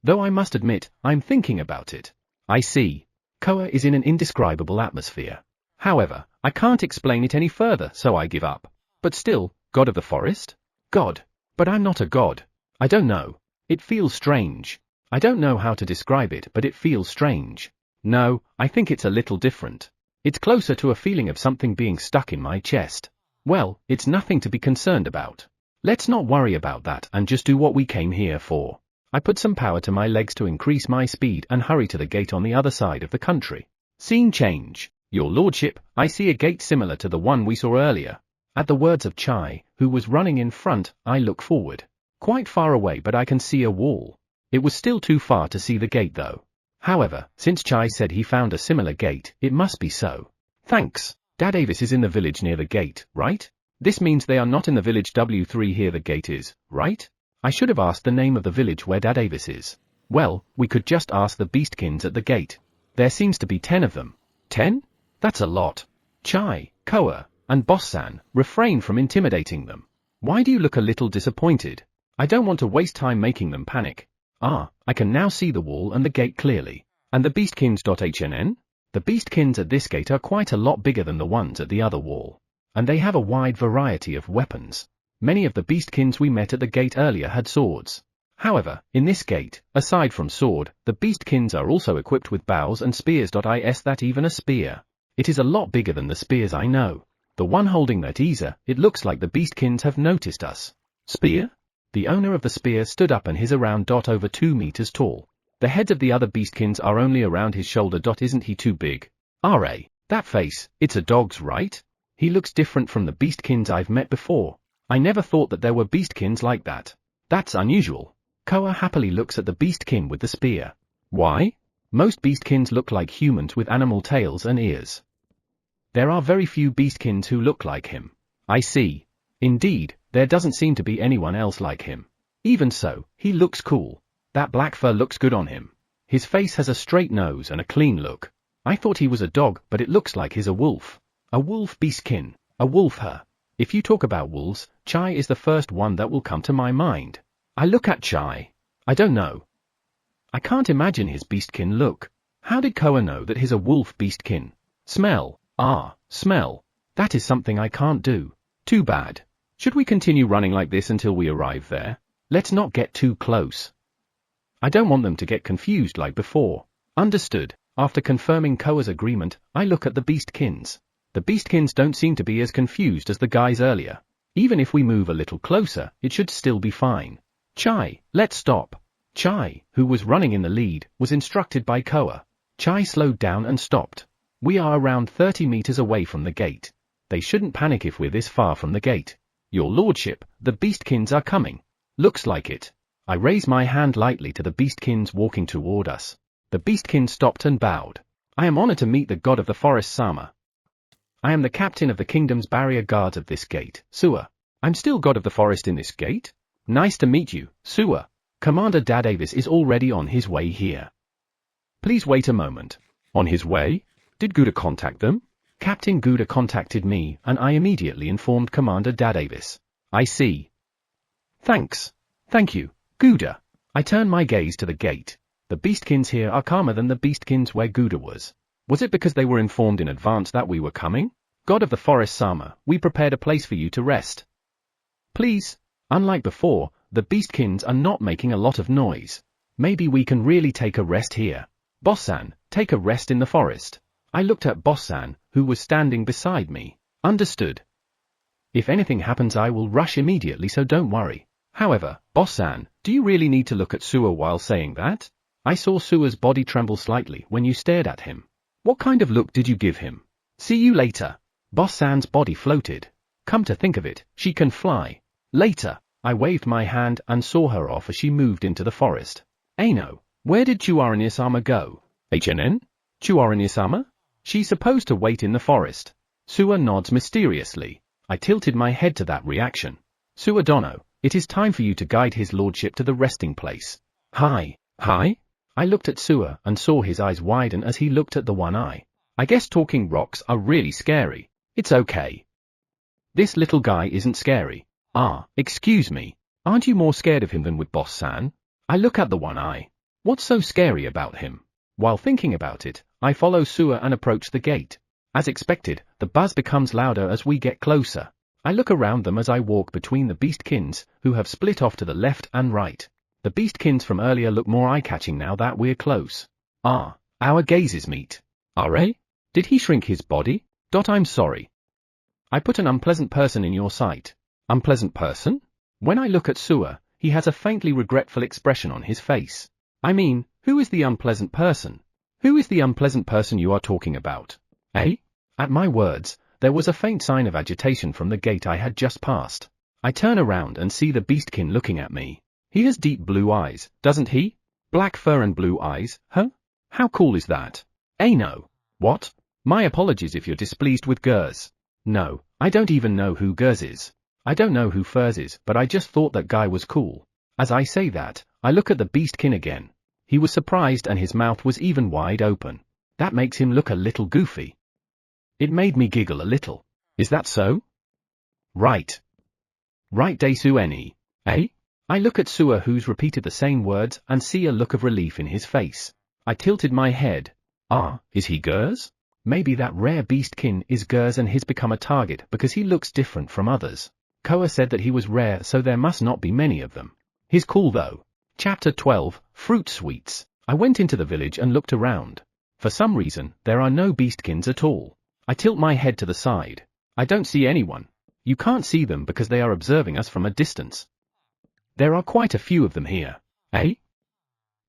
Though I must admit, I'm thinking about it. I see. Koa is in an indescribable atmosphere. However, I can't explain it any further, so I give up. But still, god of the forest? God. But I'm not a god. I don't know. It feels strange. I don't know how to describe it, but it feels strange. No, I think it's a little different. It's closer to a feeling of something being stuck in my chest. Well, it's nothing to be concerned about. Let's not worry about that and just do what we came here for. I put some power to my legs to increase my speed and hurry to the gate on the other side of the country. Scene change. Your lordship, I see a gate similar to the one we saw earlier. At the words of Chai, who was running in front, I look forward. Quite far away, but I can see a wall. It was still too far to see the gate though. However, since Chai said he found a similar gate, it must be so. Thanks. Dadavis is in the village near the gate, right? This means they are not in the village W3 here the gate is, right? I should have asked the name of the village where Dad Avis is. Well, we could just ask the beastkins at the gate. There seems to be 10 of them. 10? That's a lot. Chai, Koa, and Boss-san, refrain from intimidating them. Why do you look a little disappointed? I don't want to waste time making them panic. Ah, I can now see the wall and the gate clearly. And the beastkins.hnn? The beastkins at this gate are quite a lot bigger than the ones at the other wall. And they have a wide variety of weapons. Many of the beastkins we met at the gate earlier had swords. However, in this gate, aside from sword, the beastkins are also equipped with bows and spears. Is that even a spear? It is a lot bigger than the spears I know. The one holding that Isa, it looks like the beastkins have noticed us. Spear? The owner of the spear stood up and is around over 2 meters tall. The heads of the other beastkins are only around his shoulder. Isn't he too big? That face, it's a dog's, right? He looks different from the beastkins I've met before. I never thought that there were beastkins like that. That's unusual. Koa happily looks at the beastkin with the spear. Why? Most beastkins look like humans with animal tails and ears. There are very few beastkins who look like him. I see. Indeed, there doesn't seem to be anyone else like him. Even so, he looks cool. That black fur looks good on him. His face has a straight nose and a clean look. I thought he was a dog, but it looks like he's a wolf. A wolf beastkin. A wolf her. If you talk about wolves, Chai is the first one that will come to my mind. I look at Chai. I don't know. I can't imagine his beastkin look. How did Koa know that he's a wolf beastkin? Smell. Smell. That is something I can't do. Too bad. Should we continue running like this until we arrive there? Let's not get too close. I don't want them to get confused like before. Understood. After confirming Koa's agreement, I look at the beastkins. The beastkins don't seem to be as confused as the guys earlier. Even if we move a little closer, it should still be fine. Chai, let's stop. Chai, who was running in the lead, was instructed by Koa. Chai slowed down and stopped. We are around 30 meters away from the gate. They shouldn't panic if we're this far from the gate. Your lordship, the beastkins are coming. Looks like it. I raise my hand lightly to the beastkins walking toward us. The beastkin stopped and bowed. I am honored to meet the god of the forest Sama. I am the captain of the kingdom's barrier guards of this gate, Sua. I'm still god of the forest in this gate? Nice to meet you, Sua. Commander Dad Avis is already on his way here. Please wait a moment. On his way? Did Gouda contact them? Captain Gouda contacted me, and I immediately informed Commander Dad Avis. I see. Thanks. Thank you, Gouda. I turn my gaze to the gate. The beastkins here are calmer than the beastkins where Gouda was. Was it because they were informed in advance that we were coming? God of the forest Sama, we prepared a place for you to rest. Please. Unlike before, the beastkins are not making a lot of noise. Maybe we can really take a rest here. Boss-san, take a rest in the forest. I looked at Boss-san, who was standing beside me. Understood. If anything happens I will rush immediately, so don't worry. However, Boss-san, do you really need to look at Sua while saying that? I saw Sua's body tremble slightly when you stared at him. What kind of look did you give him? See you later. Boss-san's body floated. Come to think of it, she can fly. Later, I waved my hand and saw her off as she moved into the forest. Ano, where did Chuarin-sama go? HNN? Chuarin-sama? She's supposed to wait in the forest. Sua nods mysteriously. I tilted my head to that reaction. Sua Dono, it is time for you to guide his lordship to the resting place. Hi. I looked at Sua and saw his eyes widen as he looked at the one eye. I guess talking rocks are really scary. It's okay. This little guy isn't scary. Excuse me. Aren't you more scared of him than with Boss-san? I look at the one eye. What's so scary about him? While thinking about it, I follow Sua and approach the gate. As expected, the buzz becomes louder as we get closer. I look around them as I walk between the beastkins, who have split off to the left and right. The beastkins from earlier look more eye-catching now that we're close. Our gazes meet. Did he shrink his body? I'm sorry. I put an unpleasant person in your sight. Unpleasant person? When I look at Sua, he has a faintly regretful expression on his face. I mean, who is the unpleasant person? Who is the unpleasant person you are talking about? At my words, there was a faint sign of agitation from the gate I had just passed. I turn around and see the beastkin looking at me. He has deep blue eyes, doesn't he? Black fur and blue eyes, huh? How cool is that? No. What? My apologies if you're displeased with Gers. No, I don't even know who Gers is. I don't know who Furs is, but I just thought that guy was cool. As I say that, I look at the beastkin again. He was surprised and his mouth was even wide open. That makes him look a little goofy. It made me giggle a little. Is that so? Right. Right, Desu Ne. Eh? I look at Suwa, who's repeated the same words, and see a look of relief in his face. I tilted my head. Ah, is he Gers? Maybe that rare beastkin is Gers and he's become a target because he looks different from others. Koa said that he was rare, so there must not be many of them. He's cool though. Chapter 12, Fruit Sweets. I went into the village and looked around. For some reason, there are no beastkins at all. I tilt my head to the side. I don't see anyone. You can't see them because they are observing us from a distance. There are quite a few of them here. Eh?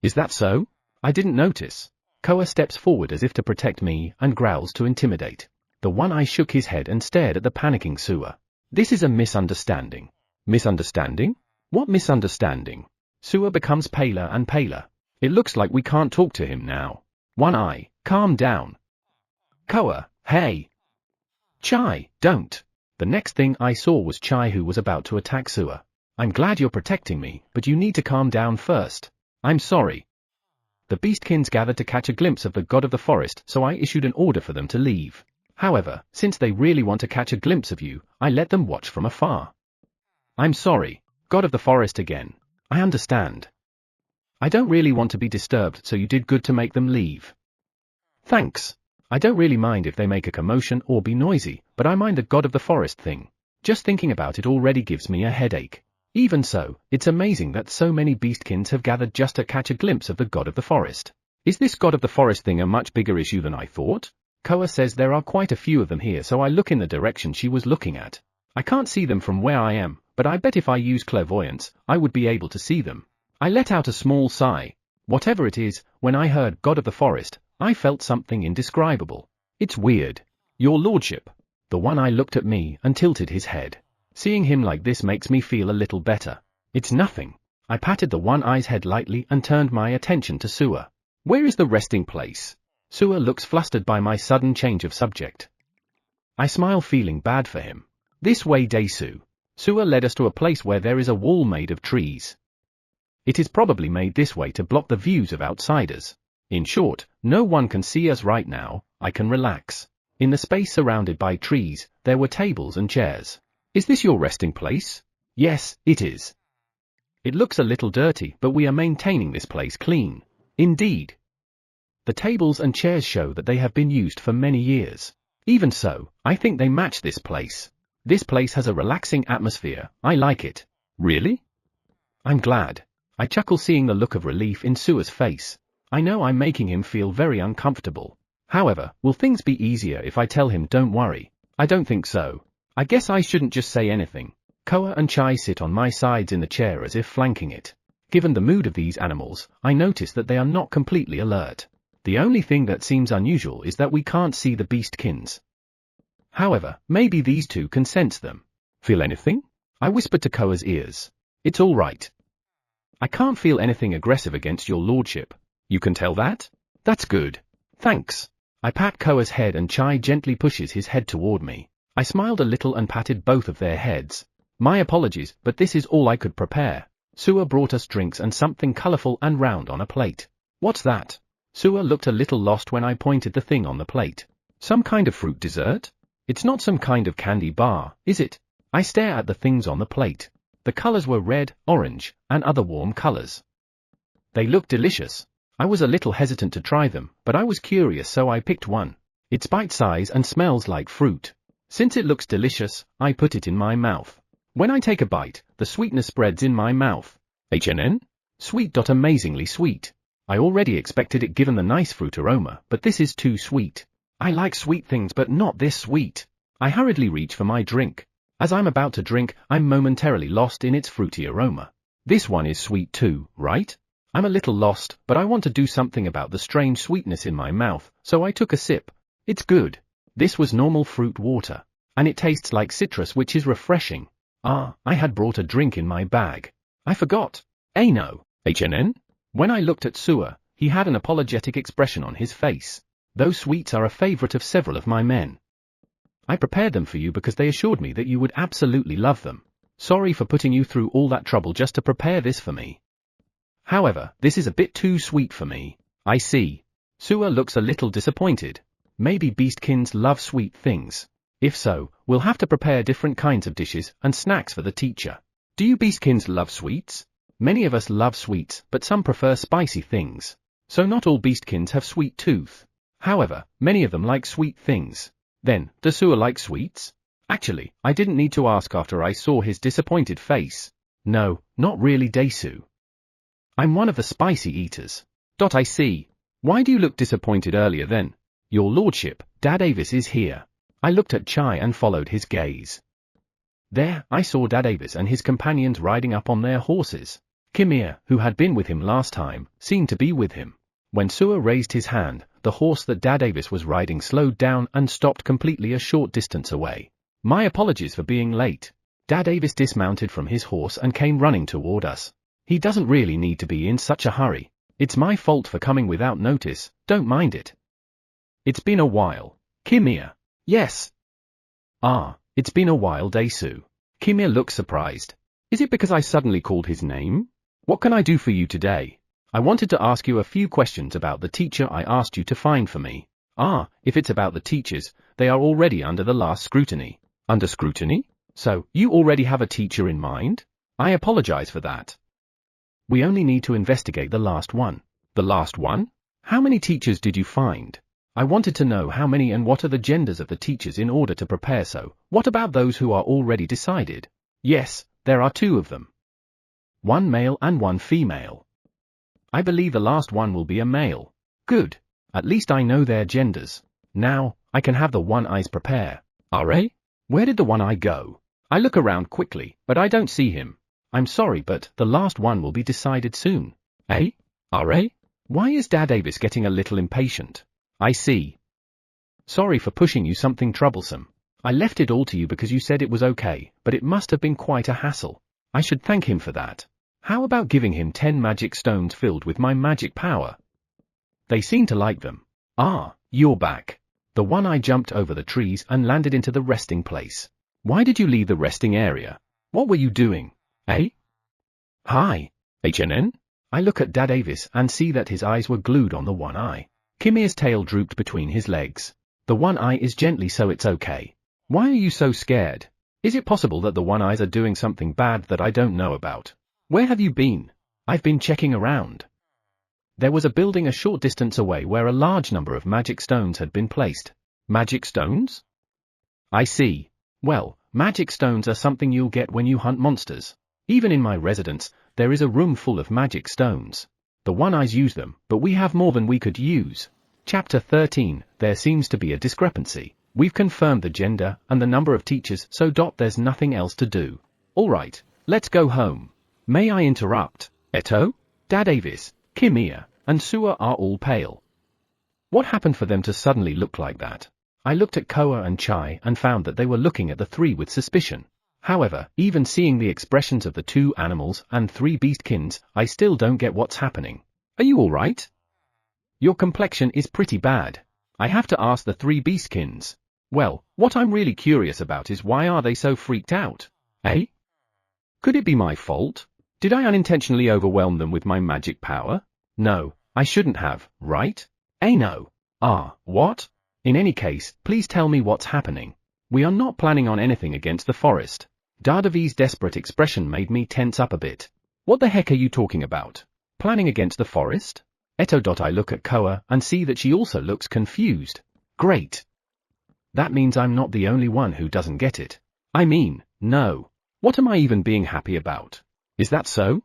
Is that so? I didn't notice. Koa steps forward as if to protect me and growls to intimidate. The one-eye shook his head and stared at the panicking Suwa. This is a misunderstanding. Misunderstanding? What misunderstanding? Suwa becomes paler and paler. It looks like we can't talk to him now. One-eye, calm down. Koa, hey. Chai, don't. The next thing I saw was Chai, who was about to attack Suwa. I'm glad you're protecting me, but you need to calm down first. I'm sorry. The beastkins gathered to catch a glimpse of the god of the forest, so I issued an order for them to leave. However, since they really want to catch a glimpse of you, I let them watch from afar. I'm sorry, god of the forest again. I understand. I don't really want to be disturbed, so you did good to make them leave. Thanks. I don't really mind if they make a commotion or be noisy, but I mind the god of the forest thing. Just thinking about it already gives me a headache. Even so, it's amazing that so many beastkins have gathered just to catch a glimpse of the god of the forest. Is this god of the forest thing a much bigger issue than I thought? Koa says there are quite a few of them here, so I look in the direction she was looking at. I can't see them from where I am, but I bet if I use clairvoyance, I would be able to see them. I let out a small sigh. Whatever it is, when I heard god of the forest, I felt something indescribable. It's weird. Your lordship. The one-eye looked at me and tilted his head. Seeing him like this makes me feel a little better. It's nothing. I patted the one-eye's head lightly and turned my attention to Suwa. Where is the resting place? Suwa looks flustered by my sudden change of subject. I smile, feeling bad for him. This way, Desu. Suwa led us to a place where there is a wall made of trees. It is probably made this way to block the views of outsiders. In short, no one can see us right now. I can relax. In the space surrounded by trees, there were tables and chairs. Is this your resting place? Yes, it is. It looks a little dirty, but we are maintaining this place clean. Indeed. The tables and chairs show that they have been used for many years. Even so, I think they match this place. This place has a relaxing atmosphere. I like it. Really? I'm glad. I chuckle, seeing the look of relief in Suwa's face. I know I'm making him feel very uncomfortable. However, will things be easier if I tell him don't worry? I don't think so. I guess I shouldn't just say anything. Koa and Chai sit on my sides in the chair as if flanking it. Given the mood of these animals, I notice that they are not completely alert. The only thing that seems unusual is that we can't see the beastkins. However, maybe these two can sense them. Feel anything? I whispered to Koa's ears. It's all right. I can't feel anything aggressive against your lordship. You can tell that? That's good. Thanks. I pat Koa's head and Chai gently pushes his head toward me. I smiled a little and patted both of their heads. My apologies, but this is all I could prepare. Suwa brought us drinks and something colorful and round on a plate. What's that? Suwa looked a little lost when I pointed the thing on the plate. Some kind of fruit dessert? It's not some kind of candy bar, is it? I stare at the things on the plate. The colors were red, orange, and other warm colors. They looked delicious. I was a little hesitant to try them, but I was curious, so I picked one. It's bite-size and smells like fruit. Since it looks delicious, I put it in my mouth. When I take a bite, the sweetness spreads in my mouth. HNN? Sweet. Amazingly sweet. I already expected it given the nice fruit aroma, but this is too sweet. I like sweet things, but not this sweet. I hurriedly reach for my drink. As I'm about to drink, I'm momentarily lost in its fruity aroma. This one is sweet too, right? I'm a little lost, but I want to do something about the strange sweetness in my mouth, so I took a sip. It's good. This was normal fruit water. And it tastes like citrus, which is refreshing. Ah, I had brought a drink in my bag. I forgot. No. HNN? When I looked at Suwa, he had an apologetic expression on his face. Those sweets are a favorite of several of my men. I prepared them for you because they assured me that you would absolutely love them. Sorry for putting you through all that trouble just to prepare this for me. However, this is a bit too sweet for me. I see. Suwa looks a little disappointed. Maybe beastkins love sweet things. If so, we'll have to prepare different kinds of dishes and snacks for the teacher. Do you beastkins love sweets? Many of us love sweets, but some prefer spicy things. So not all beastkins have sweet tooth. However, many of them like sweet things. Then, does Suwa like sweets? Actually, I didn't need to ask after I saw his disappointed face. No, not really, Desu. I'm one of the spicy eaters. I see. Why do you look disappointed earlier then? Your lordship, Dad Avis is here. I looked at Chai and followed his gaze. There, I saw Dad Avis and his companions riding up on their horses. Kimia, who had been with him last time, seemed to be with him. When Suwa raised his hand, the horse that Dad Avis was riding slowed down and stopped completely a short distance away. My apologies for being late. Dad Avis dismounted from his horse and came running toward us. He doesn't really need to be in such a hurry. It's my fault for coming without notice, don't mind it. It's been a while. Kimia. Yes. It's been a while, Desu. Kimia looks surprised. Is it because I suddenly called his name? What can I do for you today? I wanted to ask you a few questions about the teacher I asked you to find for me. If it's about the teachers, they are already under the last scrutiny. Under scrutiny? So, you already have a teacher in mind? I apologize for that. We only need to investigate the last one. The last one? How many teachers did you find? I wanted to know how many and what are the genders of the teachers in order to prepare. So, what about those who are already decided? Yes, there are 2 of them. 1 male and 1 female. I believe the last one will be a male. Good. At least I know their genders. Now, I can have the one-eyes prepare. Where did the one-eye go? I look around quickly, but I don't see him. I'm sorry, but the last one will be decided soon. Why is Dad Avis getting a little impatient? I see. Sorry for pushing you something troublesome. I left it all to you because you said it was okay, but it must have been quite a hassle. I should thank him for that. How about giving him 10 magic stones filled with my magic power? They seem to like them. You're back. The one-eye jumped over the trees and landed into the resting place. Why did you leave the resting area? What were you doing? Hi. HNN? I look at Dad Avis and see that his eyes were glued on the one eye. Kimia's tail drooped between his legs. The one eye is gently, so it's okay. Why are you so scared? Is it possible that the one eyes are doing something bad that I don't know about? Where have you been? I've been checking around. There was a building a short distance away where a large number of magic stones had been placed. Magic stones? I see. Well, magic stones are something you'll get when you hunt monsters. Even in my residence, there is a room full of magic stones. The one-eyes use them, but we have more than we could use. Chapter 13, there seems to be a discrepancy. We've confirmed the gender and the number of teachers, so there's nothing else to do. Alright, let's go home. May I interrupt? Eto? Dad Avis, Kimia, and Suwa are all pale. What happened for them to suddenly look like that? I looked at Koa and Chai and found that they were looking at the 3 with suspicion. However, even seeing the expressions of the 2 animals and 3 beastkins, I still don't get what's happening. Are you alright? Your complexion is pretty bad. I have to ask the 3 beastkins. Well, what I'm really curious about is why are they so freaked out? Could it be my fault? Did I unintentionally overwhelm them with my magic power? No, I shouldn't have, right? No. What? In any case, please tell me what's happening. We are not planning on anything against the forest. Dadavi's desperate expression made me tense up a bit. What the heck are you talking about? Planning against the forest? Eto. I look at Koa and see that she also looks confused. Great. That means I'm not the only one who doesn't get it. I mean, no. What am I even being happy about? Is that so?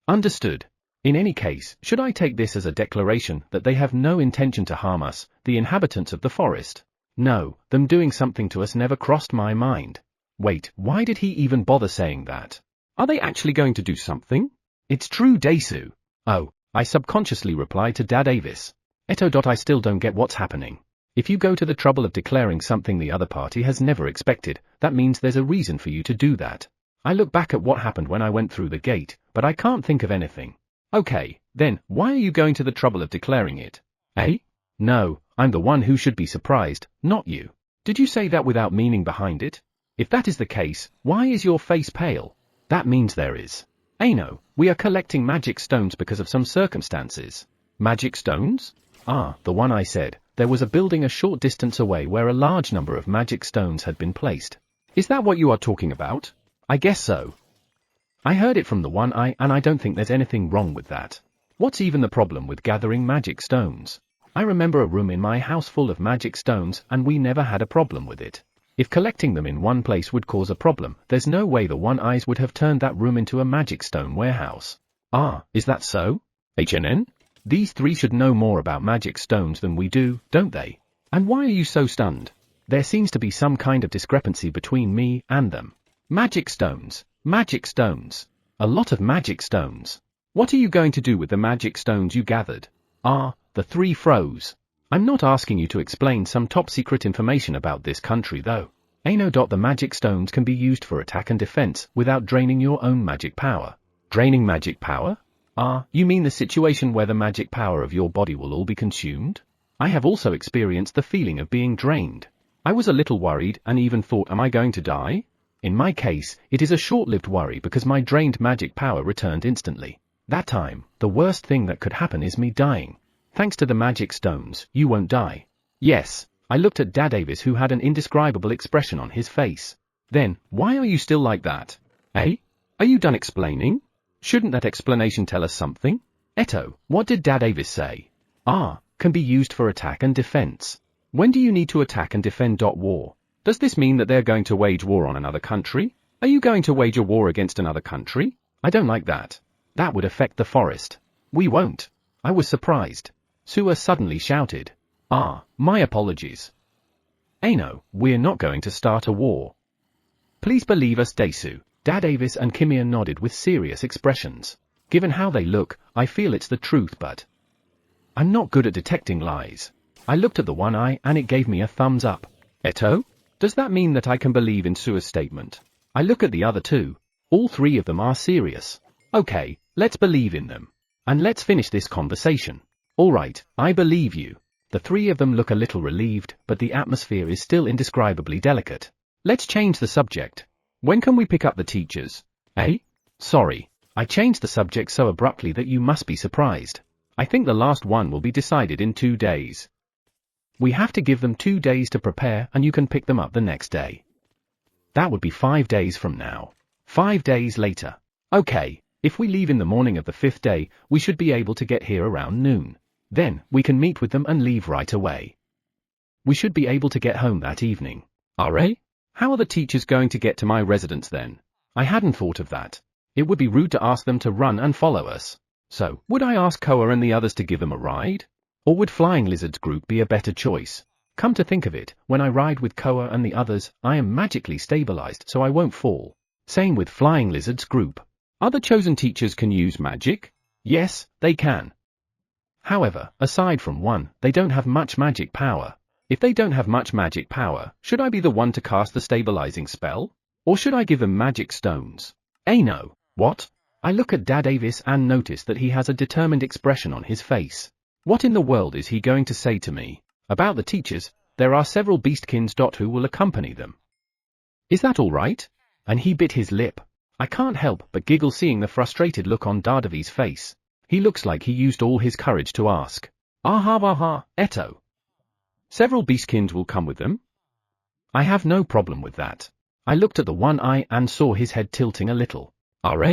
Understood. In any case, should I take this as a declaration that they have no intention to harm us, the inhabitants of the forest? No, them doing something to us never crossed my mind. Wait, why did he even bother saying that? Are they actually going to do something? It's true, Desu. I subconsciously replied to Dad Avis. Eto. I still don't get what's happening. If you go to the trouble of declaring something the other party has never expected, that means there's a reason for you to do that. I look back at what happened when I went through the gate, but I can't think of anything. Okay, then, why are you going to the trouble of declaring it? No, I'm the one who should be surprised, not you. Did you say that without meaning behind it? If that is the case, why is your face pale? That means there is. Ano, we are collecting magic stones because of some circumstances. Magic stones? Ah, the one I said. There was a building a short distance away where a large number of magic stones had been placed. Is that what you are talking about? I guess so. I heard it from the one eye and I don't think there's anything wrong with that. What's even the problem with gathering magic stones? I remember a room in my house full of magic stones and we never had a problem with it. If collecting them in one place would cause a problem, there's no way the one eyes would have turned that room into a magic stone warehouse. Ah, is that so? HNN? These three should know more about magic stones than we do, don't they? And why are you so stunned? There seems to be some kind of discrepancy between me and them. Magic stones. Magic stones. A lot of magic stones. What are you going to do with the magic stones you gathered? Ah, the three froze. I'm not asking you to explain some top secret information about this country though. Ano. The magic stones can be used for attack and defense without draining your own magic power. Draining magic power? Ah, you mean the situation where the magic power of your body will all be consumed? I have also experienced the feeling of being drained. I was a little worried and even thought, am I going to die? In my case, it is a short-lived worry because my drained magic power returned instantly. That time, the worst thing that could happen is me dying. Thanks to the magic stones, you won't die. Yes, I looked at Dad Davis who had an indescribable expression on his face. Then, why are you still like that? Eh? Are you done explaining? Shouldn't that explanation tell us something? Eto, what did Dad Davis say? Ah, can be used for attack and defense. When do you need to attack and defend? War. Does this mean that they're going to wage war on another country? Are you going to wage a war against another country? I don't like that. That would affect the forest. We won't. I was surprised. Sua suddenly shouted. Ah, my apologies. Ano, we're not going to start a war. Please believe us, Desu. Dad Davis and Kimiya nodded with serious expressions. Given how they look, I feel it's the truth, but I'm not good at detecting lies. I looked at the one eye and it gave me a thumbs up. Eto? Does that mean that I can believe in Sua's statement? I look at the other two. All three of them are serious. Okay, let's believe in them. And let's finish this conversation. Alright, I believe you. The three of them look a little relieved, but the atmosphere is still indescribably delicate. Let's change the subject. When can we pick up the teachers? Eh? Sorry, I changed the subject so abruptly that you must be surprised. I think the last one will be decided in 2 days. We have to give them 2 days to prepare and you can pick them up the next day. That would be 5 days from now. 5 days later. Okay, if we leave in the morning of the 5th day, we should be able to get here around noon. Then, we can meet with them and leave right away. We should be able to get home that evening. Alright? How are the teachers going to get to my residence then? I hadn't thought of that. It would be rude to ask them to run and follow us. So, would I ask Koa and the others to give them a ride? Or would Flying Lizard's group be a better choice? Come to think of it, when I ride with Koa and the others, I am magically stabilized so I won't fall. Same with Flying Lizard's group. Other chosen teachers can use magic? Yes, they can. However, aside from one, they don't have much magic power. If they don't have much magic power, should I be the one to cast the stabilizing spell? Or should I give them magic stones? No. What? I look at Dad Davis and notice that he has a determined expression on his face. What in the world is he going to say to me? About the teachers, there are several beastkins. Who will accompany them. Is that all right? And he bit his lip. I can't help but giggle seeing the frustrated look on Dadavi's face. He looks like he used all his courage to ask. Aha, Eto. Several beastkins will come with them? I have no problem with that. I looked at the one eye and saw his head tilting a little. Are?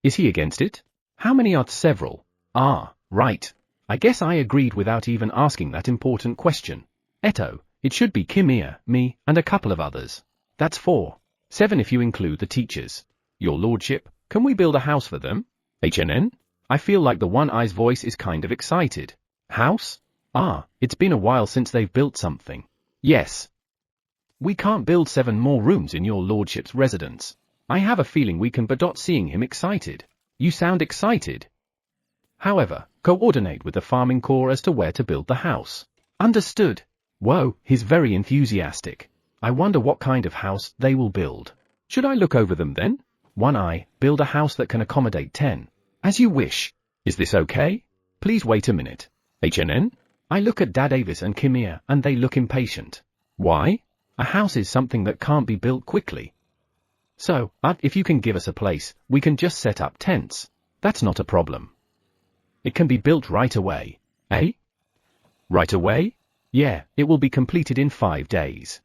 Is he against it? How many are several? Ah, right. I guess I agreed without even asking that important question. Eto, it should be Kimiya, me, and a couple of others. That's 4. 7 if you include the teachers. Your lordship, can we build a house for them? HNN? I feel like the one eye's voice is kind of excited. House? Ah, it's been a while since they've built something. Yes. We can't build 7 more rooms in your lordship's residence. I have a feeling we can, but seeing him excited. You sound excited. However, coordinate with the farming corps as to where to build the house. Understood. Whoa, he's very enthusiastic. I wonder what kind of house they will build. Should I look over them then? One eye, build a house that can accommodate 10. As you wish. Is this okay? Please wait a minute. HNN? I look at Dad Davis and Kimiya and they look impatient. Why? A house is something that can't be built quickly. So, if you can give us a place, we can just set up tents. That's not a problem. It can be built right away. Eh? Right away? Yeah, it will be completed in 5 days.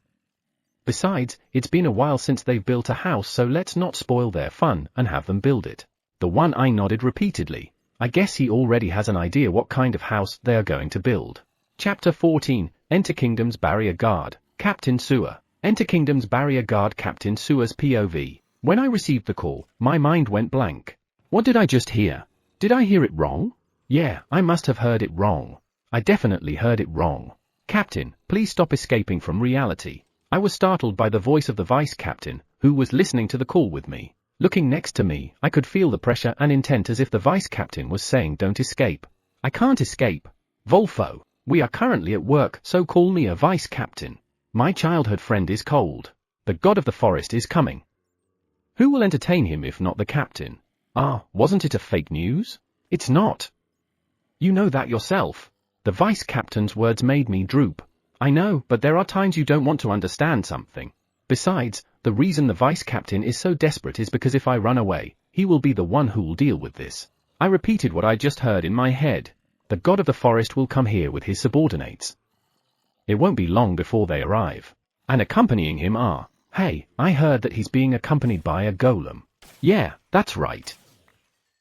Besides, it's been a while since they've built a house, so let's not spoil their fun and have them build it. The one eye nodded repeatedly. I guess he already has an idea what kind of house they are going to build. Chapter 14, Enter Kingdom's Barrier Guard, Captain Suwa. Enter Kingdom's Barrier Guard, Captain Suwa's POV. When I received the call, my mind went blank. What did I just hear? Did I hear it wrong? Yeah, I must have heard it wrong. I definitely heard it wrong. Captain, please stop escaping from reality. I was startled by the voice of the vice captain, who was listening to the call with me. Looking next to me, I could feel the pressure and intent as if the vice captain was saying, don't escape. I can't escape. Volfo, we are currently at work, so call me a vice captain. My childhood friend is cold. The god of the forest is coming. Who will entertain him if not the captain? Wasn't it a fake news? It's not. You know that yourself. The vice captain's words made me droop. I know, but there are times you don't want to understand something. Besides, the reason the vice captain is so desperate is because if I run away, he will be the one who will deal with this. I repeated what I just heard in my head. The god of the forest will come here with his subordinates. It won't be long before they arrive. And accompanying him are, hey, I heard that he's being accompanied by a golem. Yeah, that's right.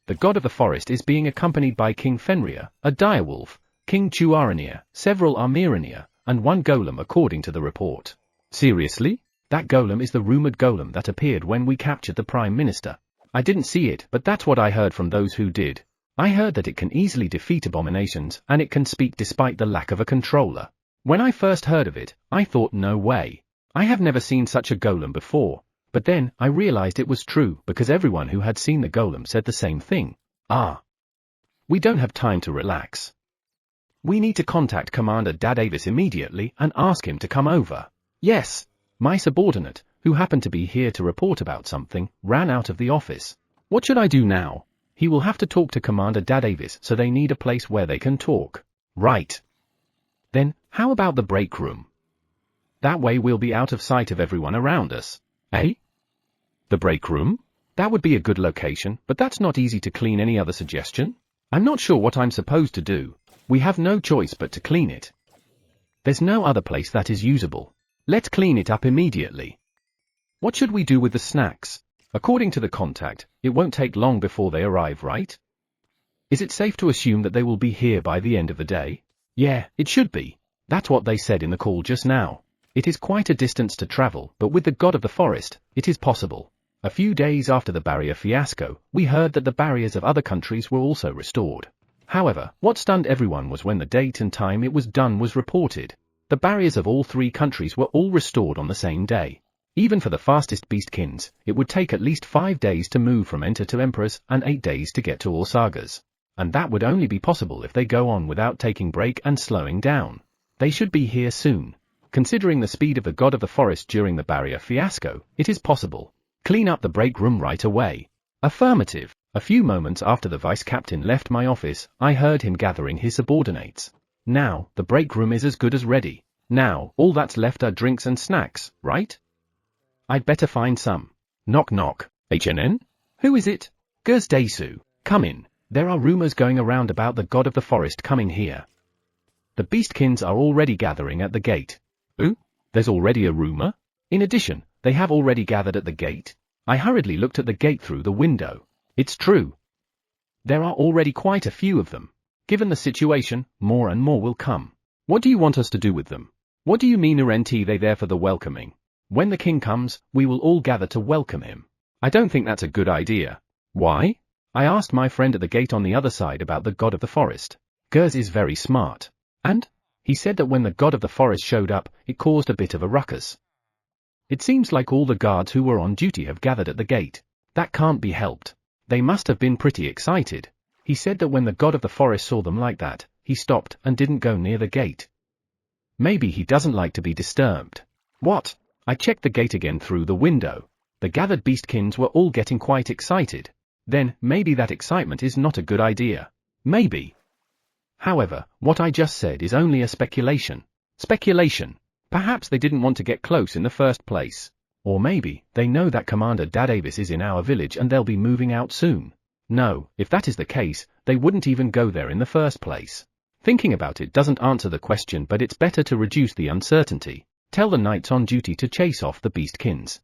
The god of the forest is being accompanied by King Fenrir, a direwolf, King Chuaranir, several Armiranir, and one golem according to the report. Seriously? That golem is the rumored golem that appeared when we captured the Prime Minister. I didn't see it, but that's what I heard from those who did. I heard that it can easily defeat abominations and it can speak despite the lack of a controller. When I first heard of it, I thought no way. I have never seen such a golem before. But then, I realized it was true because everyone who had seen the golem said the same thing. We don't have time to relax. We need to contact Commander Davis immediately and ask him to come over. Yes. My subordinate, who happened to be here to report about something, ran out of the office. What should I do now? He will have to talk to Commander Davis, so they need a place where they can talk. Right. Then, how about the break room? That way we'll be out of sight of everyone around us. Eh? The break room? That would be a good location, but that's not easy to clean. Any other suggestion? I'm not sure what I'm supposed to do. We have no choice but to clean it. There's no other place that is usable. Let's clean it up immediately. What should we do with the snacks? According to the contact, it won't take long before they arrive, right? Is it safe to assume that they will be here by the end of the day? Yeah, it should be. That's what they said in the call just now. It is quite a distance to travel, but with the god of the forest, it is possible. A few days after the barrier fiasco, we heard that the barriers of other countries were also restored. However, what stunned everyone was when the date and time it was done was reported. The barriers of all 3 countries were all restored on the same day. Even for the fastest beastkins, it would take at least 5 days to move from Enter to Emperors and 8 days to get to all sagas. And that would only be possible if they go on without taking break and slowing down. They should be here soon. Considering the speed of the god of the forest during the barrier fiasco, it is possible. Clean up the break room right away. Affirmative. A few moments after the vice captain left my office, I heard him gathering his subordinates. Now, the break room is as good as ready. Now, all that's left are drinks and snacks, right? I'd better find some. Knock knock. HNN? Who is it? Gersdaisu. Come in. There are rumors going around about the god of the forest coming here. The beastkins are already gathering at the gate. Ooh, there's already a rumor? In addition, they have already gathered at the gate. I hurriedly looked at the gate through the window. It's true. There are already quite a few of them. Given the situation, more and more will come. What do you want us to do with them? What do you mean aren't they there for the welcoming? When the king comes, we will all gather to welcome him. I don't think that's a good idea. Why? I asked my friend at the gate on the other side about the god of the forest. Gers is very smart. And? He said that when the god of the forest showed up, it caused a bit of a ruckus. It seems like all the guards who were on duty have gathered at the gate. That can't be helped. They must have been pretty excited. He said that when the god of the forest saw them like that, he stopped and didn't go near the gate. Maybe he doesn't like to be disturbed. What? I checked the gate again through the window. The gathered beastkins were all getting quite excited. Then, maybe that excitement is not a good idea. Maybe. However, what I just said is only a speculation. Speculation. Perhaps they didn't want to get close in the first place. Or maybe, they know that Commander Database is in our village and they'll be moving out soon. No, if that is the case, they wouldn't even go there in the first place. Thinking about it doesn't answer the question, but it's better to reduce the uncertainty. Tell the knights on duty to chase off the beastkins.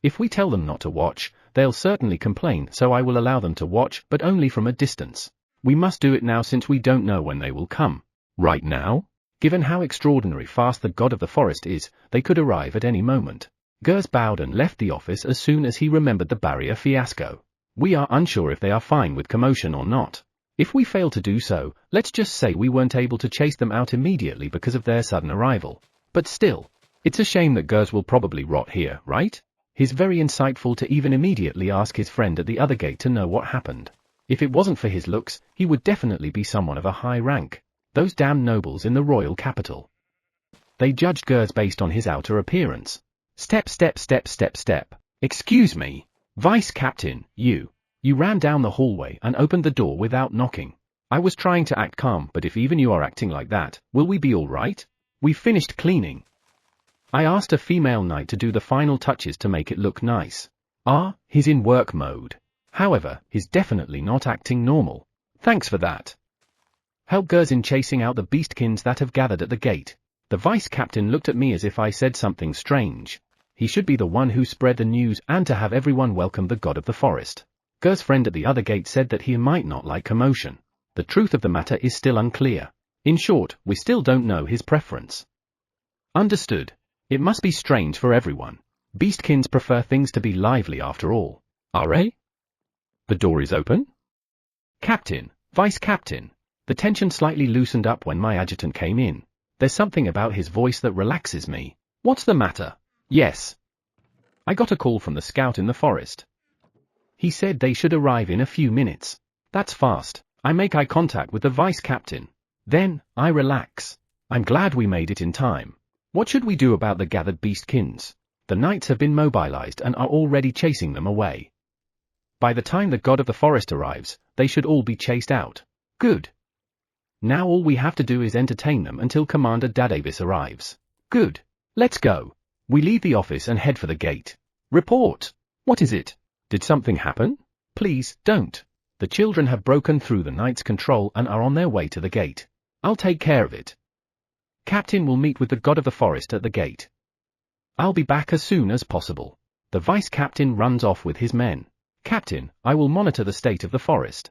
If we tell them not to watch, they'll certainly complain, so I will allow them to watch, but only from a distance. We must do it now since we don't know when they will come. Right now? Given how extraordinary fast the god of the forest is, they could arrive at any moment. Gers bowed and left the office as soon as he remembered the barrier fiasco. We are unsure if they are fine with commotion or not. If we fail to do so, let's just say we weren't able to chase them out immediately because of their sudden arrival. But still, it's a shame that Gers will probably rot here, right? He's very insightful to even immediately ask his friend at the other gate to know what happened. If it wasn't for his looks, he would definitely be someone of a high rank. Those damn nobles in the royal capital. They judged Gers based on his outer appearance. Step, step, step, step, step. Excuse me. Vice Captain, you ran down the hallway and opened the door without knocking. I was trying to act calm, but if even you are acting like that, will we be all right? We finished cleaning. I asked a female knight to do the final touches to make it look nice. He's in work mode. However, he's definitely not acting normal. Thanks for that. Help Gers in chasing out the beastkins that have gathered at the gate. The vice captain looked at me as if I said something strange. He should be the one who spread the news and to have everyone welcome the god of the forest. Gers' friend at the other gate said that he might not like commotion. The truth of the matter is still unclear. In short, we still don't know his preference. Understood. It must be strange for everyone. Beastkins prefer things to be lively after all. Are? The door is open? Captain, Vice Captain. The tension slightly loosened up when my adjutant came in. There's something about his voice that relaxes me. What's the matter? Yes. I got a call from the scout in the forest. He said they should arrive in a few minutes. That's fast. I make eye contact with the vice captain. Then, I relax. I'm glad we made it in time. What should we do about the gathered beastkins? The knights have been mobilized and are already chasing them away. By the time the god of the forest arrives, they should all be chased out. Good. Now all we have to do is entertain them until Commander Database arrives. Good. Let's go. We leave the office and head for the gate. Report. What is it? Did something happen? Please, don't. The children have broken through the knight's control and are on their way to the gate. I'll take care of it. Captain will meet with the god of the forest at the gate. I'll be back as soon as possible. The vice captain runs off with his men. Captain, I will monitor the state of the forest.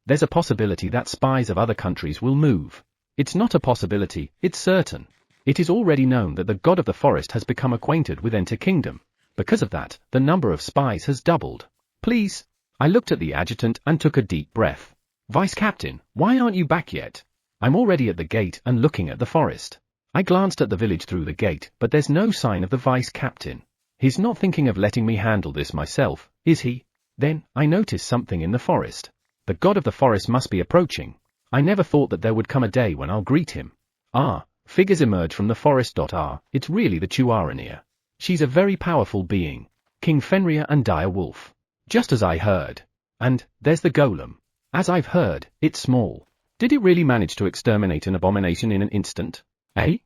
There's a possibility that spies of other countries will move. It's not a possibility, it's certain. It is already known that the god of the forest has become acquainted with Enter Kingdom. Because of that, the number of spies has doubled. Please. I looked at the adjutant and took a deep breath. Vice Captain, why aren't you back yet? I'm already at the gate and looking at the forest. I glanced at the village through the gate, but there's no sign of the vice captain. He's not thinking of letting me handle this myself, is he? Then, I noticed something in the forest. The god of the forest must be approaching. I never thought that there would come a day when I'll greet him. Figures emerge from the forest. It's really the Chuaranir. She's a very powerful being. King Fenrir and Dire Wolf. Just as I heard. And, there's the golem. As I've heard, it's small. Did it really manage to exterminate an abomination in an instant? Eh?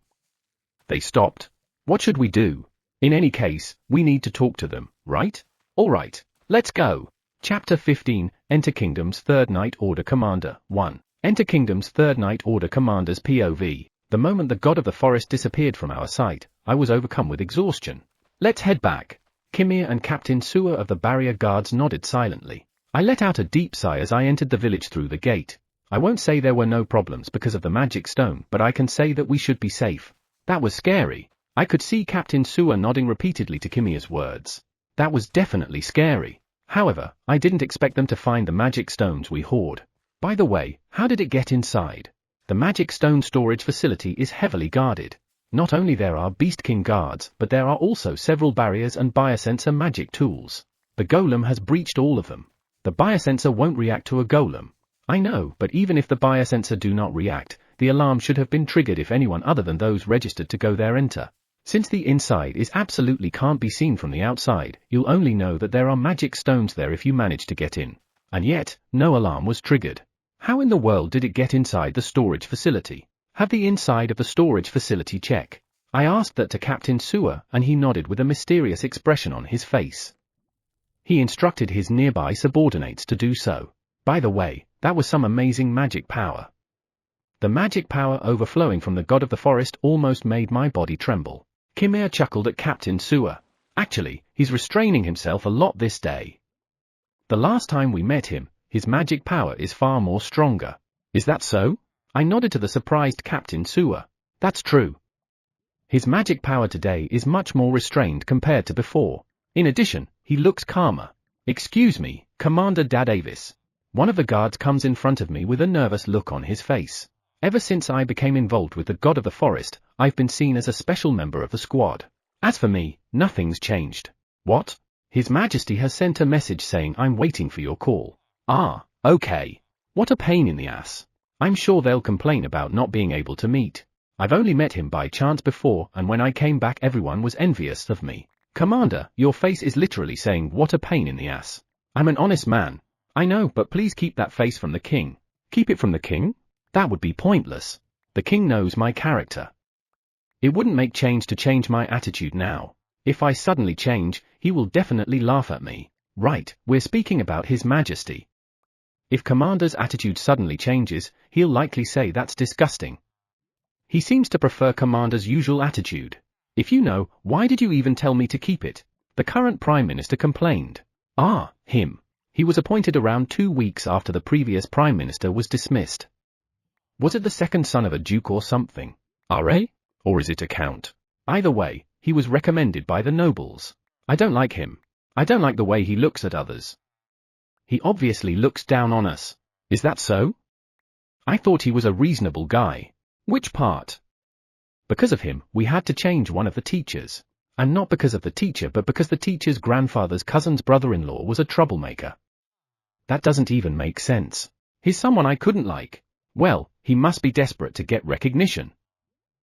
They stopped. What should we do? In any case, we need to talk to them, right? Alright, let's go. Chapter 15, Enter Kingdom's Third Night Order Commander, 1. Enter Kingdom's Third Night Order Commander's POV. The moment the god of the forest disappeared from our sight, I was overcome with exhaustion. Let's head back. Kimir and Captain Suwa of the barrier guards nodded silently. I let out a deep sigh as I entered the village through the gate. I won't say there were no problems because of the magic stone, but I can say that we should be safe. That was scary. I could see Captain Suwa nodding repeatedly to Kimir's words. That was definitely scary. However, I didn't expect them to find the magic stones we hoard. By the way, how did it get inside? The magic stone storage facility is heavily guarded. Not only there are Beast King guards, but there are also several barriers and biosensor magic tools. The golem has breached all of them. The biosensor won't react to a golem. I know, but even if the biosensor do not react, the alarm should have been triggered if anyone other than those registered to go there enter. Since the inside is absolutely can't be seen from the outside, you'll only know that there are magic stones there if you manage to get in. And yet, no alarm was triggered. How in the world did it get inside the storage facility? Have the inside of the storage facility check. I asked that to Captain Suwa, and he nodded with a mysterious expression on his face. He instructed his nearby subordinates to do so. By the way, that was some amazing magic power. The magic power overflowing from the god of the forest almost made my body tremble. Kihon chuckled at Captain Suwa. Actually, he's restraining himself a lot this day. The last time we met him, his magic power is far more stronger. Is that so? I nodded to the surprised Captain Suwa. That's true. His magic power today is much more restrained compared to before. In addition, he looks calmer. Excuse me, Commander Davis. One of the guards comes in front of me with a nervous look on his face. Ever since I became involved with the god of the forest, I've been seen as a special member of the squad. As for me, nothing's changed. What? His Majesty has sent a message saying I'm waiting for your call. Ah, okay. What a pain in the ass. I'm sure they'll complain about not being able to meet. I've only met him by chance before, and when I came back everyone was envious of me. Commander, your face is literally saying what a pain in the ass. I'm an honest man. I know, but please keep that face from the king. Keep it from the king? That would be pointless. The king knows my character. It wouldn't make change to change my attitude now. If I suddenly change, he will definitely laugh at me. Right, we're speaking about His Majesty. If Commander's attitude suddenly changes, he'll likely say that's disgusting. He seems to prefer Commander's usual attitude. If you know, why did you even tell me to keep it? The current Prime Minister complained. Ah, him. He was appointed around 2 weeks after the previous Prime Minister was dismissed. Was it the second son of a duke or something? RA? Or is it a count? Either way, he was recommended by the nobles. I don't like him. I don't like the way he looks at others. He obviously looks down on us. Is that so? I thought he was a reasonable guy. Which part? Because of him, we had to change one of the teachers. And not because of the teacher, but because the teacher's grandfather's cousin's brother-in-law was a troublemaker. That doesn't even make sense. He's someone I couldn't like. Well, he must be desperate to get recognition.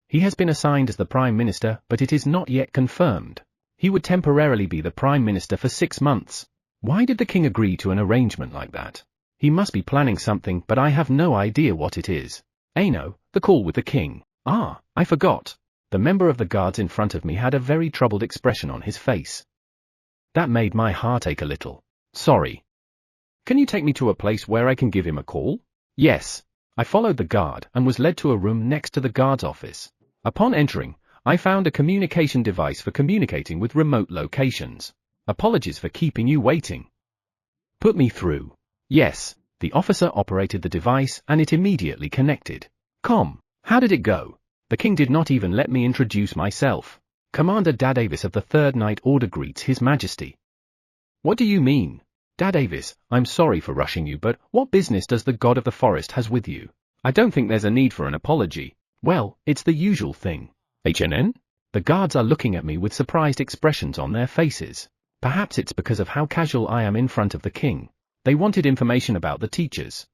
He has been assigned as the Prime Minister, but it is not yet confirmed. He would temporarily be the Prime Minister for 6 months. Why did the king agree to an arrangement like that? He must be planning something, but I have no idea what it is. No, the call with the king. Ah, I forgot. The member of the guards in front of me had a very troubled expression on his face. That made my heart ache a little. Sorry. Can you take me to a place where I can give him a call? Yes. I followed the guard and was led to a room next to the guard's office. Upon entering, I found a communication device for communicating with remote locations. Apologies for keeping you waiting. Put me through. Yes, the officer operated the device and it immediately connected. How did it go? The king did not even let me introduce myself. Commander Davis of the 3rd Night Order greets His Majesty. What do you mean? Davis, I'm sorry for rushing you, but what business does the god of the forest has with you? I don't think there's a need for an apology. Well, it's the usual thing. HNN? The guards are looking at me with surprised expressions on their faces. Perhaps it's because of how casual I am in front of the king. They wanted information about the teachers.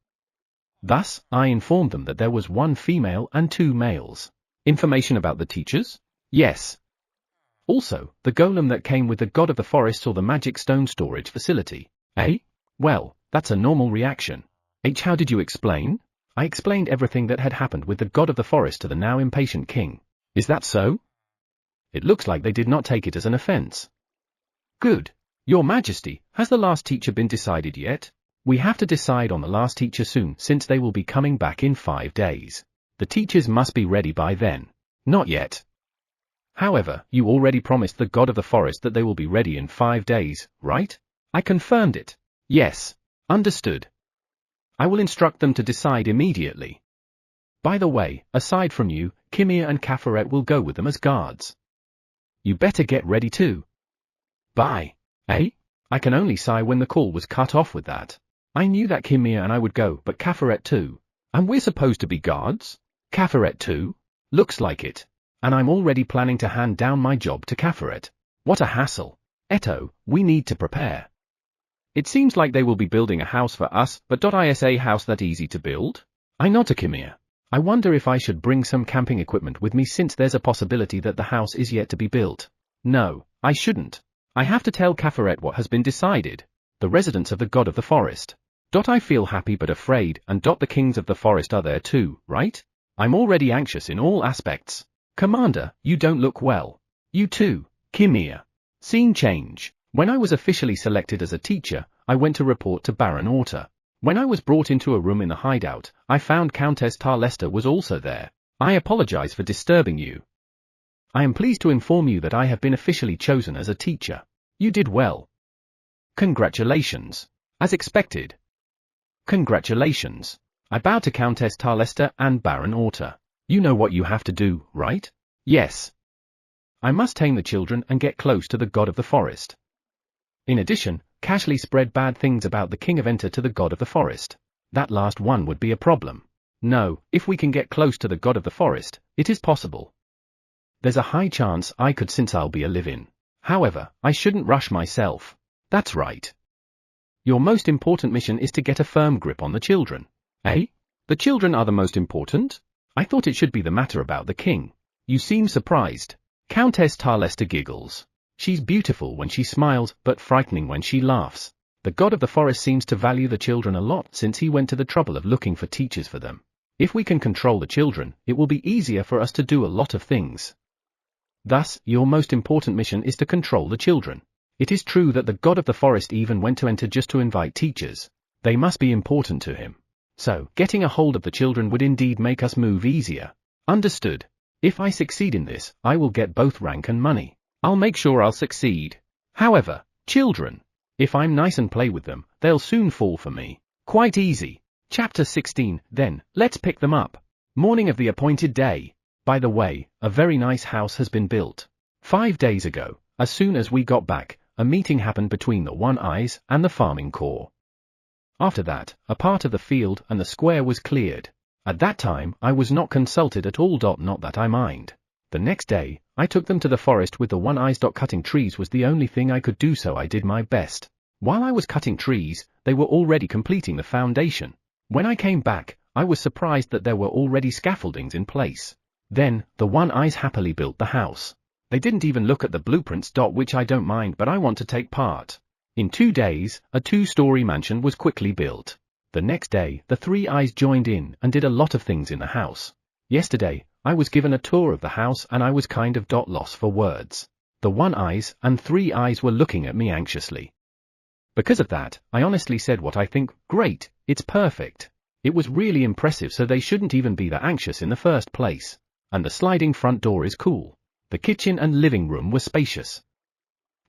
Thus, I informed them that there was 1 female and 2 males. Information about the teachers? Yes. Also, the golem that came with the god of the forest or the magic stone storage facility. Well, that's a normal reaction. How did you explain? I explained everything that had happened with the god of the forest to the now impatient king. Is that so? It looks like they did not take it as an offense. Good. Your Majesty, has the last teacher been decided yet? We have to decide on the last teacher soon, since they will be coming back in 5 days. The teachers must be ready by then. Not yet. However, you already promised the god of the forest that they will be ready in 5 days, right? I confirmed it. Yes. Understood. I will instruct them to decide immediately. By the way, aside from you, Kihon and Kaferet will go with them as guards. You better get ready too. Bye. I can only sigh when the call was cut off with that. I knew that Kihon and I would go, but Kaferet too. And we're supposed to be guards? Kaferet too? Looks like it. And I'm already planning to hand down my job to Kaferet. What a hassle. Eto, we need to prepare. It seems like they will be building a house for us, but is a house that easy to build? I nod to Kihon. I wonder if I should bring some camping equipment with me since there's a possibility that the house is yet to be built. No, I shouldn't. I have to tell Kaferet what has been decided. The residents of the god of the forest. I feel happy but afraid, and the kings of the forest are there too, right? I'm already anxious in all aspects. Commander, you don't look well. You too, Kimia. Scene change. When I was officially selected as a teacher, I went to report to Baron Orta. When I was brought into a room in the hideout, I found Countess Tarlesta was also there. I apologize for disturbing you. I am pleased to inform you that I have been officially chosen as a teacher. You did well. Congratulations. As expected. Congratulations. I bowed to Countess Tarlesta and Baron Orta. You know what you have to do, right? Yes. I must tame the children and get close to the god of the forest. In addition, casually spread bad things about the king of Enter to the god of the forest. That last one would be a problem. No, if we can get close to the god of the forest, it is possible. There's a high chance I could since I'll be a live-in. However, I shouldn't rush myself. That's right. Your most important mission is to get a firm grip on the children. Eh? The children are the most important? I thought it should be the matter about the king. You seem surprised. Countess Tarlesta giggles. She's beautiful when she smiles, but frightening when she laughs. The god of the forest seems to value the children a lot since he went to the trouble of looking for teachers for them. If we can control the children, it will be easier for us to do a lot of things. Thus, your most important mission is to control the children. It is true that the god of the forest even went to Enter just to invite teachers. They must be important to him. So, getting a hold of the children would indeed make us move easier. Understood. If I succeed in this, I will get both rank and money. I'll make sure I'll succeed. However, children. If I'm nice and play with them, they'll soon fall for me. Quite easy. Chapter 16, then, let's pick them up. Morning of the appointed day. By the way, a very nice house has been built. 5 days ago, as soon as we got back, a meeting happened between the One Eyes and the farming corps. After that, a part of the field and the square was cleared. At that time, I was not consulted at all. Not that I mind. The next day, I took them to the forest with the One Eyes. Cutting trees was the only thing I could do, so I did my best. While I was cutting trees, they were already completing the foundation. When I came back, I was surprised that there were already scaffoldings in place. Then, the One Eyes happily built the house. They didn't even look at the blueprints. Which I don't mind, but I want to take part. In 2 days, a 2-story mansion was quickly built. The next day, the 3 Eyes joined in and did a lot of things in the house. Yesterday, I was given a tour of the house and I was kind of lost for words. The One Eyes and 3 Eyes were looking at me anxiously. Because of that, I honestly said what I think. Great, it's perfect. It was really impressive, so they shouldn't even be that anxious in the first place. And the sliding front door is cool. The kitchen and living room were spacious.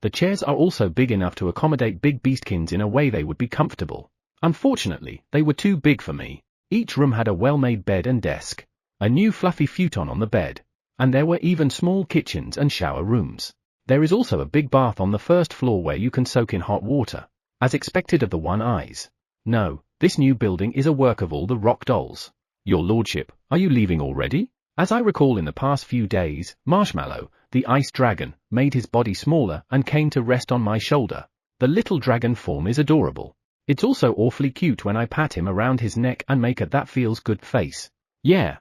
The chairs are also big enough to accommodate big beastkins in a way they would be comfortable. Unfortunately, they were too big for me. Each room had a well-made bed and desk. A new fluffy futon on the bed. And there were even small kitchens and shower rooms. There is also a big bath on the first floor where you can soak in hot water. As expected of the One Eyes. No, this new building is a work of all the rock dolls. Your lordship, are you leaving already? As I recall, in the past few days, Marshmallow, the ice dragon, made his body smaller and came to rest on my shoulder. The little dragon form is adorable. It's also awfully cute when I pat him around his neck and make that feels good face. Yeah.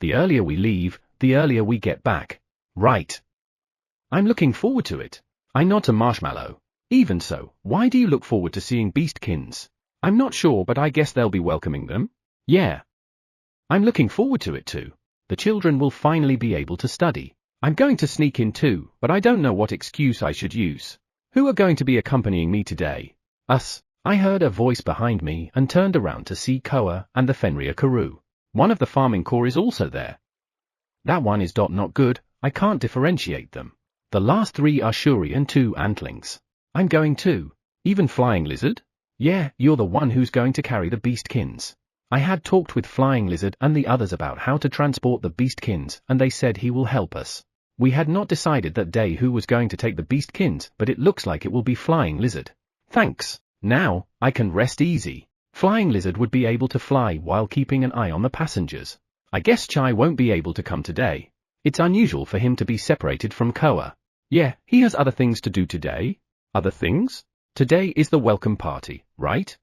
The earlier we leave, the earlier we get back. Right. I'm looking forward to it. I nod to Marshmallow. Even so, why do you look forward to seeing beastkins? I'm not sure, but I guess they'll be welcoming them. Yeah. I'm looking forward to it too. The children will finally be able to study. I'm going to sneak in too, but I don't know what excuse I should use. Who are going to be accompanying me today? Us. I heard a voice behind me and turned around to see Koa and the Fenrir Karoo. One of the farming corps is also there. That one is not good, I can't differentiate them. The last 3 are Shuri and 2 Antlings. I'm going too. Even Flying Lizard? Yeah, you're the one who's going to carry the beastkins. I had talked with Flying Lizard and the others about how to transport the beastkins, and they said he will help us. We had not decided that day who was going to take the beastkins, but it looks like it will be Flying Lizard. Thanks. Now, I can rest easy. Flying Lizard would be able to fly while keeping an eye on the passengers. I guess Chai won't be able to come today. It's unusual for him to be separated from Koa. Yeah, he has other things to do today. Other things? Today is the welcome party, right?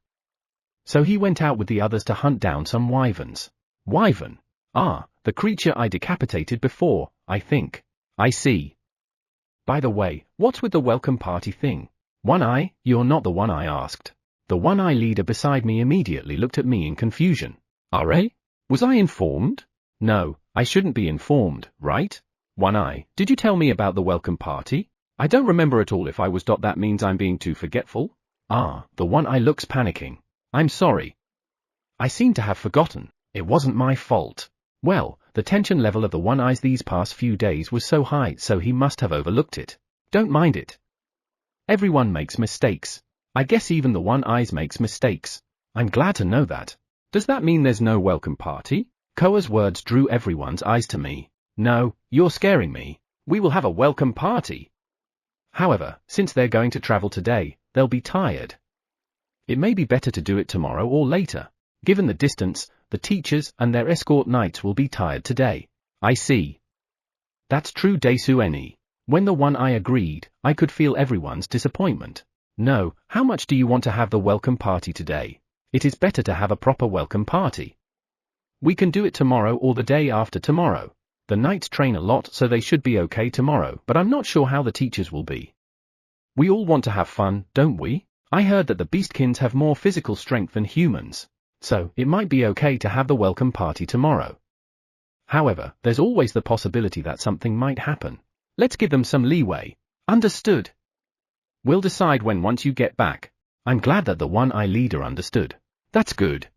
So he went out with the others to hunt down some wyverns. Wyvern? Ah, the creature I decapitated before, I think. I see. By the way, what's with the welcome party thing? One Eye, you're not the one I asked. The One Eye leader beside me immediately looked at me in confusion. Are? Was I informed? No, I shouldn't be informed, right? One Eye, did you tell me about the welcome party? I don't remember at all if I was. That means I'm being too forgetful? Ah, the One Eye looks panicking. I'm sorry. I seem to have forgotten. It wasn't my fault. Well, the tension level of the One Eyes these past few days was so high, so he must have overlooked it. Don't mind it. Everyone makes mistakes. I guess even the One Eyes makes mistakes. I'm glad to know that. Does that mean there's no welcome party? Koa's words drew everyone's eyes to me. No, you're scaring me. We will have a welcome party. However, since they're going to travel today, they'll be tired. It may be better to do it tomorrow or later. Given the distance, the teachers and their escort knights will be tired today. I see. That's true, Daisueni. When the One Eye agreed, I could feel everyone's disappointment. No, how much do you want to have the welcome party today? It is better to have a proper welcome party. We can do it tomorrow or the day after tomorrow. The knights train a lot, so they should be okay tomorrow, but I'm not sure how the teachers will be. We all want to have fun, don't we? I heard that the beastkins have more physical strength than humans, so it might be okay to have the welcome party tomorrow. However, there's always the possibility that something might happen. Let's give them some leeway. Understood? We'll decide when once you get back. I'm glad that the One Eye leader understood. That's good.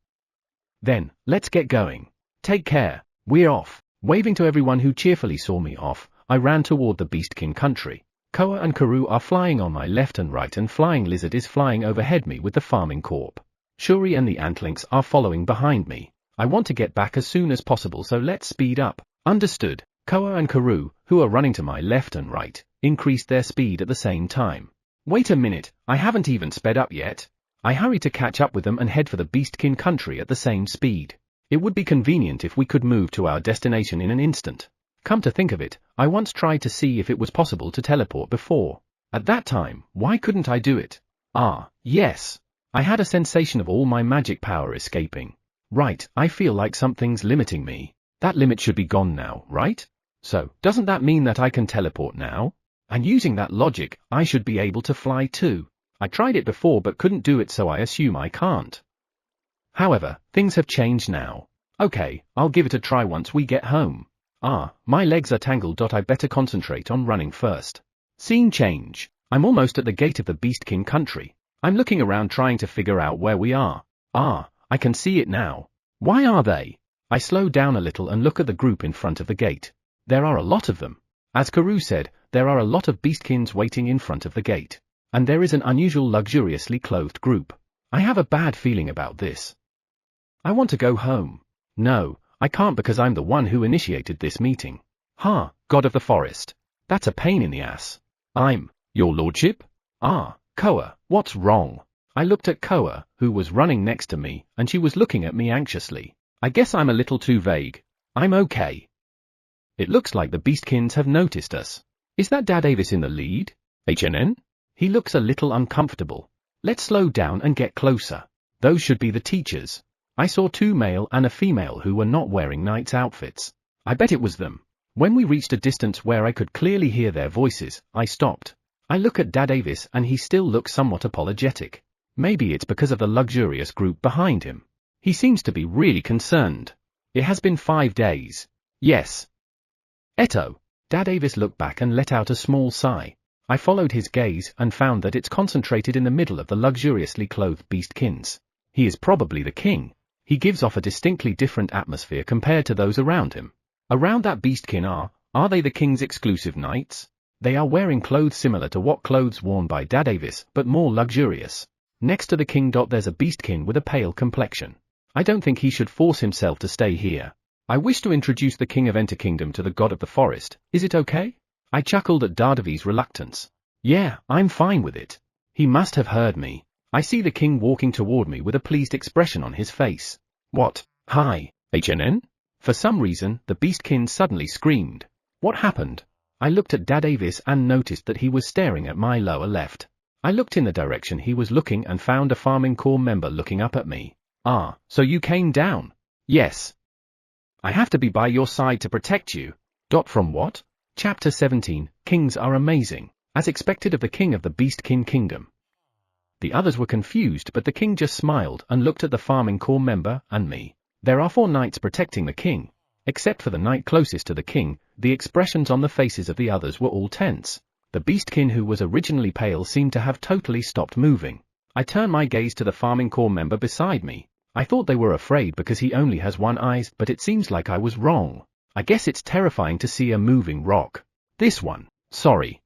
Then, let's get going. Take care, we're off. Waving to everyone who cheerfully saw me off, I ran toward the Beastkin country. Koa and Karu are flying on my left and right, and Flying Lizard is flying overhead me with the farming corp. Shuri and the Antlynx are following behind me. I want to get back as soon as possible, so let's speed up. Understood. Koa and Karu, who are running to my left and right, increased their speed at the same time. Wait a minute, I haven't even sped up yet. I hurry to catch up with them and head for the Beastkin country at the same speed. It would be convenient if we could move to our destination in an instant. Come to think of it, I once tried to see if it was possible to teleport before. At that time, why couldn't I do it? Ah, yes. I had a sensation of all my magic power escaping. Right, I feel like something's limiting me. That limit should be gone now, right? So, doesn't that mean that I can teleport now? And using that logic, I should be able to fly too. I tried it before but couldn't do it, so I assume I can't. However, things have changed now. Okay, I'll give it a try once we get home. Ah, my legs are tangled. I better concentrate on running first. Scene change. I'm almost at the gate of the Beastkin country. I'm looking around trying to figure out where we are. Ah, I can see it now. Why are they? I slow down a little and look at the group in front of the gate. There are a lot of them. As Karu said, there are a lot of beastkins waiting in front of the gate. And there is an unusual luxuriously clothed group. I have a bad feeling about this. I want to go home. No, I can't because I'm the one who initiated this meeting. God of the forest. That's a pain in the ass. Your lordship? Ah, Koa, what's wrong? I looked at Koa, who was running next to me, and she was looking at me anxiously. I guess I'm a little too vague. I'm okay. It looks like the beastkins have noticed us. Is that Dadavis in the lead? HNN? He looks a little uncomfortable. Let's slow down and get closer. Those should be the teachers. I saw two male and a female who were not wearing knight's outfits. I bet it was them. When we reached a distance where I could clearly hear their voices, I stopped. I look at Dadavis and he still looks somewhat apologetic. Maybe it's because of the luxurious group behind him. He seems to be really concerned. It has been 5 days. Yes. Eto. Dadavis looked back and let out a small sigh. I followed his gaze and found that it's concentrated in the middle of the luxuriously clothed beastkins. He is probably the king. He gives off a distinctly different atmosphere compared to those around him. Around that beastkin are they the king's exclusive knights? They are wearing clothes similar to what clothes worn by Dadavis, but more luxurious. Next to the king, there's a beastkin with a pale complexion. I don't think he should force himself to stay here. I wish to introduce the king of Enter Kingdom to the god of the forest. Is it okay? I chuckled at Dadavis' reluctance. Yeah, I'm fine with it. He must have heard me. I see the king walking toward me with a pleased expression on his face. What? Hi, HNN? For some reason, the beastkin suddenly screamed. What happened? I looked at Dadavis and noticed that he was staring at my lower left. I looked in the direction he was looking and found a farming corps member looking up at me. Ah, so you came down? Yes. I have to be by your side to protect you. From what? Chapter 17, Kings are amazing, as expected of the king of the Beastkin Kingdom. The others were confused, but the king just smiled and looked at the farming corps member and me. There are 4 knights protecting the king. Except for the knight closest to the king, the expressions on the faces of the others were all tense. The beastkin who was originally pale seemed to have totally stopped moving. I turned my gaze to the farming corps member beside me. I thought they were afraid because he only has one eye, but it seems like I was wrong. I guess it's terrifying to see a moving rock. This one. Sorry.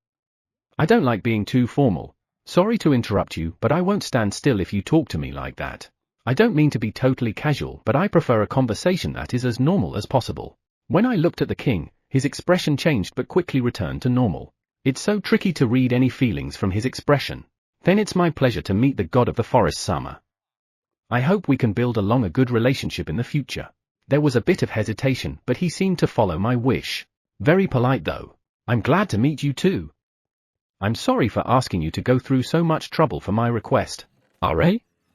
I don't like being too formal. Sorry to interrupt you, but I won't stand still if you talk to me like that. I don't mean to be totally casual, but I prefer a conversation that is as normal as possible. When I looked at the king, his expression changed but quickly returned to normal. It's so tricky to read any feelings from his expression. Then it's my pleasure to meet the god of the forest, Sama. I hope we can build along a good relationship in the future. There was a bit of hesitation, but he seemed to follow my wish. Very polite though. I'm glad to meet you too. I'm sorry for asking you to go through so much trouble for my request. Are?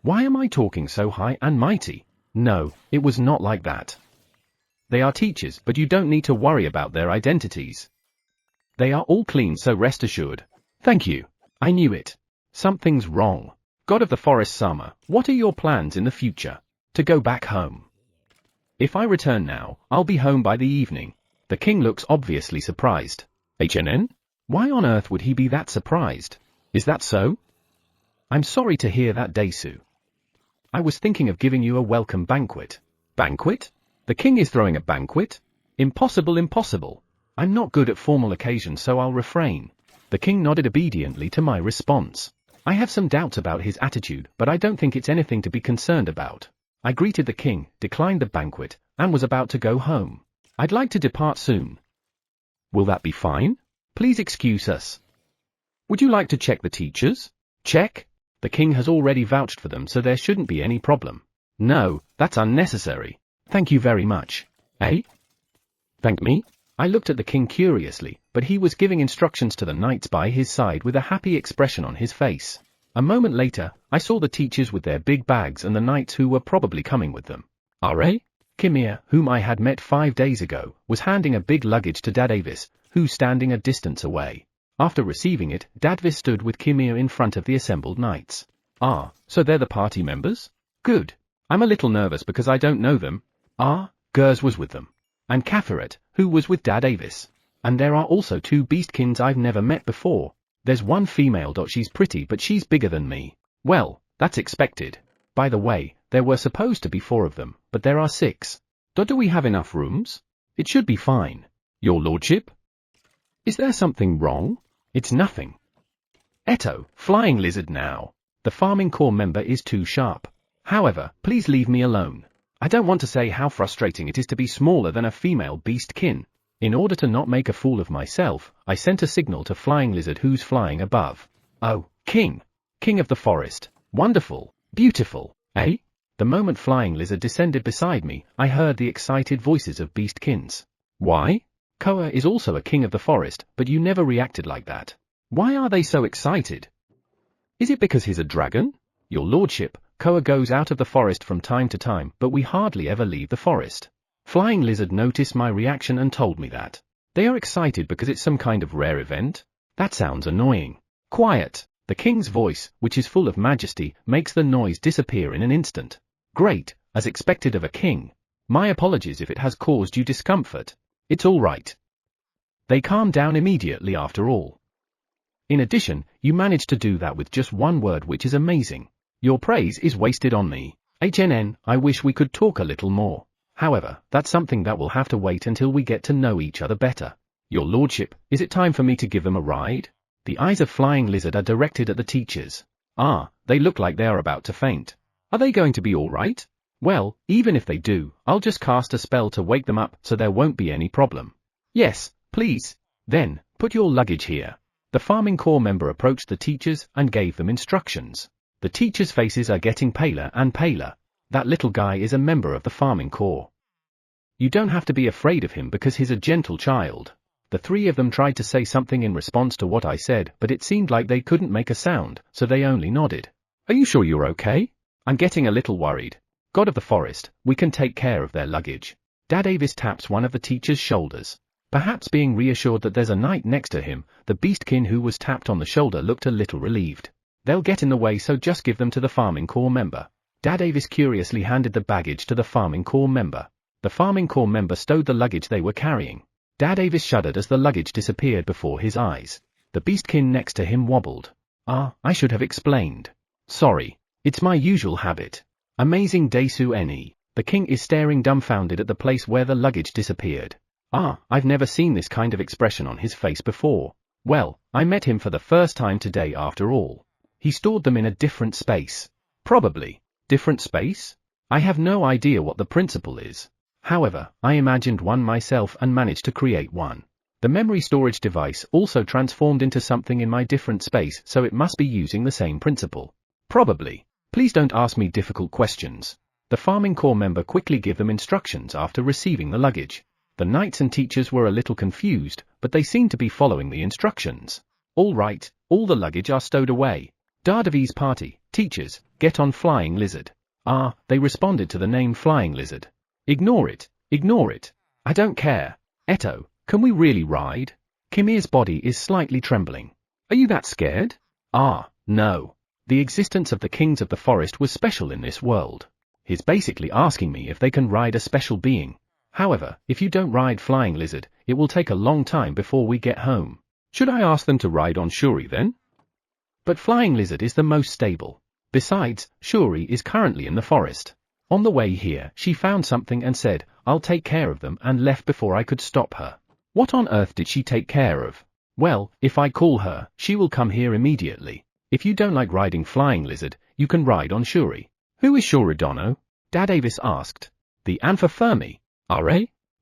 Why am I talking so high and mighty? No, it was not like that. They are teachers, but you don't need to worry about their identities. They are all clean, so rest assured. Thank you. I knew it. Something's wrong. God of the Forest Sama, what are your plans in the future? To go back home. If I return now, I'll be home by the evening. The king looks obviously surprised. HNN? Why on earth would he be that surprised? Is that so? I'm sorry to hear that, Desu. I was thinking of giving you a welcome banquet. Banquet? The king is throwing a banquet? Impossible, impossible. I'm not good at formal occasions, so I'll refrain. The king nodded obediently to my response. I have some doubts about his attitude, but I don't think it's anything to be concerned about. I greeted the king, declined the banquet, and was about to go home. I'd like to depart soon. Will that be fine? Please excuse us. Would you like to check the teachers? Check? The king has already vouched for them, so there shouldn't be any problem. No, that's unnecessary. Thank you very much. Thank me? I looked at the king curiously, but he was giving instructions to the knights by his side with a happy expression on his face. A moment later, I saw the teachers with their big bags and the knights who were probably coming with them. Kimia, whom I had met 5 days ago, was handing a big luggage to Dadavis, who's standing a distance away. After receiving it, Dadvis stood with Kimia in front of the assembled knights. So they're the party members? Good. I'm a little nervous because I don't know them. Gers was with them. And Kafiret, who was with Dadavis. And there are also 2 beastkins I've never met before. There's one female. She's pretty, but she's bigger than me. Well, that's expected. By the way, there were supposed to be 4 of them, but there are 6. Do we have enough rooms? It should be fine. Your lordship? Is there something wrong? It's nothing. Eto, flying lizard now. The farming corps member is too sharp. However, please leave me alone. I don't want to say how frustrating it is to be smaller than a female beastkin. In order to not make a fool of myself, I sent a signal to Flying Lizard who's flying above. Oh, King! King of the forest. Wonderful. Beautiful. The moment Flying Lizard descended beside me, I heard the excited voices of beastkins. Why? Koa is also a king of the forest, but you never reacted like that. Why are they so excited? Is it because he's a dragon? Your lordship, Koa goes out of the forest from time to time, but we hardly ever leave the forest. Flying Lizard noticed my reaction and told me that. They are excited because it's some kind of rare event? That sounds annoying. Quiet. The king's voice, which is full of majesty, makes the noise disappear in an instant. Great, as expected of a king. My apologies if it has caused you discomfort. It's all right. They calm down immediately after all. In addition, you managed to do that with just one word, which is amazing. Your praise is wasted on me. I wish we could talk a little more. However, that's something that will have to wait until we get to know each other better. Your lordship, is it time for me to give them a ride? The eyes of Flying Lizard are directed at the teachers. They look like they are about to faint. Are they going to be all right? Well, even if they do, I'll just cast a spell to wake them up so there won't be any problem. Yes, please. Then, put your luggage here. The farming corps member approached the teachers and gave them instructions. The teachers' faces are getting paler and paler. That little guy is a member of the farming corps. You don't have to be afraid of him because he's a gentle child. The 3 of them tried to say something in response to what I said, but it seemed like they couldn't make a sound, so they only nodded. Are you sure you're okay? I'm getting a little worried. God of the forest, we can take care of their luggage. Dadavis taps one of the teacher's shoulders. Perhaps being reassured that there's a knight next to him, the beastkin who was tapped on the shoulder looked a little relieved. They'll get in the way, so just give them to the farming corps member. Dadavis curiously handed the baggage to the farming corps member. The farming corps member stowed the luggage they were carrying. Dad Avis shuddered as the luggage disappeared before his eyes. The beastkin next to him wobbled. I should have explained. Sorry. It's my usual habit. Amazing Desu Ne. The king is staring dumbfounded at the place where the luggage disappeared. I've never seen this kind of expression on his face before. Well, I met him for the first time today after all. He stored them in a different space. Probably. Different space? I have no idea what the principle is. However, I imagined one myself and managed to create one. The memory storage device also transformed into something in my different space, so it must be using the same principle. Probably. Please don't ask me difficult questions. The farming corps member quickly gave them instructions after receiving the luggage. The knights and teachers were a little confused, but they seemed to be following the instructions. All right, all the luggage are stowed away. Dahdav's party, teachers, get on Flying Lizard. They responded to the name Flying Lizard. Ignore it, ignore it. I don't care. Eto, can we really ride? Kimir's body is slightly trembling. Are you that scared? No. The existence of the kings of the forest was special in this world. He's basically asking me if they can ride a special being. However, if you don't ride Flying Lizard, it will take a long time before we get home. Should I ask them to ride on Shuri then? But Flying Lizard is the most stable. Besides, Shuri is currently in the forest. On the way here, she found something and said, I'll take care of them, and left before I could stop her. What on earth did she take care of? Well, if I call her, she will come here immediately. If you don't like riding Flying Lizard, you can ride on Shuri. Who is Shuridono? Dad Avis asked. The Anfa Fermi. Are?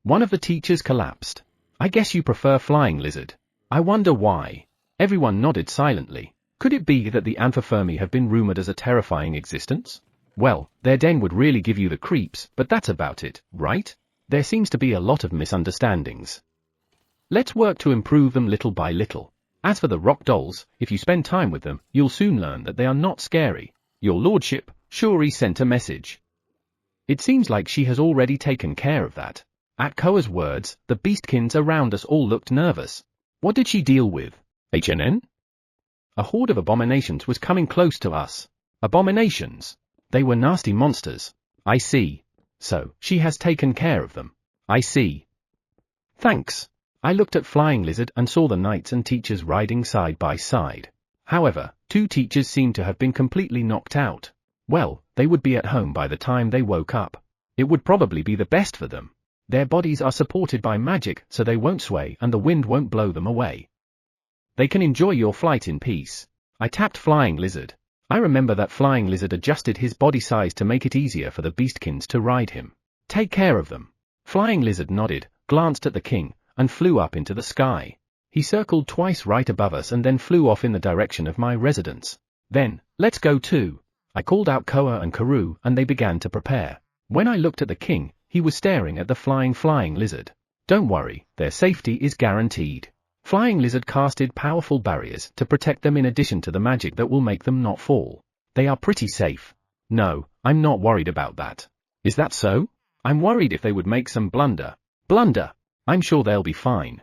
One of the teachers collapsed. I guess you prefer Flying Lizard. I wonder why. Everyone nodded silently. Could it be that the Anfa Fermi have been rumored as a terrifying existence? Well, their den would really give you the creeps, but that's about it, right? There seems to be a lot of misunderstandings. Let's work to improve them little by little. As for the rock dolls, if you spend time with them, you'll soon learn that they are not scary. Your lordship, Shuri sent a message. It seems like she has already taken care of that. At Koa's words, the beastkins around us all looked nervous. What did she deal with? HNN? A horde of abominations was coming close to us. Abominations? They were nasty monsters. I see. So, she has taken care of them. I see. Thanks. I looked at Flying Lizard and saw the knights and teachers riding side by side. However, 2 teachers seemed to have been completely knocked out. Well, they would be at home by the time they woke up. It would probably be the best for them. Their bodies are supported by magic, so they won't sway and the wind won't blow them away. They can enjoy your flight in peace. I tapped Flying Lizard. I remember that Flying Lizard adjusted his body size to make it easier for the beastkins to ride him. Take care of them. Flying Lizard nodded, glanced at the king, and flew up into the sky. He circled twice right above us and then flew off in the direction of my residence. Then, let's go too. I called out Koa and Karu and they began to prepare. When I looked at the king, he was staring at the Flying Lizard. Don't worry, their safety is guaranteed. Flying Lizard casted powerful barriers to protect them in addition to the magic that will make them not fall. They are pretty safe. No, I'm not worried about that. Is that so? I'm worried if they would make some blunder. Blunder? I'm sure they'll be fine.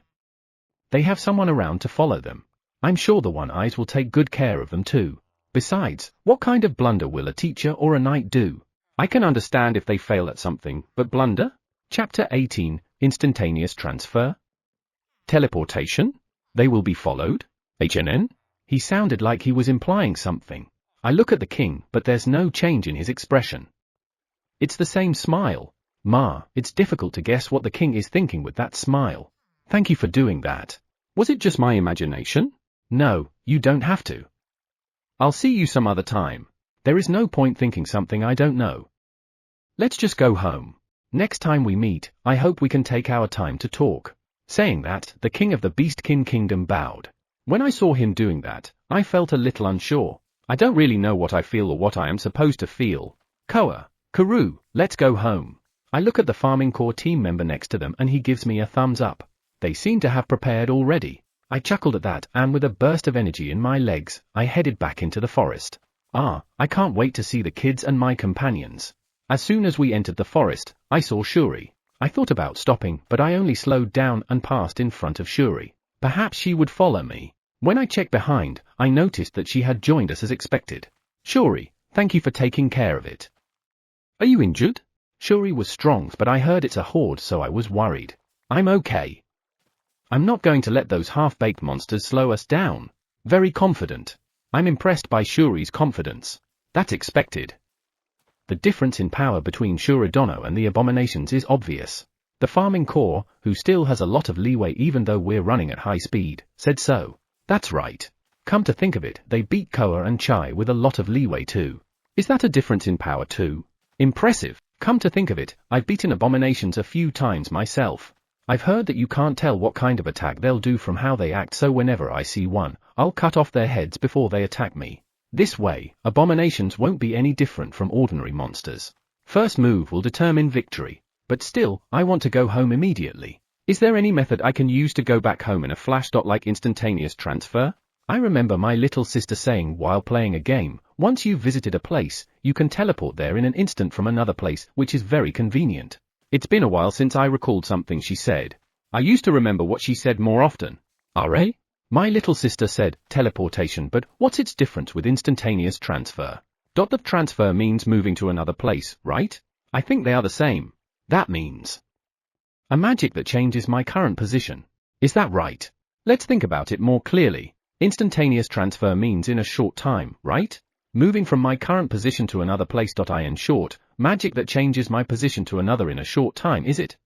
They have someone around to follow them. I'm sure the One-Eyes will take good care of them too. Besides, what kind of blunder will a teacher or a knight do? I can understand if they fail at something, but blunder? Chapter 18, Instantaneous Transfer? Teleportation? They will be followed? HNN? He sounded like he was implying something. I look at the king, but there's no change in his expression. It's the same smile. It's difficult to guess what the king is thinking with that smile. Thank you for doing that. Was it just my imagination? No, you don't have to. I'll see you some other time. There is no point thinking something I don't know. Let's just go home. Next time we meet, I hope we can take our time to talk. Saying that, the king of the Beastkin Kingdom bowed. When I saw him doing that, I felt a little unsure. I don't really know what I feel or what I am supposed to feel. Koa, Karu, let's go home. I look at the farming corps team member next to them and he gives me a thumbs up. They seem to have prepared already. I chuckled at that and with a burst of energy in my legs, I headed back into the forest. I can't wait to see the kids and my companions. As soon as we entered the forest, I saw Shuri. I thought about stopping, but I only slowed down and passed in front of Shuri. Perhaps she would follow me. When I checked behind, I noticed that she had joined us as expected. Shuri, thank you for taking care of it. Are you injured? Shuri was strong, but I heard it's a horde, so I was worried. I'm okay. I'm not going to let those half-baked monsters slow us down. Very confident. I'm impressed by Shuri's confidence. That's expected. The difference in power between Shuridono and the abominations is obvious. The farming corps, who still has a lot of leeway even though we're running at high speed, said so. That's right. Come to think of it, they beat Koa and Chai with a lot of leeway too. Is that a difference in power too? Impressive. Come to think of it, I've beaten abominations a few times myself. I've heard that you can't tell what kind of attack they'll do from how they act, so whenever I see one, I'll cut off their heads before they attack me. This way, abominations won't be any different from ordinary monsters. First move will determine victory. But still, I want to go home immediately. Is there any method I can use to go back home in a flash? Like instantaneous transfer? I remember my little sister saying while playing a game, once you've visited a place, you can teleport there in an instant from another place, which is very convenient. It's been a while since I recalled something she said. I used to remember what she said more often. RA? My little sister said, teleportation, but what's its difference with instantaneous transfer? The transfer means moving to another place, right? I think they are the same. That means a magic that changes my current position. Is that right? Let's think about it more clearly. Instantaneous transfer means in a short time, right? Moving from my current position to another place. In short, magic that changes my position to another in a short time, is it?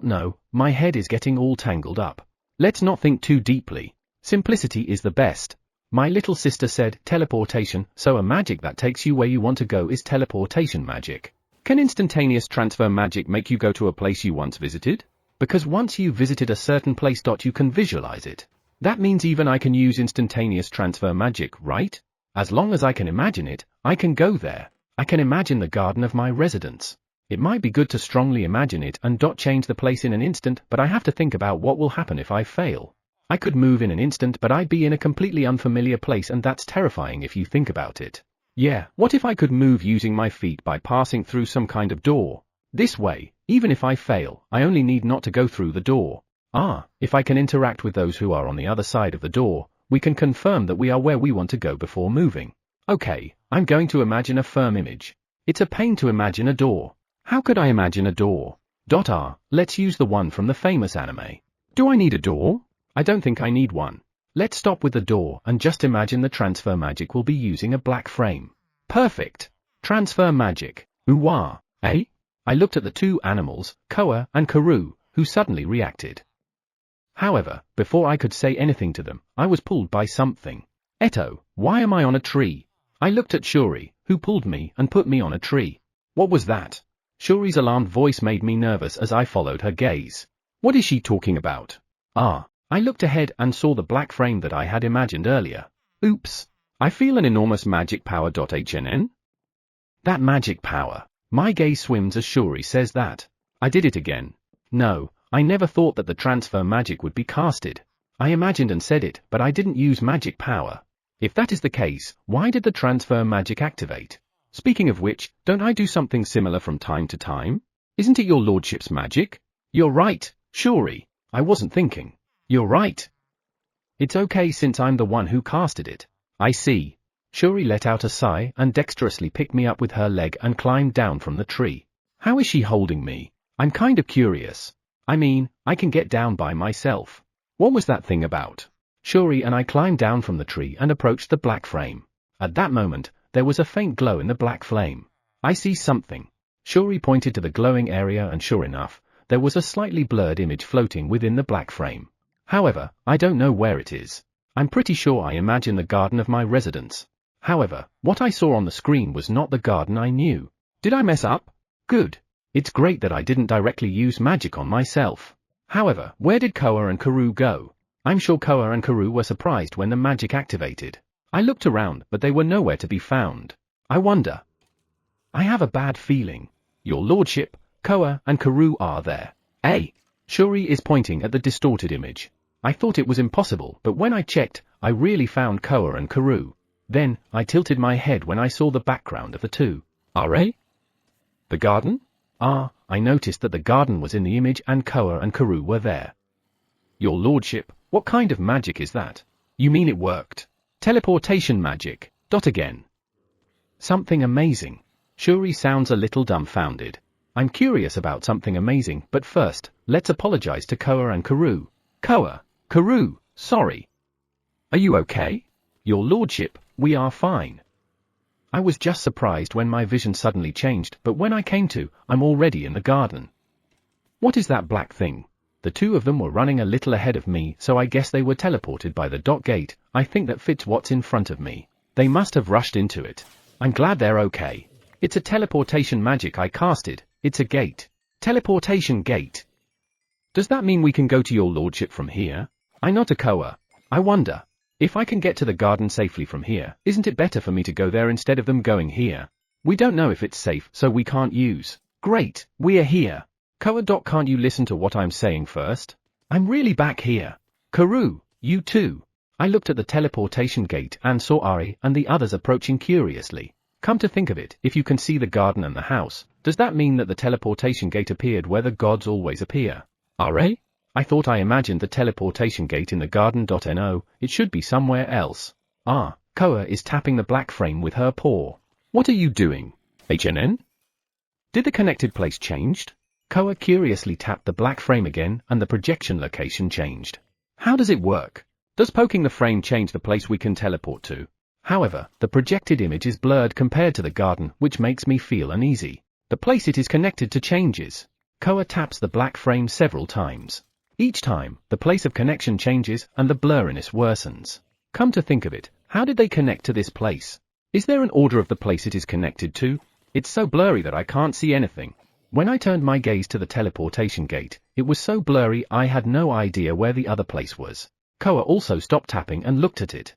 No, my head is getting all tangled up. Let's not think too deeply. Simplicity is the best. My little sister said teleportation, so a magic that takes you where you want to go is teleportation magic. Can instantaneous transfer magic make you go to a place you once visited? Because once you visited a certain place, you can visualize it. That means even I can use instantaneous transfer magic, right? As long as I can imagine it, I can go there. I can imagine the garden of my residence. It might be good to strongly imagine it and change the place in an instant, but I have to think about what will happen if I fail. I could move in an instant, but I'd be in a completely unfamiliar place, and that's terrifying if you think about it. Yeah, what if I could move using my feet by passing through some kind of door? This way, even if I fail, I only need not to go through the door. If I can interact with those who are on the other side of the door, we can confirm that we are where we want to go before moving. Okay, I'm going to imagine a firm image. It's a pain to imagine a door. How could I imagine a door? Let's use the one from the famous anime. Do I need a door? I don't think I need one. Let's stop with the door and just imagine the transfer magic will be using a black frame. Perfect. Transfer magic. Ooh-wah, eh? I looked at the two animals, Koa and Karu, who suddenly reacted. However, before I could say anything to them, I was pulled by something. Eto, why am I on a tree? I looked at Shuri, who pulled me and put me on a tree. What was that? Shuri's alarmed voice made me nervous as I followed her gaze. What is she talking about? I looked ahead and saw the black frame that I had imagined earlier. Oops. I feel an enormous magic power. HNN? That magic power. My gaze swims as Shuri says that. I did it again. No, I never thought that the transfer magic would be casted. I imagined and said it, but I didn't use magic power. If that is the case, why did the transfer magic activate? Speaking of which, don't I do something similar from time to time? Isn't it your lordship's magic? You're right, Shuri. I wasn't thinking. You're right. It's okay since I'm the one who casted it. I see. Shuri let out a sigh and dexterously picked me up with her leg and climbed down from the tree. How is she holding me? I'm kind of curious. I mean, I can get down by myself. What was that thing about? Shuri and I climbed down from the tree and approached the black frame. At that moment, there was a faint glow in the black flame. I see something. Shuri pointed to the glowing area, and sure enough, there was a slightly blurred image floating within the black frame. However, I don't know where it is. I'm pretty sure I imagine the garden of my residence. However, what I saw on the screen was not the garden I knew. Did I mess up? Good. It's great that I didn't directly use magic on myself. However, where did Koa and Karu go? I'm sure Koa and Karu were surprised when the magic activated. I looked around, but they were nowhere to be found. I wonder. I have a bad feeling. Your lordship, Koa and Karu are there. Eh? Shuri is pointing at the distorted image. I thought it was impossible, but when I checked, I really found Koa and Karu. Then, I tilted my head when I saw the background of the two. RA? The garden? I noticed that the garden was in the image and Koa and Karu were there. Your lordship, what kind of magic is that? You mean it worked? Teleportation magic. Again. Something amazing. Shuri sounds a little dumbfounded. I'm curious about something amazing, but first, let's apologize to Koa and Karu. Koa, Karu, sorry. Are you okay? Your lordship, we are fine. I was just surprised when my vision suddenly changed, but when I came to, I'm already in the garden. What is that black thing? The two of them were running a little ahead of me, so I guess they were teleported by the dot gate. I think that fits what's in front of me. They must have rushed into it. I'm glad they're okay. It's a teleportation magic I casted. It's a gate. Teleportation gate. Does that mean we can go to your lordship from here? I nod to Koa. I wonder. If I can get to the garden safely from here, isn't it better for me to go there instead of them going here? We don't know if it's safe, so we can't use. Great, we are here. Koa. Can't you listen to what I'm saying first? I'm really back here. Karu, you too. I looked at the teleportation gate and saw Ari and the others approaching curiously. Come to think of it, if you can see the garden and the house, does that mean that the teleportation gate appeared where the gods always appear? Ari? I thought I imagined the teleportation gate in the garden. No, it should be somewhere else. Ah, Koa is tapping the black frame with her paw. What are you doing? HNN? Did the connected place changed? Koa curiously tapped the black frame again and the projection location changed. How does it work? Does poking the frame change the place we can teleport to? However, the projected image is blurred compared to the garden, which makes me feel uneasy. The place it is connected to changes. Koa taps the black frame several times. Each time, the place of connection changes and the blurriness worsens. Come to think of it, how did they connect to this place? Is there an order of the place it is connected to? It's so blurry that I can't see anything. When I turned my gaze to the teleportation gate, it was so blurry I had no idea where the other place was. Koa also stopped tapping and looked at it.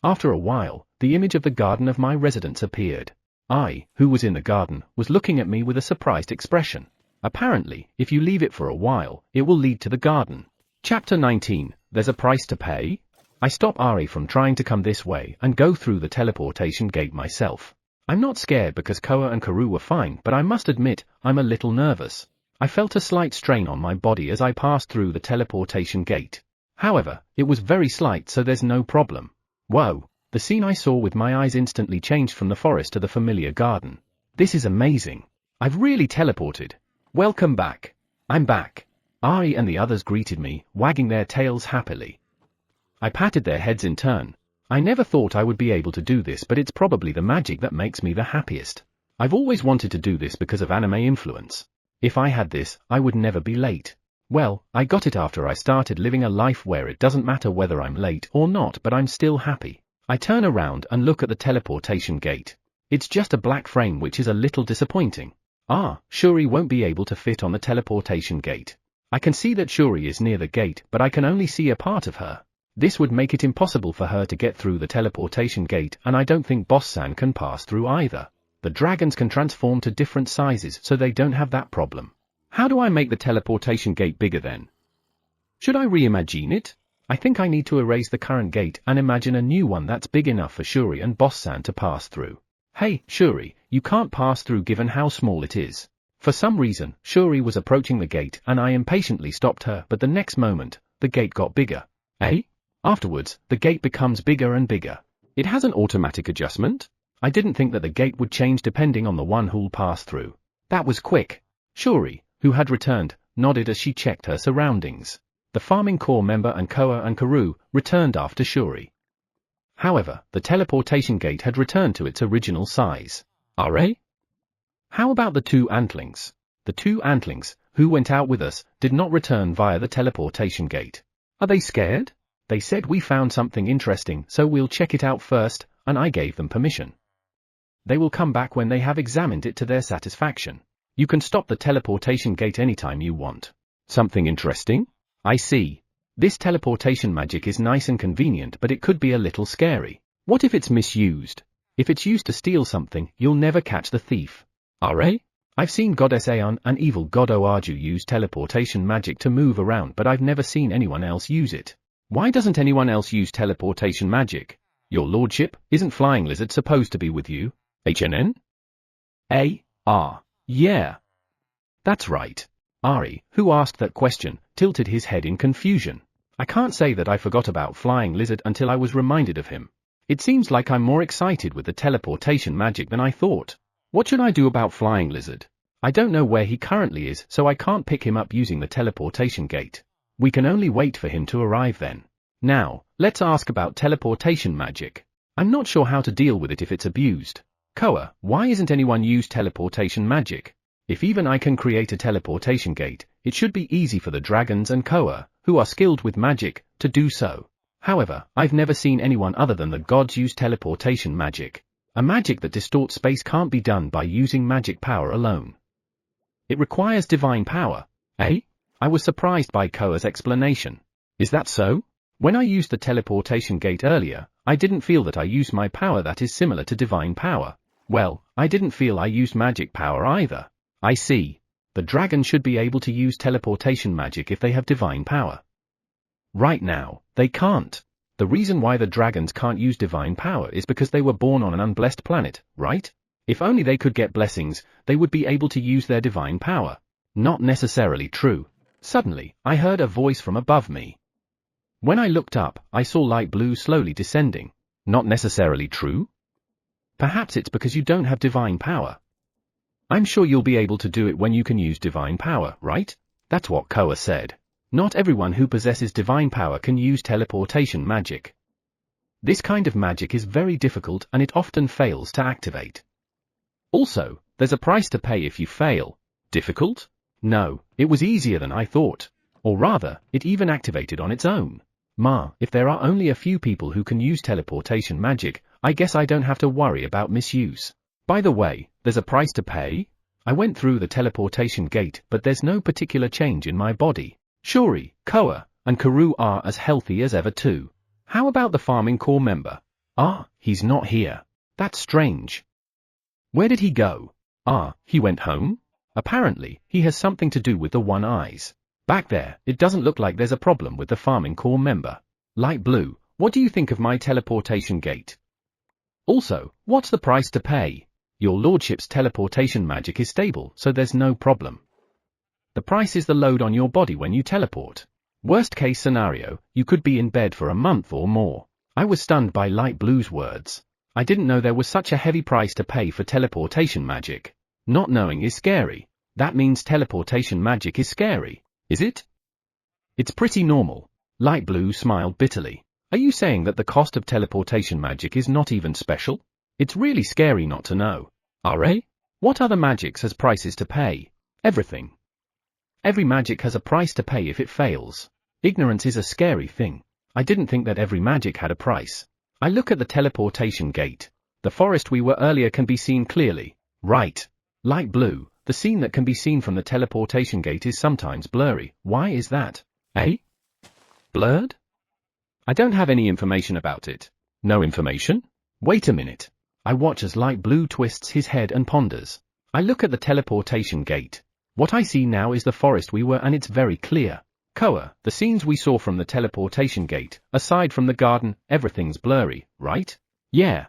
After a while, the image of the garden of my residence appeared. I, who was in the garden, was looking at me with a surprised expression. Apparently, if you leave it for a while, it will lead to the garden. Chapter 19, There's a Price to Pay? I stop Ari from trying to come this way and go through the teleportation gate myself. I'm not scared because Koa and Karu were fine, but I must admit, I'm a little nervous. I felt a slight strain on my body as I passed through the teleportation gate. However, it was very slight, so there's no problem. Whoa, the scene I saw with my eyes instantly changed from the forest to the familiar garden. This is amazing. I've really teleported. Welcome back. I'm back. Ari and the others greeted me, wagging their tails happily. I patted their heads in turn. I never thought I would be able to do this, but it's probably the magic that makes me the happiest. I've always wanted to do this because of anime influence. If I had this, I would never be late. Well, I got it after I started living a life where it doesn't matter whether I'm late or not, but I'm still happy. I turn around and look at the teleportation gate. It's just a black frame, which is a little disappointing. Shuri won't be able to fit on the teleportation gate. I can see that Shuri is near the gate, but I can only see a part of her. This would make it impossible for her to get through the teleportation gate, and I don't think Boss-san can pass through either. The dragons can transform to different sizes, so they don't have that problem. How do I make the teleportation gate bigger then? Should I reimagine it? I think I need to erase the current gate and imagine a new one that's big enough for Shuri and Boss-san to pass through. Hey, Shuri, you can't pass through given how small it is. For some reason, Shuri was approaching the gate and I impatiently stopped her, but the next moment, the gate got bigger. Afterwards, the gate becomes bigger and bigger. It has an automatic adjustment? I didn't think that the gate would change depending on the one who'll pass through. That was quick. Shuri, who had returned, nodded as she checked her surroundings. The farming corps member and Koa and Karu returned after Shuri. However, the teleportation gate had returned to its original size. How about the two antlings? The two antlings, who went out with us, did not return via the teleportation gate. Are they scared? They said we found something interesting, so we'll check it out first, and I gave them permission. They will come back when they have examined it to their satisfaction. You can stop the teleportation gate anytime you want. Something interesting? I see. This teleportation magic is nice and convenient, but it could be a little scary. What if it's misused? If it's used to steal something, you'll never catch the thief. I've seen Goddess Aeon and evil God Oaju use teleportation magic to move around, but I've never seen anyone else use it. Why doesn't anyone else use teleportation magic? Your lordship, isn't Flying Lizard supposed to be with you? HNN? Yeah. That's right. Ari, who asked that question, tilted his head in confusion. I can't say that I forgot about Flying Lizard until I was reminded of him. It seems like I'm more excited with the teleportation magic than I thought. What should I do about Flying Lizard? I don't know where he currently is, so I can't pick him up using the teleportation gate. We can only wait for him to arrive then. Now, let's ask about teleportation magic. I'm not sure how to deal with it if it's abused. Koa, why isn't anyone used teleportation magic? If even I can create a teleportation gate, it should be easy for the dragons and Koa, who are skilled with magic, to do so. However, I've never seen anyone other than the gods use teleportation magic. A magic that distorts space can't be done by using magic power alone. It requires divine power. Eh? I was surprised by Koa's explanation. Is that so? When I used the teleportation gate earlier, I didn't feel that I used my power that is similar to divine power. Well, I didn't feel I used magic power either. I see. The dragon should be able to use teleportation magic if they have divine power. Right now, they can't. The reason why the dragons can't use divine power is because they were born on an unblessed planet, right? If only they could get blessings, they would be able to use their divine power. Not necessarily true. Suddenly, I heard a voice from above me. When I looked up, I saw light blue slowly descending. Not necessarily true? Perhaps it's because you don't have divine power. I'm sure you'll be able to do it when you can use divine power, right? That's what Koa said. Not everyone who possesses divine power can use teleportation magic. This kind of magic is very difficult and it often fails to activate. Also, there's a price to pay if you fail. Difficult? No, it was easier than I thought. Or rather, it even activated on its own. If there are only a few people who can use teleportation magic, I guess I don't have to worry about misuse. By the way, there's a price to pay? I went through the teleportation gate, but there's no particular change in my body. Shuri, Koa, and Karu are as healthy as ever too. How about the farming corps member? He's not here. That's strange. Where did he go? He went home? Apparently, he has something to do with the one eyes. Back there, it doesn't look like there's a problem with the farming corps member. Light blue, what do you think of my teleportation gate? Also, what's the price to pay? Your lordship's teleportation magic is stable, so there's no problem. The price is the load on your body when you teleport. Worst case scenario, you could be in bed for a month or more. I was stunned by Light Blue's words. I didn't know there was such a heavy price to pay for teleportation magic. Not knowing is scary. That means teleportation magic is scary, is it? It's pretty normal. Light Blue smiled bitterly. Are you saying that the cost of teleportation magic is not even special? It's really scary not to know. What other magics has prices to pay? Everything. Every magic has a price to pay if it fails. Ignorance is a scary thing. I didn't think that every magic had a price. I look at the teleportation gate. The forest we were earlier can be seen clearly. Right. Light blue, the scene that can be seen from the teleportation gate is sometimes blurry. Why is that? Blurred? I don't have any information about it. No information? Wait a minute. I watch as Light Blue twists his head and ponders. I look at the teleportation gate. What I see now is the forest we were and it's very clear. Koa, the scenes we saw from the teleportation gate, aside from the garden, everything's blurry, right? Yeah.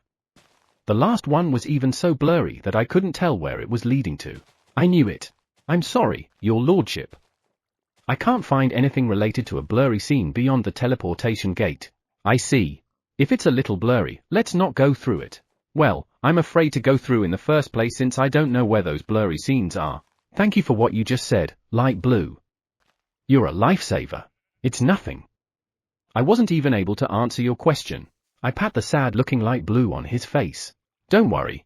The last one was even so blurry that I couldn't tell where it was leading to. I knew it. I'm sorry, your lordship. I can't find anything related to a blurry scene beyond the teleportation gate. I see. If it's a little blurry, let's not go through it. Well, I'm afraid to go through in the first place since I don't know where those blurry scenes are. Thank you for what you just said, Light Blue. You're a lifesaver. It's nothing. I wasn't even able to answer your question. I pat the sad-looking Light Blue on his face. Don't worry.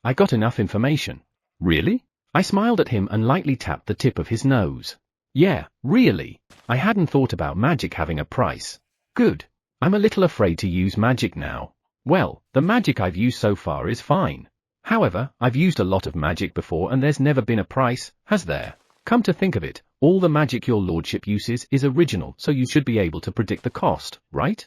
I got enough information. Really? I smiled at him and lightly tapped the tip of his nose. Yeah, really. I hadn't thought about magic having a price. Good. I'm a little afraid to use magic now. Well, the magic I've used so far is fine. However, I've used a lot of magic before and there's never been a price, has there? Come to think of it, all the magic your lordship uses is original, so you should be able to predict the cost, right?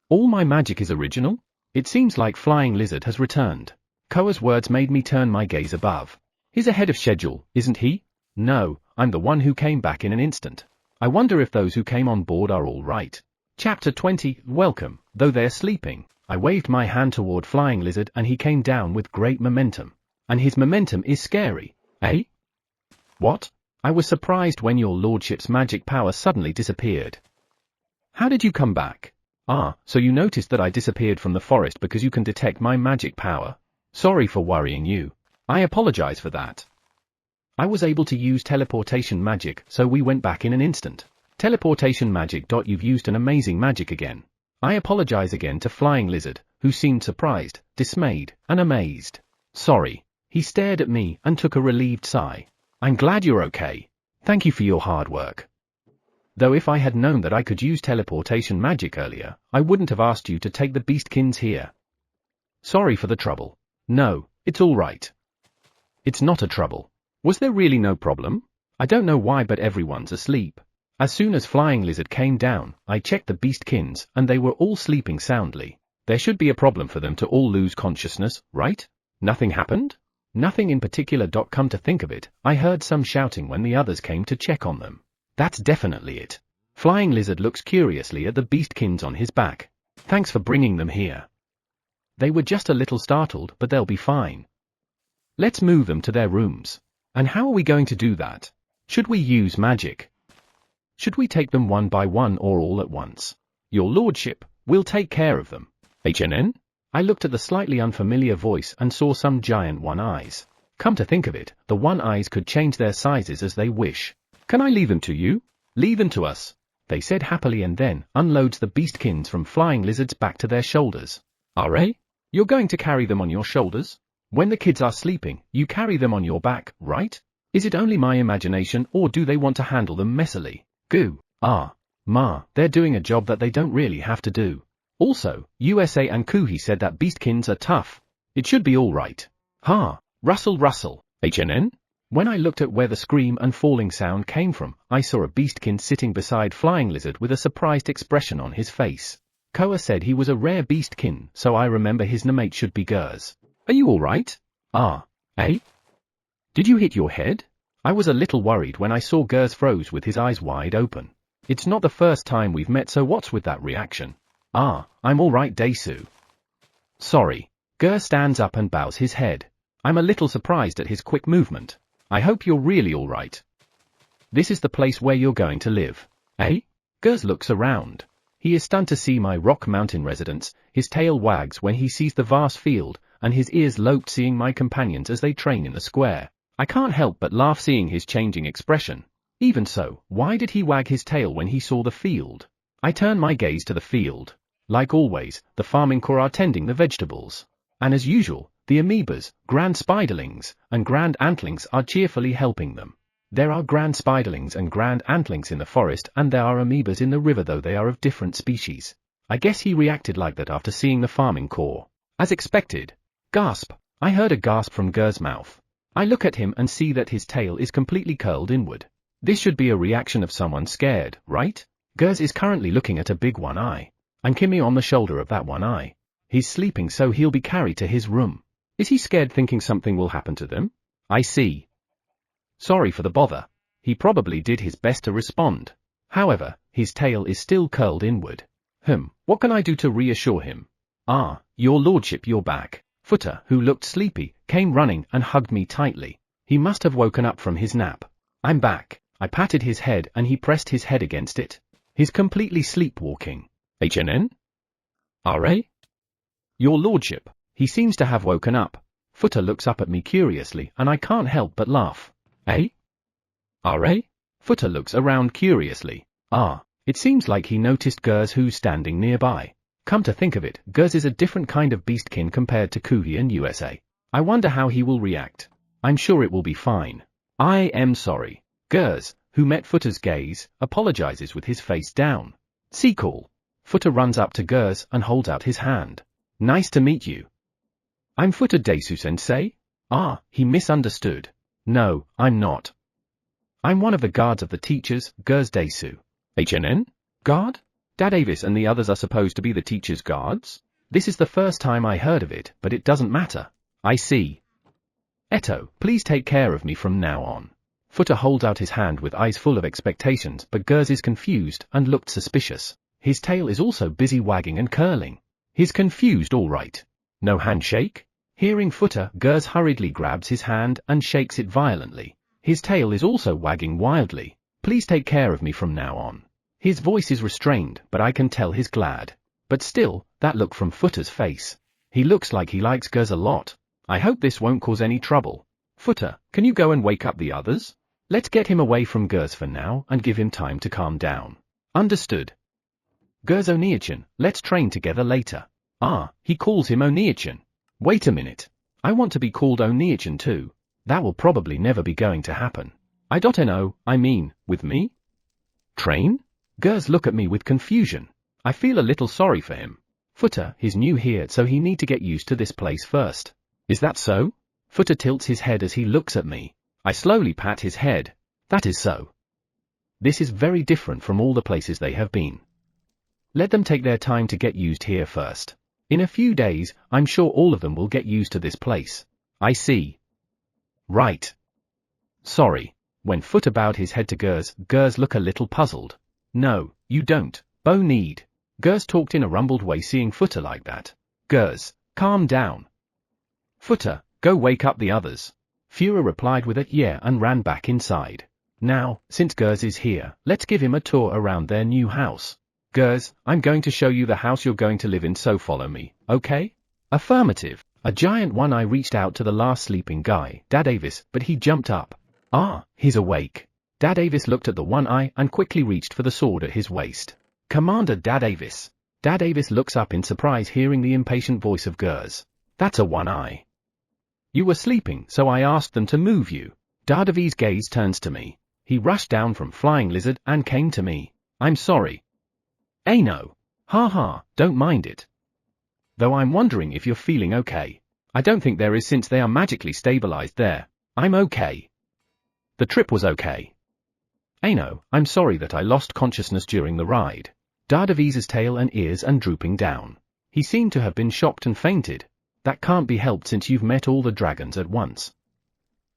All my magic is original? It seems like Flying Lizard has returned. Koa's words made me turn my gaze above. He's ahead of schedule, isn't he? No, I'm the one who came back in an instant. I wonder if those who came on board are all right. Chapter 20, Welcome, though they're sleeping. I waved my hand toward Flying Lizard and he came down with great momentum. And his momentum is scary. What? I was surprised when your lordship's magic power suddenly disappeared. How did you come back? So you noticed that I disappeared from the forest because you can detect my magic power? Sorry for worrying you. I apologize for that. I was able to use teleportation magic, so we went back in an instant. Teleportation magic. You've used an amazing magic again. I apologize again to Flying Lizard, who seemed surprised, dismayed, and amazed. Sorry. He stared at me and took a relieved sigh. I'm glad you're okay. Thank you for your hard work. Though if I had known that I could use teleportation magic earlier, I wouldn't have asked you to take the beastkins here. Sorry for the trouble. No, it's all right. It's not a trouble. Was there really no problem? I don't know why, but everyone's asleep. As soon as Flying Lizard came down, I checked the beastkins, and they were all sleeping soundly. There should be a problem for them to all lose consciousness, right? Nothing happened? Nothing in particular. Come to think of it, I heard some shouting when the others came to check on them. That's definitely it. Flying Lizard looks curiously at the beastkins on his back. Thanks for bringing them here. They were just a little startled, but they'll be fine. Let's move them to their rooms. And how are we going to do that? Should we use magic? Should we take them one by one or all at once? Your lordship, we'll take care of them. HNN? I looked at the slightly unfamiliar voice and saw some giant one-eyes. Come to think of it, the one-eyes could change their sizes as they wish. Can I leave them to you? Leave them to us, they said happily, and then unloads the beastkins from Flying Lizard's back to their shoulders. Alright? You're going to carry them on your shoulders? When the kids are sleeping, you carry them on your back, right? Is it only my imagination, or do they want to handle them messily? Goo. Ma, they're doing a job that they don't really have to do. Also, USA and Kuhi said that beastkins are tough. It should be all right. Russell, HNN? When I looked at where the scream and falling sound came from, I saw a beastkin sitting beside Flying Lizard with a surprised expression on his face. Koa said he was a rare beastkin, so I remember his namate should be Gers. Are you all right? Did you hit your head? I was a little worried when I saw Gers froze with his eyes wide open. It's not the first time we've met, so what's with that reaction? I'm all right, Daisu. Sorry. Gers stands up and bows his head. I'm a little surprised at his quick movement. I hope you're really all right. This is the place where you're going to live. Gers looks around. He is stunned to see my Rock Mountain residence. His tail wags when he sees the vast field, and his ears loped seeing my companions as they train in the square. I can't help but laugh seeing his changing expression. Even so, why did he wag his tail when he saw the field? I turn my gaze to the field. Like always, the farming corps are tending the vegetables. And as usual, the amoebas, grand spiderlings, and grand antlings are cheerfully helping them. There are grand spiderlings and grand antlings in the forest, and there are amoebas in the river, though they are of different species. I guess he reacted like that after seeing the farming corps. As expected. Gasp! I heard a gasp from Gers' mouth. I look at him and see that his tail is completely curled inward. This should be a reaction of someone scared, right? Gers is currently looking at a big one eye. I'm Kimmy on the shoulder of that one eye. He's sleeping, so he'll be carried to his room. Is he scared, thinking something will happen to them? I see. Sorry for the bother. He probably did his best to respond. However, his tail is still curled inward. What can I do to reassure him? Your lordship, you're back. Futa, who looked sleepy, came running and hugged me tightly. He must have woken up from his nap. I'm back. I patted his head and he pressed his head against it. He's completely sleepwalking. HNN? RA? Your lordship. He seems to have woken up. Futa looks up at me curiously and I can't help but laugh. RA? Futa looks around curiously. It seems like he noticed Gers, who's standing nearby. Come to think of it, Gers is a different kind of beastkin compared to Kuhi and USA. I wonder how he will react. I'm sure it will be fine. I am sorry. Gers, who met Futa's gaze, apologizes with his face down. See cool. Futa runs up to Gers and holds out his hand. Nice to meet you. I'm Futa Daisu-sensei? He misunderstood. No, I'm not. I'm one of the guards of the teachers, Gers Daisu. HNN? Guard? Dad Avis and the others are supposed to be the teachers' guards? This is the first time I heard of it, but it doesn't matter. I see. Eto, please take care of me from now on. Futa holds out his hand with eyes full of expectations, but Gers is confused and looked suspicious. His tail is also busy wagging and curling. He's confused, all right. No handshake? Hearing Futa, Gers hurriedly grabs his hand and shakes it violently. His tail is also wagging wildly. Please take care of me from now on. His voice is restrained, but I can tell he's glad. But still, that look from Futa's face. He looks like he likes Gers a lot. I hope this won't cause any trouble. Footer, can you go and wake up the others? Let's get him away from Gers for now and give him time to calm down. Understood. Gers Oniichan, let's train together later. Ah, he calls him Oniichan. Wait a minute. I want to be called Oniichan too. That will probably never be going to happen. I don't know, I mean, with me? Train? Gers look at me with confusion. I feel a little sorry for him. Footer, he's new here so he need to get used to this place first. Is that so? Footer tilts his head as he looks at me. I slowly pat his head. That is so. This is very different from all the places they have been. Let them take their time to get used here first. In a few days, I'm sure all of them will get used to this place. I see. Right. Sorry. When Footer bowed his head to Gers looked a little puzzled. No, you don't, Bo need. Gers talked in a rumbled way seeing Footer like that. Gers, calm down. Footer, go wake up the others. Fura replied with a yeah and ran back inside. Now, since Gers is here, let's give him a tour around their new house. Gers, I'm going to show you the house you're going to live in, so follow me, okay? Affirmative. A giant one-eye reached out to the last sleeping guy, Dad Avis, but he jumped up. Ah, he's awake. Dad Avis looked at the one-eye and quickly reached for the sword at his waist. Commander Dad Avis. Dad Avis looks up in surprise hearing the impatient voice of Gers. That's a one-eye. You were sleeping, so I asked them to move you. Davi's gaze turns to me. He rushed down from Flying Lizard and came to me. I'm sorry. No. Ha, don't mind it. Though I'm wondering if you're feeling okay. I don't think there is since they are magically stabilized there. I'm okay. The trip was okay. No, I'm sorry that I lost consciousness during the ride. Davi's tail and ears and drooping down. He seemed to have been shocked and fainted. That can't be helped since you've met all the dragons at once.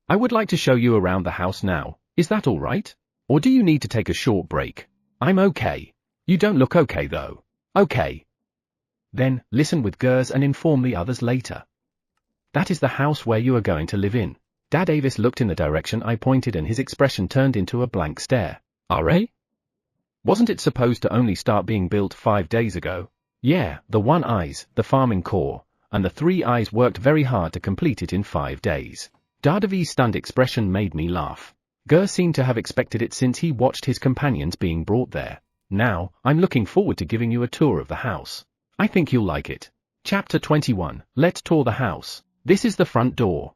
I would like to show you around the house now. Is that all right? Or do you need to take a short break? I'm okay. You don't look okay though. Okay. Then, listen with Gers and inform the others later. That is the house where you are going to live in. Dad Avis looked in the direction I pointed and his expression turned into a blank stare. Wasn't it supposed to only start being built 5 days ago? Yeah, the one eyes, the farming core, and the 3 eyes worked very hard to complete it in 5 days. Davi's stunned expression made me laugh. Gers seemed to have expected it since he watched his companions being brought there. Now, I'm looking forward to giving you a tour of the house. I think you'll like it. Chapter 21, Let's tour the house. This is the front door.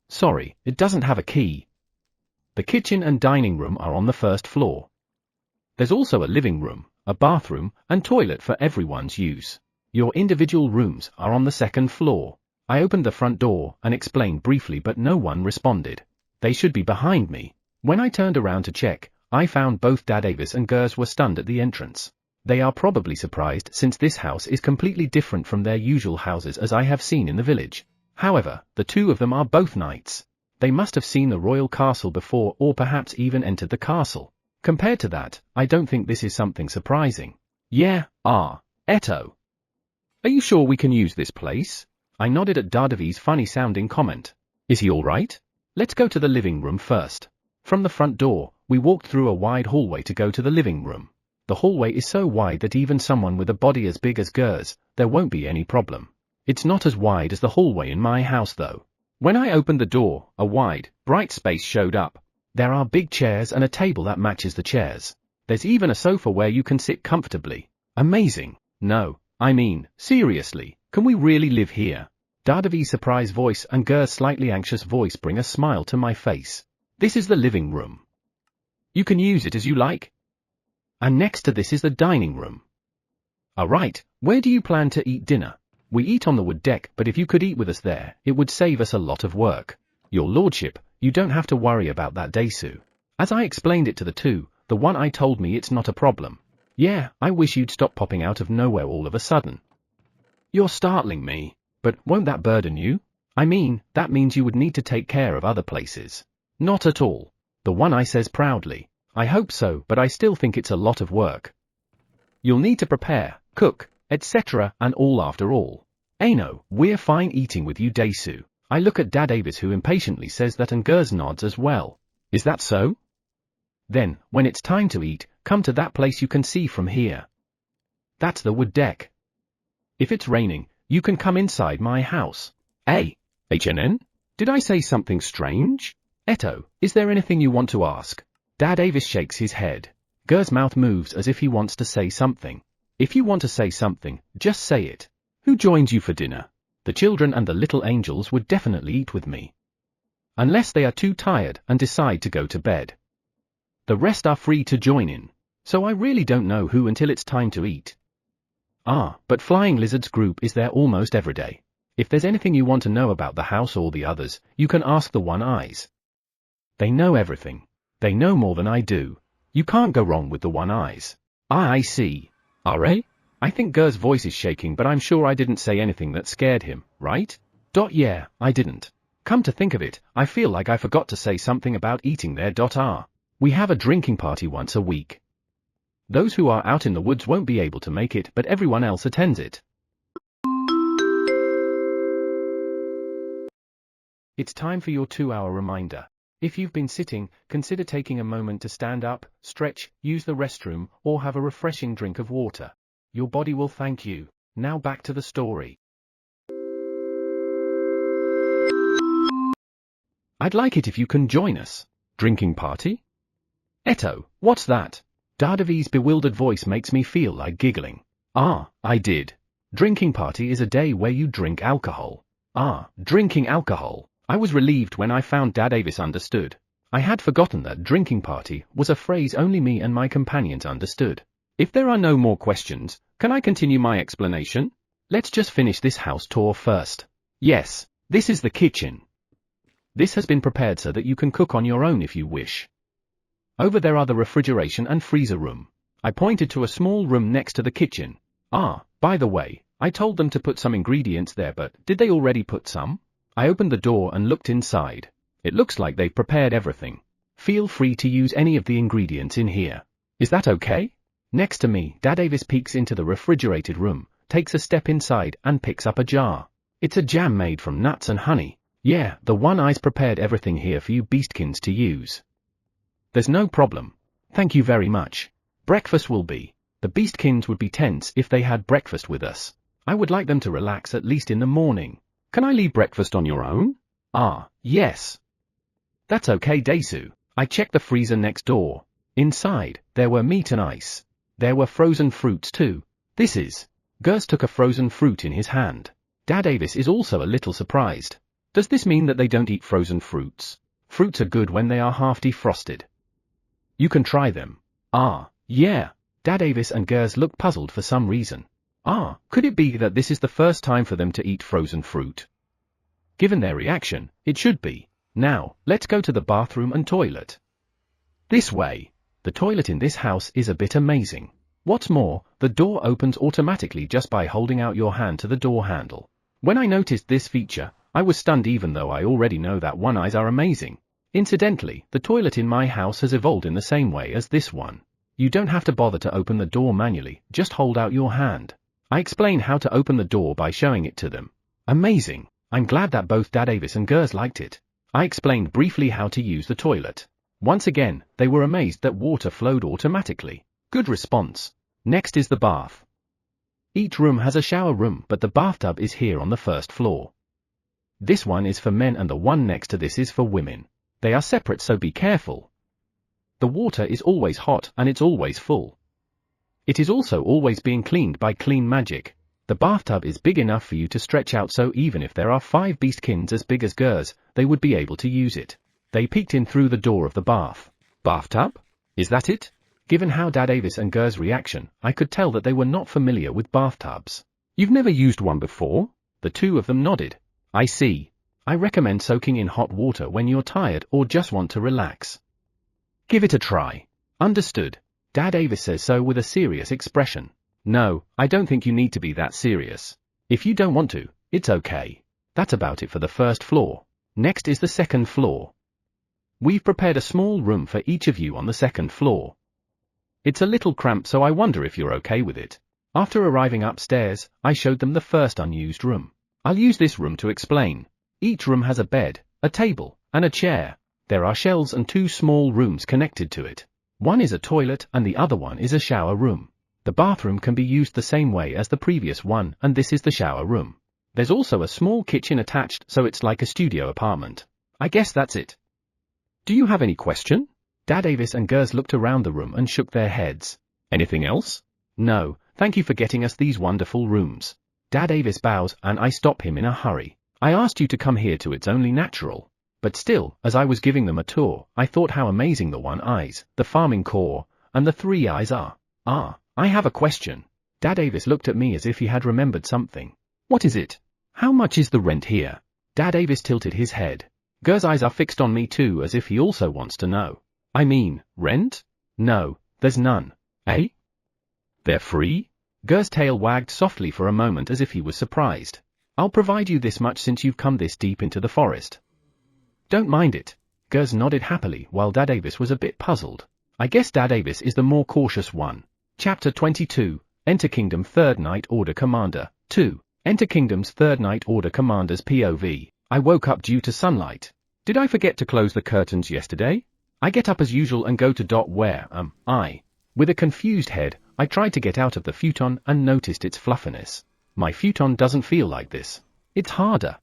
Sorry, it doesn't have a key. The kitchen and dining room are on the first floor. There's also a living room, a bathroom, and toilet for everyone's use. Your individual rooms are on the second floor. I opened the front door and explained briefly, but no one responded. They should be behind me. When I turned around to check, I found both Dad Avis and Gers were stunned at the entrance. They are probably surprised since this house is completely different from their usual houses as I have seen in the village. However, the two of them are both knights. They must have seen the royal castle before or perhaps even entered the castle. Compared to that, I don't think this is something surprising. Yeah, Eto. Are you sure we can use this place? I nodded at Davi's funny-sounding comment. Is he all right? Let's go to the living room first. From the front door, we walked through a wide hallway to go to the living room. The hallway is so wide that even someone with a body as big as Gers, there won't be any problem. It's not as wide as the hallway in my house though. When I opened the door, a wide, bright space showed up. There are big chairs and a table that matches the chairs. There's even a sofa where you can sit comfortably. Amazing. No, I mean, seriously, can we really live here? Davi's surprised voice and Gers' slightly anxious voice bring a smile to my face. This is the living room. You can use it as you like. And next to this is the dining room. Alright, where do you plan to eat dinner? We eat on the wood deck, but if you could eat with us there, it would save us a lot of work. Your lordship, you don't have to worry about that, Desu. As I explained it to the two, the one I told me it's not a problem. Yeah, I wish you'd stop popping out of nowhere all of a sudden. You're startling me. But won't that burden you? I mean, that means you would need to take care of other places. Not at all. The one eye says proudly. I hope so, but I still think it's a lot of work. You'll need to prepare, cook, etc. and all after all. No, we're fine eating with you, Desu. I look at Dad Avis who impatiently says that and Gers nods as well. Is that so? Then, when it's time to eat, come to that place you can see from here. That's the wood deck. If it's raining, you can come inside my house. HNN? Did I say something strange? Eto, is there anything you want to ask? Dad Avis shakes his head. Ger's mouth moves as if he wants to say something. If you want to say something, just say it. Who joins you for dinner? The children and the little angels would definitely eat with me. Unless they are too tired and decide to go to bed. The rest are free to join in. So I really don't know who until it's time to eat. Ah, but Flying Lizard's group is there almost every day. If there's anything you want to know about the house or the others, you can ask the One Eyes. They know everything. They know more than I do. You can't go wrong with the One Eyes. I see. Alright? I think Ger's voice is shaking, but I'm sure I didn't say anything that scared him, right? Yeah, I didn't. Come to think of it, I feel like I forgot to say something about eating there. We have a drinking party once a week. Those who are out in the woods won't be able to make it, but everyone else attends it. It's time for your 2-hour reminder. If you've been sitting, consider taking a moment to stand up, stretch, use the restroom, or have a refreshing drink of water. Your body will thank you. Now back to the story. I'd like it if you can join us. Drinking party? Eto, what's that? Dadevi's bewildered voice makes me feel like giggling. Ah, I did. Drinking party is a day where you drink alcohol. Ah, drinking alcohol. I was relieved when I found Dad Avis understood. I had forgotten that drinking party was a phrase only me and my companions understood. If there are no more questions, can I continue my explanation? Let's just finish this house tour first. Yes, this is the kitchen. This has been prepared so that you can cook on your own if you wish. Over there are the refrigeration and freezer room. I pointed to a small room next to the kitchen. Ah, by the way, I told them to put some ingredients there, but did they already put some? I opened the door and looked inside. It looks like they've prepared everything. Feel free to use any of the ingredients in here. Is that okay? Next to me, Dad Avis peeks into the refrigerated room, takes a step inside and picks up a jar. It's a jam made from nuts and honey. Yeah, the One Eyes prepared everything here for you beastkins to use. There's no problem. Thank you very much. Breakfast will be. The beastkins would be tense if they had breakfast with us. I would like them to relax at least in the morning. Can I leave breakfast on your own? Ah, yes. That's okay, Desu. I checked the freezer next door. Inside, there were meat and ice. There were frozen fruits too. Gers took a frozen fruit in his hand. Dad Avis is also a little surprised. Does this mean that they don't eat frozen fruits? Fruits are good when they are half defrosted. You can try them. Ah, yeah. Dad Avis and Gers look puzzled for some reason. Ah, could it be that this is the first time for them to eat frozen fruit? Given their reaction, it should be. Now, let's go to the bathroom and toilet. This way. The toilet in this house is a bit amazing. What's more, the door opens automatically just by holding out your hand to the door handle. When I noticed this feature, I was stunned even though I already know that One Eyes are amazing. Incidentally, the toilet in my house has evolved in the same way as this one. You don't have to bother to open the door manually, just hold out your hand. I explain how to open the door by showing it to them. Amazing. I'm glad that both Dad Avis and Gers liked it. I explained briefly how to use the toilet. Once again, they were amazed that water flowed automatically. Good response. Next is the bath. Each room has a shower room, but the bathtub is here on the first floor. This one is for men and the one next to this is for women. They are separate, so be careful. The water is always hot and it's always full. It is also always being cleaned by clean magic. The bathtub is big enough for you to stretch out, so even if there are 5 beastkins as big as Gers, they would be able to use it. They peeked in through the door of the bath. Bathtub? Is that it? Given how Dad Avis and Gers' reaction, I could tell that they were not familiar with bathtubs. You've never used one before? The two of them nodded. I see. I recommend soaking in hot water when you're tired or just want to relax. Give it a try. Understood. Dad Avis says so with a serious expression. No, I don't think you need to be that serious. If you don't want to, it's okay. That's about it for the first floor. Next is the second floor. We've prepared a small room for each of you on the second floor. It's a little cramped, so I wonder if you're okay with it. After arriving upstairs, I showed them the first unused room. I'll use this room to explain. Each room has a bed, a table, and a chair. There are shelves and 2 small rooms connected to it. One is a toilet and the other one is a shower room. The bathroom can be used the same way as the previous one, and this is the shower room. There's also a small kitchen attached, so it's like a studio apartment. I guess that's it. Do you have any question? Dad Avis and Gers looked around the room and shook their heads. Anything else? No, thank you for getting us these wonderful rooms. Dad Avis bows and I stop him in a hurry. I asked you to come here to it's only natural. But still, as I was giving them a tour, I thought how amazing the one eyes, the farming core, and the three eyes are. I have a question. Dad Avis looked at me as if he had remembered something. What is it? How much is the rent here? Dad Avis tilted his head. Gers' eyes are fixed on me too, as if he also wants to know. I mean, rent? No, there's none. Eh? They're free? Gers' tail wagged softly for a moment as if he was surprised. I'll provide you this much since you've come this deep into the forest. Don't mind it. Gers nodded happily while Dad Avis was a bit puzzled. I guess Dad Avis is the more cautious one. Chapter 22, Enter Kingdom 3rd Night Order Commander. 2. Enter Kingdom's 3rd Night Order Commander's POV. I woke up due to sunlight. Did I forget to close the curtains yesterday? I get up as usual and go to where With a confused head, I tried to get out of the futon and noticed its fluffiness. My futon doesn't feel like this. It's harder.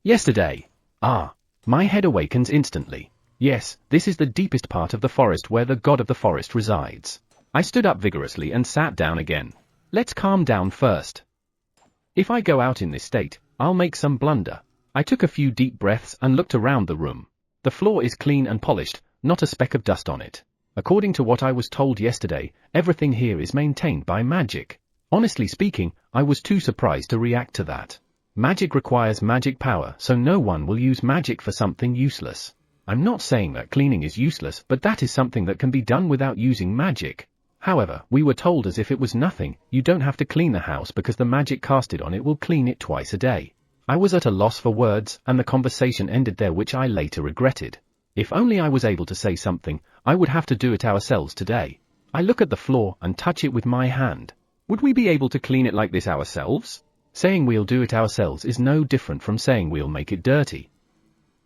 Yesterday. My head awakens instantly. Yes, this is the deepest part of the forest where the god of the forest resides. I stood up vigorously and sat down again. Let's calm down first. If I go out in this state, I'll make some blunder. I took a few deep breaths and looked around the room. The floor is clean and polished, not a speck of dust on it. According to what I was told yesterday, everything here is maintained by magic. Honestly speaking, I was too surprised to react to that. Magic requires magic power, so no one will use magic for something useless. I'm not saying that cleaning is useless, but that is something that can be done without using magic. However, we were told as if it was nothing, you don't have to clean the house because the magic casted on it will clean it twice a day. I was at a loss for words, and the conversation ended there, which I later regretted. If only I was able to say something, I would have to do it ourselves today. I look at the floor and touch it with my hand. Would we be able to clean it like this ourselves? Saying we'll do it ourselves is no different from saying we'll make it dirty.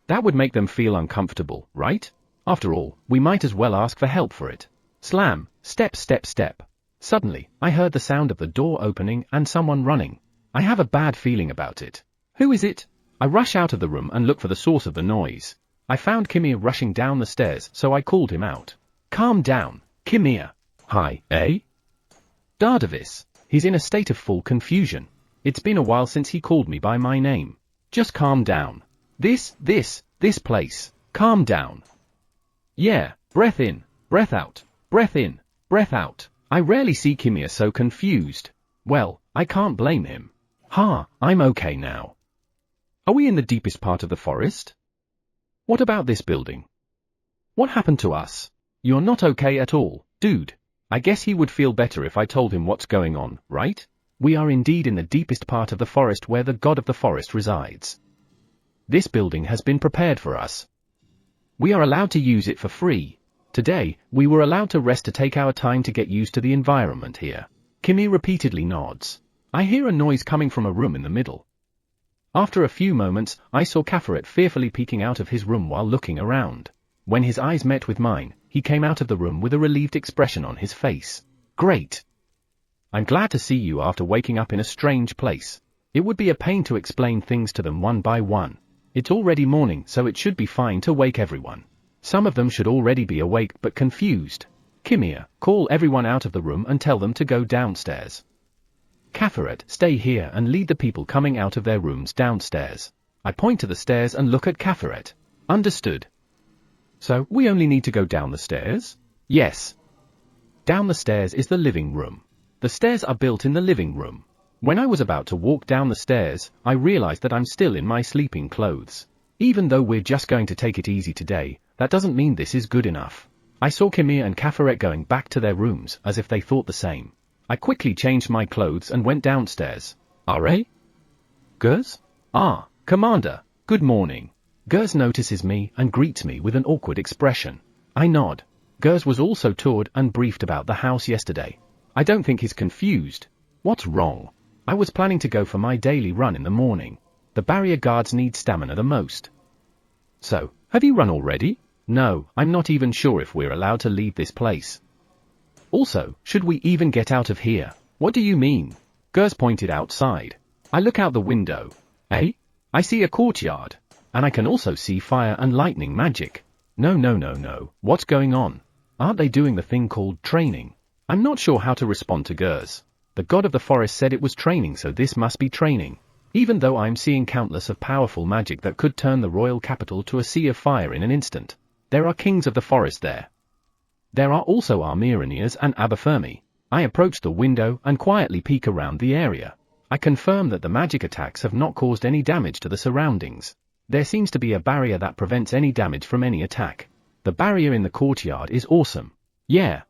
That would make them feel uncomfortable, right? After all, we might as well ask for help for it. Slam, step, step, step. Suddenly, I heard the sound of the door opening and someone running. I have a bad feeling about it. Who is it? I rush out of the room and look for the source of the noise. I found Kimiya rushing down the stairs, so I called him out. Calm down, Kimiya. Hi, eh? Dardavis. He's in a state of full confusion. It's been a while since he called me by my name. Just calm down. This place. Calm down. Yeah, breath in, breath out, breath in, breath out. I rarely see Kimiya so confused. Well, I can't blame him. I'm okay now. Are we in the deepest part of the forest? What about this building? What happened to us? You're not okay at all, dude. I guess he would feel better if I told him what's going on, right? We are indeed in the deepest part of the forest where the god of the forest resides. This building has been prepared for us. We are allowed to use it for free. Today, we were allowed to rest to take our time to get used to the environment here. Kimi repeatedly nods. I hear a noise coming from a room in the middle. After a few moments, I saw Kafferet fearfully peeking out of his room while looking around. When his eyes met with mine, he came out of the room with a relieved expression on his face. Great! I'm glad to see you after waking up in a strange place. It would be a pain to explain things to them one by one. It's already morning, so it should be fine to wake everyone. Some of them should already be awake but confused. Kimiya, call everyone out of the room and tell them to go downstairs. Kafferet, stay here and lead the people coming out of their rooms downstairs. I point to the stairs and look at Kafferet. Understood. So, we only need to go down the stairs? Yes. Down the stairs is the living room. The stairs are built in the living room. When I was about to walk down the stairs, I realized that I'm still in my sleeping clothes. Even though we're just going to take it easy today, that doesn't mean this is good enough. I saw Kimiya and Kafferet going back to their rooms as if they thought the same. I quickly changed my clothes and went downstairs. Are? Gers? Commander, good morning. Gers notices me and greets me with an awkward expression. I nod. Gers was also toured and briefed about the house yesterday. I don't think he's confused. What's wrong? I was planning to go for my daily run in the morning. The barrier guards need stamina the most. So, have you run already? No, I'm not even sure if we're allowed to leave this place. Also, should we even get out of here? What do you mean? Gers pointed outside. I look out the window. I see a courtyard. And I can also see fire and lightning magic. No. What's going on? Aren't they doing the thing called training? I'm not sure how to respond to Gers. The god of the forest said it was training, so this must be training. Even though I'm seeing countless of powerful magic that could turn the royal capital to a sea of fire in an instant. There are kings of the forest there. There are also Armiraniers and Aberfermi. I approach the window and quietly peek around the area. I confirm that the magic attacks have not caused any damage to the surroundings. There seems to be a barrier that prevents any damage from any attack. The barrier in the courtyard is awesome. Yeah.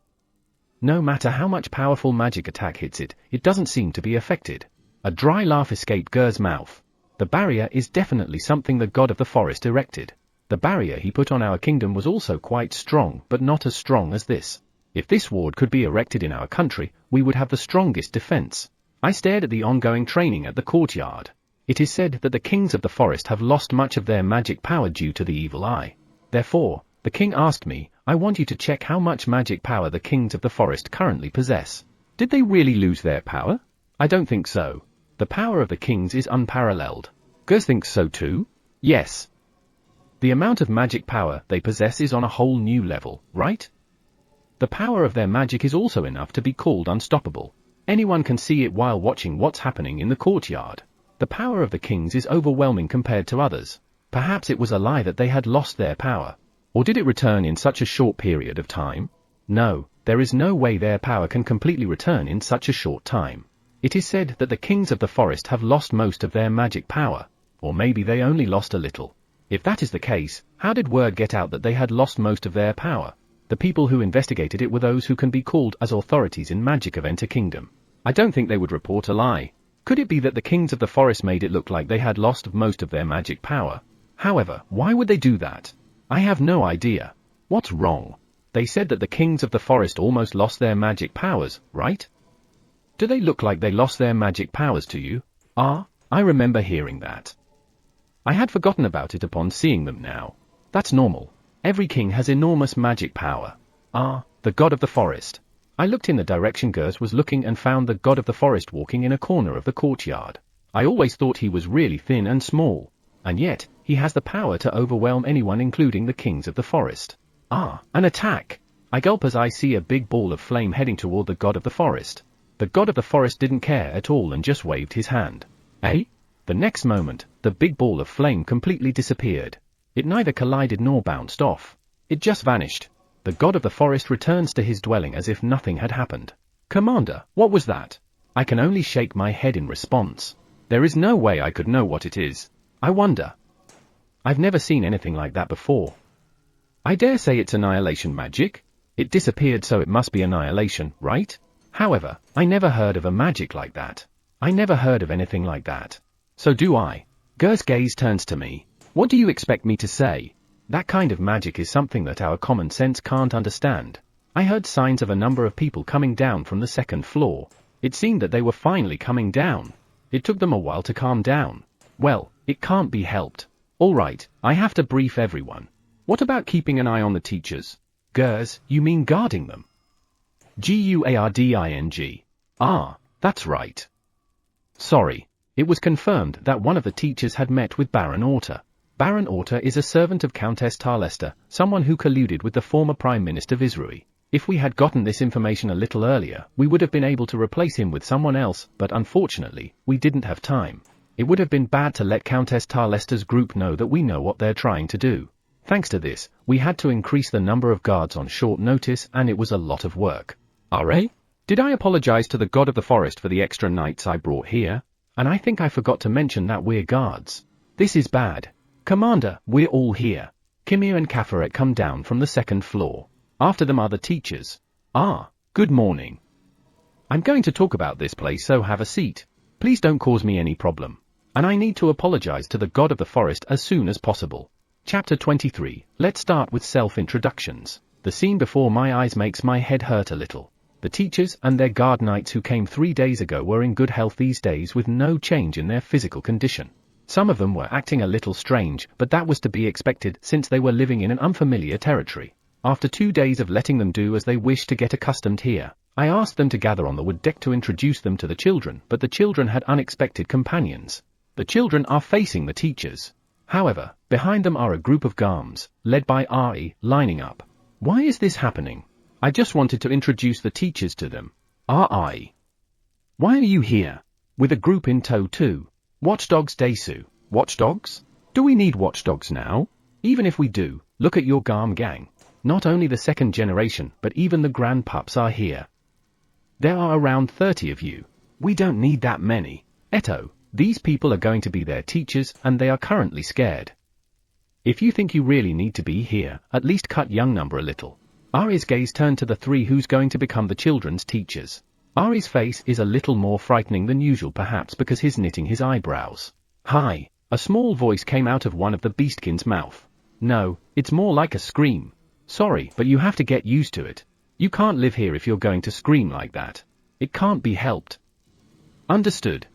No matter how much powerful magic attack hits it, it doesn't seem to be affected. A dry laugh escaped Gers' mouth. The barrier is definitely something the god of the forest erected. The barrier he put on our kingdom was also quite strong, but not as strong as this. If this ward could be erected in our country, we would have the strongest defense. I stared at the ongoing training at the courtyard. It is said that the kings of the forest have lost much of their magic power due to the evil eye. Therefore, the king asked me, I want you to check how much magic power the kings of the forest currently possess. Did they really lose their power? I don't think so. The power of the kings is unparalleled. Gers thinks so too? Yes. The amount of magic power they possess is on a whole new level, right? The power of their magic is also enough to be called unstoppable. Anyone can see it while watching what's happening in the courtyard. The power of the kings is overwhelming compared to others. Perhaps it was a lie that they had lost their power. Or did it return in such a short period of time? No, there is no way their power can completely return in such a short time. It is said that the kings of the forest have lost most of their magic power. Or maybe they only lost a little. If that is the case, how did word get out that they had lost most of their power? The people who investigated it were those who can be called as authorities in magic of Enter Kingdom. I don't think they would report a lie. Could it be that the kings of the forest made it look like they had lost most of their magic power? However, why would they do that? I have no idea. What's wrong? They said that the kings of the forest almost lost their magic powers, right? Do they look like they lost their magic powers to you? I remember hearing that. I had forgotten about it upon seeing them now. That's normal. Every king has enormous magic power. The god of the forest. I looked in the direction Gers was looking and found the god of the forest walking in a corner of the courtyard. I always thought he was really thin and small. And yet, he has the power to overwhelm anyone including the kings of the forest. An attack! I gulp as I see a big ball of flame heading toward the god of the forest. The god of the forest didn't care at all and just waved his hand. The next moment, the big ball of flame completely disappeared. It neither collided nor bounced off. It just vanished. The god of the forest returns to his dwelling as if nothing had happened. Commander, what was that? I can only shake my head in response. There is no way I could know what it is. I wonder. I've never seen anything like that before. I dare say it's annihilation magic. It disappeared, so it must be annihilation, right? However, I never heard of a magic like that. I never heard of anything like that. So do I. Gers' gaze turns to me. What do you expect me to say? That kind of magic is something that our common sense can't understand. I heard signs of a number of people coming down from the second floor. It seemed that they were finally coming down. It took them a while to calm down. Well, it can't be helped. All right, I have to brief everyone. What about keeping an eye on the teachers? Gers, you mean guarding them? Guarding. That's right. Sorry. It was confirmed that one of the teachers had met with Baron Orta. Baron Orta is a servant of Countess Tarlesta, someone who colluded with the former Prime Minister Visrui. If we had gotten this information a little earlier, we would have been able to replace him with someone else, but unfortunately, we didn't have time. It would have been bad to let Countess Tarlesta's group know that we know what they're trying to do. Thanks to this, we had to increase the number of guards on short notice, and it was a lot of work. Did I apologize to the god of the forest for the extra knights I brought here? And I think I forgot to mention that we're guards. This is bad. Commander, we're all here. Kimia and Kafaret come down from the second floor. After them are the teachers. Good morning. I'm going to talk about this place, so have a seat. Please don't cause me any problem. And I need to apologize to the god of the forest as soon as possible. Chapter 23. Let's start with self-introductions. The scene before my eyes makes my head hurt a little. The teachers and their guard knights who came 3 days ago were in good health these days with no change in their physical condition. Some of them were acting a little strange, but that was to be expected since they were living in an unfamiliar territory. After 2 days of letting them do as they wished to get accustomed here, I asked them to gather on the wood deck to introduce them to the children, but the children had unexpected companions. The children are facing the teachers. However, behind them are a group of Garms, led by Ari, lining up. Why is this happening? I just wanted to introduce the teachers to them. Ari. Why are you here? With a group in tow too. Watchdogs Desu. Watchdogs? Do we need watchdogs now? Even if we do, look at your Garm gang. Not only the second generation, but even the grandpups are here. There are around 30 of you. We don't need that many. Eto, these people are going to be their teachers and they are currently scared. If you think you really need to be here, at least cut young number a little. Ari's gaze turned to the three who's going to become the children's teachers. Ari's face is a little more frightening than usual, perhaps because he's knitting his eyebrows. Hi, a small voice came out of one of the beastkin's mouth. No, it's more like a scream. Sorry, but you have to get used to it. You can't live here if you're going to scream like that. It can't be helped. Understood.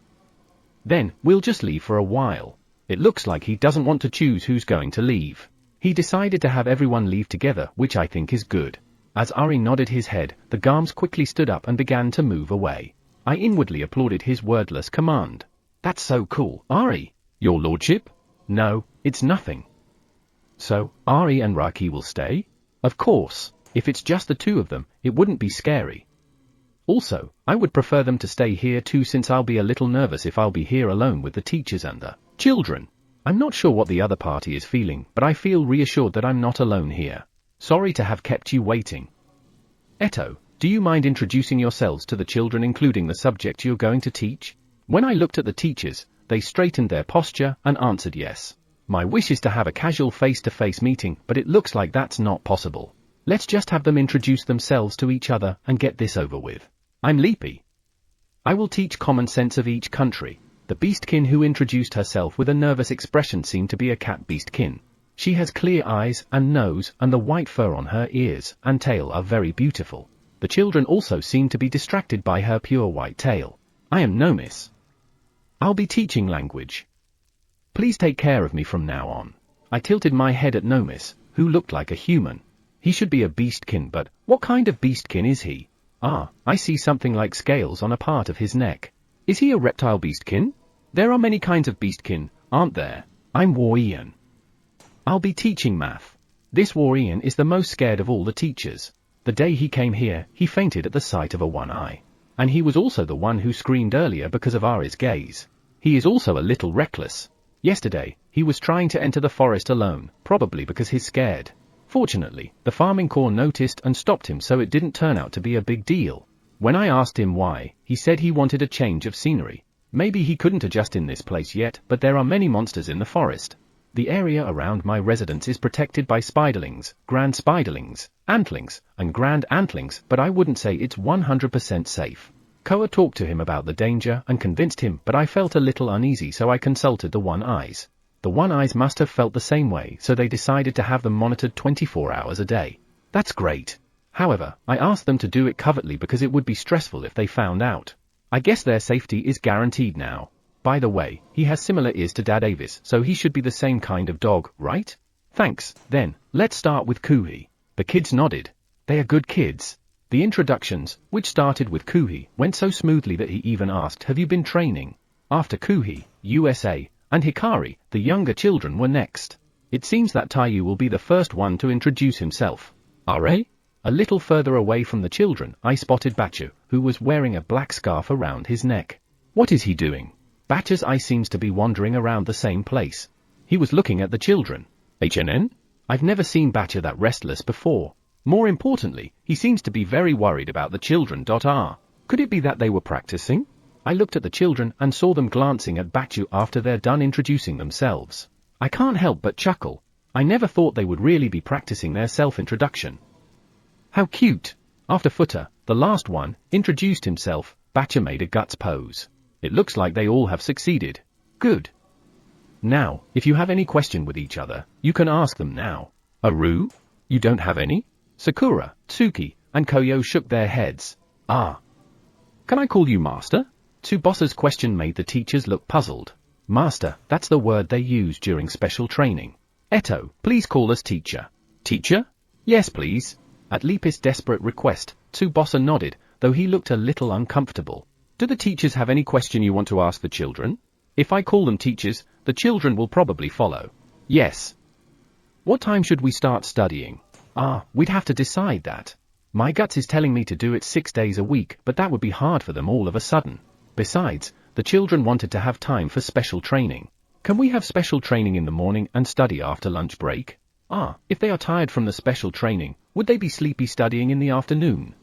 Then, we'll just leave for a while. It looks like he doesn't want to choose who's going to leave. He decided to have everyone leave together, which I think is good. As Ari nodded his head, the Garms quickly stood up and began to move away. I inwardly applauded his wordless command. That's so cool. Ari, your lordship? No, it's nothing. So, Ari and Raki will stay? Of course. If it's just the two of them, it wouldn't be scary. Also, I would prefer them to stay here too, since I'll be a little nervous if I'll be here alone with the teachers and the children. I'm not sure what the other party is feeling, but I feel reassured that I'm not alone here. Sorry to have kept you waiting. Eto, do you mind introducing yourselves to the children, including the subject you're going to teach? When I looked at the teachers, they straightened their posture and answered yes. My wish is to have a casual face-to-face meeting, but it looks like that's not possible. Let's just have them introduce themselves to each other and get this over with. I'm Leapy. I will teach common sense of each country. The beastkin who introduced herself with a nervous expression seemed to be a cat beastkin. She has clear eyes and nose, and the white fur on her ears and tail are very beautiful. The children also seem to be distracted by her pure white tail. I am Nomis. I'll be teaching language. Please take care of me from now on. I tilted my head at Nomis, who looked like a human. He should be a beastkin, but what kind of beastkin is he? Ah, I see something like scales on a part of his neck. Is he a reptile beastkin? There are many kinds of beastkin, aren't there? I'm Warian. I'll be teaching math. This Warian is the most scared of all the teachers. The day he came here, he fainted at the sight of a one eye. And he was also the one who screamed earlier because of Ari's gaze. He is also a little reckless. Yesterday, he was trying to enter the forest alone, probably because he's scared. Fortunately, the farming corps noticed and stopped him, so it didn't turn out to be a big deal. When I asked him why, he said he wanted a change of scenery. Maybe he couldn't adjust in this place yet, but there are many monsters in the forest. The area around my residence is protected by spiderlings, grand spiderlings, antlings, and grand antlings, but I wouldn't say it's 100% safe. Koa talked to him about the danger and convinced him, but I felt a little uneasy, so I consulted the One Eyes. The One Eyes must have felt the same way, so they decided to have them monitored 24 hours a day. That's great. However, I asked them to do it covertly because it would be stressful if they found out. I guess their safety is guaranteed now. By the way, he has similar ears to Dad Avis, so he should be the same kind of dog, right? Thanks. Then, let's start with Kuhi. The kids nodded. They are good kids. The introductions, which started with Kuhi, went so smoothly that he even asked, "Have you been training?" After Kuhi, USA, and Hikari, the younger children were next. It seems that Taiyu will be the first one to introduce himself. Are? A little further away from the children, I spotted Bachu, who was wearing a black scarf around his neck. What is he doing? Bachu's eye seems to be wandering around the same place. He was looking at the children. HNN? I've never seen Bachu that restless before. More importantly, he seems to be very worried about the children. Could it be that they were practicing? I looked at the children and saw them glancing at Bachu after they're done introducing themselves. I can't help but chuckle. I never thought they would really be practicing their self-introduction. How cute! After Futa, the last one, introduced himself, Bachu made a guts pose. It looks like they all have succeeded. Good. Now, if you have any question with each other, you can ask them now. Aru? You don't have any? Sakura, Tsuki, and Koyo shook their heads. Ah. Can I call you Master? Tsubosa's question made the teachers look puzzled. Master, that's the word they use during special training. Eto, please call us teacher. Teacher? Yes, please. At Leapy's desperate request, Tsubosa nodded. though he looked a little uncomfortable. Do the teachers have any question you want to ask the children? If I call them teachers, the children will probably follow. Yes. What time should we start studying? We'd have to decide that. My guts is telling me to do it 6 days a week, but that would be hard for them all of a sudden. Besides, the children wanted to have time for special training. Can we have special training in the morning and study after lunch break? If they are tired from the special training, would they be sleepy studying in the afternoon?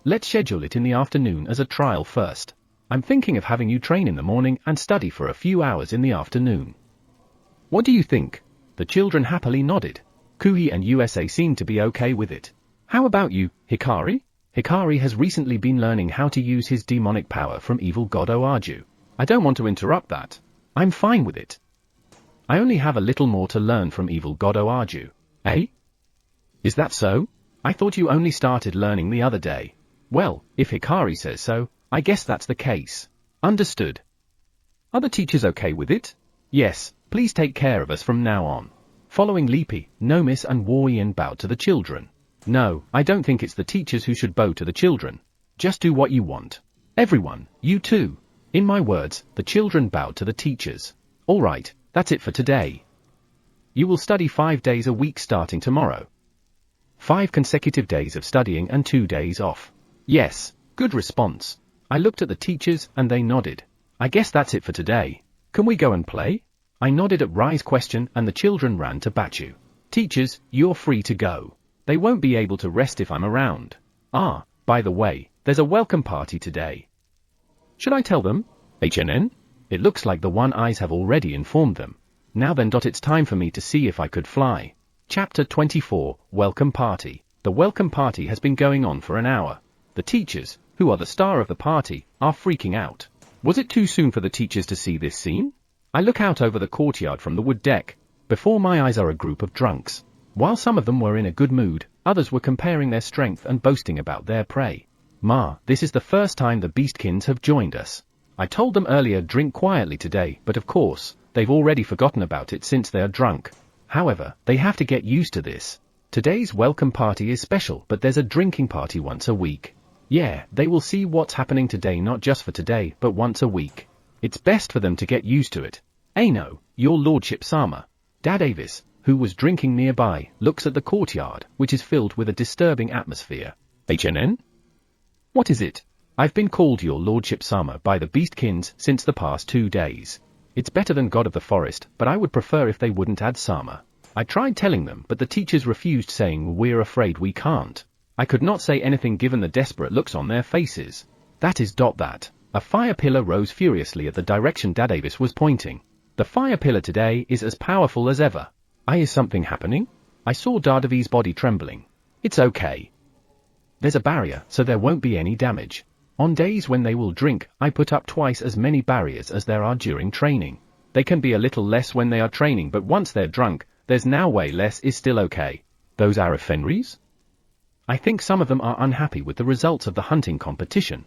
Let's schedule it in the afternoon as a trial first. I'm thinking of having you train in the morning and study for a few hours in the afternoon. What do you think? The children happily nodded. Kuhi and USA seemed to be okay with it. How about you, Hikari? Hikari has recently been learning how to use his demonic power from evil god Oaju. I don't want to interrupt that. I'm fine with it. I only have a little more to learn from evil god Oaju. Eh? Is that so? I thought you only started learning the other day. Well, if Hikari says so, I guess that's the case. Understood. Are the teachers okay with it? Yes, please take care of us from now on. Following Leapy, Nomis and Warrian bowed to the children. No, I don't think it's the teachers who should bow to the children. Just do what you want. Everyone, you too. In my words, the children bowed to the teachers. All right, that's it for today. You will study 5 days a week starting tomorrow. 5 consecutive days of studying and 2 days off. Yes, good response. I looked at the teachers and they nodded. I guess that's it for today. Can we go and play? I nodded at Rai's question and the children ran to Bachu. Teachers, you're free to go. They won't be able to rest if I'm around. By the way, there's a welcome party today. Should I tell them? HNN? It looks like the One Eyes have already informed them. Now then, it's time for me to see if I could fly. Chapter 24, Welcome Party. The welcome party has been going on for an hour. The teachers, who are the star of the party, are freaking out. Was it too soon for the teachers to see this scene? I look out over the courtyard from the wood deck. Before my eyes are a group of drunks. While some of them were in a good mood, others were comparing their strength and boasting about their prey. This is the first time the Beastkins have joined us. I told them earlier drink quietly today, but of course, they've already forgotten about it since they are drunk. However, they have to get used to this. Today's welcome party is special, but there's a drinking party once a week. Yeah, they will see what's happening today, not just for today, but once a week. It's best for them to get used to it. No, your lordship Sama. Dad Avis, who was drinking nearby, looks at the courtyard, which is filled with a disturbing atmosphere. HNN? What is it? I've been called your lordship Sama by the Beastkins since the past 2 days. It's better than God of the Forest, but I would prefer if they wouldn't add Sama. I tried telling them, but the teachers refused, saying we're afraid we can't. I could not say anything given the desperate looks on their faces. That is that. A fire pillar rose furiously at the direction Dad Avis was pointing. The fire pillar today is as powerful as ever. Is something happening? I saw Dardavi's body trembling. It's okay. There's a barrier, so there won't be any damage. On days when they will drink, I put up twice as many barriers as there are during training. They can be a little less when they are training, but once they're drunk, there's now way less is still okay. Those are Fenris? I think some of them are unhappy with the results of the hunting competition.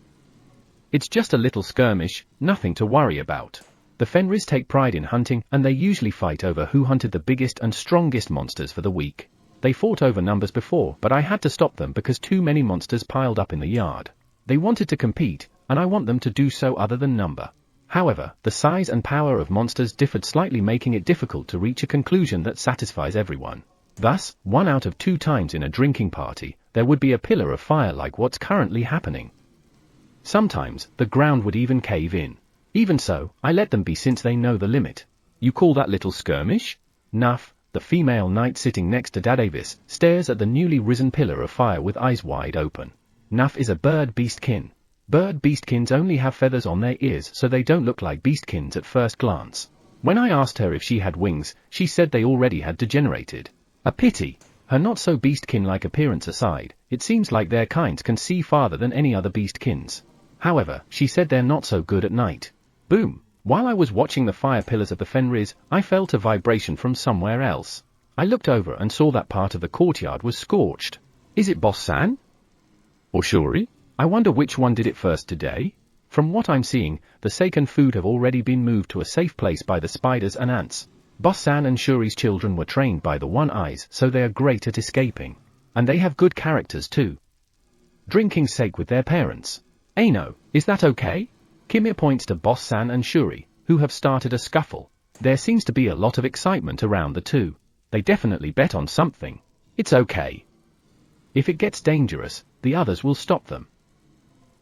It's just a little skirmish, nothing to worry about. The Fenris take pride in hunting, and they usually fight over who hunted the biggest and strongest monsters for the week. They fought over numbers before, but I had to stop them because too many monsters piled up in the yard. They wanted to compete, and I want them to do so other than number. However, the size and power of monsters differed slightly, making it difficult to reach a conclusion that satisfies everyone. Thus, 1 out of 2 times in a drinking party, there would be a pillar of fire like what's currently happening. Sometimes, the ground would even cave in. Even so, I let them be since they know the limit. You call that little skirmish? Nuff, the female knight sitting next to Dad Avis, stares at the newly risen pillar of fire with eyes wide open. Nuff is a bird beastkin. Bird beastkins only have feathers on their ears, so they don't look like beastkins at first glance. When I asked her if she had wings, she said they already had degenerated. A pity. Her not-so-beastkin-like appearance aside, it seems like their kinds can see farther than any other beastkins. However, she said they're not so good at night. Boom! While I was watching the fire pillars of the Fenris, I felt a vibration from somewhere else. I looked over and saw that part of the courtyard was scorched. Is it Boss-san? Or Shuri? I wonder which one did it first today? From what I'm seeing, the Seiken food have already been moved to a safe place by the spiders and ants. Boss-san and Shuri's children were trained by the One Eyes, so they are great at escaping. And they have good characters too. drinking sake with their parents. Ano, is that okay? Kimir points to Boss-san and Shuri, who have started a scuffle. There seems to be a lot of excitement around the two. They definitely bet on something. It's okay. If it gets dangerous, the others will stop them.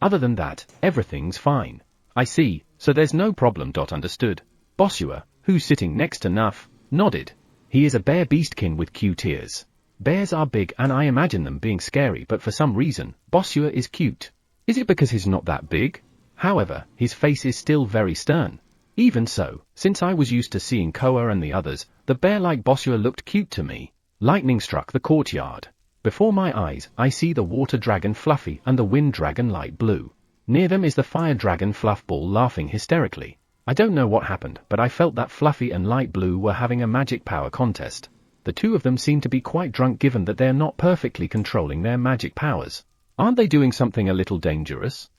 Other than that, everything's fine. I see, so there's no problem. Understood. Bossua, who's sitting next to Nuff, nodded. He is a bear beastkin with cute ears. Bears are big and I imagine them being scary, but for some reason, Bossua is cute. Is it because he's not that big? However, his face is still very stern. Even so, since I was used to seeing Koa and the others, the bear-like Bossua looked cute to me. Lightning struck the courtyard. Before my eyes, I see the water dragon Fluffy and the wind dragon Light Blue. Near them is the fire dragon Fluffball laughing hysterically. I don't know what happened, but I felt that Fluffy and Light Blue were having a magic power contest. The two of them seem to be quite drunk given that they're not perfectly controlling their magic powers. Aren't they doing something a little dangerous?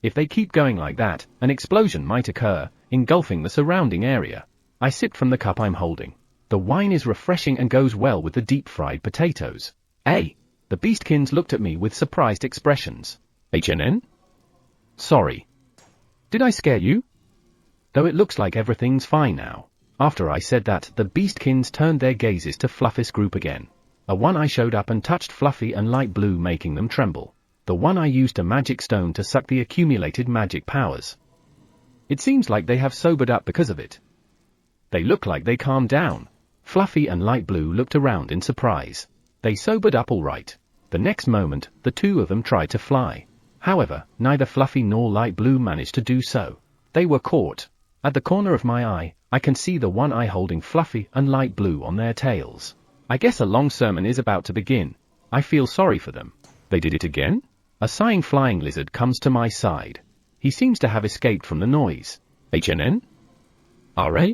If they keep going like that, an explosion might occur, engulfing the surrounding area. I sipped from the cup I'm holding. The wine is refreshing and goes well with the deep-fried potatoes. Hey! The beastkins looked at me with surprised expressions. HNN? Sorry. Did I scare you? Though it looks like everything's fine now. After I said that, the beastkins turned their gazes to Fluffy's group again. A one-eye showed up and touched Fluffy and Light Blue, making them tremble. The one-eye used a magic stone to suck the accumulated magic powers. It seems like they have sobered up because of it. They look like they calmed down. Fluffy and Light Blue looked around in surprise. They sobered up all right. The next moment, the two of them tried to fly. However, neither Fluffy nor Light Blue managed to do so. They were caught. At the corner of my eye, I can see the one eye holding Fluffy and Light Blue on their tails. I guess a long sermon is about to begin. I feel sorry for them. They did it again? A sighing flying lizard comes to my side. He seems to have escaped from the noise. HNN? RA?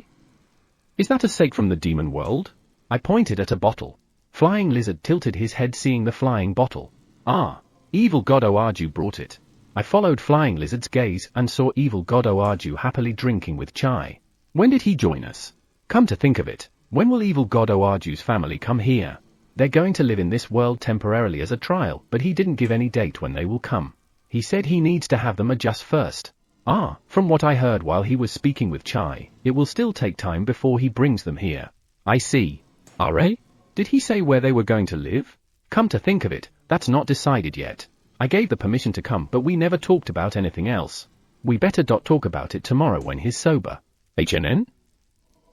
Is that a sake from the demon world? I pointed at a bottle. Flying lizard tilted his head seeing the flying bottle. Ah, evil god Oarju brought it. I followed flying lizard's gaze and saw evil god Oarju happily drinking with chai. When did he join us? Come to think of it, when will evil god Oarju's family come here? They're going to live in this world temporarily as a trial, but he didn't give any date when they will come. He said he needs to have them adjust first. Ah, from what I heard while he was speaking with Chai, it will still take time before he brings them here. I see. RA? Did he say where they were going to live? Come to think of it, that's not decided yet. I gave the permission to come, but we never talked about anything else. We better talk about it tomorrow when he's sober. HNN?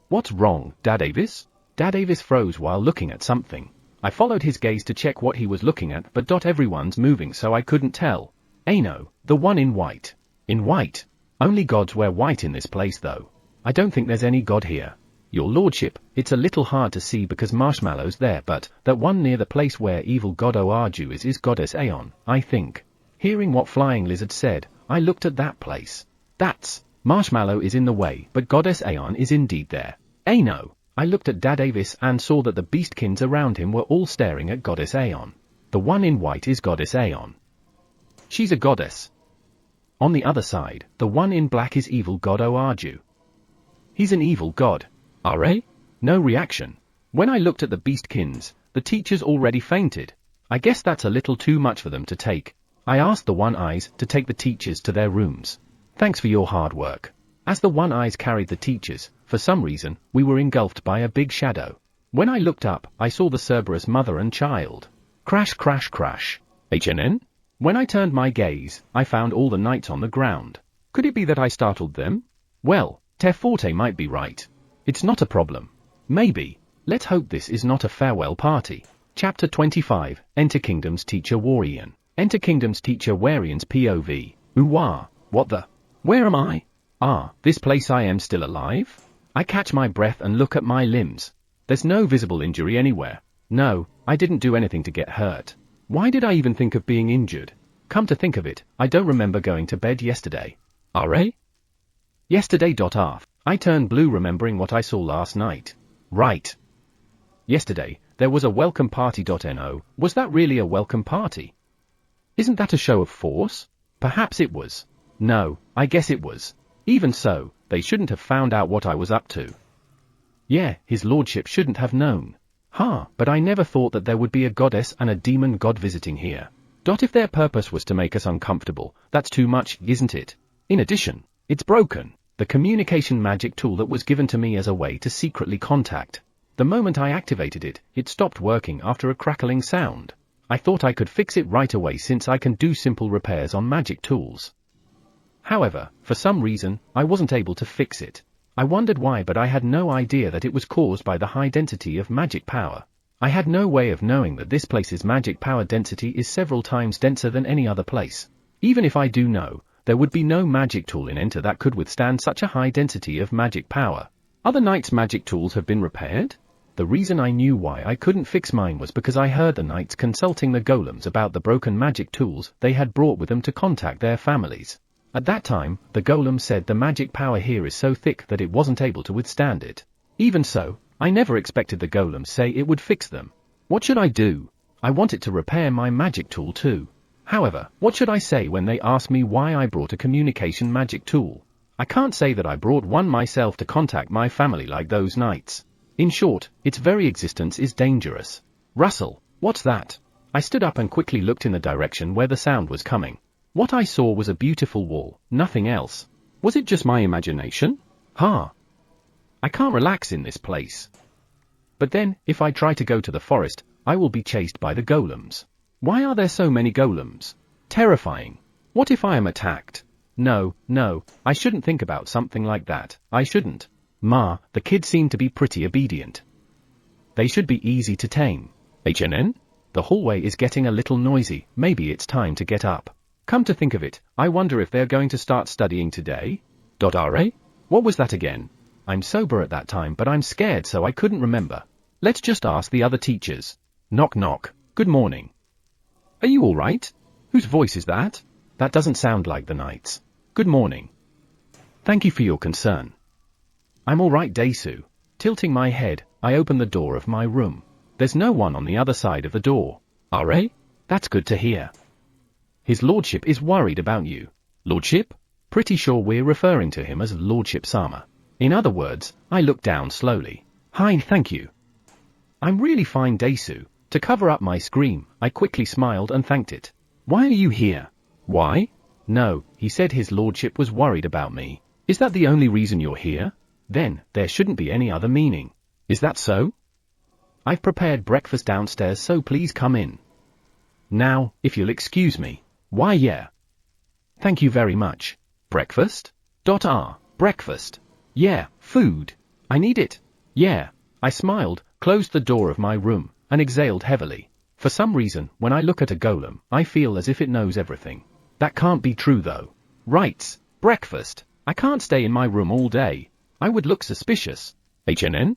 What's wrong, Dad Avis? Dad Avis froze while looking at something. I followed his gaze to check what he was looking at, but everyone's moving so I couldn't tell. Ano, the one in white. In white? Only gods wear white in this place though. I don't think there's any god here. Your lordship, it's a little hard to see because Marshmallow's there, but that one near the place where evil god Oarju is goddess Aeon, I think. Hearing what Flying Lizard said, I looked at that place. That's, Marshmallow is in the way, but goddess Aeon is indeed there. Ano. I looked at Dad Avis and saw that the beastkins around him were all staring at goddess Aeon. The one in white is goddess Aeon. She's a goddess. On the other side, the one in black is evil god Oarju. He's an evil god. RA? No reaction. When I looked at the beastkins, the teachers already fainted. I guess that's a little too much for them to take. I asked the one-eyes to take the teachers to their rooms. Thanks for your hard work. As the one-eyes carried the teachers, for some reason, we were engulfed by a big shadow. When I looked up, I saw the Cerberus mother and child. Crash crash crash. HNN? When I turned my gaze, I found all the knights on the ground. Could it be that I startled them? Well, Teforte might be right. It's not a problem. Maybe. Let's hope this is not a farewell party. Chapter 25, Enter Kingdom's Teacher Warian. Enter Kingdom's Teacher Warian's POV. Ooh-wah, what the? Where am I? Ah, this place. I am still alive? I catch my breath and look at my limbs. There's no visible injury anywhere. No, I didn't do anything to get hurt. Why did I even think of being injured? Come to think of it, I don't remember going to bed yesterday. RA? Yesterday. I turned blue remembering what I saw last night. Right. Yesterday, there was a welcome party. No, was that really a welcome party? Isn't that a show of force? Perhaps it was. No, I guess it was. Even so, they shouldn't have found out what I was up to. Yeah, his lordship shouldn't have known. But I never thought that there would be a goddess and a demon god visiting here. If their purpose was to make us uncomfortable, that's too much, isn't it? In addition, it's broken. The communication magic tool that was given to me as a way to secretly contact. The moment I activated it, it stopped working after a crackling sound. I thought I could fix it right away since I can do simple repairs on magic tools. However, for some reason, I wasn't able to fix it. I wondered why, but I had no idea that it was caused by the high density of magic power. I had no way of knowing that this place's magic power density is several times denser than any other place. Even if I do know, there would be no magic tool in Enter that could withstand such a high density of magic power. Other knights' magic tools have been repaired? The reason I knew why I couldn't fix mine was because I heard the knights consulting the golems about the broken magic tools they had brought with them to contact their families. At that time, the golem said the magic power here is so thick that it wasn't able to withstand it. Even so, I never expected the golems say it would fix them. What should I do? I want it to repair my magic tool too. However, what should I say when they ask me why I brought a communication magic tool? I can't say that I brought one myself to contact my family like those knights. In short, its very existence is dangerous. Russell, what's that? I stood up and quickly looked in the direction where the sound was coming. What I saw was a beautiful wall, nothing else. Was it just my imagination? I can't relax in this place. But then, if I try to go to the forest, I will be chased by the golems. Why are there so many golems? Terrifying. What if I am attacked? No, I shouldn't think about something like that. I shouldn't. Ma, the kids seem to be pretty obedient. They should be easy to tame. HNN? The hallway is getting a little noisy, maybe it's time to get up. Come to think of it, I wonder if they're going to start studying today? RA? What was that again? I'm sober at that time, but I'm scared so I couldn't remember. Let's just ask the other teachers. Knock knock. Good morning. Are you all right? Whose voice is that? That doesn't sound like the knights. Good morning. Thank you for your concern. I'm all right, Daisu. Tilting my head, I open the door of my room. There's no one on the other side of the door. RA? That's good to hear. His lordship is worried about you. Lordship? Pretty sure we're referring to him as Lordship Sama. In other words, I look down slowly. Hi, thank you. I'm really fine, Daisu. To cover up my scream, I quickly smiled and thanked it. Why are you here? Why? No, he said his lordship was worried about me. Is that the only reason you're here? Then, there shouldn't be any other meaning. Is that so? I've prepared breakfast downstairs, so please come in. Now, if you'll excuse me. Why, yeah. Thank you very much. Breakfast? Breakfast. Yeah, food. I need it. Yeah. I smiled, closed the door of my room, and exhaled heavily. For some reason, when I look at a golem, I feel as if it knows everything. That can't be true though. Rights. Breakfast. I can't stay in my room all day. I would look suspicious. HNN?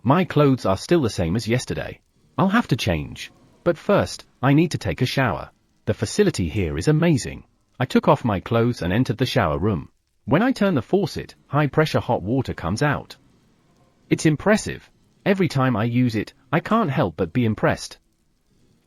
My clothes are still the same as yesterday. I'll have to change. But first, I need to take a shower. The facility here is amazing. I took off my clothes and entered the shower room. When I turn the faucet, high-pressure hot water comes out. It's impressive. Every time I use it, I can't help but be impressed.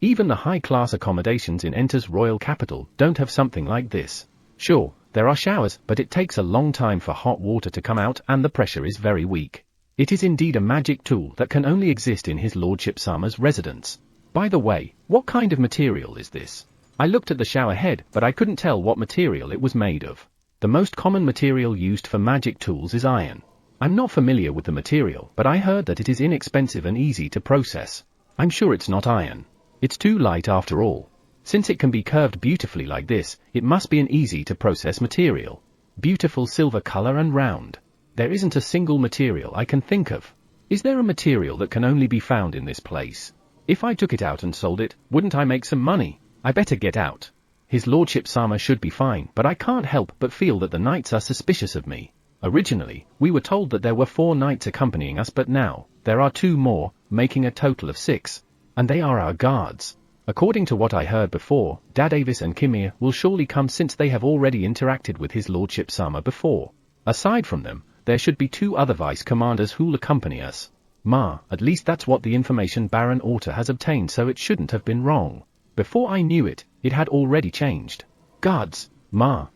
Even the high-class accommodations in Enter's royal capital don't have something like this. Sure, there are showers, but it takes a long time for hot water to come out and the pressure is very weak. It is indeed a magic tool that can only exist in his lordship Sama's residence. By the way, what kind of material is this? I looked at the shower head, but I couldn't tell what material it was made of. The most common material used for magic tools is iron. I'm not familiar with the material, but I heard that it is inexpensive and easy to process. I'm sure it's not iron. It's too light after all. Since it can be curved beautifully like this, it must be an easy to process material. Beautiful silver color and round. There isn't a single material I can think of. Is there a material that can only be found in this place? If I took it out and sold it, wouldn't I make some money? I better get out. His lordship Sama should be fine, but I can't help but feel that the knights are suspicious of me. Originally, we were told that there were 4 knights accompanying us, but now, there are 2 more, making a total of 6. And they are our guards. According to what I heard before, Dadavis and Kimir will surely come since they have already interacted with his lordship Sama before. Aside from them, there should be 2 other vice commanders who'll accompany us. At least that's what the information Baron Orta has obtained, so it shouldn't have been wrong. Before I knew it, it had already changed. Guards.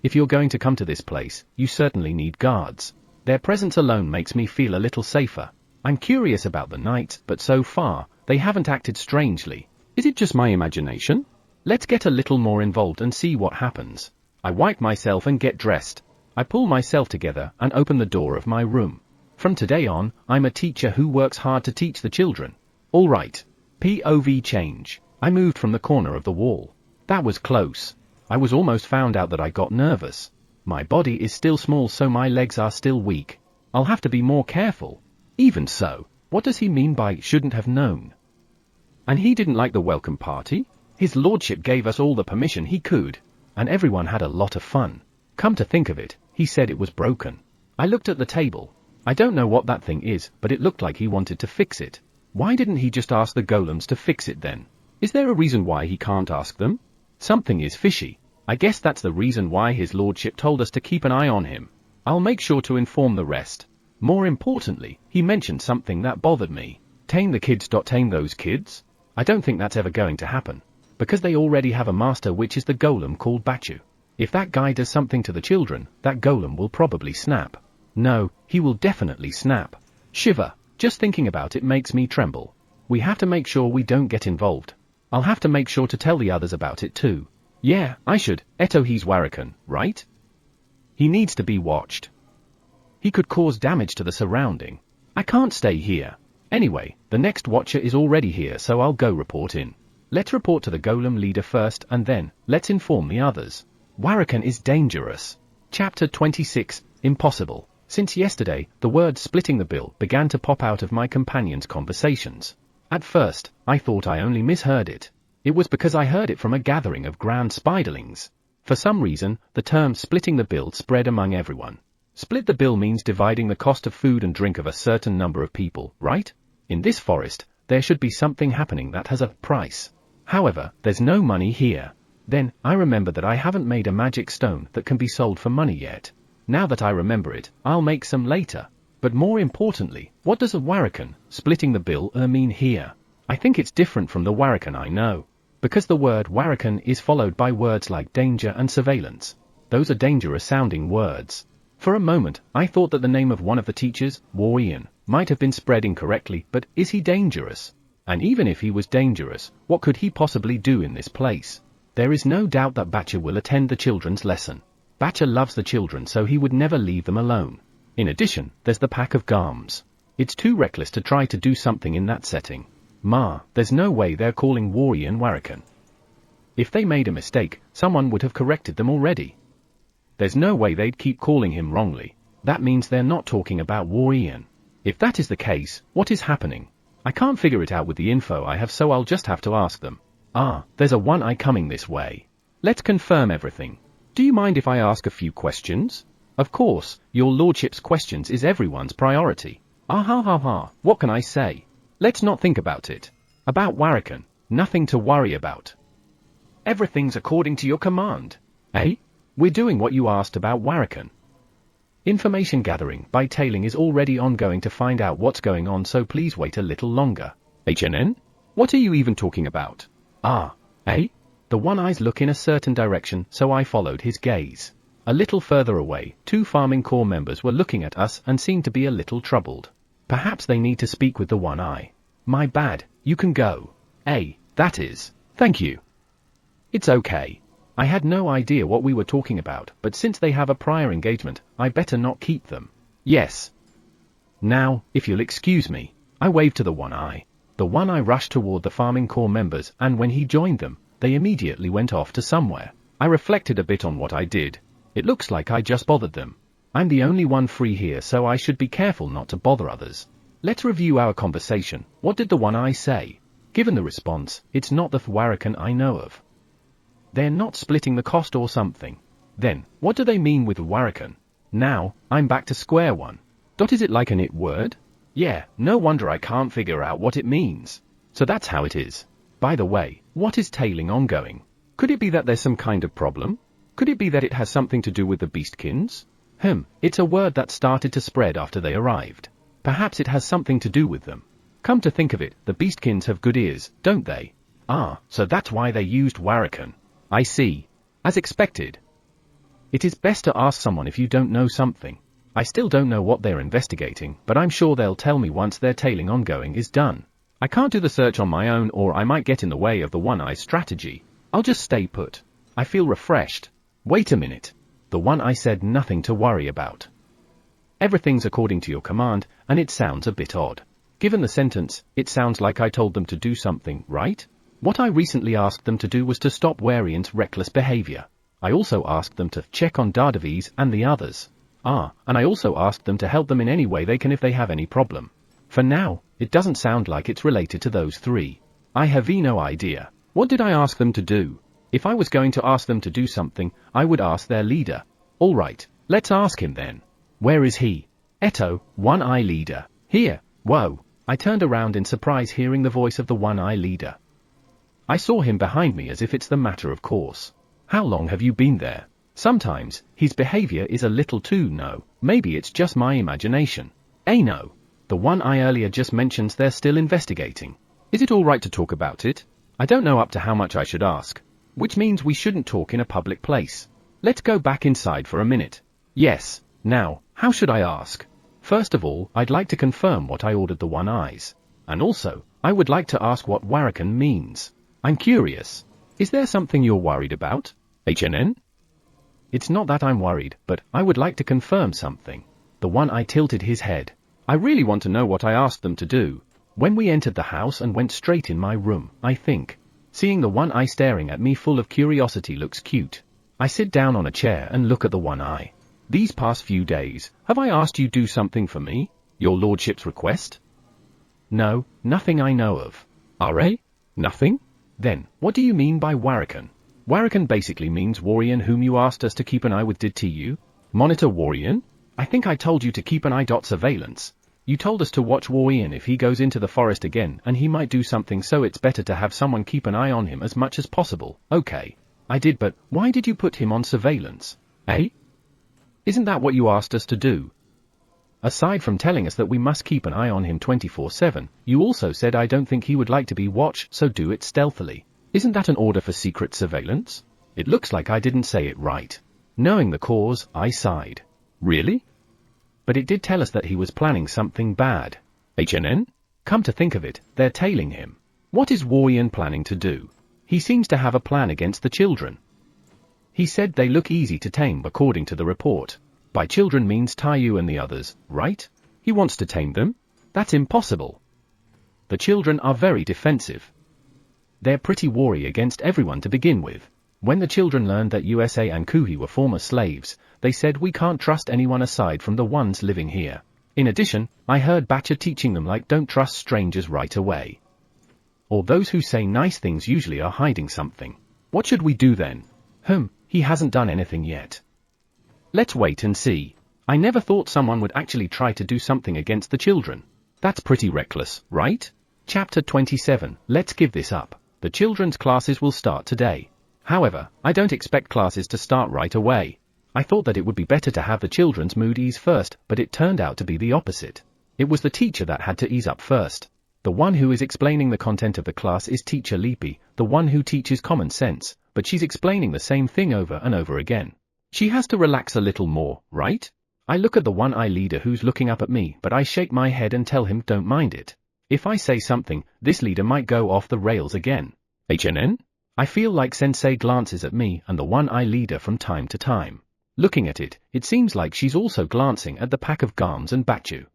If you're going to come to this place, you certainly need guards. Their presence alone makes me feel a little safer. I'm curious about the knights, but so far, they haven't acted strangely. Is it just my imagination? Let's get a little more involved and see what happens. I wipe myself and get dressed. I pull myself together and open the door of my room. From today on, I'm a teacher who works hard to teach the children. Alright. POV change. I moved from the corner of the wall. That was close. I was almost found out that I got nervous. My body is still small, so my legs are still weak. I'll have to be more careful. Even so, what does he mean by shouldn't have known? And he didn't like the welcome party? His lordship gave us all the permission he could, and everyone had a lot of fun. Come to think of it, he said it was broken. I looked at the table. I don't know what that thing is, but it looked like he wanted to fix it. Why didn't he just ask the golems to fix it then? Is there a reason why he can't ask them? Something is fishy. I guess that's the reason why his lordship told us to keep an eye on him. I'll make sure to inform the rest. More importantly, he mentioned something that bothered me. Tame the kids. Tame those kids? I don't think that's ever going to happen. Because they already have a master, which is the golem called Bachu. If that guy does something to the children, that golem will probably snap. No, he will definitely snap. Shiver. Just thinking about it makes me tremble. We have to make sure we don't get involved. I'll have to make sure to tell the others about it too. Yeah, I should. Eto, he's Warakan, right? He needs to be watched. He could cause damage to the surrounding. I can't stay here. Anyway, the next watcher is already here, so I'll go report in. Let's report to the golem leader first, and then, let's inform the others. Warakan is dangerous. Chapter 26, Impossible. Since yesterday, the word splitting the bill began to pop out of my companion's conversations. At first, I thought I only misheard it. It was because I heard it from a gathering of grand spiderlings. For some reason, the term splitting the bill spread among everyone. Split the bill means dividing the cost of food and drink of a certain number of people, right? In this forest, there should be something happening that has a price. However, there's no money here. Then, I remember that I haven't made a magic stone that can be sold for money yet. Now that I remember it, I'll make some later. But more importantly, what does a Warakan, splitting the bill, mean here? I think it's different from the Warakan I know. Because the word Warakan is followed by words like danger and surveillance. Those are dangerous sounding words. For a moment, I thought that the name of one of the teachers, Warrian, might have been spread incorrectly, but is he dangerous? And even if he was dangerous, what could he possibly do in this place? There is no doubt that Bacha will attend the children's lesson. Bacha loves the children, so he would never leave them alone. In addition, there's the pack of Garms. It's too reckless to try to do something in that setting. There's no way they're calling Warrian Warakan. If they made a mistake, someone would have corrected them already. There's no way they'd keep calling him wrongly. That means they're not talking about Warrian. If that is the case, what is happening? I can't figure it out with the info I have, so I'll just have to ask them. There's a one-eye coming this way. Let's confirm everything. Do you mind if I ask a few questions? Of course, your lordship's questions is everyone's priority. What can I say? Let's not think about it. About Warakan, nothing to worry about. Everything's according to your command. Eh? We're doing what you asked about Warakan. Information gathering by tailing is already ongoing to find out what's going on, so please wait a little longer. HNN? What are you even talking about? Eh? The one-eyes look in a certain direction, so I followed his gaze. A little further away, 2 farming corps members were looking at us and seemed to be a little troubled. Perhaps they need to speak with the one-eye. My bad, you can go. That is. Thank you. It's okay. I had no idea what we were talking about, but since they have a prior engagement, I better not keep them. Yes. Now, if you'll excuse me. I waved to the one-eye. The one-eye rushed toward the farming corps members, and when he joined them, they immediately went off to somewhere. I reflected a bit on what I did. It looks like I just bothered them. I'm the only one free here, so I should be careful not to bother others. Let's review our conversation. What did the one-eye say? Given the response, it's not the Warakan I know of. They're not splitting the cost or something. Then, what do they mean with Warakan? Now, I'm back to square one. Is it like an it word? Yeah, no wonder I can't figure out what it means. So that's how it is. By the way, what is tailing ongoing? Could it be that there's some kind of problem? Could it be that it has something to do with the beastkins? It's a word that started to spread after they arrived. Perhaps it has something to do with them. Come to think of it, the beastkins have good ears, don't they? So that's why they used Warakan. I see. As expected. It is best to ask someone if you don't know something. I still don't know what they're investigating, but I'm sure they'll tell me once their tailing ongoing is done. I can't do the search on my own, or I might get in the way of the one-eye strategy. I'll just stay put. I feel refreshed. Wait a minute. The one I said nothing to worry about. Everything's according to your command, and it sounds a bit odd. Given the sentence, it sounds like I told them to do something, right? What I recently asked them to do was to stop Warian's reckless behavior. I also asked them to check on Databese and the others. And I also asked them to help them in any way they can if they have any problem. For now, it doesn't sound like it's related to those three. I have no idea. What did I ask them to do? If I was going to ask them to do something, I would ask their leader. Alright, let's ask him then. Where is he? Eto, One-Eye Leader. Here. Whoa. I turned around in surprise hearing the voice of the One-Eye Leader. I saw him behind me as if it's the matter of course. How long have you been there? Sometimes, his behavior is a little too maybe it's just my imagination. No. The One-Eye earlier just mentions they're still investigating. Is it alright to talk about it? I don't know up to how much I should ask. Which means we shouldn't talk in a public place. Let's go back inside for a minute. Yes. Now, how should I ask? First of all, I'd like to confirm what I ordered the One-Eyes. And also, I would like to ask what Warakan means. I'm curious. Is there something you're worried about? HNN? It's not that I'm worried, but I would like to confirm something. The One-Eye tilted his head. I really want to know what I asked them to do. When we entered the house and went straight in my room, I think. Seeing the One-Eye staring at me full of curiosity looks cute. I sit down on a chair and look at the One-Eye. These past few days, have I asked you do something for me? Your lordship's request? No, nothing I know of. RA? Nothing? Then, what do you mean by Warakan? Warakan basically means Warian whom you asked us to keep an eye with did you? Monitor Warian? I think I told you to keep an eye. Surveillance. You told us to watch Warian if he goes into the forest again and he might do something, so it's better to have someone keep an eye on him as much as possible. Okay. I did, but why did you put him on surveillance? Isn't that what you asked us to do? Aside from telling us that we must keep an eye on him 24/7, you also said I don't think he would like to be watched, so do it stealthily. Isn't that an order for secret surveillance? It looks like I didn't say it right. Knowing the cause, I sighed. Really? But it did tell us that he was planning something bad. HNN? Come to think of it, they're tailing him. What is Warian planning to do? He seems to have a plan against the children. He said they look easy to tame according to the report. By children means Taiyu and the others, right? He wants to tame them? That's impossible. The children are very defensive. They're pretty wary against everyone to begin with. When the children learned that USA and Kuhi were former slaves, they said we can't trust anyone aside from the ones living here. In addition, I heard Bacha teaching them like don't trust strangers right away. Or those who say nice things usually are hiding something. What should we do then? He hasn't done anything yet. Let's wait and see. I never thought someone would actually try to do something against the children. That's pretty reckless, right? Chapter 27, let's give this up. The children's classes will start today. However, I don't expect classes to start right away. I thought that it would be better to have the children's mood ease first, but it turned out to be the opposite. It was the teacher that had to ease up first. The one who is explaining the content of the class is Teacher Leapy, the one who teaches common sense, but she's explaining the same thing over and over again. She has to relax a little more, right? I look at the One-Eye Leader who's looking up at me, but I shake my head and tell him don't mind it. If I say something, this leader might go off the rails again. HNN? I feel like Sensei glances at me and the One-Eye Leader from time to time. Looking at it, it seems like she's also glancing at the pack of Gams and Bachu.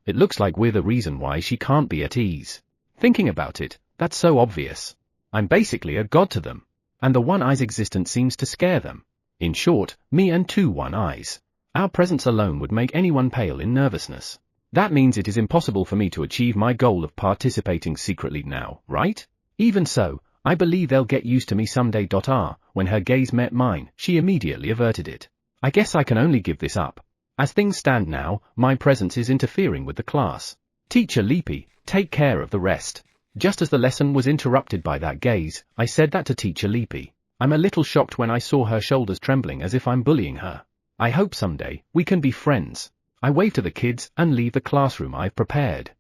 It looks like we're the reason why she can't be at ease. Thinking about it, that's so obvious. I'm basically a god to them. And the One-Eye's existence seems to scare them. In short, me and two One-Eyes. Our presence alone would make anyone pale in nervousness. That means it is impossible for me to achieve my goal of participating secretly now, right? Even so, I believe they'll get used to me someday. When her gaze met mine, she immediately averted it. I guess I can only give this up. As things stand now, my presence is interfering with the class. Teacher Leapy, take care of the rest. Just as the lesson was interrupted by that gaze, I said that to Teacher Leapy. I'm a little shocked when I saw her shoulders trembling as if I'm bullying her. I hope someday we can be friends. I wave to the kids and leave the classroom I've prepared.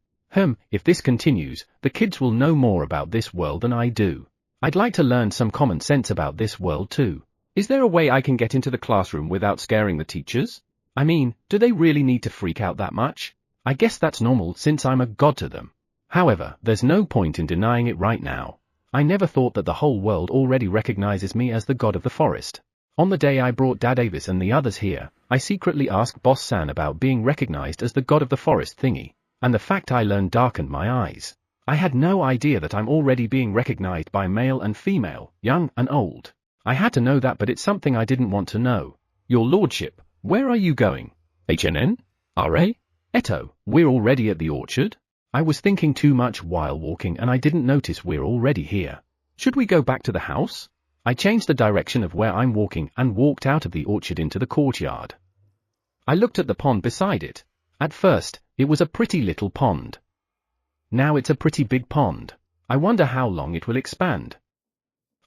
If this continues, the kids will know more about this world than I do. I'd like to learn some common sense about this world too. Is there a way I can get into the classroom without scaring the teachers? I mean, do they really need to freak out that much? I guess that's normal since I'm a god to them. However, there's no point in denying it right now. I never thought that the whole world already recognizes me as the god of the forest. On the day I brought Dad Avis and the others here, I secretly asked Boss San about being recognized as the god of the forest thingy, and the fact I learned darkened my eyes. I had no idea that I'm already being recognized by male and female, young and old. I had to know that, but it's something I didn't want to know. Your lordship, where are you going? HNN? RA? Eto, we're already at the orchard? I was thinking too much while walking and I didn't notice we're already here. Should we go back to the house? I changed the direction of where I'm walking and walked out of the orchard into the courtyard. I looked at the pond beside it. At first, it was a pretty little pond. Now it's a pretty big pond. I wonder how long it will expand.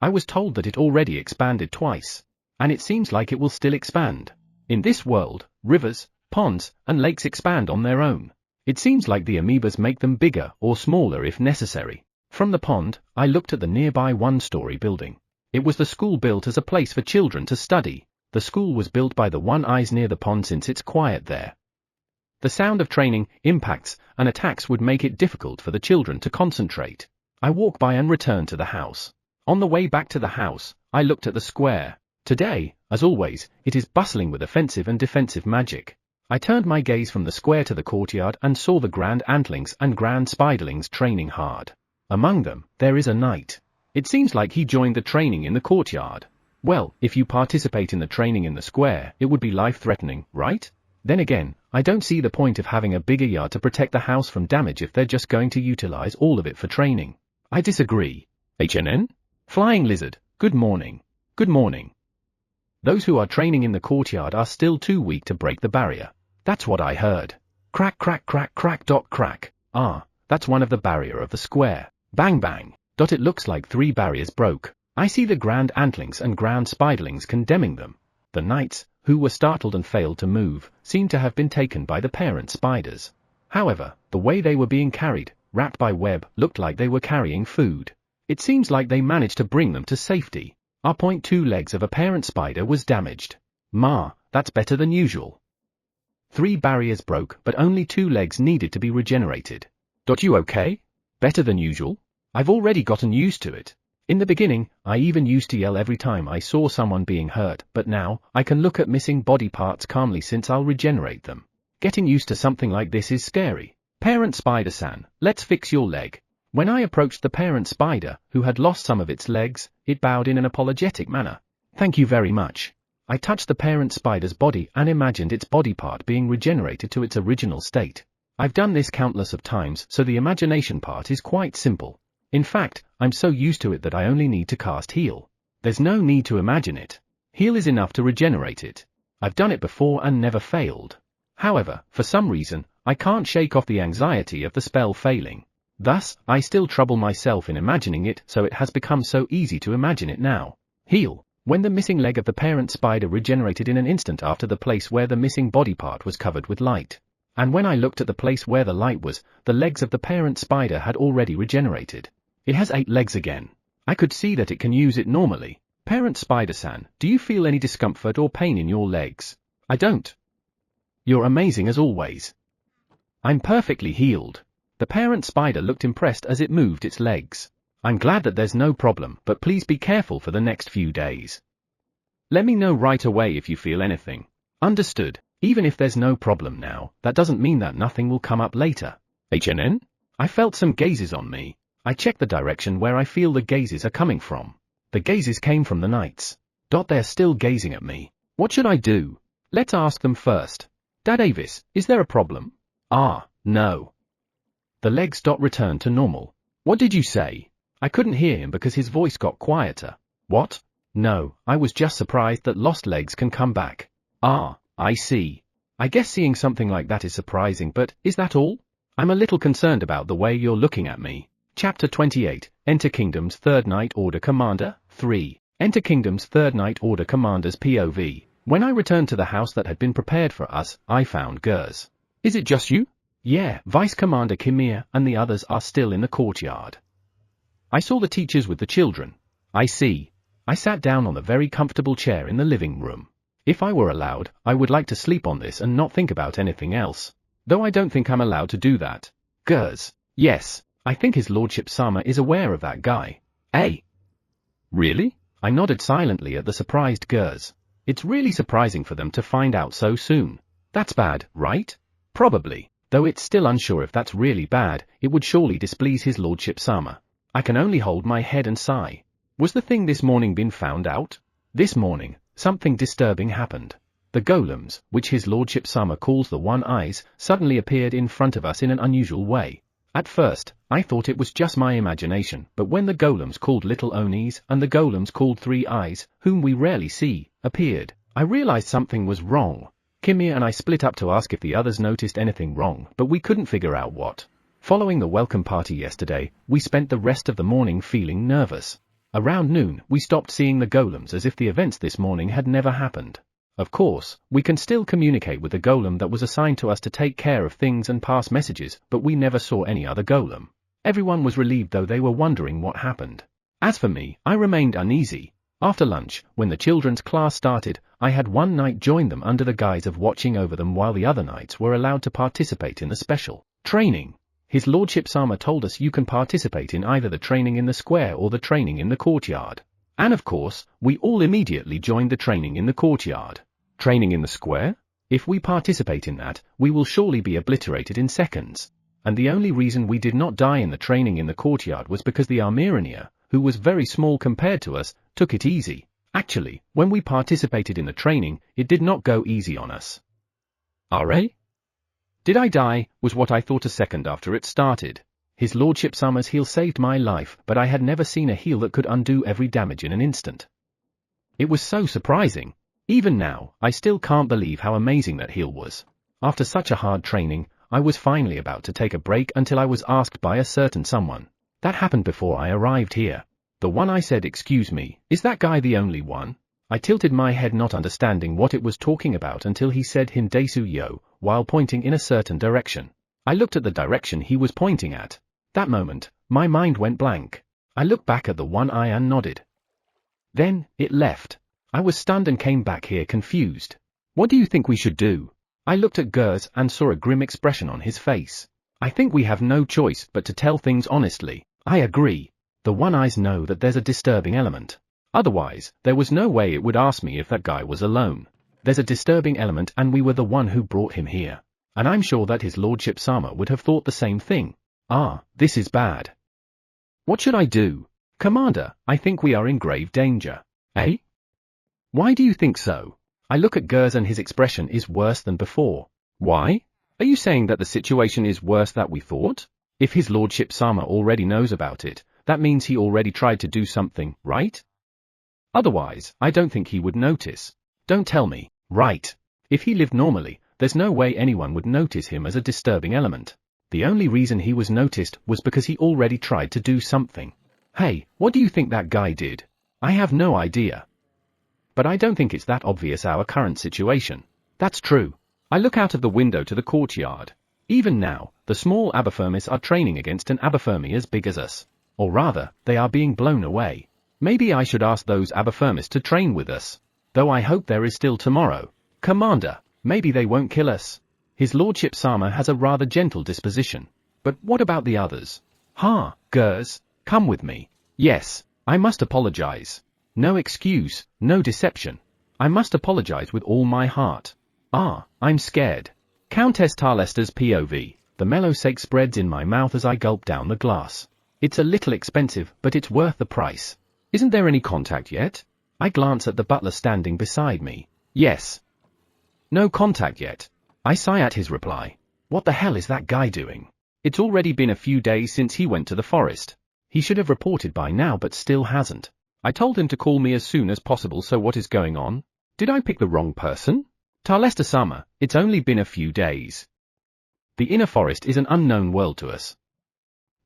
I was told that it already expanded twice. And it seems like it will still expand. In this world, rivers, ponds, and lakes expand on their own. It seems like the amoebas make them bigger or smaller if necessary. From the pond, I looked at the nearby one-story building. It was the school built as a place for children to study. The school was built by the one-eyes near the pond since it's quiet there. The sound of training, impacts, and attacks would make it difficult for the children to concentrate. I walked by and returned to the house. On the way back to the house, I looked at the square. Today, as always, it is bustling with offensive and defensive magic. I turned my gaze from the square to the courtyard and saw the grand antlings and grand spiderlings training hard. Among them, there is a knight. It seems like he joined the training in the courtyard. Well, if you participate in the training in the square, it would be life-threatening, right? Then again, I don't see the point of having a bigger yard to protect the house from damage if they're just going to utilize all of it for training. I disagree. HNN? Flying Lizard, good morning. Good morning. Those who are training in the courtyard are still too weak to break the barrier. That's what I heard. Crack crack crack crack dot crack. Ah, that's one of the barrier of the square. Bang bang. Dot, it looks like 3 barriers broke. I see the grand antlings and grand spiderlings condemning them. The knights, who were startled and failed to move, seemed to have been taken by the parent spiders. However, the way they were being carried, wrapped by web, looked like they were carrying food. It seems like they managed to bring them to safety. Our 2 legs of a parent spider was damaged. Ma, that's better than usual. 3 barriers broke, but only 2 legs needed to be regenerated. You okay? Better than usual? I've already gotten used to it. In the beginning, I even used to yell every time I saw someone being hurt, but now, I can look at missing body parts calmly since I'll regenerate them. Getting used to something like this is scary. Parent Spider-san, let's fix your leg. When I approached the parent spider, who had lost some of its legs, it bowed in an apologetic manner. Thank you very much. I touched the parent spider's body and imagined its body part being regenerated to its original state. I've done this countless of times, so the imagination part is quite simple. In fact, I'm so used to it that I only need to cast heal. There's no need to imagine it. Heal is enough to regenerate it. I've done it before and never failed. However, for some reason, I can't shake off the anxiety of the spell failing. Thus, I still trouble myself in imagining it, so it has become so easy to imagine it now. Heal. When the missing leg of the parent spider regenerated in an instant after the place where the missing body part was covered with light. And when I looked at the place where the light was, the legs of the parent spider had already regenerated. It has 8 legs again. I could see that it can use it normally. Parent Spider-san, do you feel any discomfort or pain in your legs? I don't. You're amazing as always. I'm perfectly healed. The parent spider looked impressed as it moved its legs. I'm glad that there's no problem, but please be careful for the next few days. Let me know right away if you feel anything. Understood. Even if there's no problem now, that doesn't mean that nothing will come up later. HNN? I felt some gazes on me. I checked the direction where I feel the gazes are coming from. The gazes came from the knights. They're still gazing at me. What should I do? Let's ask them first. Dad Avis, is there a problem? No. The legs returned to normal. What did you say? I couldn't hear him because his voice got quieter. What? No, I was just surprised that lost legs can come back. I see. I guess seeing something like that is surprising, but is that all? I'm a little concerned about the way you're looking at me. Chapter 28, Enter Kingdom's Third Night Order Commander, 3. Enter Kingdom's Third Night Order Commander's POV. When I returned to the house that had been prepared for us, I found Gers. Is it just you? Yeah, Vice Commander Kimir and the others are still in the courtyard. I saw the teachers with the children. I see. I sat down on the very comfortable chair in the living room. If I were allowed, I would like to sleep on this and not think about anything else. Though I don't think I'm allowed to do that. Gers. Yes. I think his lordship Sama is aware of that guy. Eh? Really? I nodded silently at the surprised Gers. It's really surprising for them to find out so soon. That's bad, right? Probably, though it's still unsure if that's really bad. It would surely displease his lordship Sama. I can only hold my head and sigh. Was the thing this morning been found out? This morning, something disturbing happened. The golems, which his lordship Sama calls the one-eyes, suddenly appeared in front of us in an unusual way. At first, I thought it was just my imagination, but when the golems called little Onis and the golems called three eyes, whom we rarely see, appeared, I realized something was wrong. Kimia and I split up to ask if the others noticed anything wrong, but we couldn't figure out what. Following the welcome party yesterday, we spent the rest of the morning feeling nervous. Around noon, we stopped seeing the golems as if the events this morning had never happened. Of course, we can still communicate with the golem that was assigned to us to take care of things and pass messages, but we never saw any other golem. Everyone was relieved, though they were wondering what happened. As for me, I remained uneasy. After lunch, when the children's class started, I had one night joined them under the guise of watching over them while the other nights were allowed to participate in the special training. His lordship Sama told us you can participate in either the training in the square or the training in the courtyard. And of course, we all immediately joined the training in the courtyard. Training in the square? If we participate in that, we will surely be obliterated in seconds. And the only reason we did not die in the training in the courtyard was because the Armenian, who was very small compared to us, took it easy. Actually, when we participated in the training, it did not go easy on us. Are? Did I die, was what I thought a second after it started. His lordship Sama's heal saved my life, but I had never seen a heal that could undo every damage in an instant. It was so surprising. Even now, I still can't believe how amazing that heal was. After such a hard training, I was finally about to take a break until I was asked by a certain someone. That happened before I arrived here. The one I said, "Excuse me, is that guy the only one?" I tilted my head, not understanding what it was talking about, until he said Hindesu yo, while pointing in a certain direction. I looked at the direction he was pointing at. That moment, my mind went blank. I looked back at the one eye and nodded. Then, it left. I was stunned and came back here confused. What do you think we should do? I looked at Gers and saw a grim expression on his face. I think we have no choice but to tell things honestly. I agree. The one-eyes know that there's a disturbing element. Otherwise, there was no way it would ask me if that guy was alone. There's a disturbing element and we were the one who brought him here. And I'm sure that his lordship Sama would have thought the same thing. This is bad. What should I do? Commander, I think we are in grave danger. Eh? Why do you think so? I look at Gers and his expression is worse than before. Why? Are you saying that the situation is worse than we thought? If his lordship Sama already knows about it, that means he already tried to do something, right? Otherwise, I don't think he would notice. Don't tell me, right? If he lived normally, there's no way anyone would notice him as a disturbing element. The only reason he was noticed was because he already tried to do something. Hey, what do you think that guy did? I have no idea. But I don't think it's that obvious, our current situation. That's true. I look out of the window to the courtyard. Even now, the small Aberfirmis are training against an Aberfirmi as big as us. Or rather, they are being blown away. Maybe I should ask those Aberfirmis to train with us. Though I hope there is still tomorrow. Commander, maybe they won't kill us. His lordship Sama has a rather gentle disposition. But what about the others? Gers, come with me. Yes, I must apologize. No excuse, no deception. I must apologize with all my heart. I'm scared. Countess Tarlesta's POV. The mellow sake spreads in my mouth as I gulp down the glass. It's a little expensive, but it's worth the price. Isn't there any contact yet? I glance at the butler standing beside me. Yes. No contact yet. I sigh at his reply. What the hell is that guy doing? It's already been a few days since he went to the forest. He should have reported by now but still hasn't. I told him to call me as soon as possible, so what is going on? Did I pick the wrong person? Tarlesta-sama, it's only been a few days. The inner forest is an unknown world to us.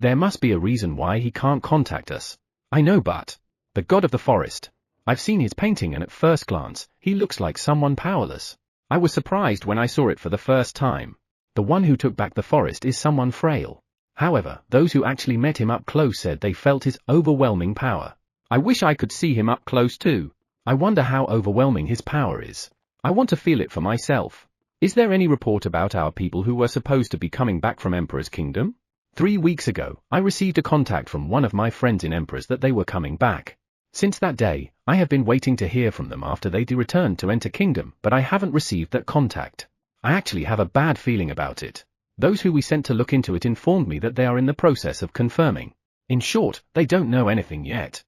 There must be a reason why he can't contact us. I know, but the god of the forest. I've seen his painting and at first glance, he looks like someone powerless. I was surprised when I saw it for the first time. The one who took back the forest is someone frail. However, those who actually met him up close said they felt his overwhelming power. I wish I could see him up close too. I wonder how overwhelming his power is. I want to feel it for myself. Is there any report about our people who were supposed to be coming back from Emperor's Kingdom? 3 weeks ago, I received a contact from one of my friends in Emperors that they were coming back. Since that day, I have been waiting to hear from them after they returned to enter Kingdom, but I haven't received that contact. I actually have a bad feeling about it. Those who we sent to look into it informed me that they are in the process of confirming. In short, they don't know anything yet.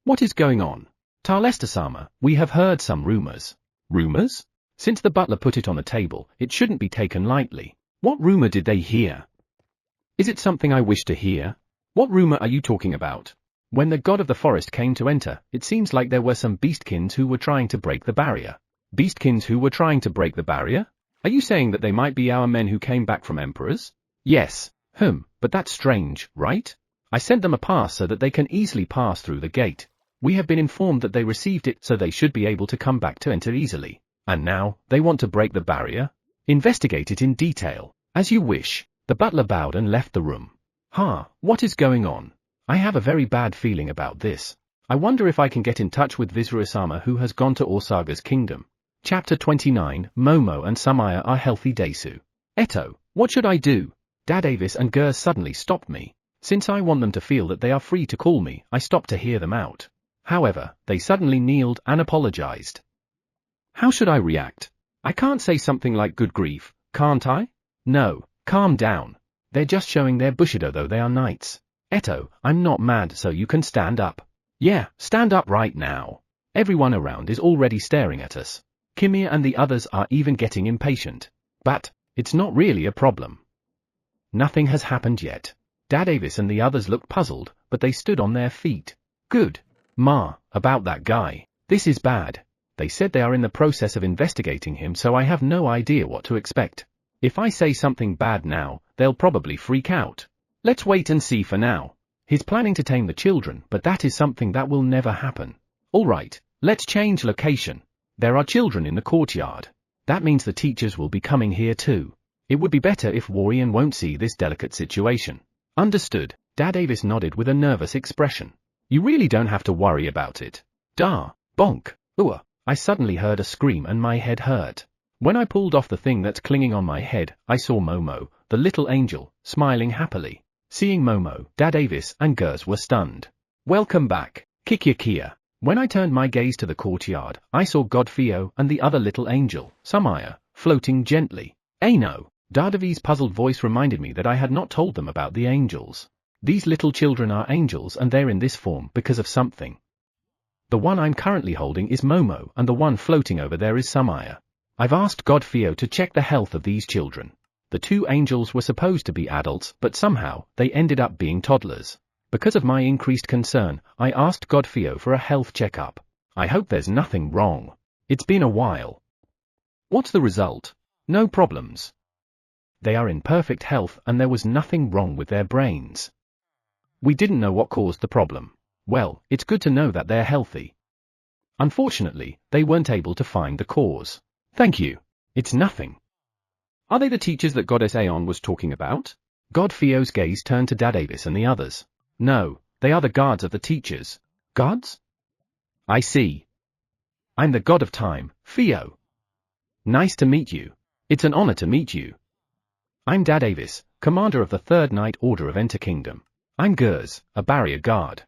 What is going on? Tarlesta-sama, we have heard some rumors. Rumors? Since the butler put it on the table, it shouldn't be taken lightly. What rumor did they hear? Is it something I wish to hear? What rumor are you talking about? When the god of the forest came to enter, it seems like there were some beastkins who were trying to break the barrier. Beastkins who were trying to break the barrier? Are you saying that they might be our men who came back from Emperors? Yes. But that's strange, right? I sent them a pass so that they can easily pass through the gate. We have been informed that they received it, so they should be able to come back to enter easily. And now, they want to break the barrier? Investigate it in detail. As you wish. The butler bowed and left the room. What is going on? I have a very bad feeling about this. I wonder if I can get in touch with Vizuru-sama, who has gone to Osaga's kingdom. Chapter 29, Momo and Samaya are healthy Desu. Eto, what should I do? Dadavis and Gers suddenly stopped me. Since I want them to feel that they are free to call me, I stopped to hear them out. However, they suddenly kneeled and apologized. How should I react? I can't say something like good grief, can't I? No, calm down. They're just showing their bushido though they are knights. Eto, I'm not mad, so you can stand up. Yeah, stand up right now. Everyone around is already staring at us. Kimia and the others are even getting impatient. But, it's not really a problem. Nothing has happened yet. Dadavis and the others looked puzzled, but they stood on their feet. Good. Ma, about that guy. This is bad. They said they are in the process of investigating him, so I have no idea what to expect. If I say something bad now, they'll probably freak out. Let's wait and see for now. He's planning to tame the children, but that is something that will never happen. Alright, let's change location. There are children in the courtyard. That means the teachers will be coming here too. It would be better if Warrior won't see this delicate situation. Understood. Dadavis nodded with a nervous expression. You really don't have to worry about it. Da, bonk, I suddenly heard a scream and my head hurt. When I pulled off the thing that's clinging on my head, I saw Momo, the little angel, smiling happily. Seeing Momo, Dadavis and Gers were stunned. Welcome back, Kikyakia. When I turned my gaze to the courtyard, I saw Godfio and the other little angel, Samaya, floating gently. No. Dadavi's puzzled voice reminded me that I had not told them about the angels. These little children are angels and they're in this form because of something. The one I'm currently holding is Momo and the one floating over there is Samaya. I've asked Godfio to check the health of these children. The two angels were supposed to be adults, but somehow, they ended up being toddlers. Because of my increased concern, I asked Godfio for a health checkup. I hope there's nothing wrong. It's been a while. What's the result? No problems. They are in perfect health and there was nothing wrong with their brains. We didn't know what caused the problem. Well, it's good to know that they're healthy. Unfortunately, they weren't able to find the cause. Thank you. It's nothing. Are they the teachers that Goddess Aeon was talking about? Godfio's gaze turned to Dadavis and the others. No, they are the guards of the teachers. Guards? I see. I'm the god of time, Fio. Nice to meet you. It's an honor to meet you. I'm Dadavis, commander of the Third Knight Order of Enter Kingdom. I'm Gers, a barrier guard.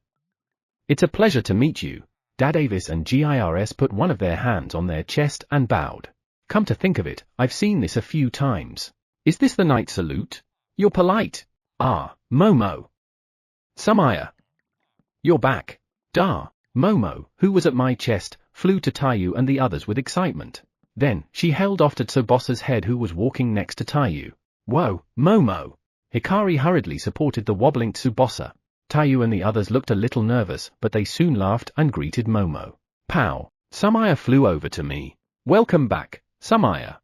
It's a pleasure to meet you. Dadavis and Girs put one of their hands on their chest and bowed. Come to think of it, I've seen this a few times. Is this the knight salute? You're polite. Ah, Momo. Samaya. You're back. Da. Momo, who was at my chest, flew to Taiyu and the others with excitement. Then, she held off to Tsubosa's head who was walking next to Taiyu. Whoa, Momo. Hikari hurriedly supported the wobbling Tsubosa. Taiyu and the others looked a little nervous, but they soon laughed and greeted Momo. Pow. Samaya flew over to me. Welcome back, Samaya.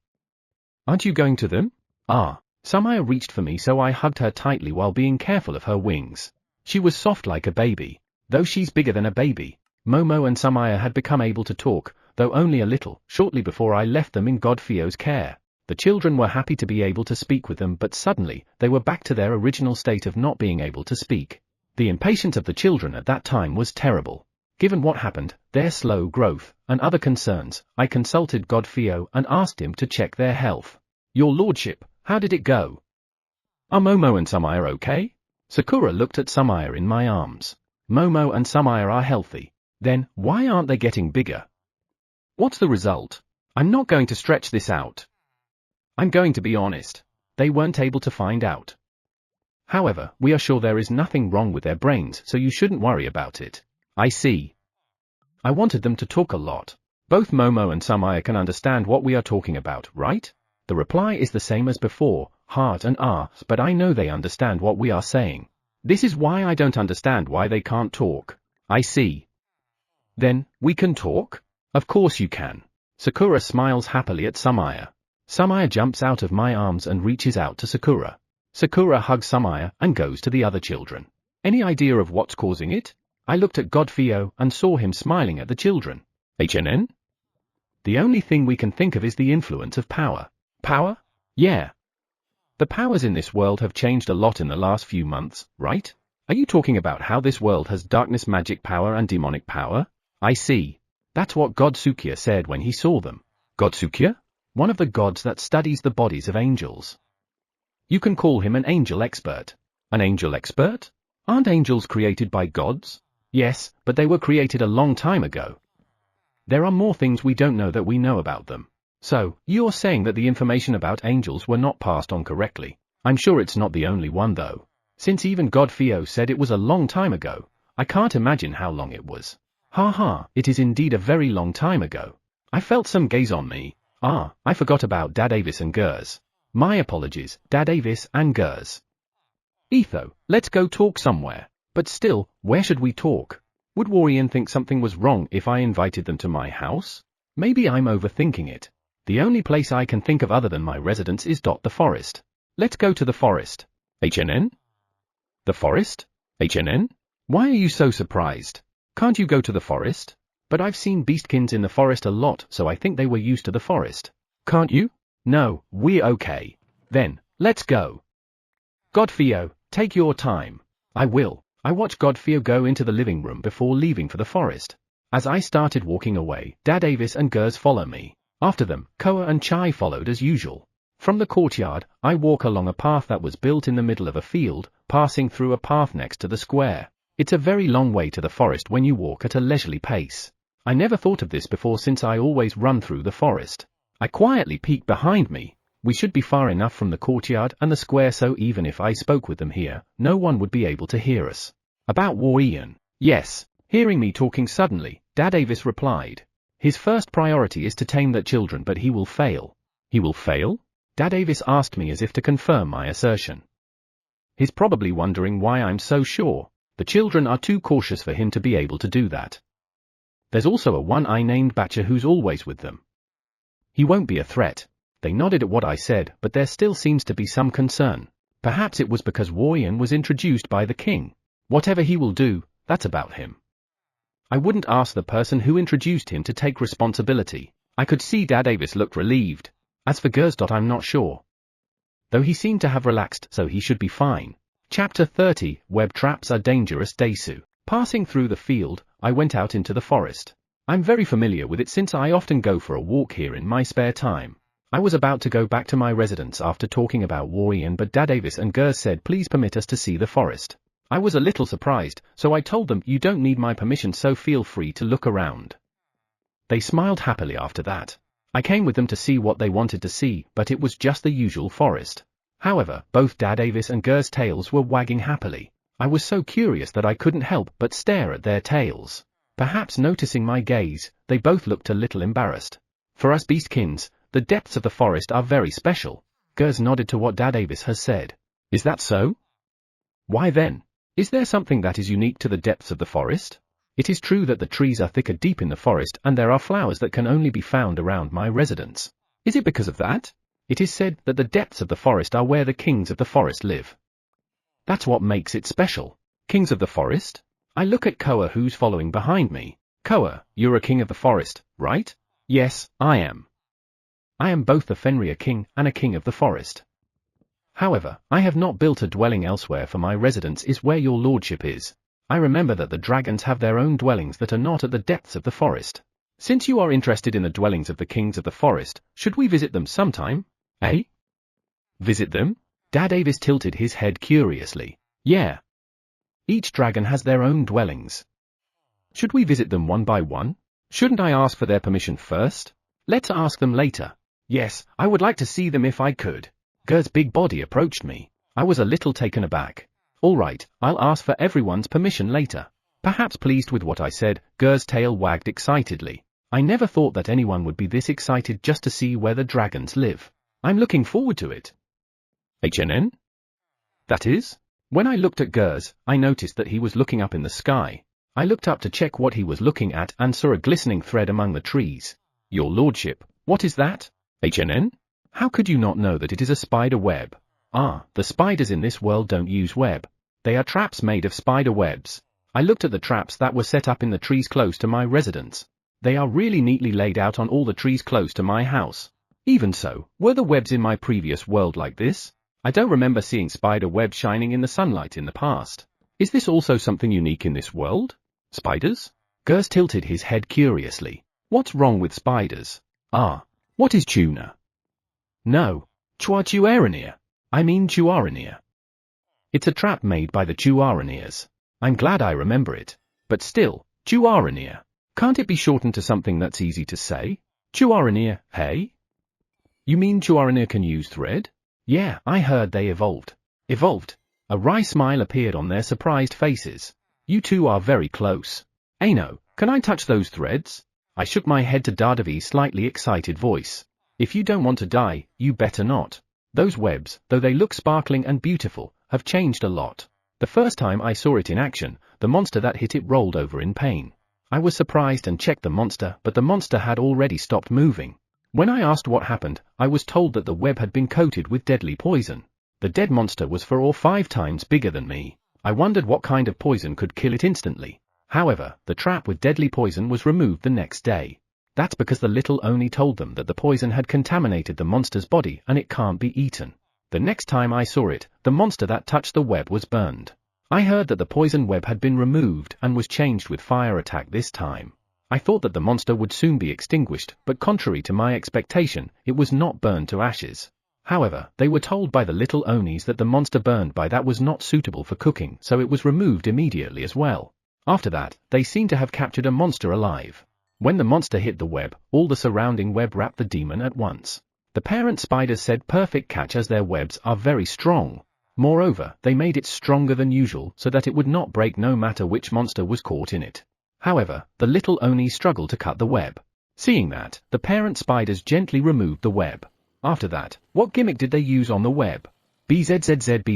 Aren't you going to them? Ah. Samaya reached for me so I hugged her tightly while being careful of her wings. She was soft like a baby. Though she's bigger than a baby. Momo and Samaya had become able to talk, though only a little, shortly before I left them in Godfio's care. The children were happy to be able to speak with them, but suddenly, they were back to their original state of not being able to speak. The impatience of the children at that time was terrible. Given what happened, their slow growth, and other concerns, I consulted Godfio and asked him to check their health. Your lordship, how did it go? Are Momo and Sumaya okay? Sakura looked at Sumaya in my arms. Momo and Sumaya are healthy. Then, why aren't they getting bigger? What's the result? I'm not going to stretch this out. I'm going to be honest. They weren't able to find out. However, we are sure there is nothing wrong with their brains, so you shouldn't worry about it. I see. I wanted them to talk a lot. Both Momo and Sumaya can understand what we are talking about, right? The reply is the same as before, heart and ahs, but I know they understand what we are saying. This is why I don't understand why they can't talk. I see. Then, we can talk? Of course you can. Sakura smiles happily at Sumaya. Sumaya jumps out of my arms and reaches out to Sakura. Sakura hugs Sumaya and goes to the other children. Any idea of what's causing it? I looked at Godfio and saw him smiling at the children. HNN? The only thing we can think of is the influence of power. Power? Yeah. The powers in this world have changed a lot in the last few months, right? Are you talking about how this world has darkness magic power and demonic power? I see. That's what God Sukiya said when he saw them. God Sukiya? One of the gods that studies the bodies of angels. You can call him an angel expert. An angel expert? Aren't angels created by gods? Yes, but they were created a long time ago. There are more things we don't know that we know about them. So, you're saying that the information about angels were not passed on correctly. I'm sure it's not the only one though. Since even Godfio said it was a long time ago, I can't imagine how long it was. It is indeed a very long time ago. I felt some gaze on me. I forgot about Dad Avis and Gers. My apologies, Dad Avis and Gers. Etho, let's go talk somewhere. But still, where should we talk? Would Warrior think something was wrong if I invited them to my house? Maybe I'm overthinking it. The only place I can think of other than my residence is the forest. Let's go to the forest. HNN? The forest? HNN? Why are you so surprised? Can't you go to the forest? But I've seen beastkins in the forest a lot, so I think they were used to the forest. Can't you? No, we're okay. Then, let's go. Godfio, take your time. I will. I watched Godfio go into the living room before leaving for the forest. As I started walking away, Dad Avis and Gers follow me. After them, Koa and Chai followed as usual. From the courtyard, I walk along a path that was built in the middle of a field, passing through a path next to the square. It's a very long way to the forest when you walk at a leisurely pace. I never thought of this before since I always run through the forest. I quietly peek behind me. We should be far enough from the courtyard and the square so even if I spoke with them here, no one would be able to hear us. About Warrior. Yes. Hearing me talking suddenly, Dad Avis replied. His first priority is to tame the children but he will fail. He will fail? Dad Avis asked me as if to confirm my assertion. He's probably wondering why I'm so sure. The children are too cautious for him to be able to do that. There's also a one-eye named Batcher who's always with them. He won't be a threat. They nodded at what I said, but there still seems to be some concern. Perhaps it was because Warrior was introduced by the king. Whatever he will do, that's about him. I wouldn't ask the person who introduced him to take responsibility. I could see Dad Avis looked relieved. As for Gers, I'm not sure. Though he seemed to have relaxed, so he should be fine. Chapter 30, Web Traps Are Dangerous Daisu. Passing through the field, I went out into the forest. I'm very familiar with it since I often go for a walk here in my spare time. I was about to go back to my residence after talking about Warrior, but Dad Avis and Gers said please permit us to see the forest. I was a little surprised, so I told them you don't need my permission so feel free to look around. They smiled happily after that. I came with them to see what they wanted to see, but it was just the usual forest. However, both Dad Avis and Gers' tails were wagging happily. I was so curious that I couldn't help but stare at their tails. Perhaps noticing my gaze, they both looked a little embarrassed. For us beastkins, the depths of the forest are very special. Gers nodded to what Dad Avis has said. Is that so? Why then? Is there something that is unique to the depths of the forest? It is true that the trees are thicker deep in the forest and there are flowers that can only be found around my residence. Is it because of that? It is said that the depths of the forest are where the kings of the forest live. That's what makes it special. Kings of the forest? I look at Koa who's following behind me. Koa, you're a king of the forest, right? Yes, I am. I am both the Fenrir king and a king of the forest. However, I have not built a dwelling elsewhere for my residence is where your lordship is. I remember that the dragons have their own dwellings that are not at the depths of the forest. Since you are interested in the dwellings of the kings of the forest, should we visit them sometime? Eh? Visit them? Dad Avis tilted his head curiously. Yeah. Each dragon has their own dwellings. Should we visit them one by one? Shouldn't I ask for their permission first? Let's ask them later. Yes, I would like to see them if I could. Ger's big body approached me. I was a little taken aback. All right, I'll ask for everyone's permission later. Perhaps pleased with what I said, Ger's tail wagged excitedly. I never thought that anyone would be this excited just to see where the dragons live. I'm looking forward to it. HNN? That is? When I looked at Gers, I noticed that he was looking up in the sky. I looked up to check what he was looking at and saw a glistening thread among the trees. Your lordship, what is that? HNN? How could you not know that it is a spider web? Ah, the spiders in this world don't use web. They are traps made of spider webs. I looked at the traps that were set up in the trees close to my residence. They are really neatly laid out on all the trees close to my house. Even so, were the webs in my previous world like this? I don't remember seeing spider webs shining in the sunlight in the past. Is this also something unique in this world? Spiders? Gers tilted his head curiously. What's wrong with spiders? Ah, what is tuna? No, Chuachuarania. I mean Chuarania. It's a trap made by the Chuaranias. I'm glad I remember it. But still, Chuarania. Can't it be shortened to something that's easy to say? Chuarania, hey? You mean Chuarania can use thread? Yeah, I heard they evolved. Evolved? A wry smile appeared on their surprised faces. You two are very close. Ano, can I touch those threads? I shook my head to Dadevi's slightly excited voice. If you don't want to die, you better not. Those webs, though they look sparkling and beautiful, have changed a lot. The first time I saw it in action, the monster that hit it rolled over in pain. I was surprised and checked the monster, but the monster had already stopped moving. When I asked what happened, I was told that the web had been coated with deadly poison. The dead monster was 4 or 5 times bigger than me. I wondered what kind of poison could kill it instantly. However, the trap with deadly poison was removed the next day. That's because the little Oni told them that the poison had contaminated the monster's body and it can't be eaten. The next time I saw it, the monster that touched the web was burned. I heard that the poison web had been removed and was changed with fire attack this time. I thought that the monster would soon be extinguished, but contrary to my expectation, it was not burned to ashes. However, they were told by the little Onis that the monster burned by that was not suitable for cooking, so it was removed immediately as well. After that, they seem to have captured a monster alive. When the monster hit the web, all the surrounding web wrapped the demon at once. The parent spiders said perfect catch as their webs are very strong. Moreover, they made it stronger than usual so that it would not break no matter which monster was caught in it. However, the little Oni struggled to cut the web. Seeing that, the parent spiders gently removed the web. After that, what gimmick did they use on the web? BZZZ.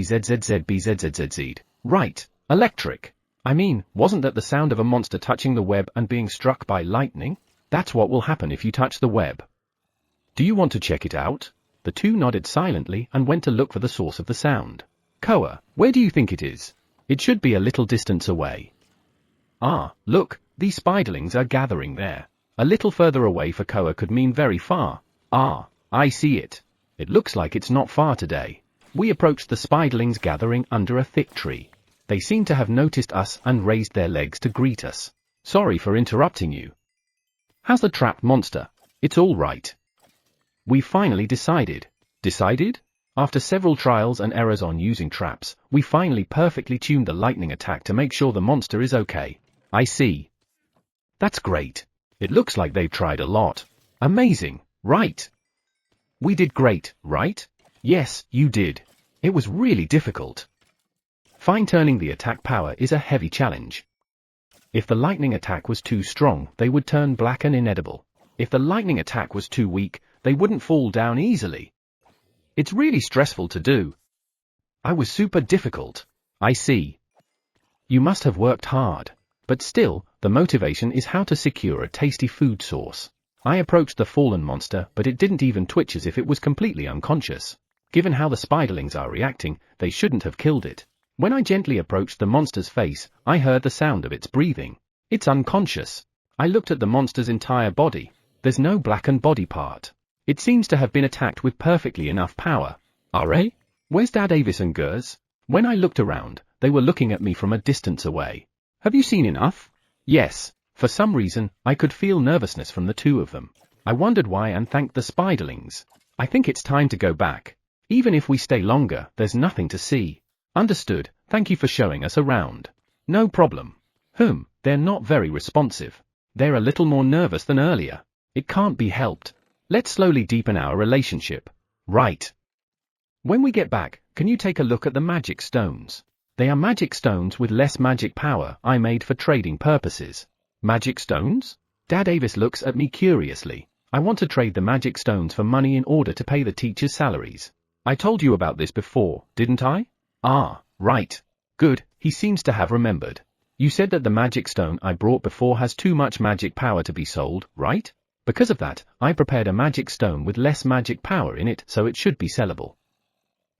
Right, electric. I mean, wasn't that the sound of a monster touching the web and being struck by lightning? That's what will happen if you touch the web. Do you want to check it out? The two nodded silently and went to look for the source of the sound. Koa, where do you think it is? It should be a little distance away. Ah, look, these spiderlings are gathering there. A little further away for Koa could mean very far. Ah, I see it. It looks like it's not far today. We approached the spiderlings gathering under a thick tree. They seemed to have noticed us and raised their legs to greet us. Sorry for interrupting you. How's the trapped monster? It's all right. We finally decided. Decided? After several trials and errors on using traps, we finally perfectly tuned the lightning attack to make sure the monster is okay. I see. That's great. It looks like they've tried a lot. Amazing, right? We did great, right? Yes, you did. It was really difficult. Fine-tuning the attack power is a heavy challenge. If the lightning attack was too strong, they would turn black and inedible. If the lightning attack was too weak, they wouldn't fall down easily. It's really stressful to do. I was super difficult. I see. You must have worked hard. But still, the motivation is how to secure a tasty food source. I approached the fallen monster, but it didn't even twitch as if it was completely unconscious. Given how the spiderlings are reacting, they shouldn't have killed it. When I gently approached the monster's face, I heard the sound of its breathing. It's unconscious. I looked at the monster's entire body. There's no blackened body part. It seems to have been attacked with perfectly enough power. Are? Where's Dad Avis and Gers? When I looked around, they were looking at me from a distance away. Have you seen enough? Yes. For some reason, I could feel nervousness from the two of them. I wondered why and thanked the spiderlings. I think it's time to go back. Even if we stay longer, there's nothing to see. Understood, thank you for showing us around. No problem. They're not very responsive. They're a little more nervous than earlier. It can't be helped. Let's slowly deepen our relationship. Right. When we get back, can you take a look at the magic stones? They are magic stones with less magic power I made for trading purposes. Magic stones? Dad Avis looks at me curiously. I want to trade the magic stones for money in order to pay the teachers' salaries. I told you about this before, didn't I? Ah, right. Good, he seems to have remembered. You said that the magic stone I brought before has too much magic power to be sold, right? Because of that, I prepared a magic stone with less magic power in it, so it should be sellable.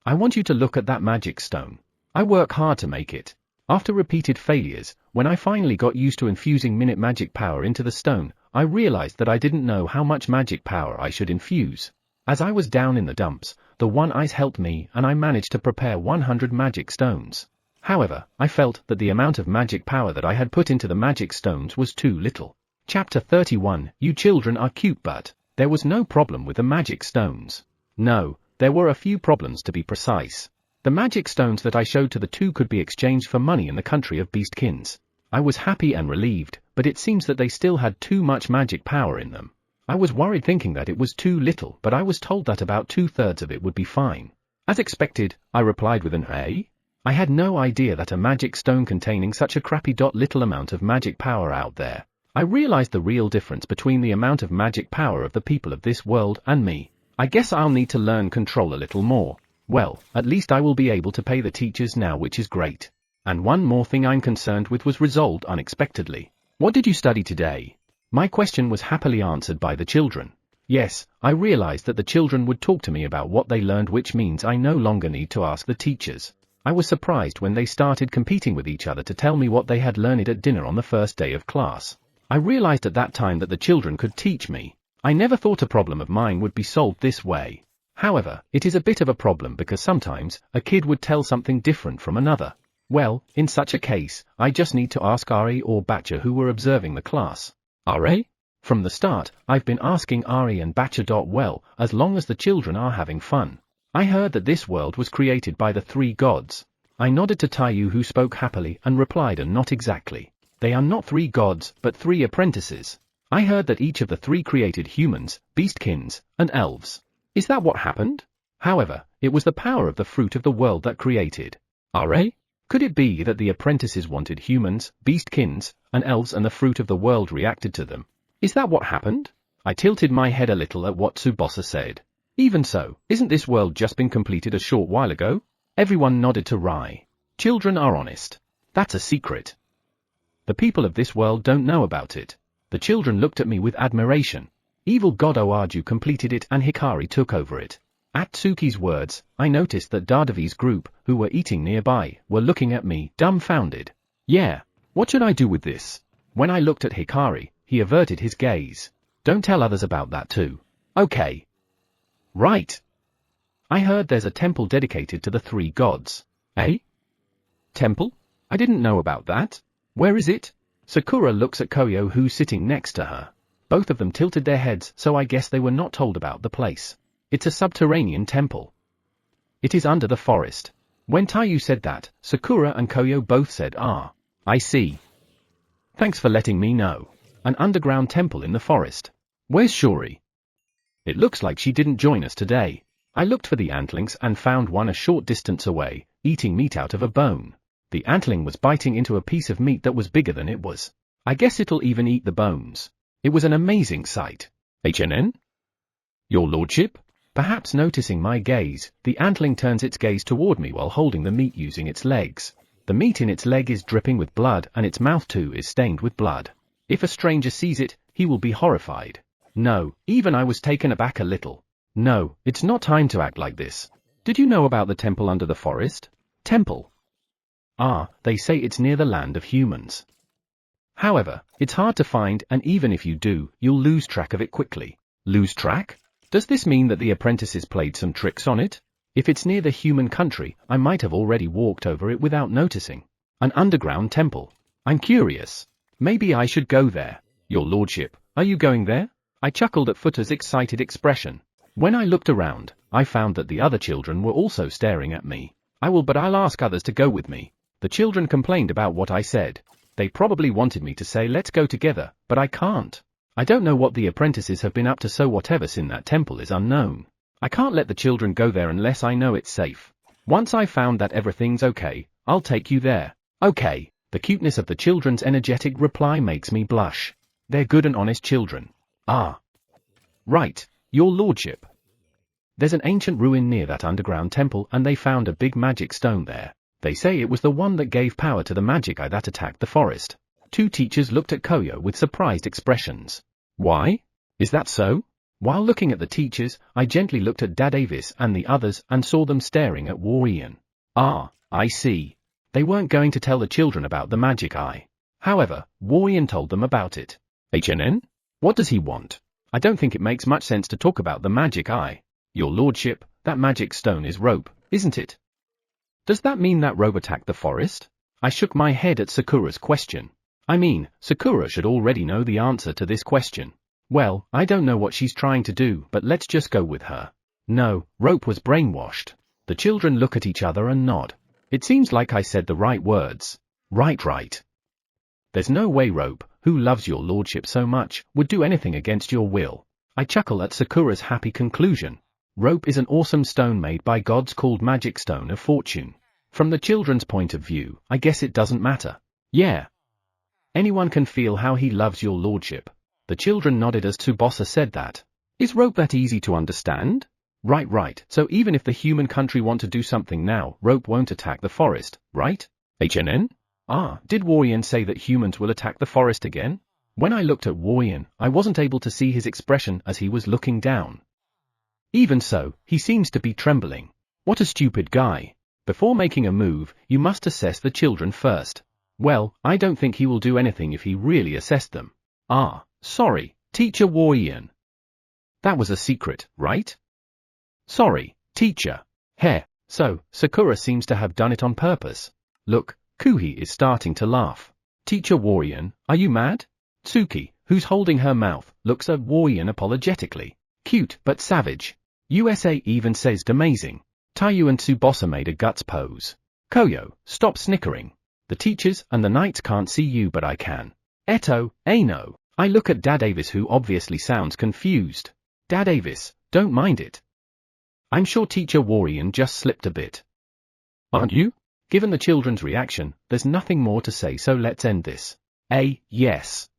I want you to look at that magic stone. I work hard to make it. After repeated failures, when I finally got used to infusing minute magic power into the stone, I realized that I didn't know how much magic power I should infuse. As I was down in the dumps, the One Ice helped me and I managed to prepare 100 magic stones. However, I felt that the amount of magic power that I had put into the magic stones was too little. Chapter 31, You children are cute, but there was no problem with the magic stones. No, there were a few problems to be precise. The magic stones that I showed to the two could be exchanged for money in the country of beastkins. I was happy and relieved, but it seems that they still had too much magic power in them. I was worried thinking that it was too little, but I was told that about 2/3 of it would be fine. As expected, I replied with an "Eh?" I had no idea that a magic stone containing such a crappy little amount of magic power out there. I realized the real difference between the amount of magic power of the people of this world and me. I guess I'll need to learn control a little more. Well, at least I will be able to pay the teachers now, which is great. And one more thing I'm concerned with was resolved unexpectedly. What did you study today? My question was happily answered by the children. Yes, I realized that the children would talk to me about what they learned, which means I no longer need to ask the teachers. I was surprised when they started competing with each other to tell me what they had learned at dinner on the first day of class. I realized at that time that the children could teach me. I never thought a problem of mine would be solved this way. However, it is a bit of a problem because sometimes a kid would tell something different from another. Well, in such a case, I just need to ask Ari or Batcha, who were observing the class. Ari? From the start, I've been asking Ari and Batcha. Well, as long as the children are having fun. I heard that this world was created by the 3 gods. I nodded to Taiyu, who spoke happily and replied, and not exactly. They are not 3 gods, but 3 apprentices. I heard that each of the 3 created humans, beastkins, and elves. Is that what happened? However, it was the power of the fruit of the world that created. Ari? Could it be that the apprentices wanted humans, beastkins, and elves, and the fruit of the world reacted to them? Is that what happened? I tilted my head a little at what Tsubasa said. Even so, isn't this world just been completed a short while ago? Everyone nodded to Rai. Children are honest. That's a secret. The people of this world don't know about it. The children looked at me with admiration. Evil God Oaju completed it and Hikari took over it. At Tsuki's words, I noticed that Dadavi's group, who were eating nearby, were looking at me, dumbfounded. Yeah, what should I do with this? When I looked at Hikari, he averted his gaze. Don't tell others about that too. Okay. Right. I heard there's a temple dedicated to the 3 gods. Eh? Temple? I didn't know about that. Where is it? Sakura looks at Koyo, who's sitting next to her. Both of them tilted their heads, so I guess they were not told about the place. It's a subterranean temple. It is under the forest. When Taiyu said that, Sakura and Koyo both said, "Ah, I see. Thanks for letting me know. An underground temple in the forest. Where's Shuri? It looks like she didn't join us today." I looked for the antlings and found one a short distance away, eating meat out of a bone. The antling was biting into a piece of meat that was bigger than it was. I guess it'll even eat the bones. It was an amazing sight. HNN? Your lordship? Perhaps noticing my gaze, the antling turns its gaze toward me while holding the meat using its legs. The meat in its leg is dripping with blood and its mouth too is stained with blood. If a stranger sees it, he will be horrified. No, even I was taken aback a little. No, it's not time to act like this. Did you know about the temple under the forest? Temple? Ah, they say it's near the land of humans. However, it's hard to find, and even if you do, you'll lose track of it quickly. Lose track? Does this mean that the apprentices played some tricks on it? If it's near the human country, I might have already walked over it without noticing. An underground temple. I'm curious. Maybe I should go there. Your lordship, are you going there? I chuckled at Futa's excited expression. When I looked around, I found that the other children were also staring at me. I'll ask others to go with me. The children complained about what I said. They probably wanted me to say let's go together, but I can't. I don't know what the apprentices have been up to, so whatever's in that temple is unknown. I can't let the children go there unless I know it's safe. Once I found that everything's okay, I'll take you there. Okay. The cuteness of the children's energetic reply makes me blush. They're good and honest children. Ah. Right, your lordship. There's an ancient ruin near that underground temple and they found a big magic stone there. They say it was the one that gave power to the magic eye that attacked the forest. Two teachers looked at Koyo with surprised expressions. Why? Is that so? While looking at the teachers, I gently looked at Dadavis and the others and saw them staring at Warrian. Ah, I see. They weren't going to tell the children about the magic eye. However, Warrian told them about it. HNN? What does he want? I don't think it makes much sense to talk about the magic eye. Your lordship, that magic stone is rope, isn't it? Does that mean that rope attacked the forest? I shook my head at Sakura's question. I mean, Sakura should already know the answer to this question. Well, I don't know what she's trying to do, but let's just go with her. No, rope was brainwashed. The children look at each other and nod. It seems like I said the right words. Right. There's no way Rope, who loves your lordship so much, would do anything against your will. I chuckle at Sakura's happy conclusion. Rope is an awesome stone made by gods called Magic Stone of Fortune. From the children's point of view, I guess it doesn't matter. Yeah. Anyone can feel how he loves your lordship. The children nodded as Tsubasa said that. Is rope that easy to understand? Right. So even if the human country want to do something now, rope won't attack the forest, right? HNN? Ah, did Warrian say that humans will attack the forest again? When I looked at Warrian, I wasn't able to see his expression as he was looking down. Even so, he seems to be trembling. What a stupid guy. Before making a move, you must assess the children first. Well, I don't think he will do anything if he really assessed them. Ah, sorry, Teacher Warrian. That was a secret, right? Sorry, teacher. Heh, so, Sakura seems to have done it on purpose. Look, Kuhi is starting to laugh. Teacher Warrian, are you mad? Tsuki, who's holding her mouth, looks at Warrian apologetically. Cute but savage. USA even says amazing. Taiyu and Tsubasa made a guts pose. Koyo, stop snickering. The teachers and the knights can't see you but I can. Eto, no. I look at Dadavis who obviously sounds confused. Dadavis, don't mind it. I'm sure Teacher Warrian just slipped a bit. Aren't you? Given the children's reaction, there's nothing more to say, so let's end this. Yes.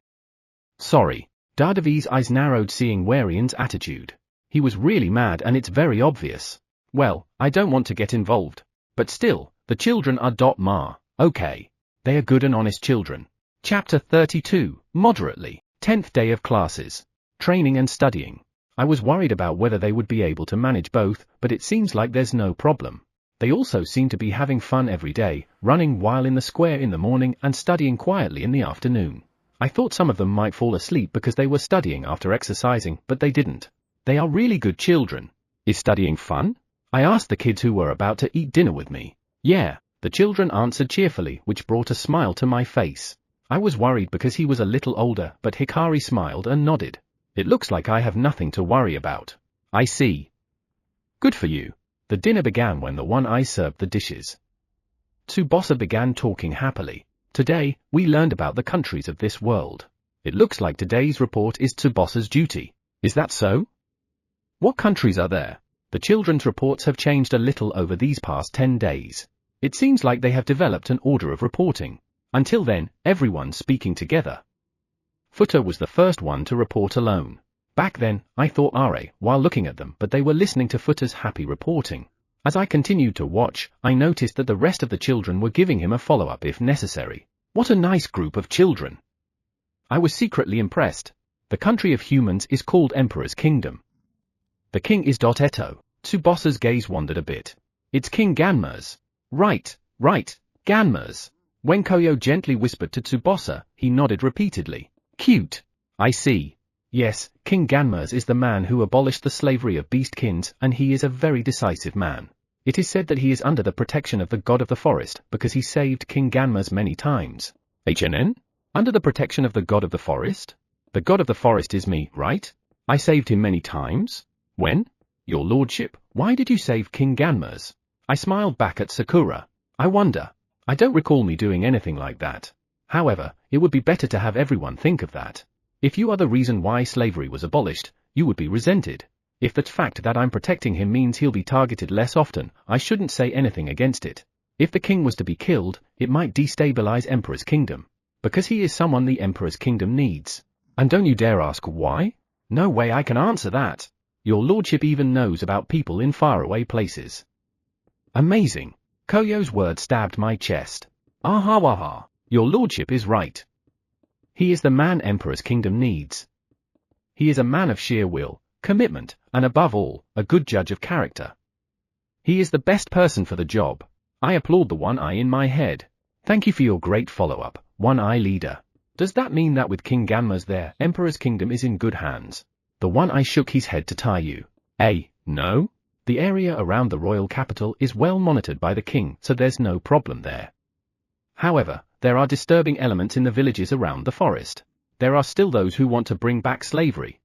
Sorry. Dadavis' eyes narrowed seeing Warrian's attitude. He was really mad and it's very obvious. Well, I don't want to get involved. But still, the children are .ma, okay. They are good and honest children. Chapter 32, Moderately, 10th day of classes. Training and studying. I was worried about whether they would be able to manage both, but it seems like there's no problem. They also seem to be having fun every day, running while in the square in the morning and studying quietly in the afternoon. I thought some of them might fall asleep because they were studying after exercising, but they didn't. They are really good children. Is studying fun? I asked the kids who were about to eat dinner with me. Yeah, the children answered cheerfully, which brought a smile to my face. I was worried because he was a little older, but Hikari smiled and nodded. It looks like I have nothing to worry about. I see. Good for you. The dinner began when the one-eye served the dishes. Tsubasa began talking happily. Today, we learned about the countries of this world. It looks like today's report is Tsubasa's duty. Is that so? What countries are there? The children's reports have changed a little over these past 10 days. It seems like they have developed an order of reporting. Until then, everyone's speaking together. Futa was the first one to report alone. Back then, I thought Are while looking at them, but they were listening to Futa's happy reporting. As I continued to watch, I noticed that the rest of the children were giving him a follow-up if necessary. What a nice group of children. I was secretly impressed. The country of humans is called Emperor's Kingdom. The king is Eto. Tsubasa's gaze wandered a bit. It's King Ganma's. Right, Ganma's. When Koyo gently whispered to Tsubasa, he nodded repeatedly. Cute. I see. Yes, King Ganma's is the man who abolished the slavery of beastkins, and he is a very decisive man. It is said that he is under the protection of the god of the forest, because he saved King Ganma's many times. HNN? Under the protection of the god of the forest? The god of the forest is me, right? I saved him many times? When? Your lordship, why did you save King Ganma's? I smiled back at Sakura. I wonder. I don't recall me doing anything like that. However, it would be better to have everyone think of that. If you are the reason why slavery was abolished, you would be resented. If the fact that I'm protecting him means he'll be targeted less often, I shouldn't say anything against it. If the king was to be killed, it might destabilize Emperor's kingdom. Because he is someone the Emperor's kingdom needs. And don't you dare ask why? No way I can answer that. Your lordship even knows about people in faraway places. Amazing. Koyo's word stabbed my chest. Aha. Your lordship is right. He is the man Emperor's kingdom needs. He is a man of sheer will, commitment, and above all, a good judge of character. He is the best person for the job. I applaud the one eye in my head. Thank you for your great follow-up, one-eye leader. Does that mean that with King Ganma's there, Emperor's kingdom is in good hands? The one-eye shook his head to Taiyu. No? The area around the royal capital is well monitored by the king, so there's no problem there. However, there are disturbing elements in the villages around the forest. There are still those who want to bring back slavery.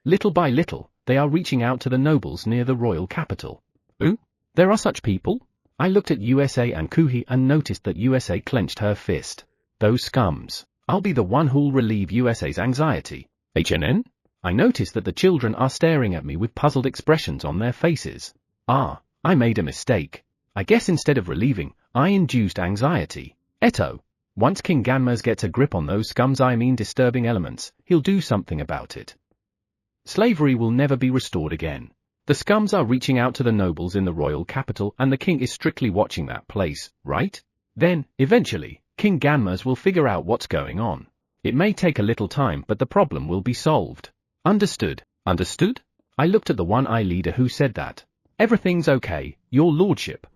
Little by little, they are reaching out to the nobles near the royal capital. Ooh, there are such people? I looked at USA and Kuhi and noticed that USA clenched her fist. Those scums. I'll be the one who'll relieve USA's anxiety. HNN? I noticed that the children are staring at me with puzzled expressions on their faces. I made a mistake. I guess instead of relieving, I induced anxiety. Eto. Once King Ganma's gets a grip on those scums, I mean disturbing elements, he'll do something about it. Slavery will never be restored again. The scums are reaching out to the nobles in the royal capital and the king is strictly watching that place, right? Then, eventually, King Ganma's will figure out what's going on. It may take a little time, but the problem will be solved. Understood? I looked at the one-eye leader who said that. Everything's okay, your lordship.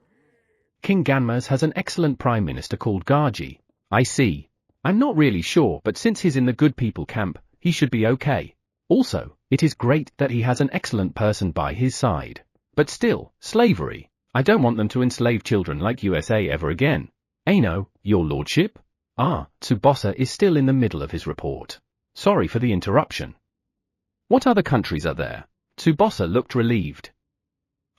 King Ganma's has an excellent prime minister called Gaji. I see. I'm not really sure, but since he's in the good people camp, he should be okay. Also, it is great that he has an excellent person by his side. But still, slavery. I don't want them to enslave children like USA ever again. No, your lordship? Tsubasa is still in the middle of his report. Sorry for the interruption. What other countries are there? Tsubasa looked relieved.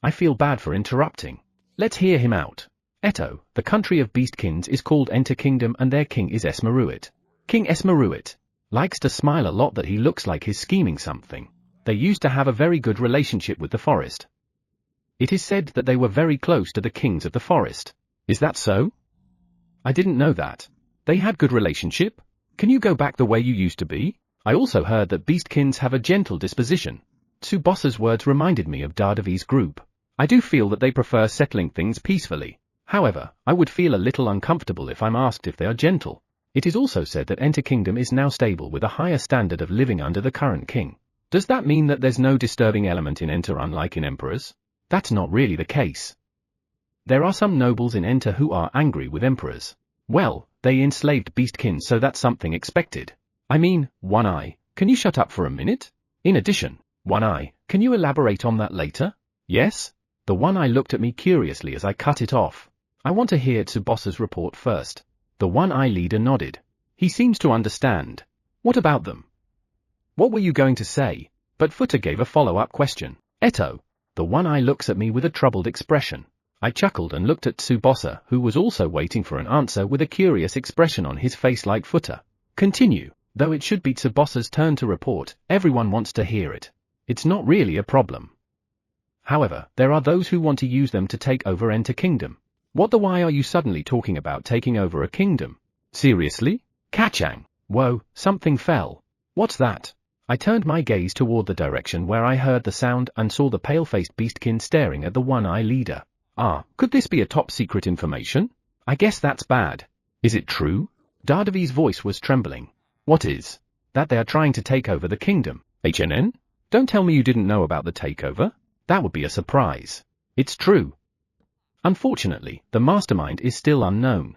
I feel bad for interrupting. Let's hear him out. Eto, the country of beastkins is called Enter Kingdom and their king is Esmeruit. King Esmeruit likes to smile a lot that he looks like he's scheming something. They used to have a very good relationship with the forest. It is said that they were very close to the kings of the forest. Is that so? I didn't know that. They had good relationship? Can you go back the way you used to be? I also heard that beastkins have a gentle disposition. Tsubasa's words reminded me of Dadevi's group. I do feel that they prefer settling things peacefully. However, I would feel a little uncomfortable if I'm asked if they are gentle. It is also said that Enter Kingdom is now stable with a higher standard of living under the current king. Does that mean that there's no disturbing element in Enter unlike in Emperors? That's not really the case. There are some nobles in Enter who are angry with Emperors. Well, they enslaved beastkins, so that's something expected. I mean, One Eye, can you shut up for a minute? In addition, One Eye, can you elaborate on that later? Yes? The One Eye looked at me curiously as I cut it off. I want to hear Tsubasa's report first. The one-eye leader nodded. He seems to understand. What about them? What were you going to say? But Futa gave a follow-up question. Eto. The one-eye looks at me with a troubled expression. I chuckled and looked at Tsubasa, who was also waiting for an answer with a curious expression on his face like Futa. Continue. Though it should be Tsubasa's turn to report, everyone wants to hear it. It's not really a problem. However, there are those who want to use them to take over Enter Kingdom. What the why are you suddenly talking about taking over a kingdom? Seriously? Kachang. Whoa, something fell. What's that? I turned my gaze toward the direction where I heard the sound and saw the pale-faced beastkin staring at the one-eye leader. Could this be a top-secret information? I guess that's bad. Is it true? Dadevi's voice was trembling. What is? That they are trying to take over the kingdom. HNN? Don't tell me you didn't know about the takeover? That would be a surprise. It's true. Unfortunately, the mastermind is still unknown.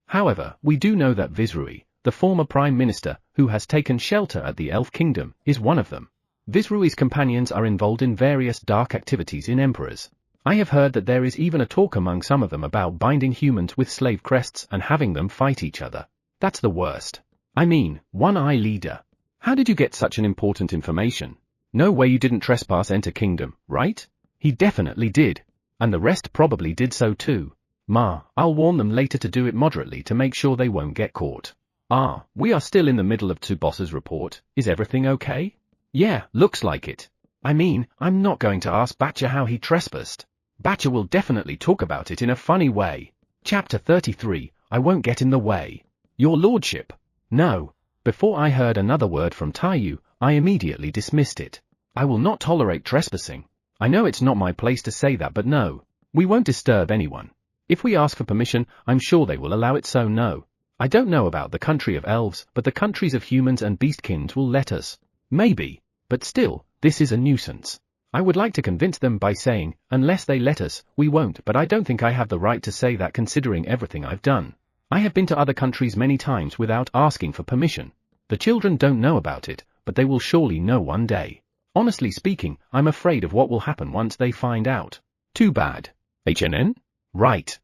However, we do know that Visrui, the former prime minister, who has taken shelter at the Elf Kingdom, is one of them. Visrui's companions are involved in various dark activities in Emperors. I have heard that there is even a talk among some of them about binding humans with slave crests and having them fight each other. That's the worst. I mean, one-eye leader. How did you get such an important information? No way you didn't trespass enter kingdom, right? He definitely did. And the rest probably did so too. Ma, I'll warn them later to do it moderately to make sure they won't get caught. Ah, we are still in the middle of Tsubosa's report. Is everything okay? Yeah, looks like it. I mean, I'm not going to ask Bacha how he trespassed. Bacha will definitely talk about it in a funny way. Chapter 33, I won't get in the way. Your lordship. No. Before I heard another word from Taiyu, I immediately dismissed it. I will not tolerate trespassing. I know it's not my place to say that, but no. We won't disturb anyone. If we ask for permission, I'm sure they will allow it, so no. I don't know about the country of elves, but the countries of humans and beastkins will let us. Maybe. But still, this is a nuisance. I would like to convince them by saying, unless they let us, we won't, but I don't think I have the right to say that considering everything I've done. I have been to other countries many times without asking for permission. The children don't know about it, but they will surely know one day. Honestly speaking, I'm afraid of what will happen once they find out. Too bad. HNN? Right.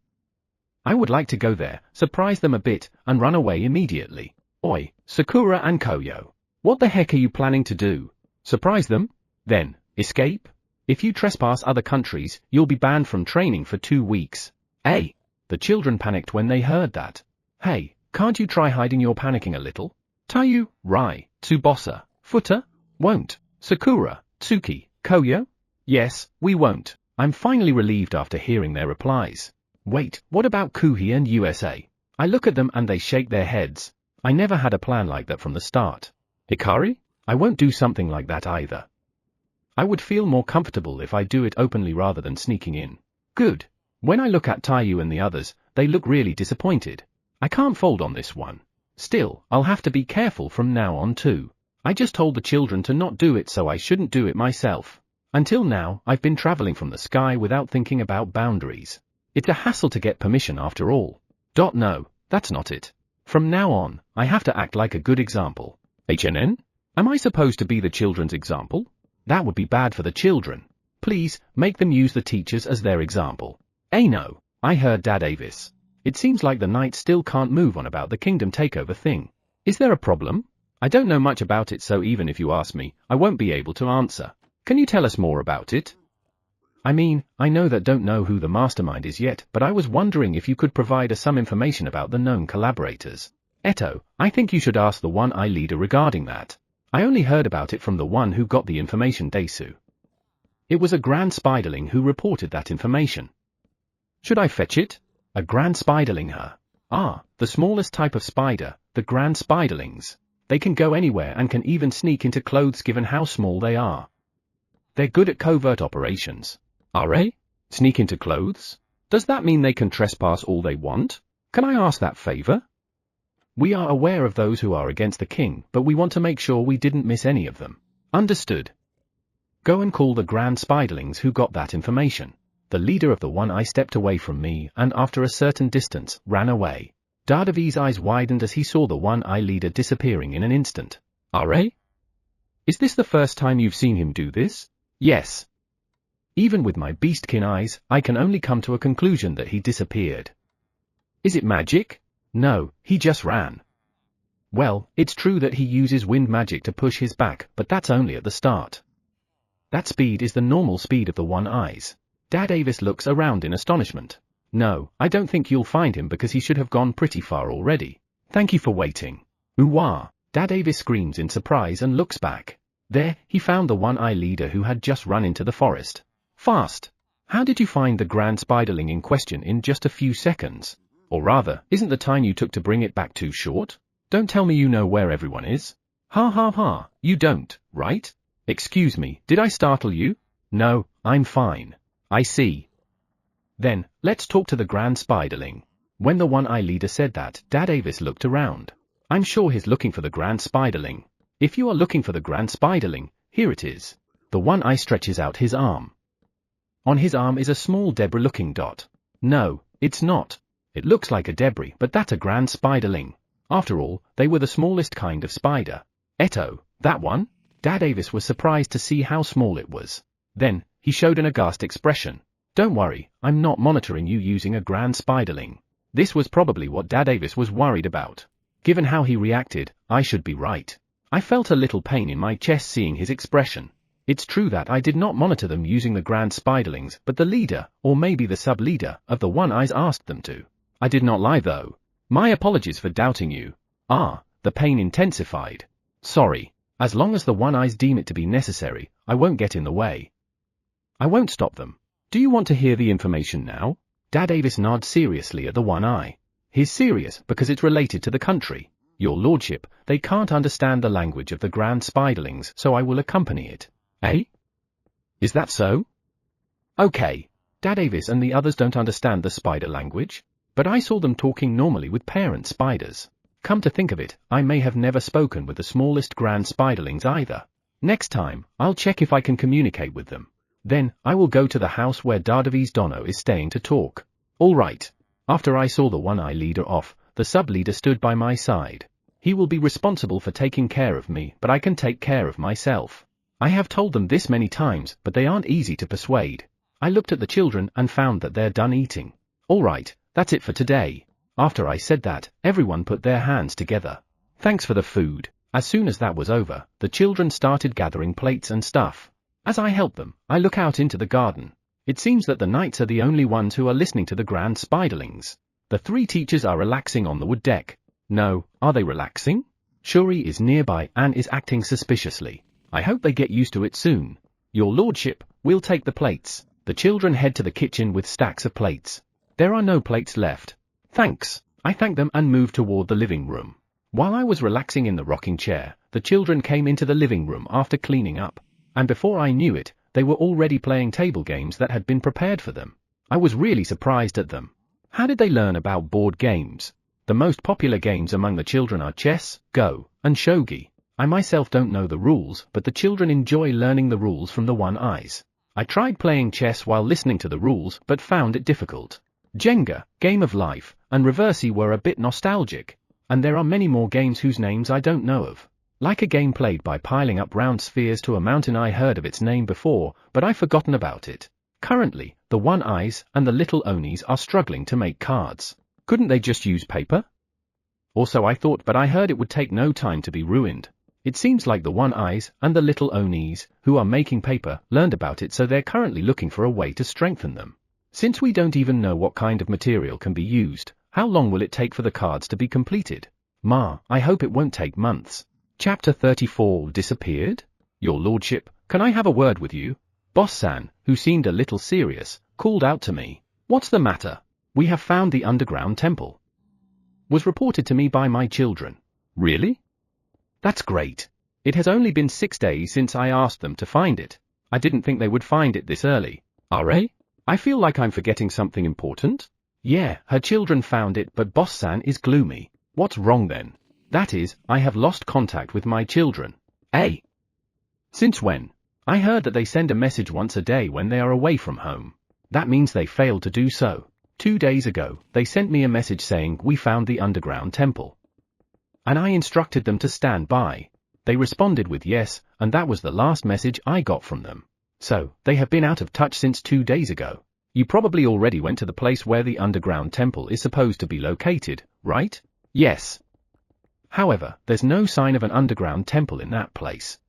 I would like to go there, surprise them a bit, and run away immediately. Oi, Sakura and Koyo. What the heck are you planning to do? Surprise them? Then, escape? If you trespass other countries, you'll be banned from training for 2 weeks. Hey! The children panicked when they heard that. Hey, can't you try hiding your panicking a little? Taiyu, Rai, Tsubosa, Futa? Won't. Sakura, Tsuki, Koyo? Yes, we won't. I'm finally relieved after hearing their replies. Wait, what about Kuhi and USA? I look at them and they shake their heads. I never had a plan like that from the start. Hikari? I won't do something like that either. I would feel more comfortable if I do it openly rather than sneaking in. Good. When I look at Taiyu and the others, they look really disappointed. I can't fold on this one. Still, I'll have to be careful from now on too. I just told the children to not do it, so I shouldn't do it myself. Until now, I've been traveling from the sky without thinking about boundaries. It's a hassle to get permission after all. No, that's not it. From now on, I have to act like a good example. HNN? Am I supposed to be the children's example? That would be bad for the children. Please, make them use the teachers as their example. No, I heard Dad Avis. It seems like the knights still can't move on about the kingdom takeover thing. Is there a problem? I don't know much about it, so even if you ask me, I won't be able to answer. Can you tell us more about it? I mean, I know that don't know who the mastermind is yet, but I was wondering if you could provide us some information about the known collaborators. Eto, I think you should ask the one-eye leader regarding that. I only heard about it from the one who got the information, Desu. It was a grand spiderling who reported that information. Should I fetch it? A grand spiderling, huh? Ah, the smallest type of spider, the grand spiderlings. They can go anywhere and can even sneak into clothes given how small they are. They're good at covert operations. Are they? Sneak into clothes? Does that mean they can trespass all they want? Can I ask that favor? We are aware of those who are against the king, but we want to make sure we didn't miss any of them. Understood. Go and call the grand spiderlings who got that information. The leader of the one-eye stepped away from me and after a certain distance, ran away. Dadevi's eyes widened as he saw the one-eye leader disappearing in an instant. Are? Is this the first time you've seen him do this? Yes. Even with my beastkin eyes, I can only come to a conclusion that he disappeared. Is it magic? No, he just ran. Well, it's true that he uses wind magic to push his back, but that's only at the start. That speed is the normal speed of the one-eyes. Dad Avis looks around in astonishment. No, I don't think you'll find him because he should have gone pretty far already. Thank you for waiting. Ooh-wah! Dad Avis screams in surprise and looks back. There, he found the one-eye leader who had just run into the forest. Fast! How did you find the grand spiderling in question in just a few seconds? Or rather, isn't the time you took to bring it back too short? Don't tell me you know where everyone is. Ha ha ha, you don't, right? Excuse me, did I startle you? No, I'm fine. I see. Then, let's talk to the grand spiderling. When the one-eye leader said that, Dad Avis looked around. I'm sure he's looking for the grand spiderling. If you are looking for the grand spiderling, here it is. The one-eye stretches out his arm. On his arm is a small debris-looking dot. No, it's not. It looks like a debris, but that's a grand spiderling. After all, they were the smallest kind of spider. Eto, that one? Dad Avis was surprised to see how small it was. Then, he showed an aghast expression. Don't worry, I'm not monitoring you using a grand spiderling. This was probably what Dad Avis was worried about. Given how he reacted, I should be right. I felt a little pain in my chest seeing his expression. It's true that I did not monitor them using the grand spiderlings, but the leader, or maybe the sub-leader, of the One Eyes asked them to. I did not lie though. My apologies for doubting you. The pain intensified. Sorry. As long as the One Eyes deem it to be necessary, I won't get in the way. I won't stop them. Do you want to hear the information now? Dad Avis nods seriously at the One Eye. He's serious because it's related to the country. Your lordship, they can't understand the language of the grand spiderlings, so I will accompany it. Eh? Is that so? Okay. Dad Avis and the others don't understand the spider language, but I saw them talking normally with parent spiders. Come to think of it, I may have never spoken with the smallest grand spiderlings either. Next time, I'll check if I can communicate with them. Then, I will go to the house where Davies Dono is staying to talk. All right. After I saw the One Eye leader off, the sub-leader stood by my side. He will be responsible for taking care of me, but I can take care of myself. I have told them this many times, but they aren't easy to persuade. I looked at the children and found that they're done eating. All right, that's it for today. After I said that, everyone put their hands together. Thanks for the food. As soon as that was over, the children started gathering plates and stuff. As I help them, I look out into the garden. It seems that the knights are the only ones who are listening to the grand spiderlings. The 3 teachers are relaxing on the wood deck. No, are they relaxing? Shuri is nearby and is acting suspiciously. I hope they get used to it soon. Your lordship, we'll take the plates. The children head to the kitchen with stacks of plates. There are no plates left. Thanks. I thank them and move toward the living room. While I was relaxing in the rocking chair, the children came into the living room after cleaning up. And before I knew it, they were already playing table games that had been prepared for them. I was really surprised at them. How did they learn about board games? The most popular games among the children are chess, go, and shogi. I myself don't know the rules, but the children enjoy learning the rules from the One Eyes. I tried playing chess while listening to the rules, but found it difficult. Jenga, Game of Life, and Reversi were a bit nostalgic. And there are many more games whose names I don't know of. Like a game played by piling up round spheres to a mountain. I heard of its name before, but I've forgotten about it. Currently, the One Eyes and the Little Onis are struggling to make cards. Couldn't they just use paper? Also I thought, but I heard it would take no time to be ruined. It seems like the One Eyes and the Little Onis, who are making paper, learned about it, so they're currently looking for a way to strengthen them. Since we don't even know what kind of material can be used, how long will it take for the cards to be completed? Ma, I hope it won't take months. Chapter 34 Disappeared? Your lordship, can I have a word with you? Boss-san, who seemed a little serious, called out to me. What's the matter? We have found the underground temple. Was reported to me by my children. Really? That's great. It has only been 6 days since I asked them to find it. I didn't think they would find it this early. I feel like I'm forgetting something important. Yeah, her children found it, but Boss-san is gloomy. What's wrong then? That is, I have lost contact with my children. Since when? I heard that they send a message once a day when they are away from home. That means they failed to do so. 2 days ago, they sent me a message saying we found the underground temple. And I instructed them to stand by. They responded with yes, and that was the last message I got from them. So, they have been out of touch since 2 days ago. You probably already went to the place where the underground temple is supposed to be located, right? Yes. However, there's no sign of an underground temple in that place.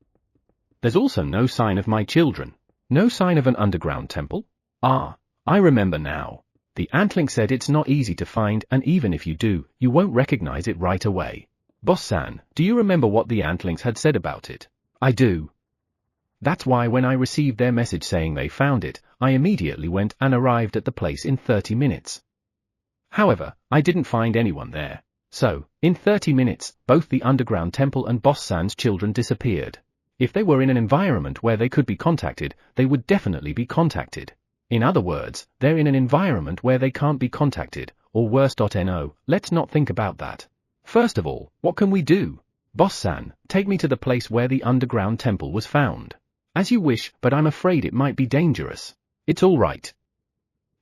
There's also no sign of my children. No sign of an underground temple? I remember now. The Antling said it's not easy to find, and even if you do, you won't recognize it right away. Boss-san, do you remember what the Antlings had said about it? I do. That's why when I received their message saying they found it, I immediately went and arrived at the place in 30 minutes. However, I didn't find anyone there. So, in 30 minutes, both the underground temple and Boss-san's children disappeared. If they were in an environment where they could be contacted, they would definitely be contacted. In other words, they're in an environment where they can't be contacted, or worse. No, let's not think about that. First of all, what can we do? Boss-san, take me to the place where the underground temple was found. As you wish, but I'm afraid it might be dangerous. It's all right.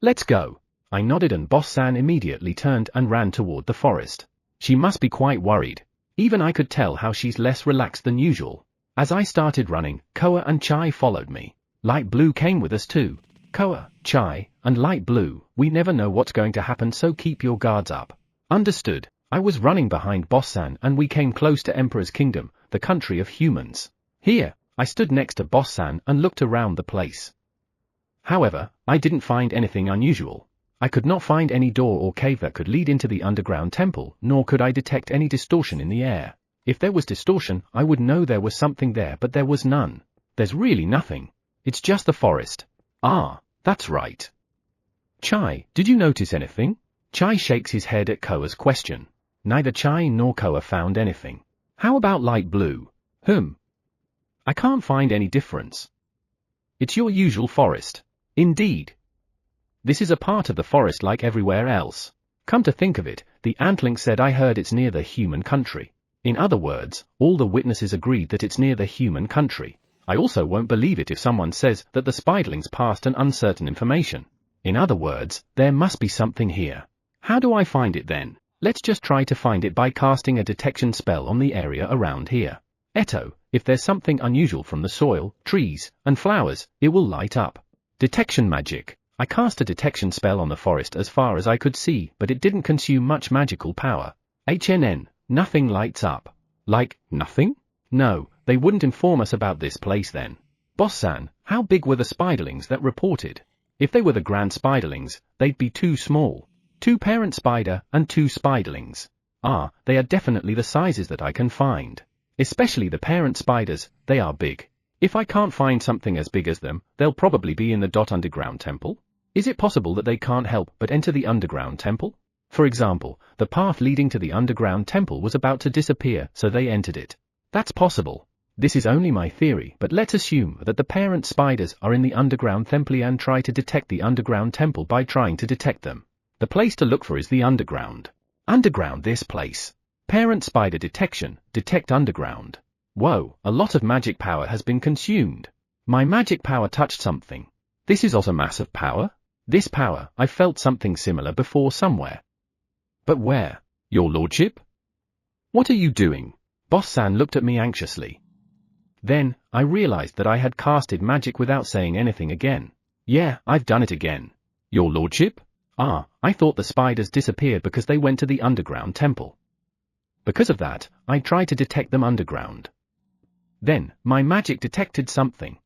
Let's go. I nodded and Boss-san immediately turned and ran toward the forest. She must be quite worried. Even I could tell how she's less relaxed than usual. As I started running, Koa and Chai followed me. Light Blue came with us too. Koa, Chai, and Light Blue, we never know what's going to happen, so keep your guards up. Understood. I was running behind Boss-san and we came close to Emperor's Kingdom, the country of humans. Here, I stood next to Boss-san and looked around the place. However, I didn't find anything unusual. I could not find any door or cave that could lead into the underground temple, nor could I detect any distortion in the air. If there was distortion, I would know there was something there, but there was none. There's really nothing. It's just the forest. Ah, that's right. Chai, did you notice anything? Chai shakes his head at Koa's question. Neither Chai nor Koa found anything. How about light blue? I can't find any difference. It's your usual forest. Indeed. This is a part of the forest like everywhere else. Come to think of it, the Antling said I heard it's near the human country. In other words, all the witnesses agreed that it's near the human country. I also won't believe it if someone says that the spiderlings passed an uncertain information. In other words, there must be something here. How do I find it then? Let's just try to find it by casting a detection spell on the area around here. Eto, if there's something unusual from the soil, trees, and flowers, it will light up. Detection magic. I cast a detection spell on the forest as far as I could see, but it didn't consume much magical power. Nothing lights up. Like, nothing? No, they wouldn't inform us about this place then. Boss-san, how big were the spiderlings that reported? If they were the grand spiderlings, they'd be too small. 2 parent spider and 2 spiderlings. Ah, they are definitely the sizes that I can find. Especially the parent spiders, they are big. If I can't find something as big as them, they'll probably be in the underground temple. Is it possible that they can't help but enter the underground temple? For example, the path leading to the underground temple was about to disappear, so they entered it. That's possible. This is only my theory, but let's assume that the parent spiders are in the underground temple and try to detect the underground temple by trying to detect them. The place to look for is the underground. Underground this place. Parent spider detection, detect underground. Whoa, a lot of magic power has been consumed. My magic power touched something. This is also massive power? This power, I felt something similar before somewhere. But where? Your lordship? What are you doing? Boss-san looked at me anxiously. Then, I realized that I had casted magic without saying anything again. Yeah, I've done it again. Your lordship? Ah, I thought the spiders disappeared because they went to the underground temple. Because of that, I tried to detect them underground. Then, my magic detected something.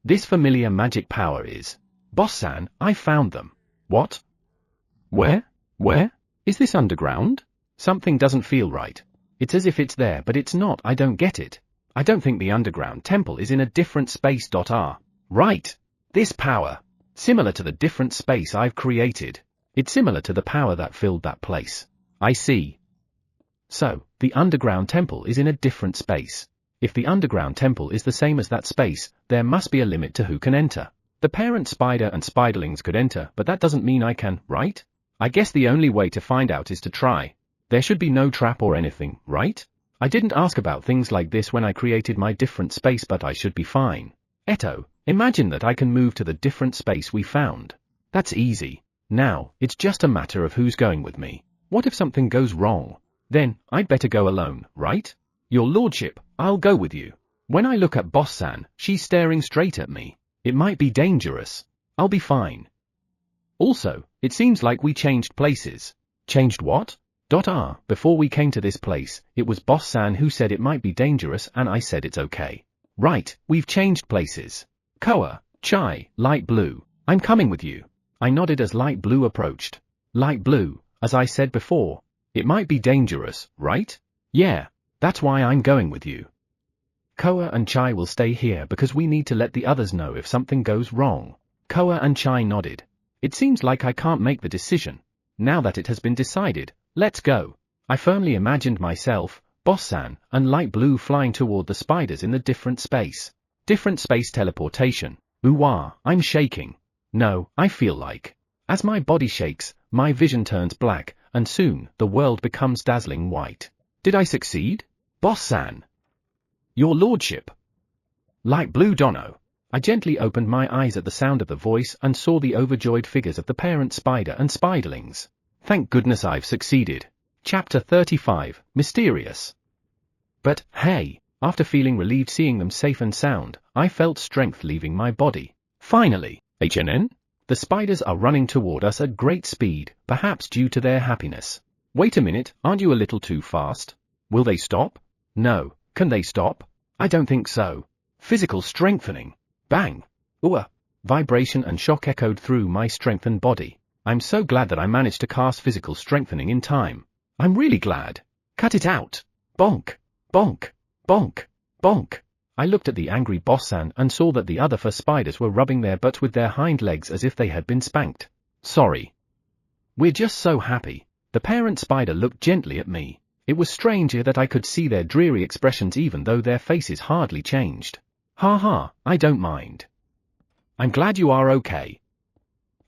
This familiar magic power is. Boss-san, I found them. What? Where? Where? Is this underground? Something doesn't feel right. It's as if it's there, but it's not. I don't get it. I don't think the underground temple is in a different space. Right. This power. Similar to the different space I've created. It's similar to the power that filled that place. I see. So, the underground temple is in a different space. If the underground temple is the same as that space, there must be a limit to who can enter. The parent spider and spiderlings could enter, but that doesn't mean I can, right? I guess the only way to find out is to try. There should be no trap or anything, right? I didn't ask about things like this when I created my different space, but I should be fine. Eto, imagine that I can move to the different space we found. That's easy. Now, it's just a matter of who's going with me. What if something goes wrong? Then, I'd better go alone, right? Your lordship, I'll go with you. When I look at Boss-san, she's staring straight at me. It might be dangerous. I'll be fine. Also, it seems like we changed places. Changed what? Before we came to this place, it was Boss-san who said it might be dangerous and I said it's okay. Right, we've changed places. Koa, Chai, light blue, I'm coming with you. I nodded as light blue approached. Light blue, as I said before, it might be dangerous, right? Yeah, that's why I'm going with you. Koa and Chai will stay here because we need to let the others know if something goes wrong. Koa and Chai nodded. It seems like I can't make the decision. Now that it has been decided, let's go. I firmly imagined myself, Boss-san, and light blue flying toward the spiders in the different space. Different space teleportation. Ooh-wah, I'm shaking. No, I feel like. As my body shakes, my vision turns black, and soon, the world becomes dazzling white. Did I succeed? Boss-san. Your lordship. Light blue Dono. I gently opened my eyes at the sound of the voice and saw the overjoyed figures of the parent spider and spiderlings. Thank goodness I've succeeded. Chapter 35, Mysterious. But, hey, after feeling relieved seeing them safe and sound, I felt strength leaving my body. Finally, the spiders are running toward us at great speed, perhaps due to their happiness. Wait a minute, aren't you a little too fast? Will they stop? No, can they stop? I don't think so. Physical strengthening. Bang! Ooh! Vibration and shock echoed through my strengthened body. I'm so glad that I managed to cast physical strengthening in time. I'm really glad. Cut it out. Bonk! Bonk! Bonk! Bonk! I looked at the angry boss-san and saw that the other 4 spiders were rubbing their butts with their hind legs as if they had been spanked. Sorry. We're just so happy. The parent spider looked gently at me. It was stranger that I could see their dreary expressions even though their faces hardly changed. Ha ha, I don't mind. I'm glad you are okay.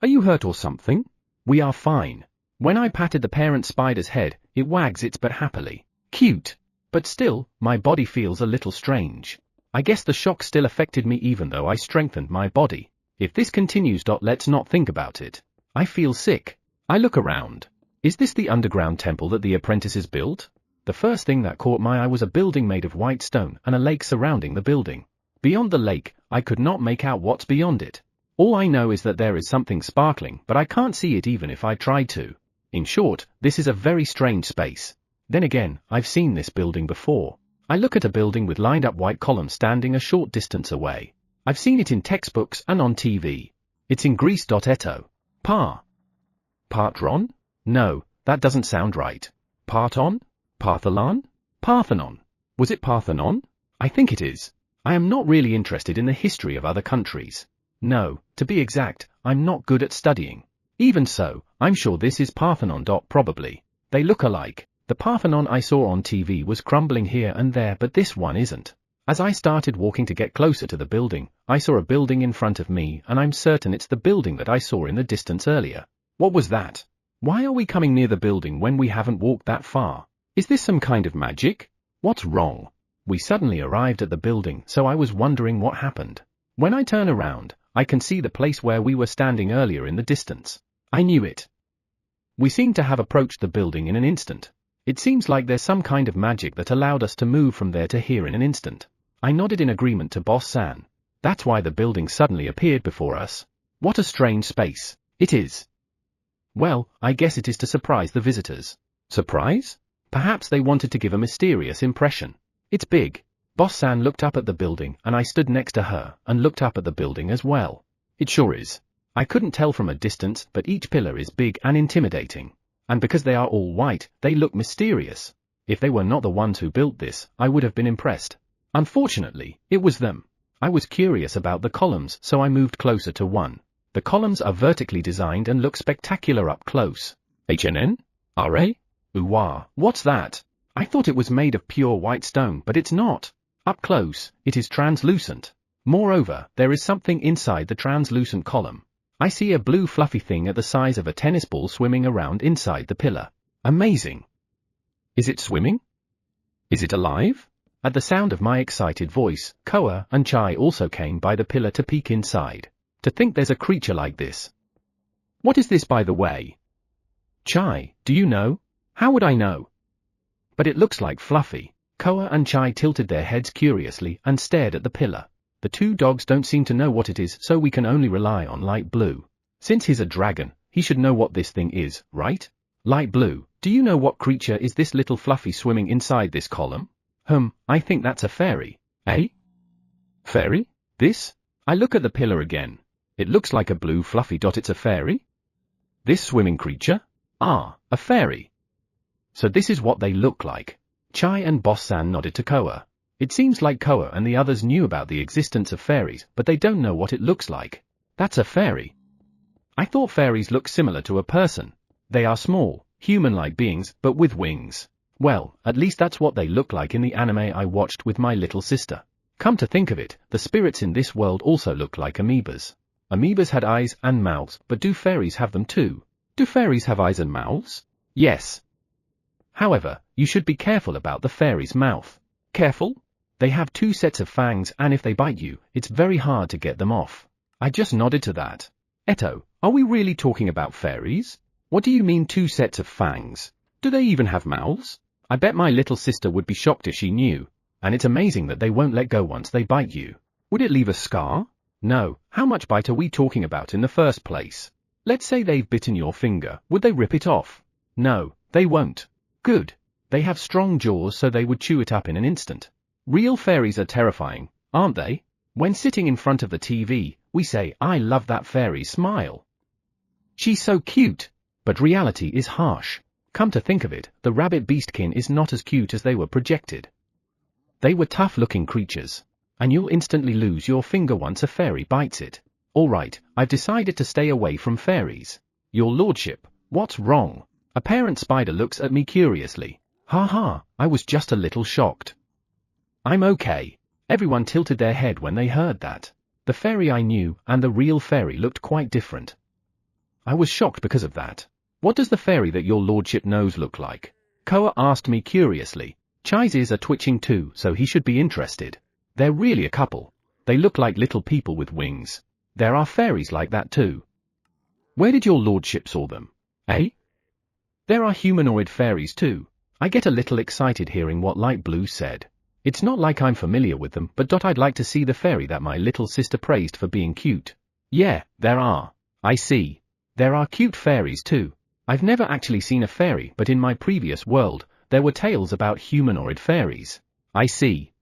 Are you hurt or something? We are fine. When I patted the parent spider's head, it wags its butt happily. Cute. But still, my body feels a little strange. I guess the shock still affected me even though I strengthened my body. If this continues, let's not think about it. I feel sick. I look around. Is this the underground temple that the apprentices built? The first thing that caught my eye was a building made of white stone and a lake surrounding the building. Beyond the lake, I could not make out what's beyond it. All I know is that there is something sparkling, but I can't see it even if I tried to. In short, this is a very strange space. Then again, I've seen this building before. I look at a building with lined up white columns standing a short distance away. I've seen it in textbooks and on TV. It's in Greece. Eto. Partron? No, that doesn't sound right. Parton? Partholon? Parthenon. Was it Parthenon? I think it is. I am not really interested in the history of other countries. No, to be exact, I'm not good at studying. Even so, I'm sure this is Parthenon. Probably. They look alike. The Parthenon I saw on TV was crumbling here and there, but this one isn't. As I started walking to get closer to the building, I saw a building in front of me and I'm certain it's the building that I saw in the distance earlier. What was that? Why are we coming near the building when we haven't walked that far? Is this some kind of magic? What's wrong? We suddenly arrived at the building, so I was wondering what happened. When I turn around, I can see the place where we were standing earlier in the distance. I knew it. We seemed to have approached the building in an instant. It seems like there's some kind of magic that allowed us to move from there to here in an instant. I nodded in agreement to Boss-san. That's why the building suddenly appeared before us. What a strange space. It is. Well, I guess it is to surprise the visitors. Surprise? Perhaps they wanted to give a mysterious impression. It's big. Boss-san looked up at the building and I stood next to her and looked up at the building as well. It sure is. I couldn't tell from a distance, but each pillar is big and intimidating. And because they are all white, they look mysterious. If they were not the ones who built this, I would have been impressed. Unfortunately, it was them. I was curious about the columns, so I moved closer to one. The columns are vertically designed and look spectacular up close. HNN? RA? Ooh-wah, what's that? I thought it was made of pure white stone, but it's not. Up close, it is translucent. Moreover, there is something inside the translucent column. I see a blue fluffy thing at the size of a tennis ball swimming around inside the pillar. Amazing. Is it swimming? Is it alive? At the sound of my excited voice, Koa and Chai also came by the pillar to peek inside. To think there's a creature like this. What is this, by the way? Chai, do you know? How would I know? But it looks like Fluffy. Koa and Chai tilted their heads curiously and stared at the pillar. The 2 dogs don't seem to know what it is, so we can only rely on Light Blue. Since he's a dragon, he should know what this thing is, right? Light Blue, do you know what creature is this little Fluffy swimming inside this column? I think that's a fairy. Eh? Fairy? This? I look at the pillar again. It looks like a blue fluffy dot. It's a fairy? This swimming creature? Ah, a fairy. So this is what they look like. Chai and Boss-san nodded to Koa. It seems like Koa and the others knew about the existence of fairies, but they don't know what it looks like. That's a fairy. I thought fairies look similar to a person. They are small, human-like beings, but with wings. Well, at least that's what they look like in the anime I watched with my little sister. Come to think of it, the spirits in this world also look like amoebas. Amoebas had eyes and mouths, but do fairies have them too? Do fairies have eyes and mouths? Yes. However, you should be careful about the fairy's mouth. Careful? They have 2 sets of fangs, and if they bite you, it's very hard to get them off. I just nodded to that. Eto, are we really talking about fairies? What do you mean 2 sets of fangs? Do they even have mouths? I bet my little sister would be shocked if she knew. And it's amazing that they won't let go once they bite you. Would it leave a scar? No. How much bite are we talking about in the first place? Let's say they've bitten your finger. Would they rip it off? No, they won't. Good. They have strong jaws, so they would chew it up in an instant. Real fairies are terrifying, aren't they? When sitting in front of the TV, we say, "I love that fairy's smile. She's so cute." But reality is harsh. Come to think of it, the rabbit beastkin is not as cute as they were projected. They were tough-looking creatures. And you'll instantly lose your finger once a fairy bites it. Alright, I've decided to stay away from fairies. Your lordship, what's wrong? A parent spider looks at me curiously. Ha ha, I was just a little shocked. I'm okay. Everyone tilted their head when they heard that. The fairy I knew and the real fairy looked quite different. I was shocked because of that. What does the fairy that your lordship knows look like? Koa asked me curiously. Chai's ears are twitching too, so he should be interested. They're really a couple. They look like little people with wings. There are fairies like that too. Where did your lordship saw them? Eh? There are humanoid fairies too. I get a little excited hearing what Light Blue said. It's not like I'm familiar with them, but I'd like to see the fairy that my little sister praised for being cute. Yeah, there are. I see. There are cute fairies too. I've never actually seen a fairy, but in my previous world, there were tales about humanoid fairies. I see.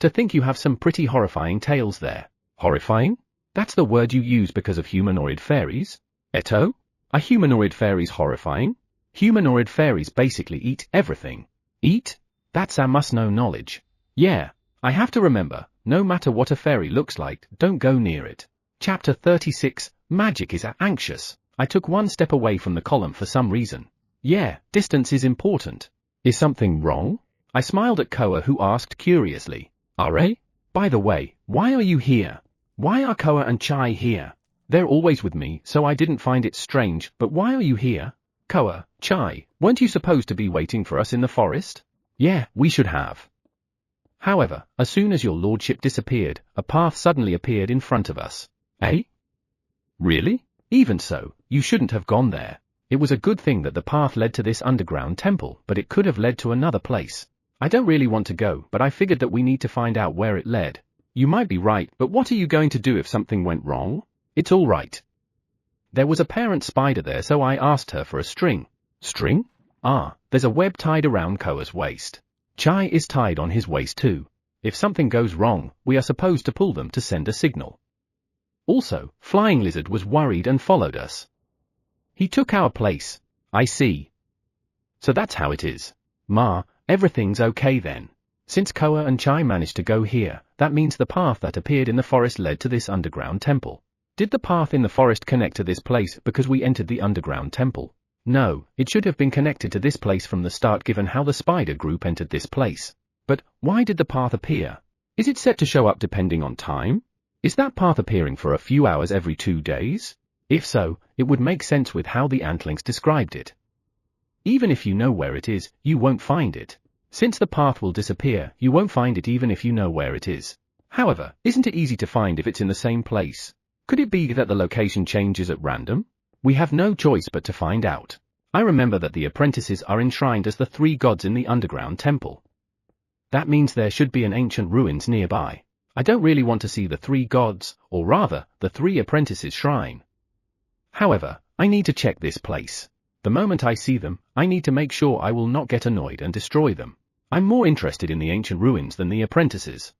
To think you have some pretty horrifying tales there. Horrifying? That's the word you use because of humanoid fairies? Eto? Are humanoid fairies horrifying? Humanoid fairies basically eat everything. Eat? That's our must-know knowledge. Yeah, I have to remember, no matter what a fairy looks like, don't go near it. Chapter 36, Magic is anxious. I took one step away from the column for some reason. Yeah, distance is important. Is something wrong? I smiled at Koa, who asked curiously. Are? By the way, why are you here? Why are Koa and Chai here? They're always with me, so I didn't find it strange, but why are you here? Koa, Chai, weren't you supposed to be waiting for us in the forest? Yeah, we should have. However, as soon as your lordship disappeared, a path suddenly appeared in front of us. Eh? Really? Even so, you shouldn't have gone there. It was a good thing that the path led to this underground temple, but it could have led to another place. I don't really want to go, but I figured that we need to find out where it led. You might be right, but what are you going to do if something went wrong? It's all right. There was a parent spider there, so I asked her for a string. String? Ah, there's a web tied around Koa's waist. Chai is tied on his waist too. If something goes wrong, we are supposed to pull them to send a signal. Also, Flying Lizard was worried and followed us. He took our place. I see. So that's how it is. Ma, everything's okay then. Since Koa and Chai managed to go here, that means the path that appeared in the forest led to this underground temple. Did the path in the forest connect to this place because we entered the underground temple? No, it should have been connected to this place from the start given how the spider group entered this place. But, why did the path appear? Is it set to show up depending on time? Is that path appearing for a few hours every 2 days? If so, it would make sense with how the Antlings described it. Even if you know where it is, you won't find it. Since the path will disappear, you won't find it even if you know where it is. However, isn't it easy to find if it's in the same place? Could it be that the location changes at random? We have no choice but to find out. I remember that the apprentices are enshrined as the 3 gods in the underground temple. That means there should be an ancient ruins nearby. I don't really want to see the 3 gods, or rather, the 3 apprentices' shrine. However, I need to check this place. The moment I see them, I need to make sure I will not get annoyed and destroy them. I'm more interested in the ancient ruins than the apprentices.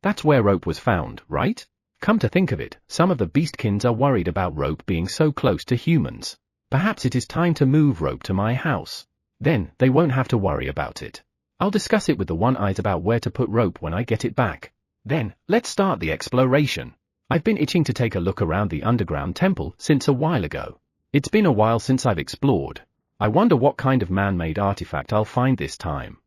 That's where Rope was found, right? Come to think of it, some of the beastkins are worried about Rope being so close to humans. Perhaps it is time to move Rope to my house. Then, they won't have to worry about it. I'll discuss it with the One-Eyes about where to put Rope when I get it back. Then, let's start the exploration. I've been itching to take a look around the underground temple since a while ago. It's been a while since I've explored. I wonder what kind of man-made artifact I'll find this time.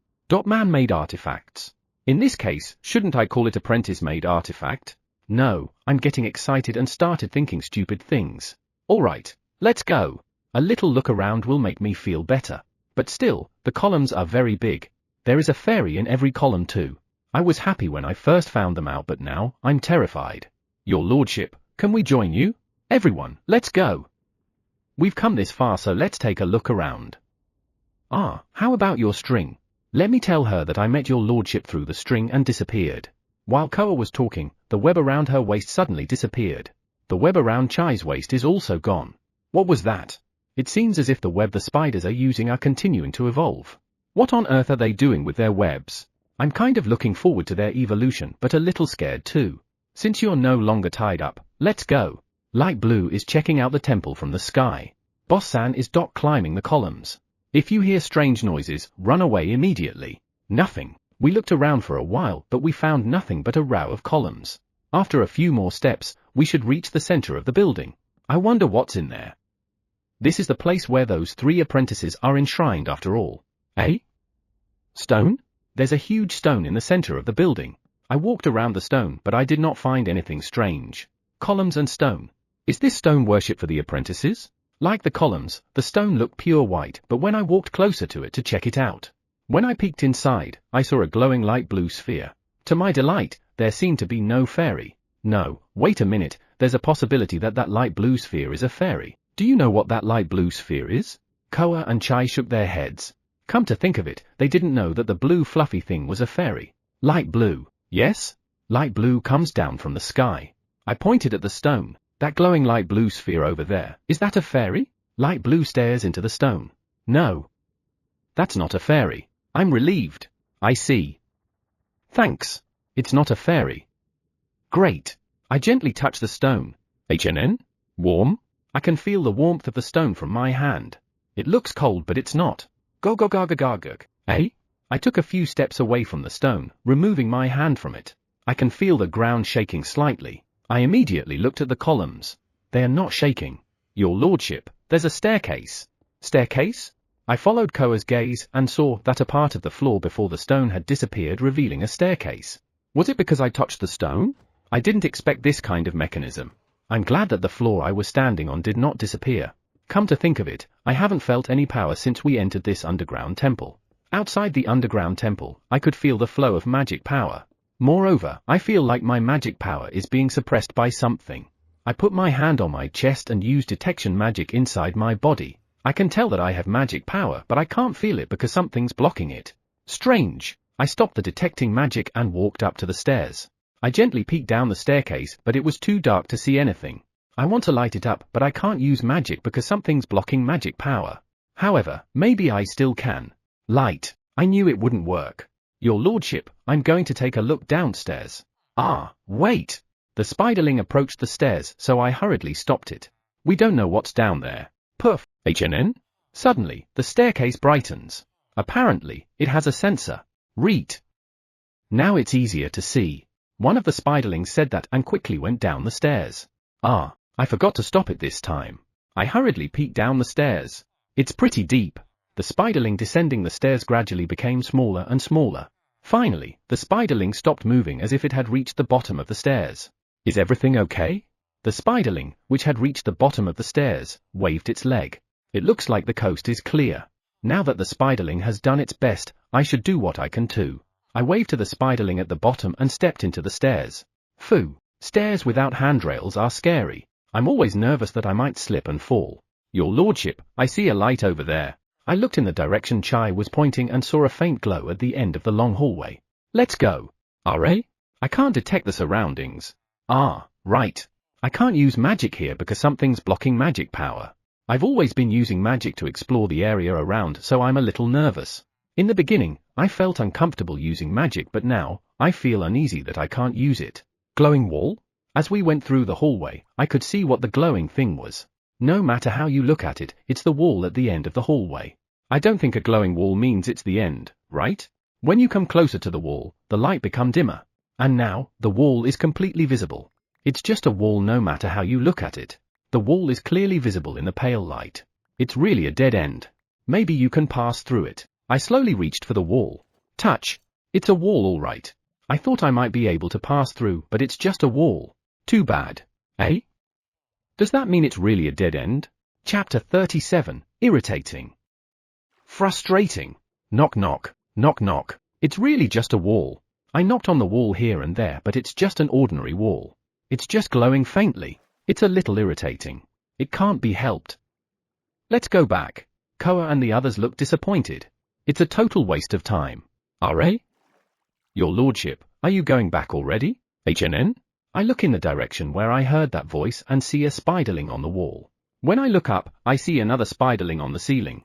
Man-made artifacts. In this case, shouldn't I call it apprentice-made artifact? No, I'm getting excited and started thinking stupid things. Alright, let's go. A little look around will make me feel better. But still, the columns are very big. There is a fairy in every column too. I was happy when I first found them out, but now, I'm terrified. Your lordship, can we join you? Everyone, let's go. We've come this far, so let's take a look around. Ah, how about your string? Let me tell her that I met your lordship through the string and disappeared. While Koa was talking, the web around her waist suddenly disappeared. The web around Chai's waist is also gone. What was that? It seems as if the web the spiders are using are continuing to evolve. What on earth are they doing with their webs? I'm kind of looking forward to their evolution but a little scared too. Since you're no longer tied up, let's go. Light Blue is checking out the temple from the sky. Boss-san is climbing the columns. If you hear strange noises, run away immediately. Nothing. We looked around for a while but we found nothing but a row of columns. After a few more steps, we should reach the center of the building. I wonder what's in there. This is the place where those 3 apprentices are enshrined after all. Eh? Stone? There's a huge stone in the center of the building. I walked around the stone but I did not find anything strange. Columns and stone. Is this stone worship for the apprentices? Like the columns, the stone looked pure white, but when I walked closer to it to check it out, when I peeked inside, I saw a glowing light blue sphere. To my delight, there seemed to be no fairy. No, wait a minute, there's a possibility that that light blue sphere is a fairy. Do you know what that light blue sphere is? Koa and Chai shook their heads. Come to think of it, they didn't know that the blue fluffy thing was a fairy. Light blue, yes? Light blue comes down from the sky. I pointed at the stone. That glowing light blue sphere over there, is that a fairy? Light blue stares into the stone. No. That's not a fairy. I'm relieved. I see. Thanks. It's not a fairy. Great. I gently touch the stone. HNN? Warm? I can feel the warmth of the stone from my hand. It looks cold but it's not. Go-go-ga-ga-ga-ga. Eh? I took a few steps away from the stone, removing my hand from it. I can feel the ground shaking slightly. I immediately looked at the columns. They are not shaking. Your lordship, there's a staircase. Staircase? I followed Koa's gaze and saw that a part of the floor before the stone had disappeared, revealing a staircase. Was it because I touched the stone? I didn't expect this kind of mechanism. I'm glad that the floor I was standing on did not disappear. Come to think of it, I haven't felt any power since we entered this underground temple. Outside the underground temple, I could feel the flow of magic power. Moreover, I feel like my magic power is being suppressed by something. I put my hand on my chest and used detection magic inside my body. I can tell that I have magic power but I can't feel it because something's blocking it. Strange. I stopped the detecting magic and walked up to the stairs. I gently peeked down the staircase but it was too dark to see anything. I want to light it up but I can't use magic because something's blocking magic power. However, maybe I still can. Light. I knew it wouldn't work. Your lordship, I'm going to take a look downstairs. Ah, wait! The spiderling approached the stairs so I hurriedly stopped it. We don't know what's down there. Puff! HNN? Suddenly, the staircase brightens. Apparently, it has a sensor. Read. Now it's easier to see. One of the spiderlings said that and quickly went down the stairs. Ah, I forgot to stop it this time. I hurriedly peeked down the stairs. It's pretty deep. The spiderling descending the stairs gradually became smaller and smaller. Finally, the spiderling stopped moving as if it had reached the bottom of the stairs. Is everything okay? The spiderling, which had reached the bottom of the stairs, waved its leg. It looks like the coast is clear. Now that the spiderling has done its best, I should do what I can too. I waved to the spiderling at the bottom and stepped into the stairs. Phew, stairs without handrails are scary. I'm always nervous that I might slip and fall. Your lordship, I see a light over there. I looked in the direction Chai was pointing and saw a faint glow at the end of the long hallway. Let's go. RA? I can't detect the surroundings. Ah, right. I can't use magic here because something's blocking magic power. I've always been using magic to explore the area around, so I'm a little nervous. In the beginning, I felt uncomfortable using magic but now, I feel uneasy that I can't use it. Glowing wall? As we went through the hallway, I could see what the glowing thing was. No matter how you look at it, it's the wall at the end of the hallway. I don't think a glowing wall means it's the end, right? When you come closer to the wall, the light becomes dimmer. And now, the wall is completely visible. It's just a wall no matter how you look at it. The wall is clearly visible in the pale light. It's really a dead end. Maybe you can pass through it. I slowly reached for the wall. Touch. It's a wall all right. I thought I might be able to pass through, but it's just a wall. Too bad. Eh? Does that mean it's really a dead end? Chapter 37, Irritating. Frustrating. Knock knock, knock knock. It's really just a wall. I knocked on the wall here and there but it's just an ordinary wall. It's just glowing faintly. It's a little irritating. It can't be helped. Let's go back. Koa and the others look disappointed. It's a total waste of time. RA? Your lordship, are you going back already? HNN? I look in the direction where I heard that voice and see a spiderling on the wall. When I look up, I see another spiderling on the ceiling.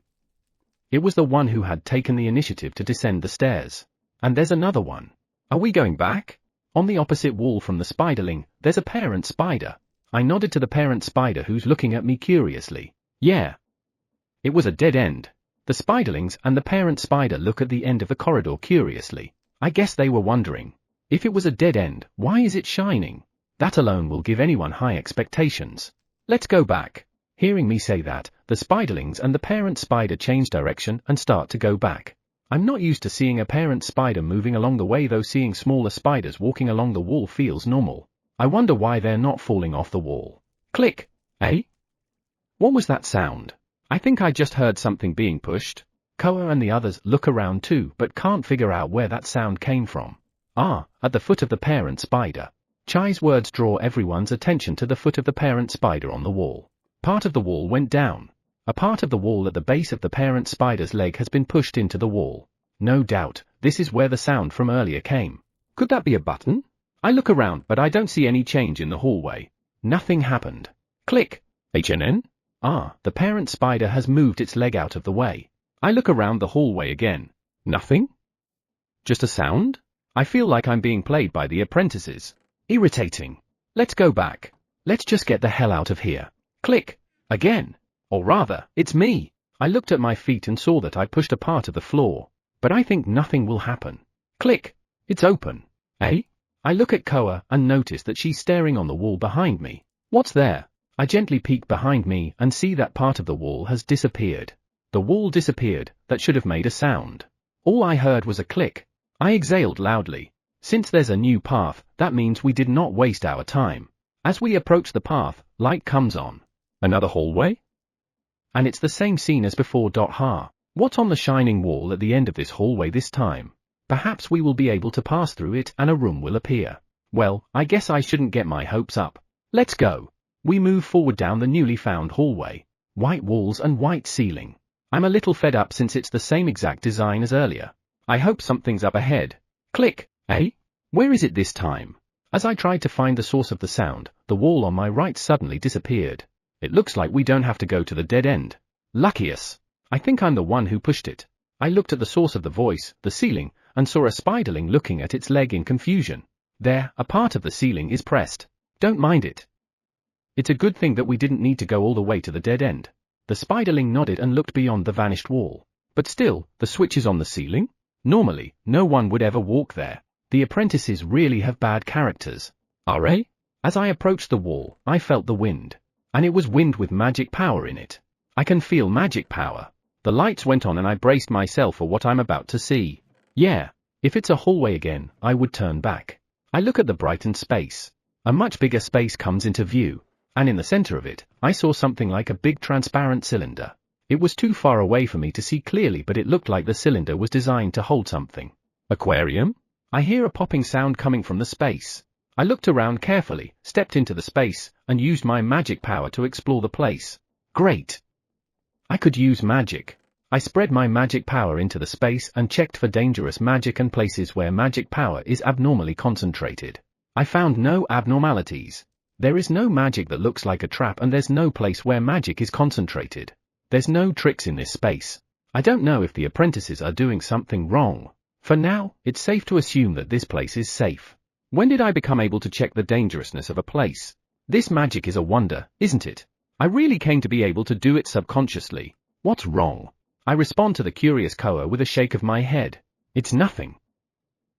It was the one who had taken the initiative to descend the stairs. And there's another one. Are we going back? On the opposite wall from the spiderling, there's a parent spider. I nodded to the parent spider who's looking at me curiously. Yeah. It was a dead end. The spiderlings and the parent spider look at the end of the corridor curiously. I guess they were wondering. If it was a dead end, why is it shining? That alone will give anyone high expectations. Let's go back. Hearing me say that, the spiderlings and the parent spider change direction and start to go back. I'm not used to seeing a parent spider moving along the way, though seeing smaller spiders walking along the wall feels normal. I wonder why they're not falling off the wall. Click. Eh? What was that sound? I think I just heard something being pushed. Koa and the others look around too, but can't figure out where that sound came from. Ah, at the foot of the parent spider. Chai's words draw everyone's attention to the foot of the parent spider on the wall. Part of the wall went down. A part of the wall at the base of the parent spider's leg has been pushed into the wall. No doubt, this is where the sound from earlier came. Could that be a button? I look around, but I don't see any change in the hallway. Nothing happened. Click. HNN? Ah, the parent spider has moved its leg out of the way. I look around the hallway again. Nothing? Just a sound? I feel like I'm being played by the apprentices. Irritating. Let's go back. Let's just get the hell out of here. Click. Again. Or rather, it's me. I looked at my feet and saw that I pushed a part of the floor. But I think nothing will happen. Click. It's open. Eh? I look at Koa and notice that she's staring on the wall behind me. What's there? I gently peek behind me and see that part of the wall has disappeared. The wall disappeared. That should have made a sound. All I heard was a click. I exhaled loudly. Since there's a new path, that means we did not waste our time. As we approach the path, light comes on. Another hallway? And it's the same scene as before. What's on the shining wall at the end of this hallway this time? Perhaps we will be able to pass through it and a room will appear. Well, I guess I shouldn't get my hopes up. Let's go. We move forward down the newly found hallway. White walls and white ceiling. I'm a little fed up since it's the same exact design as earlier. I hope something's up ahead. Click. Eh? Where is it this time? As I tried to find the source of the sound, the wall on my right suddenly disappeared. It looks like we don't have to go to the dead end. Lucky us. I think I'm the one who pushed it. I looked at the source of the voice, the ceiling, and saw a spiderling looking at its leg in confusion. There, a part of the ceiling is pressed. Don't mind it. It's a good thing that we didn't need to go all the way to the dead end. The spiderling nodded and looked beyond the vanished wall. But still, the switch is on the ceiling? Normally, no one would ever walk there. The apprentices really have bad characters. RA? As I approached the wall, I felt the wind. And it was wind with magic power in it. I can feel magic power. The lights went on and I braced myself for what I'm about to see. Yeah, if it's a hallway again, I would turn back. I look at the brightened space. A much bigger space comes into view. And in the center of it, I saw something like a big transparent cylinder. It was too far away for me to see clearly, but it looked like the cylinder was designed to hold something. Aquarium? I hear a popping sound coming from the space. I looked around carefully, stepped into the space, and used my magic power to explore the place. Great! I could use magic. I spread my magic power into the space and checked for dangerous magic and places where magic power is abnormally concentrated. I found no abnormalities. There is no magic that looks like a trap, and there's no place where magic is concentrated. There's no tricks in this space. I don't know if the apprentices are doing something wrong. For now, it's safe to assume that this place is safe. When did I become able to check the dangerousness of a place? This magic is a wonder, isn't it? I really came to be able to do it subconsciously. What's wrong? I respond to the curious Koa with a shake of my head. It's nothing.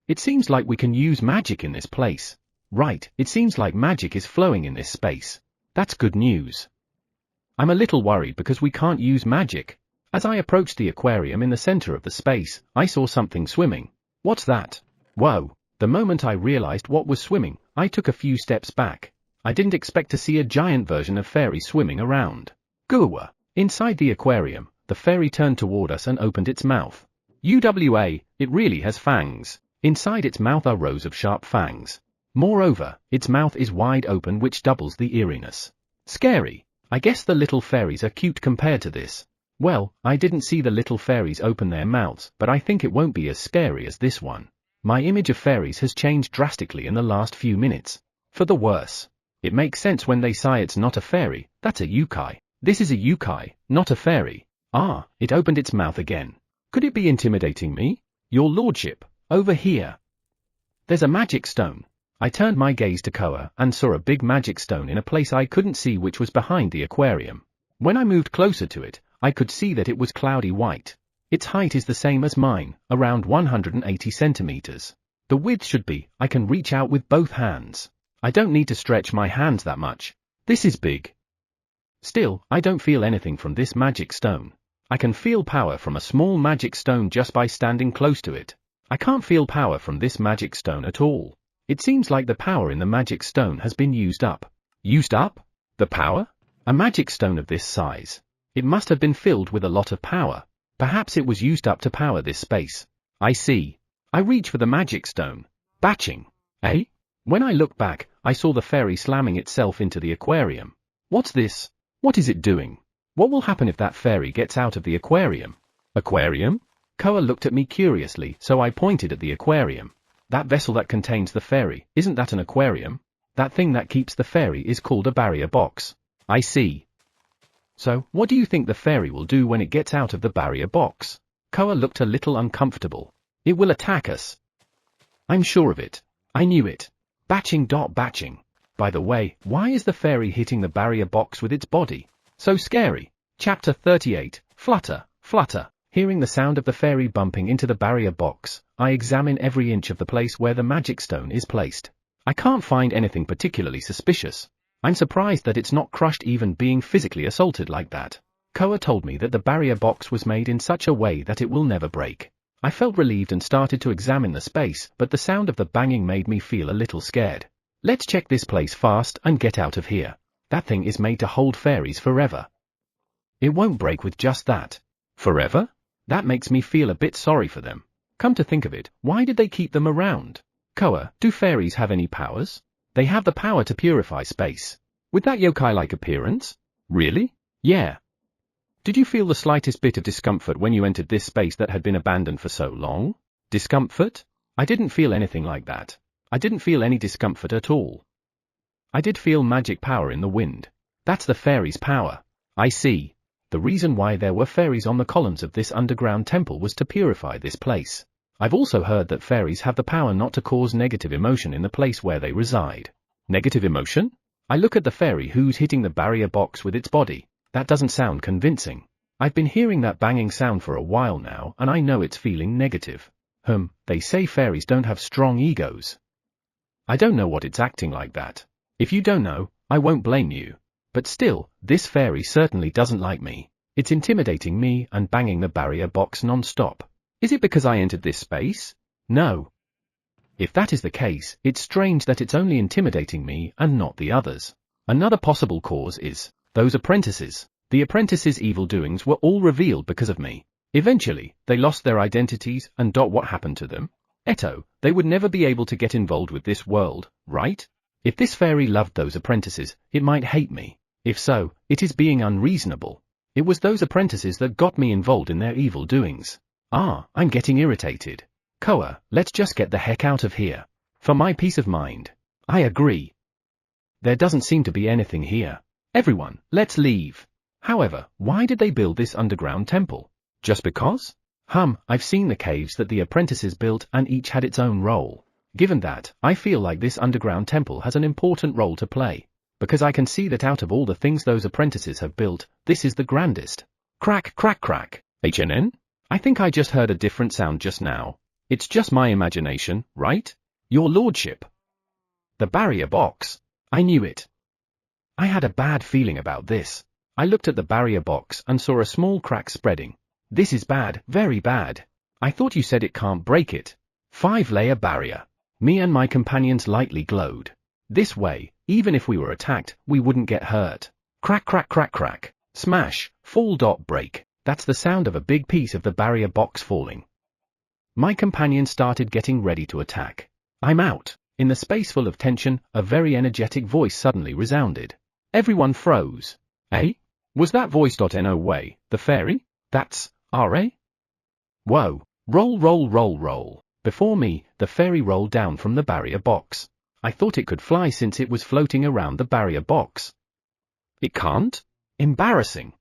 It seems like we can use magic in this place. Right, it seems like magic is flowing in this space. That's good news. I'm a little worried because we can't use magic. As I approached the aquarium in the center of the space, I saw something swimming. What's that? Whoa. The moment I realized what was swimming, I took a few steps back. I didn't expect to see a giant version of fairy swimming around. Gua. Inside the aquarium, the fairy turned toward us and opened its mouth. UWA, it really has fangs. Inside its mouth are rows of sharp fangs. Moreover, its mouth is wide open, which doubles the eeriness. Scary. I guess the little fairies are cute compared to this. Well, I didn't see the little fairies open their mouths, but I think it won't be as scary as this one. My image of fairies has changed drastically in the last few minutes. For the worse. It makes sense when they say it's not a fairy, that's a yukai. This is a yukai, not a fairy. Ah, it opened its mouth again. Could it be intimidating me? Your lordship, Over here. There's a magic stone. I turned my gaze to Koa and saw a big magic stone in a place I couldn't see, which was behind the aquarium. When I moved closer to it, I could see that it was cloudy white. Its height is the same as mine, around 180 centimeters. The width should be, I can reach out with both hands. I don't need to stretch my hands that much. This is big. Still, I don't feel anything from this magic stone. I can feel power from a small magic stone just by standing close to it. I can't feel power from this magic stone at all. It seems like the power in the magic stone has been used up. Used up? The power? A magic stone of this size. It must have been filled with a lot of power. Perhaps it was used up to power this space. I see. I reach for the magic stone. Batching. Eh? When I looked back, I saw the fairy slamming itself into the aquarium. What's this? What is it doing? What will happen if that fairy gets out of the aquarium? Aquarium? Koa looked at me curiously, so I pointed at the aquarium. That vessel that contains the fairy, isn't that an aquarium? That thing that keeps the fairy is called a barrier box. I see. So, what do you think the fairy will do when it gets out of the barrier box? Koa looked a little uncomfortable. It will attack us. I'm sure of it. I knew it. Batching. By the way, why is the fairy hitting the barrier box with its body? So scary. Chapter 38, Flutter. Hearing the sound of the fairy bumping into the barrier box, I examine every inch of the place where the magic stone is placed. I can't find anything particularly suspicious. I'm surprised that it's not crushed, even being physically assaulted like that. Koa told me that the barrier box was made in such a way that it will never break. I felt relieved and started to examine the space, but the sound of the banging made me feel a little scared. Let's check this place fast and get out of here. That thing is made to hold fairies forever. It won't break with just that. Forever? That makes me feel a bit sorry for them. Come to think of it, why did they keep them around? Koa, do fairies have any powers? They have the power to purify space. With that yokai-like appearance? Really? Yeah. Did you feel the slightest bit of discomfort when you entered this space that had been abandoned for so long? Discomfort? I didn't feel anything like that. I didn't feel any discomfort at all. I did feel magic power in the wind. That's the fairies' power. I see. The reason why there were fairies on the columns of this underground temple was to purify this place. I've also heard that fairies have the power not to cause negative emotion in the place where they reside. Negative emotion? I look at the fairy who's hitting the barrier box with its body. That doesn't sound convincing. I've been hearing that banging sound for a while now, and I know it's feeling negative. They say fairies don't have strong egos. I don't know what it's acting like that. If you don't know, I won't blame you. But still, this fairy certainly doesn't like me. It's intimidating me and banging the barrier box non-stop. Is it because I entered this space? No. If that is the case, it's strange that it's only intimidating me and not the others. Another possible cause is those apprentices. The apprentices' evil doings were all revealed because of me. Eventually, they lost their identities, and what happened to them? They would never be able to get involved with this world, right? If this fairy loved those apprentices, it might hate me. If so, it is being unreasonable. It was those apprentices that got me involved in their evil doings. I'm getting irritated. Koa, let's just get the heck out of here. For my peace of mind. I agree. There doesn't seem to be anything here. Everyone, let's leave. However, why did they build this underground temple? Just because? I've seen the caves that the apprentices built and each had its own role. Given that, I feel like this underground temple has an important role to play. Because I can see that out of all the things those apprentices have built, this is the grandest. Crack. HNN? I think I just heard a different sound just now. It's just my imagination, right? Your lordship. The barrier box. I knew it. I had a bad feeling about this. I looked at the barrier box and saw a small crack spreading. This is bad, very bad. I thought you said it can't break it. 5-layer barrier. Me and my companions lightly glowed. This way, even if we were attacked, we wouldn't get hurt. Crack. Smash, fall. Break. That's the sound of a big piece of the barrier box falling. My companion started getting ready to attack. I'm out. In the space full of tension, a very energetic voice suddenly resounded. Everyone froze. Was that voice? No way, the fairy? That's R.A.? Whoa. Roll. Before me, the fairy rolled down from the barrier box. I thought it could fly since it was floating around the barrier box. It can't? Embarrassing.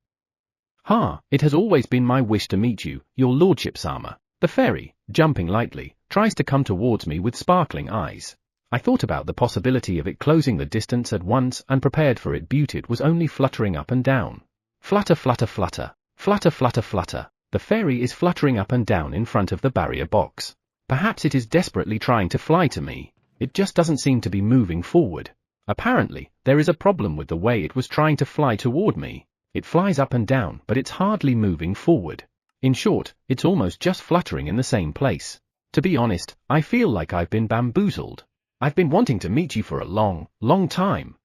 It has always been my wish to meet you, your lordship Sama. The fairy, jumping lightly, tries to come towards me with sparkling eyes. I thought about the possibility of it closing the distance at once and prepared for it, but it was only fluttering up and down. Flutter, flutter, flutter, flutter, flutter, flutter. The fairy is fluttering up and down in front of the barrier box. Perhaps it is desperately trying to fly to me. It just doesn't seem to be moving forward. Apparently, there is a problem with the way it was trying to fly toward me. It flies up and down, but it's hardly moving forward. In short, it's almost just fluttering in the same place. To be honest, I feel like I've been bamboozled. I've been wanting to meet you for a long, long time.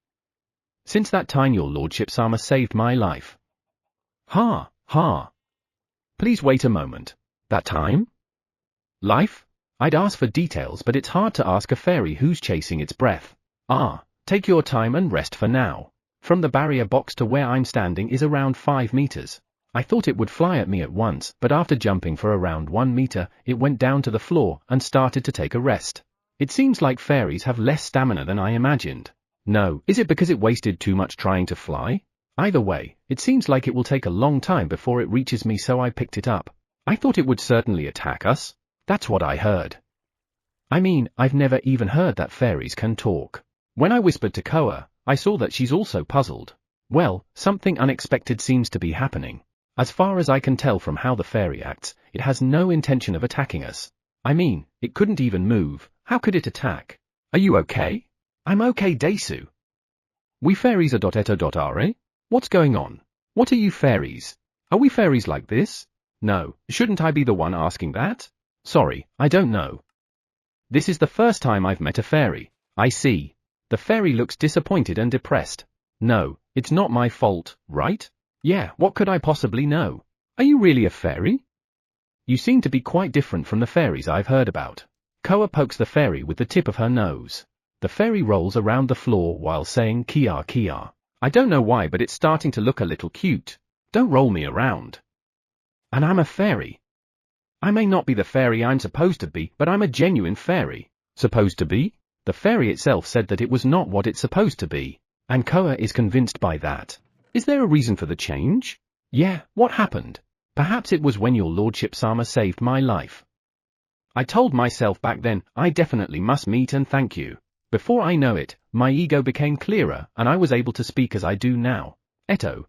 Since that time your lordship Sama saved my life. Ha, ha. Please wait a moment. That time? Life? I'd ask for details, but it's hard to ask a fairy who's chasing its breath. Take your time and rest for now. From the barrier box to where I'm standing is around 5 meters. I thought it would fly at me at once, but after jumping for around 1 meter, it went down to the floor and started to take a rest. It seems like fairies have less stamina than I imagined. No, is it because it wasted too much trying to fly? Either way, it seems like it will take a long time before it reaches me, so I picked it up. I thought it would certainly attack us. That's what I heard. I mean, I've never even heard that fairies can talk. When I whispered to Koa, I saw that she's also puzzled. Well, something unexpected seems to be happening. As far as I can tell from how the fairy acts, it has no intention of attacking us. I mean, it couldn't even move. How could it attack? Are you okay? I'm okay, Desu. We fairies are .eta.re? What's going on? What are you fairies? Are we fairies like this? No, shouldn't I be the one asking that? Sorry, I don't know. This is the first time I've met a fairy. I see. The fairy looks disappointed and depressed. No, it's not my fault, right? Yeah, what could I possibly know? Are you really a fairy? You seem to be quite different from the fairies I've heard about. Koa pokes the fairy with the tip of her nose. The fairy rolls around the floor while saying kia kia. I don't know why, but it's starting to look a little cute. Don't roll me around. And I'm a fairy. I may not be the fairy I'm supposed to be, but I'm a genuine fairy. Supposed to be? The fairy itself said that it was not what it's supposed to be. And Koa is convinced by that. Is there a reason for the change? Yeah, what happened? Perhaps it was when your lordship Sama saved my life. I told myself back then, I definitely must meet and thank you. Before I know it, my ego became clearer and I was able to speak as I do now.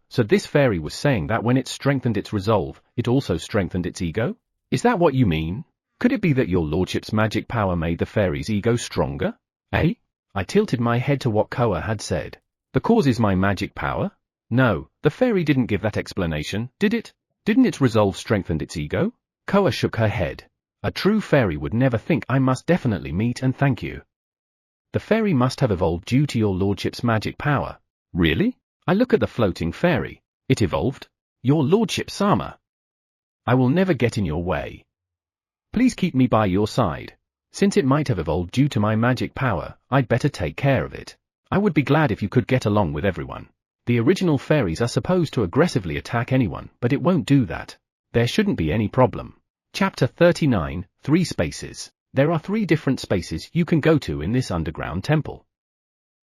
So this fairy was saying that when it strengthened its resolve, it also strengthened its ego? Is that what you mean? Could it be that your lordship's magic power made the fairy's ego stronger? Eh? I tilted my head to what Koa had said. The cause is my magic power? No, the fairy didn't give that explanation, did it? Didn't its resolve strengthen its ego? Koa shook her head. A true fairy would never think. I must definitely meet and thank you. The fairy must have evolved due to your lordship's magic power. Really? I look at the floating fairy. It evolved? Your lordship Sama. I will never get in your way. Please keep me by your side. Since it might have evolved due to my magic power, I'd better take care of it. I would be glad if you could get along with everyone. The original fairies are supposed to aggressively attack anyone, but it won't do that. There shouldn't be any problem. Chapter 39, 3 Spaces. There are 3 different spaces you can go to in this underground temple.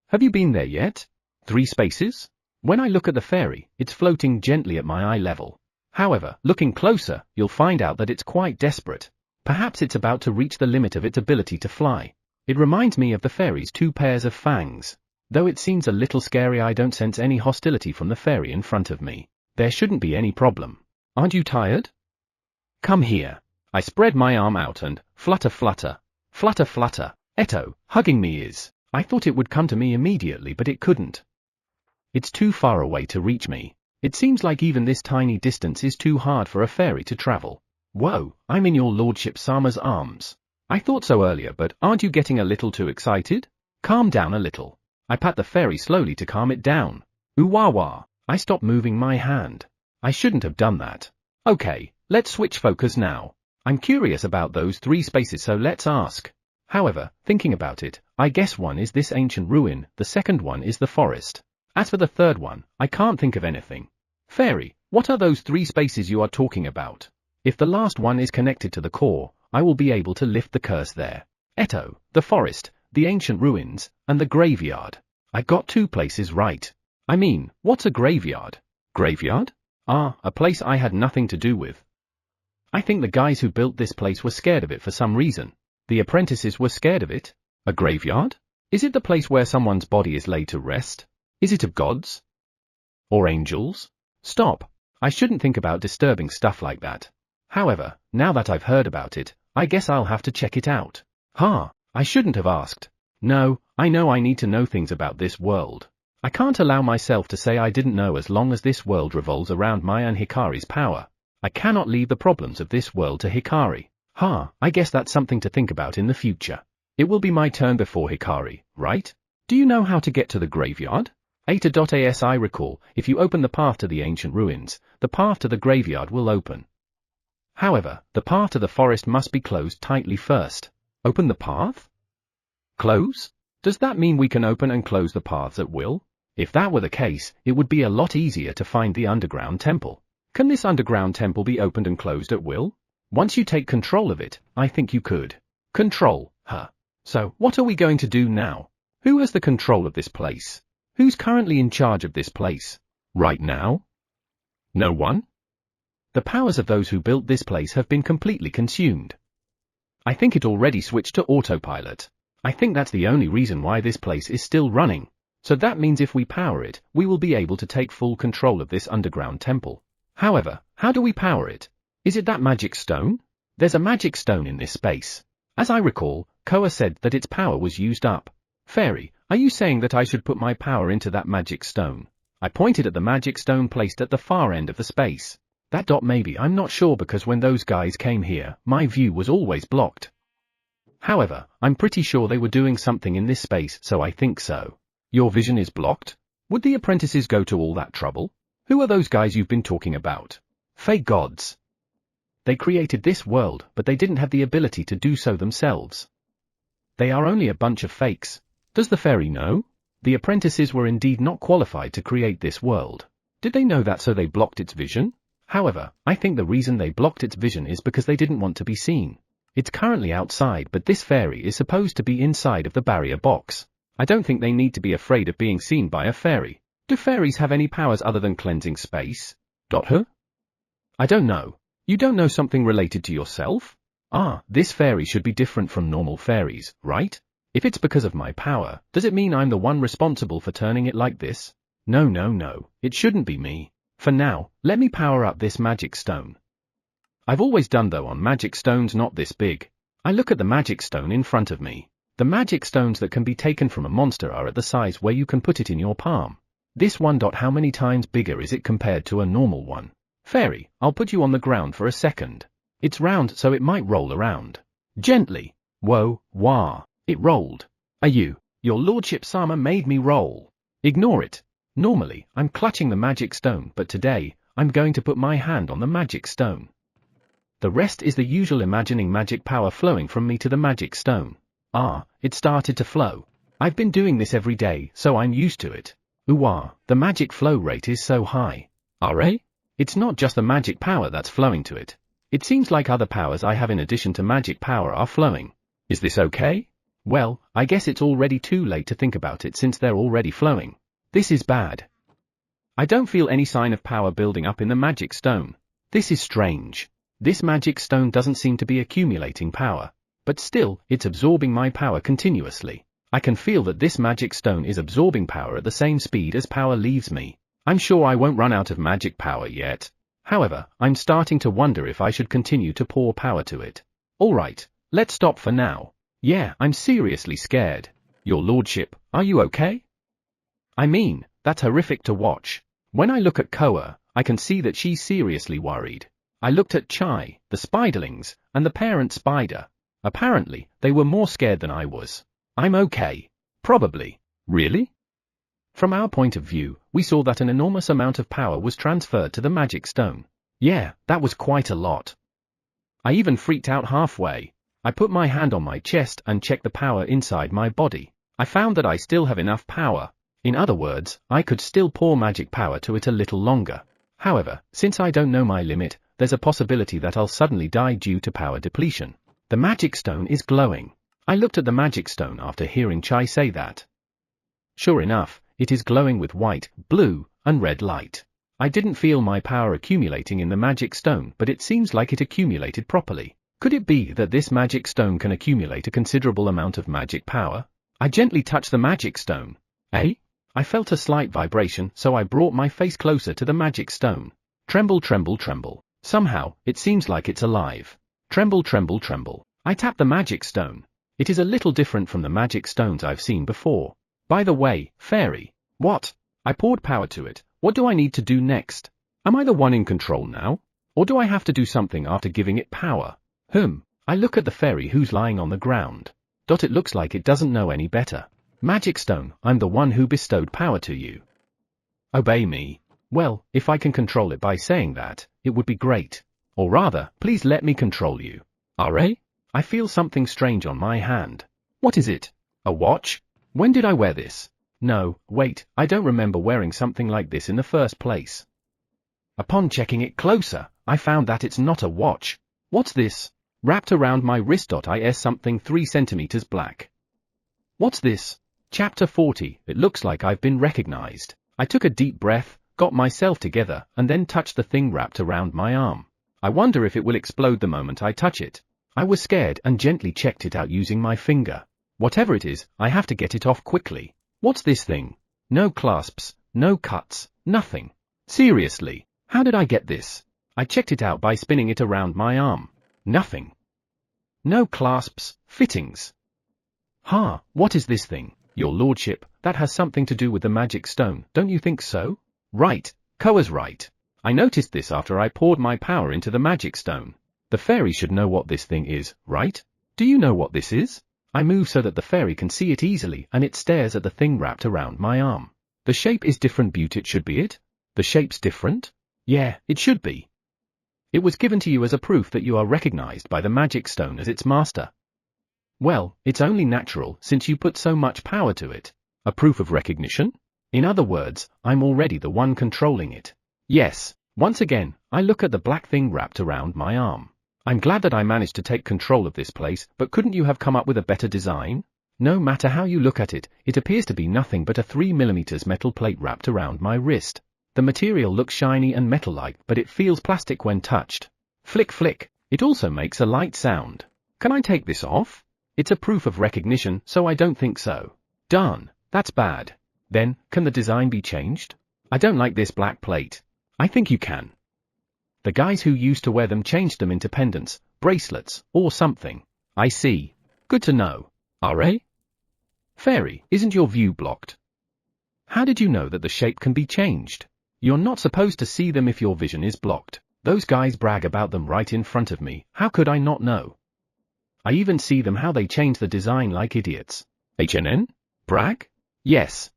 Have you been there yet? 3 spaces? When I look at the fairy, it's floating gently at my eye level. However, looking closer, you'll find out that it's quite desperate. Perhaps it's about to reach the limit of its ability to fly. It reminds me of the fairy's 2 pairs of fangs. Though it seems a little scary, I don't sense any hostility from the fairy in front of me. There shouldn't be any problem. Aren't you tired? Come here. I spread my arm out and, flutter flutter, flutter flutter, hugging me is. I thought it would come to me immediately, but it couldn't. It's too far away to reach me. It seems like even this tiny distance is too hard for a fairy to travel. Whoa, I'm in your lordship Sama's arms. I thought so earlier, but aren't you getting a little too excited? Calm down a little. I pat the fairy slowly to calm it down. Ooh-wah-wah. I stopped moving my hand. I shouldn't have done that. Okay, let's switch focus now. I'm curious about those 3 spaces, so let's ask. However, thinking about it, I guess one is this ancient ruin, the second one is the forest. As for the third one, I can't think of anything. Fairy, what are those 3 spaces you are talking about? If the last one is connected to the core, I will be able to lift the curse there. The forest, the ancient ruins, and the graveyard. I got 2 places right. I mean, what's a graveyard? Graveyard? A place I had nothing to do with. I think the guys who built this place were scared of it for some reason. The apprentices were scared of it? A graveyard? Is it the place where someone's body is laid to rest? Is it of gods? Or angels? Stop. I shouldn't think about disturbing stuff like that. However, now that I've heard about it, I guess I'll have to check it out. I shouldn't have asked. No, I know I need to know things about this world. I can't allow myself to say I didn't know as long as this world revolves around my and Hikari's power. I cannot leave the problems of this world to Hikari. I guess that's something to think about in the future. It will be my turn before Hikari, right? Do you know how to get to the graveyard? As I recall, if you open the path to the ancient ruins, the path to the graveyard will open. However, the path to the forest must be closed tightly first. Open the path? Close? Does that mean we can open and close the paths at will? If that were the case, it would be a lot easier to find the underground temple. Can this underground temple be opened and closed at will? Once you take control of it, I think you could. Control, huh? So, what are we going to do now? Who has the control of this place? Who's currently in charge of this place? Right now? No one? The powers of those who built this place have been completely consumed. I think it already switched to autopilot. I think that's the only reason why this place is still running. So that means if we power it, we will be able to take full control of this underground temple. However, how do we power it? Is it that magic stone? There's a magic stone in this space. As I recall, Koa said that its power was used up. Fairy, are you saying that I should put my power into that magic stone? I pointed at the magic stone placed at the far end of the space. That dot maybe, I'm not sure because when those guys came here, my view was always blocked. However, I'm pretty sure they were doing something in this space, so I think so. Your vision is blocked? Would the apprentices go to all that trouble? Who are those guys you've been talking about? Fake gods. They created this world, but they didn't have the ability to do so themselves. They are only a bunch of fakes. Does the fairy know? The apprentices were indeed not qualified to create this world. Did they know that so they blocked its vision? However, I think the reason they blocked its vision is because they didn't want to be seen. It's currently outside, but this fairy is supposed to be inside of the barrier box. I don't think they need to be afraid of being seen by a fairy. Do fairies have any powers other than cleansing space? Huh? I don't know. You don't know something related to yourself? This fairy should be different from normal fairies, right? If it's because of my power, does it mean I'm the one responsible for turning it like this? No, it shouldn't be me. For now, let me power up this magic stone. I've always done though on magic stones not this big. I look at the magic stone in front of me. The magic stones that can be taken from a monster are at the size where you can put it in your palm. This one. How many times bigger is it compared to a normal one? Fairy, I'll put you on the ground for a second. It's round so it might roll around. Gently. Whoa, wah. It rolled. Your lordship Sama made me roll. Ignore it. Normally, I'm clutching the magic stone, but today, I'm going to put my hand on the magic stone. The rest is the usual imagining magic power flowing from me to the magic stone. It started to flow. I've been doing this every day, so I'm used to it. The magic flow rate is so high. It's not just the magic power that's flowing to it. It seems like other powers I have in addition to magic power are flowing. Is this okay? Well, I guess it's already too late to think about it since they're already flowing. This is bad. I don't feel any sign of power building up in the magic stone. This is strange. This magic stone doesn't seem to be accumulating power. But still, it's absorbing my power continuously. I can feel that this magic stone is absorbing power at the same speed as power leaves me. I'm sure I won't run out of magic power yet. However, I'm starting to wonder if I should continue to pour power to it. Alright, let's stop for now. Yeah, I'm seriously scared. Your lordship, are you okay? I mean, that's horrific to watch. When I look at Koa, I can see that she's seriously worried. I looked at Chai, the spiderlings, and the parent spider. Apparently, they were more scared than I was. I'm okay. Probably. Really? From our point of view, we saw that an enormous amount of power was transferred to the magic stone. Yeah, that was quite a lot. I even freaked out halfway. I put my hand on my chest and checked the power inside my body. I found that I still have enough power. In other words, I could still pour magic power to it a little longer. However, since I don't know my limit, there's a possibility that I'll suddenly die due to power depletion. The magic stone is glowing. I looked at the magic stone after hearing Chai say that. Sure enough, it is glowing with white, blue, and red light. I didn't feel my power accumulating in the magic stone, but it seems like it accumulated properly. Could it be that this magic stone can accumulate a considerable amount of magic power? I gently touched the magic stone. Eh? I felt a slight vibration, so I brought my face closer to the magic stone. Tremble, tremble, tremble. Somehow, it seems like it's alive. Tremble, tremble, tremble. I tapped the magic stone. It is a little different from the magic stones I've seen before. By the way, fairy. What? I poured power to it. What do I need to do next? Am I the one in control now? Or do I have to do something after giving it power? I look at the fairy who's lying on the ground. It looks like it doesn't know any better. Magic stone, I'm the one who bestowed power to you. Obey me. Well, if I can control it by saying that, it would be great. Or rather, please let me control you. Alright? I feel something strange on my hand. What is it? A watch? When did I wear this? No, wait, I don't remember wearing something like this in the first place. Upon checking it closer, I found that it's not a watch. What's this? Wrapped around my wrist. Is something 3 centimeters black. What's this? Chapter 40. It looks like I've been recognized. I took a deep breath, got myself together, and then touched the thing wrapped around my arm. I wonder if it will explode the moment I touch it. I was scared and gently checked it out using my finger. Whatever it is, I have to get it off quickly. What's this thing? No clasps, no cuts, nothing. Seriously, how did I get this? I checked it out by spinning it around my arm. Nothing. No clasps, fittings. What is this thing? Your lordship, that has something to do with the magic stone, don't you think so? Right, Koa's right. I noticed this after I poured my power into the magic stone. The fairy should know what this thing is, right? Do you know what this is? I move so that the fairy can see it easily, and it stares at the thing wrapped around my arm. The shape is different, it should be it? The shape's different? Yeah, it should be. It was given to you as a proof that you are recognized by the magic stone as its master. Well, it's only natural since you put so much power to it. A proof of recognition? In other words, I'm already the one controlling it. Yes, once again, I look at the black thing wrapped around my arm. I'm glad that I managed to take control of this place, but couldn't you have come up with a better design? No matter how you look at it, it appears to be nothing but a 3 mm metal plate wrapped around my wrist. The material looks shiny and metal-like, but it feels plastic when touched. Flick flick, it also makes a light sound. Can I take this off? It's a proof of recognition, so I don't think so. Darn, that's bad. Then, can the design be changed? I don't like this black plate. I think you can. The guys who used to wear them changed them into pendants, bracelets, or something. I see. Good to know. Alright? Fairy, isn't your view blocked? How did you know that the shape can be changed? You're not supposed to see them if your vision is blocked. Those guys brag about them right in front of me. How could I not know? I even see them how they change the design like idiots. HNN? Brag? Yes.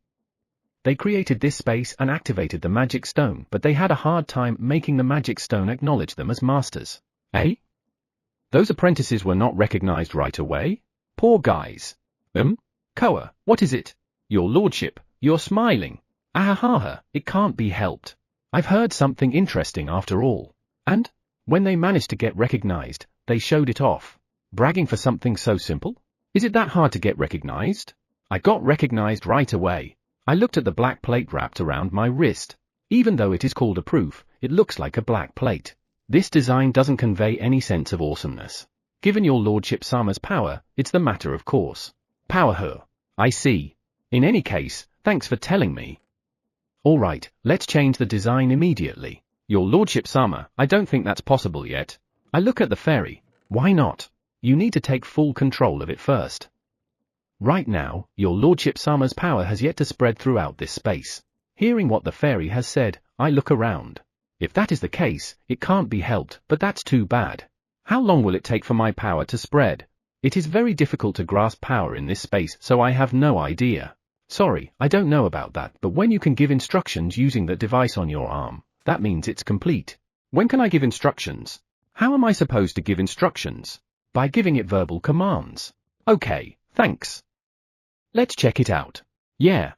They created this space and activated the magic stone, but they had a hard time making the magic stone acknowledge them as masters. Eh? Those apprentices were not recognized right away? Poor guys. Koa, what is it? Your lordship, you're smiling. Ahaha, it can't be helped. I've heard something interesting after all. And? When they managed to get recognized, they showed it off. Bragging for something so simple? Is it that hard to get recognized? I got recognized right away. I looked at the black plate wrapped around my wrist. Even though it is called a proof, it looks like a black plate. This design doesn't convey any sense of awesomeness. Given your lordship Sama's power, it's the matter of course. Power her. I see. In any case, thanks for telling me. Alright, let's change the design immediately. Your lordship Sama, I don't think that's possible yet. I look at the fairy. Why not? You need to take full control of it first. Right now, your lordship Sama's power has yet to spread throughout this space. Hearing what the fairy has said, I look around. If that is the case, it can't be helped, but that's too bad. How long will it take for my power to spread? It is very difficult to grasp power in this space, so I have no idea. Sorry, I don't know about that, but when you can give instructions using that device on your arm, that means it's complete. When can I give instructions? How am I supposed to give instructions? By giving it verbal commands. Okay, thanks. Let's check it out. Yeah.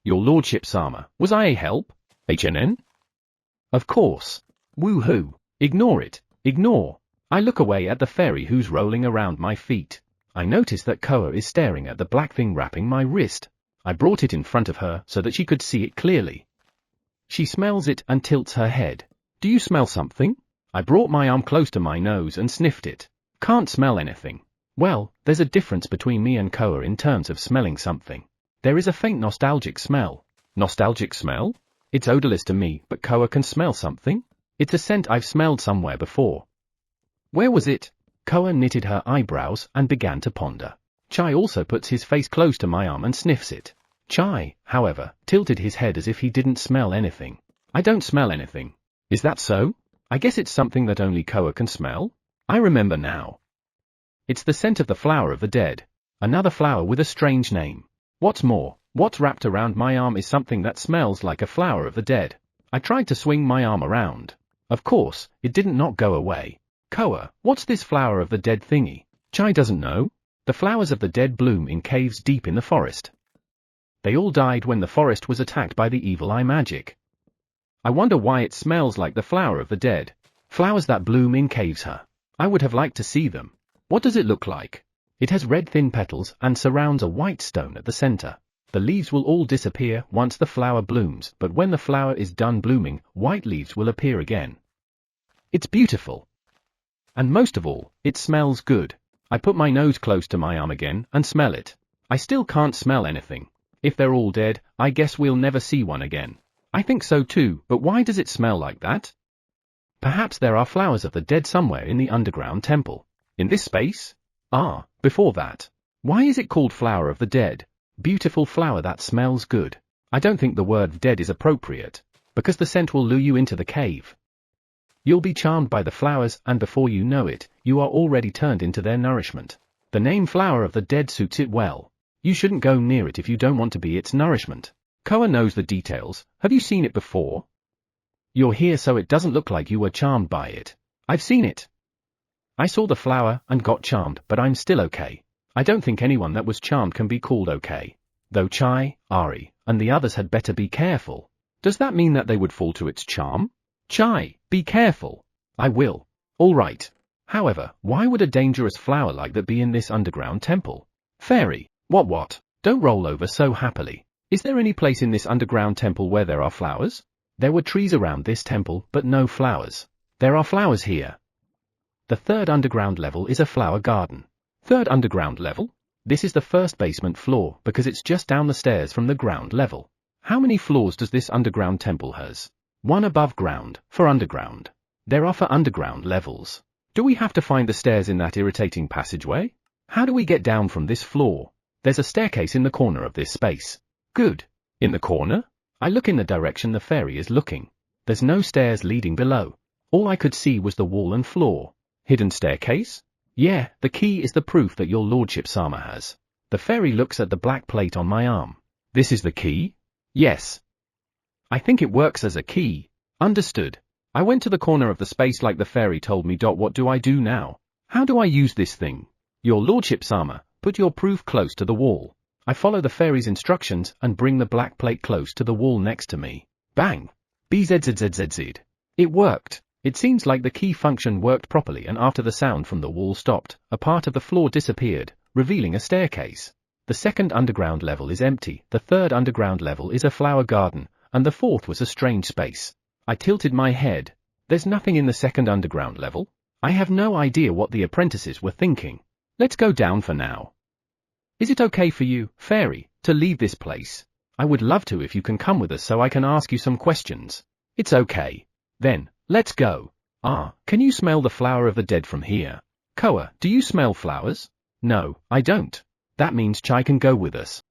Your lordship Sama, was I a help? HNN? Of course. Woohoo. Ignore it. Ignore. I look away at the fairy who's rolling around my feet. I notice that Koa is staring at the black thing wrapping my wrist. I brought it in front of her so that she could see it clearly. She smells it and tilts her head. Do you smell something? I brought my arm close to my nose and sniffed it. Can't smell anything. Well, there's a difference between me and Koa in terms of smelling something. There is a faint nostalgic smell. Nostalgic smell? It's odorless to me, but Koa can smell something? It's a scent I've smelled somewhere before. Where was it? Koa knitted her eyebrows and began to ponder. Chai also puts his face close to my arm and sniffs it. Chai, however, tilted his head as if he didn't smell anything. I don't smell anything. Is that so? I guess it's something that only Koa can smell? I remember now. It's the scent of the flower of the dead. Another flower with a strange name. What's more, what's wrapped around my arm is something that smells like a flower of the dead. I tried to swing my arm around. Of course, it didn't not go away. Koa, what's this flower of the dead thingy? Chai doesn't know. The flowers of the dead bloom in caves deep in the forest. They all died when the forest was attacked by the evil eye magic. I wonder why it smells like the flower of the dead. Flowers that bloom in caves, huh? I would have liked to see them. What does it look like? It has red thin petals and surrounds a white stone at the center. The leaves will all disappear once the flower blooms, but when the flower is done blooming, white leaves will appear again. It's beautiful. And most of all, it smells good. I put my nose close to my arm again and smell it. I still can't smell anything. If they're all dead, I guess we'll never see one again. I think so too, but why does it smell like that? Perhaps there are flowers of the dead somewhere in the underground temple. In this space? Ah, before that. Why is it called flower of the dead? Beautiful flower that smells good. I don't think the word dead is appropriate, because the scent will lure you into the cave. You'll be charmed by the flowers, and before you know it, you are already turned into their nourishment. The name flower of the dead suits it well. You shouldn't go near it if you don't want to be its nourishment. Koa knows the details. Have you seen it before? You're here so it doesn't look like you were charmed by it. I've seen it. I saw the flower and got charmed, but I'm still okay. I don't think anyone that was charmed can be called okay. Though Chai, Ari, and the others had better be careful. Does that mean that they would fall to its charm? Chai, be careful. I will. All right. However, why would a dangerous flower like that be in this underground temple? Fairy, what? Don't roll over so happily. Is there any place in this underground temple where there are flowers? There were trees around this temple, but no flowers. There are flowers here. The third underground level is a flower garden. Third underground level? This is the first basement floor because it's just down the stairs from the ground level. How many floors does this underground temple has? One above ground, for underground. There are for underground levels. Do we have to find the stairs in that irritating passageway? How do we get down from this floor? There's a staircase in the corner of this space. Good. In the corner? I look in the direction the fairy is looking. There's no stairs leading below. All I could see was the wall and floor. Hidden staircase? Yeah, the key is the proof that your lordship Sama has. The fairy looks at the black plate on my arm. This is the key? Yes. I think it works as a key. Understood. I went to the corner of the space like the fairy told me. What do I do now? How do I use this thing? Your lordship Sama, put your proof close to the wall. I follow the fairy's instructions and bring the black plate close to the wall next to me. Bang! BZZZZZ. It worked. It seems like the key function worked properly, and after the sound from the wall stopped, a part of the floor disappeared, revealing a staircase. The second underground level is empty, the third underground level is a flower garden, and the fourth was a strange space. I tilted my head. There's nothing in the second underground level. I have no idea what the apprentices were thinking. Let's go down for now. Is it okay for you, fairy, to leave this place? I would love to if you can come with us so I can ask you some questions. It's okay. Then, let's go. Ah, can you smell the flower of the dead from here? Koa, do you smell flowers? No, I don't. That means Chai can go with us.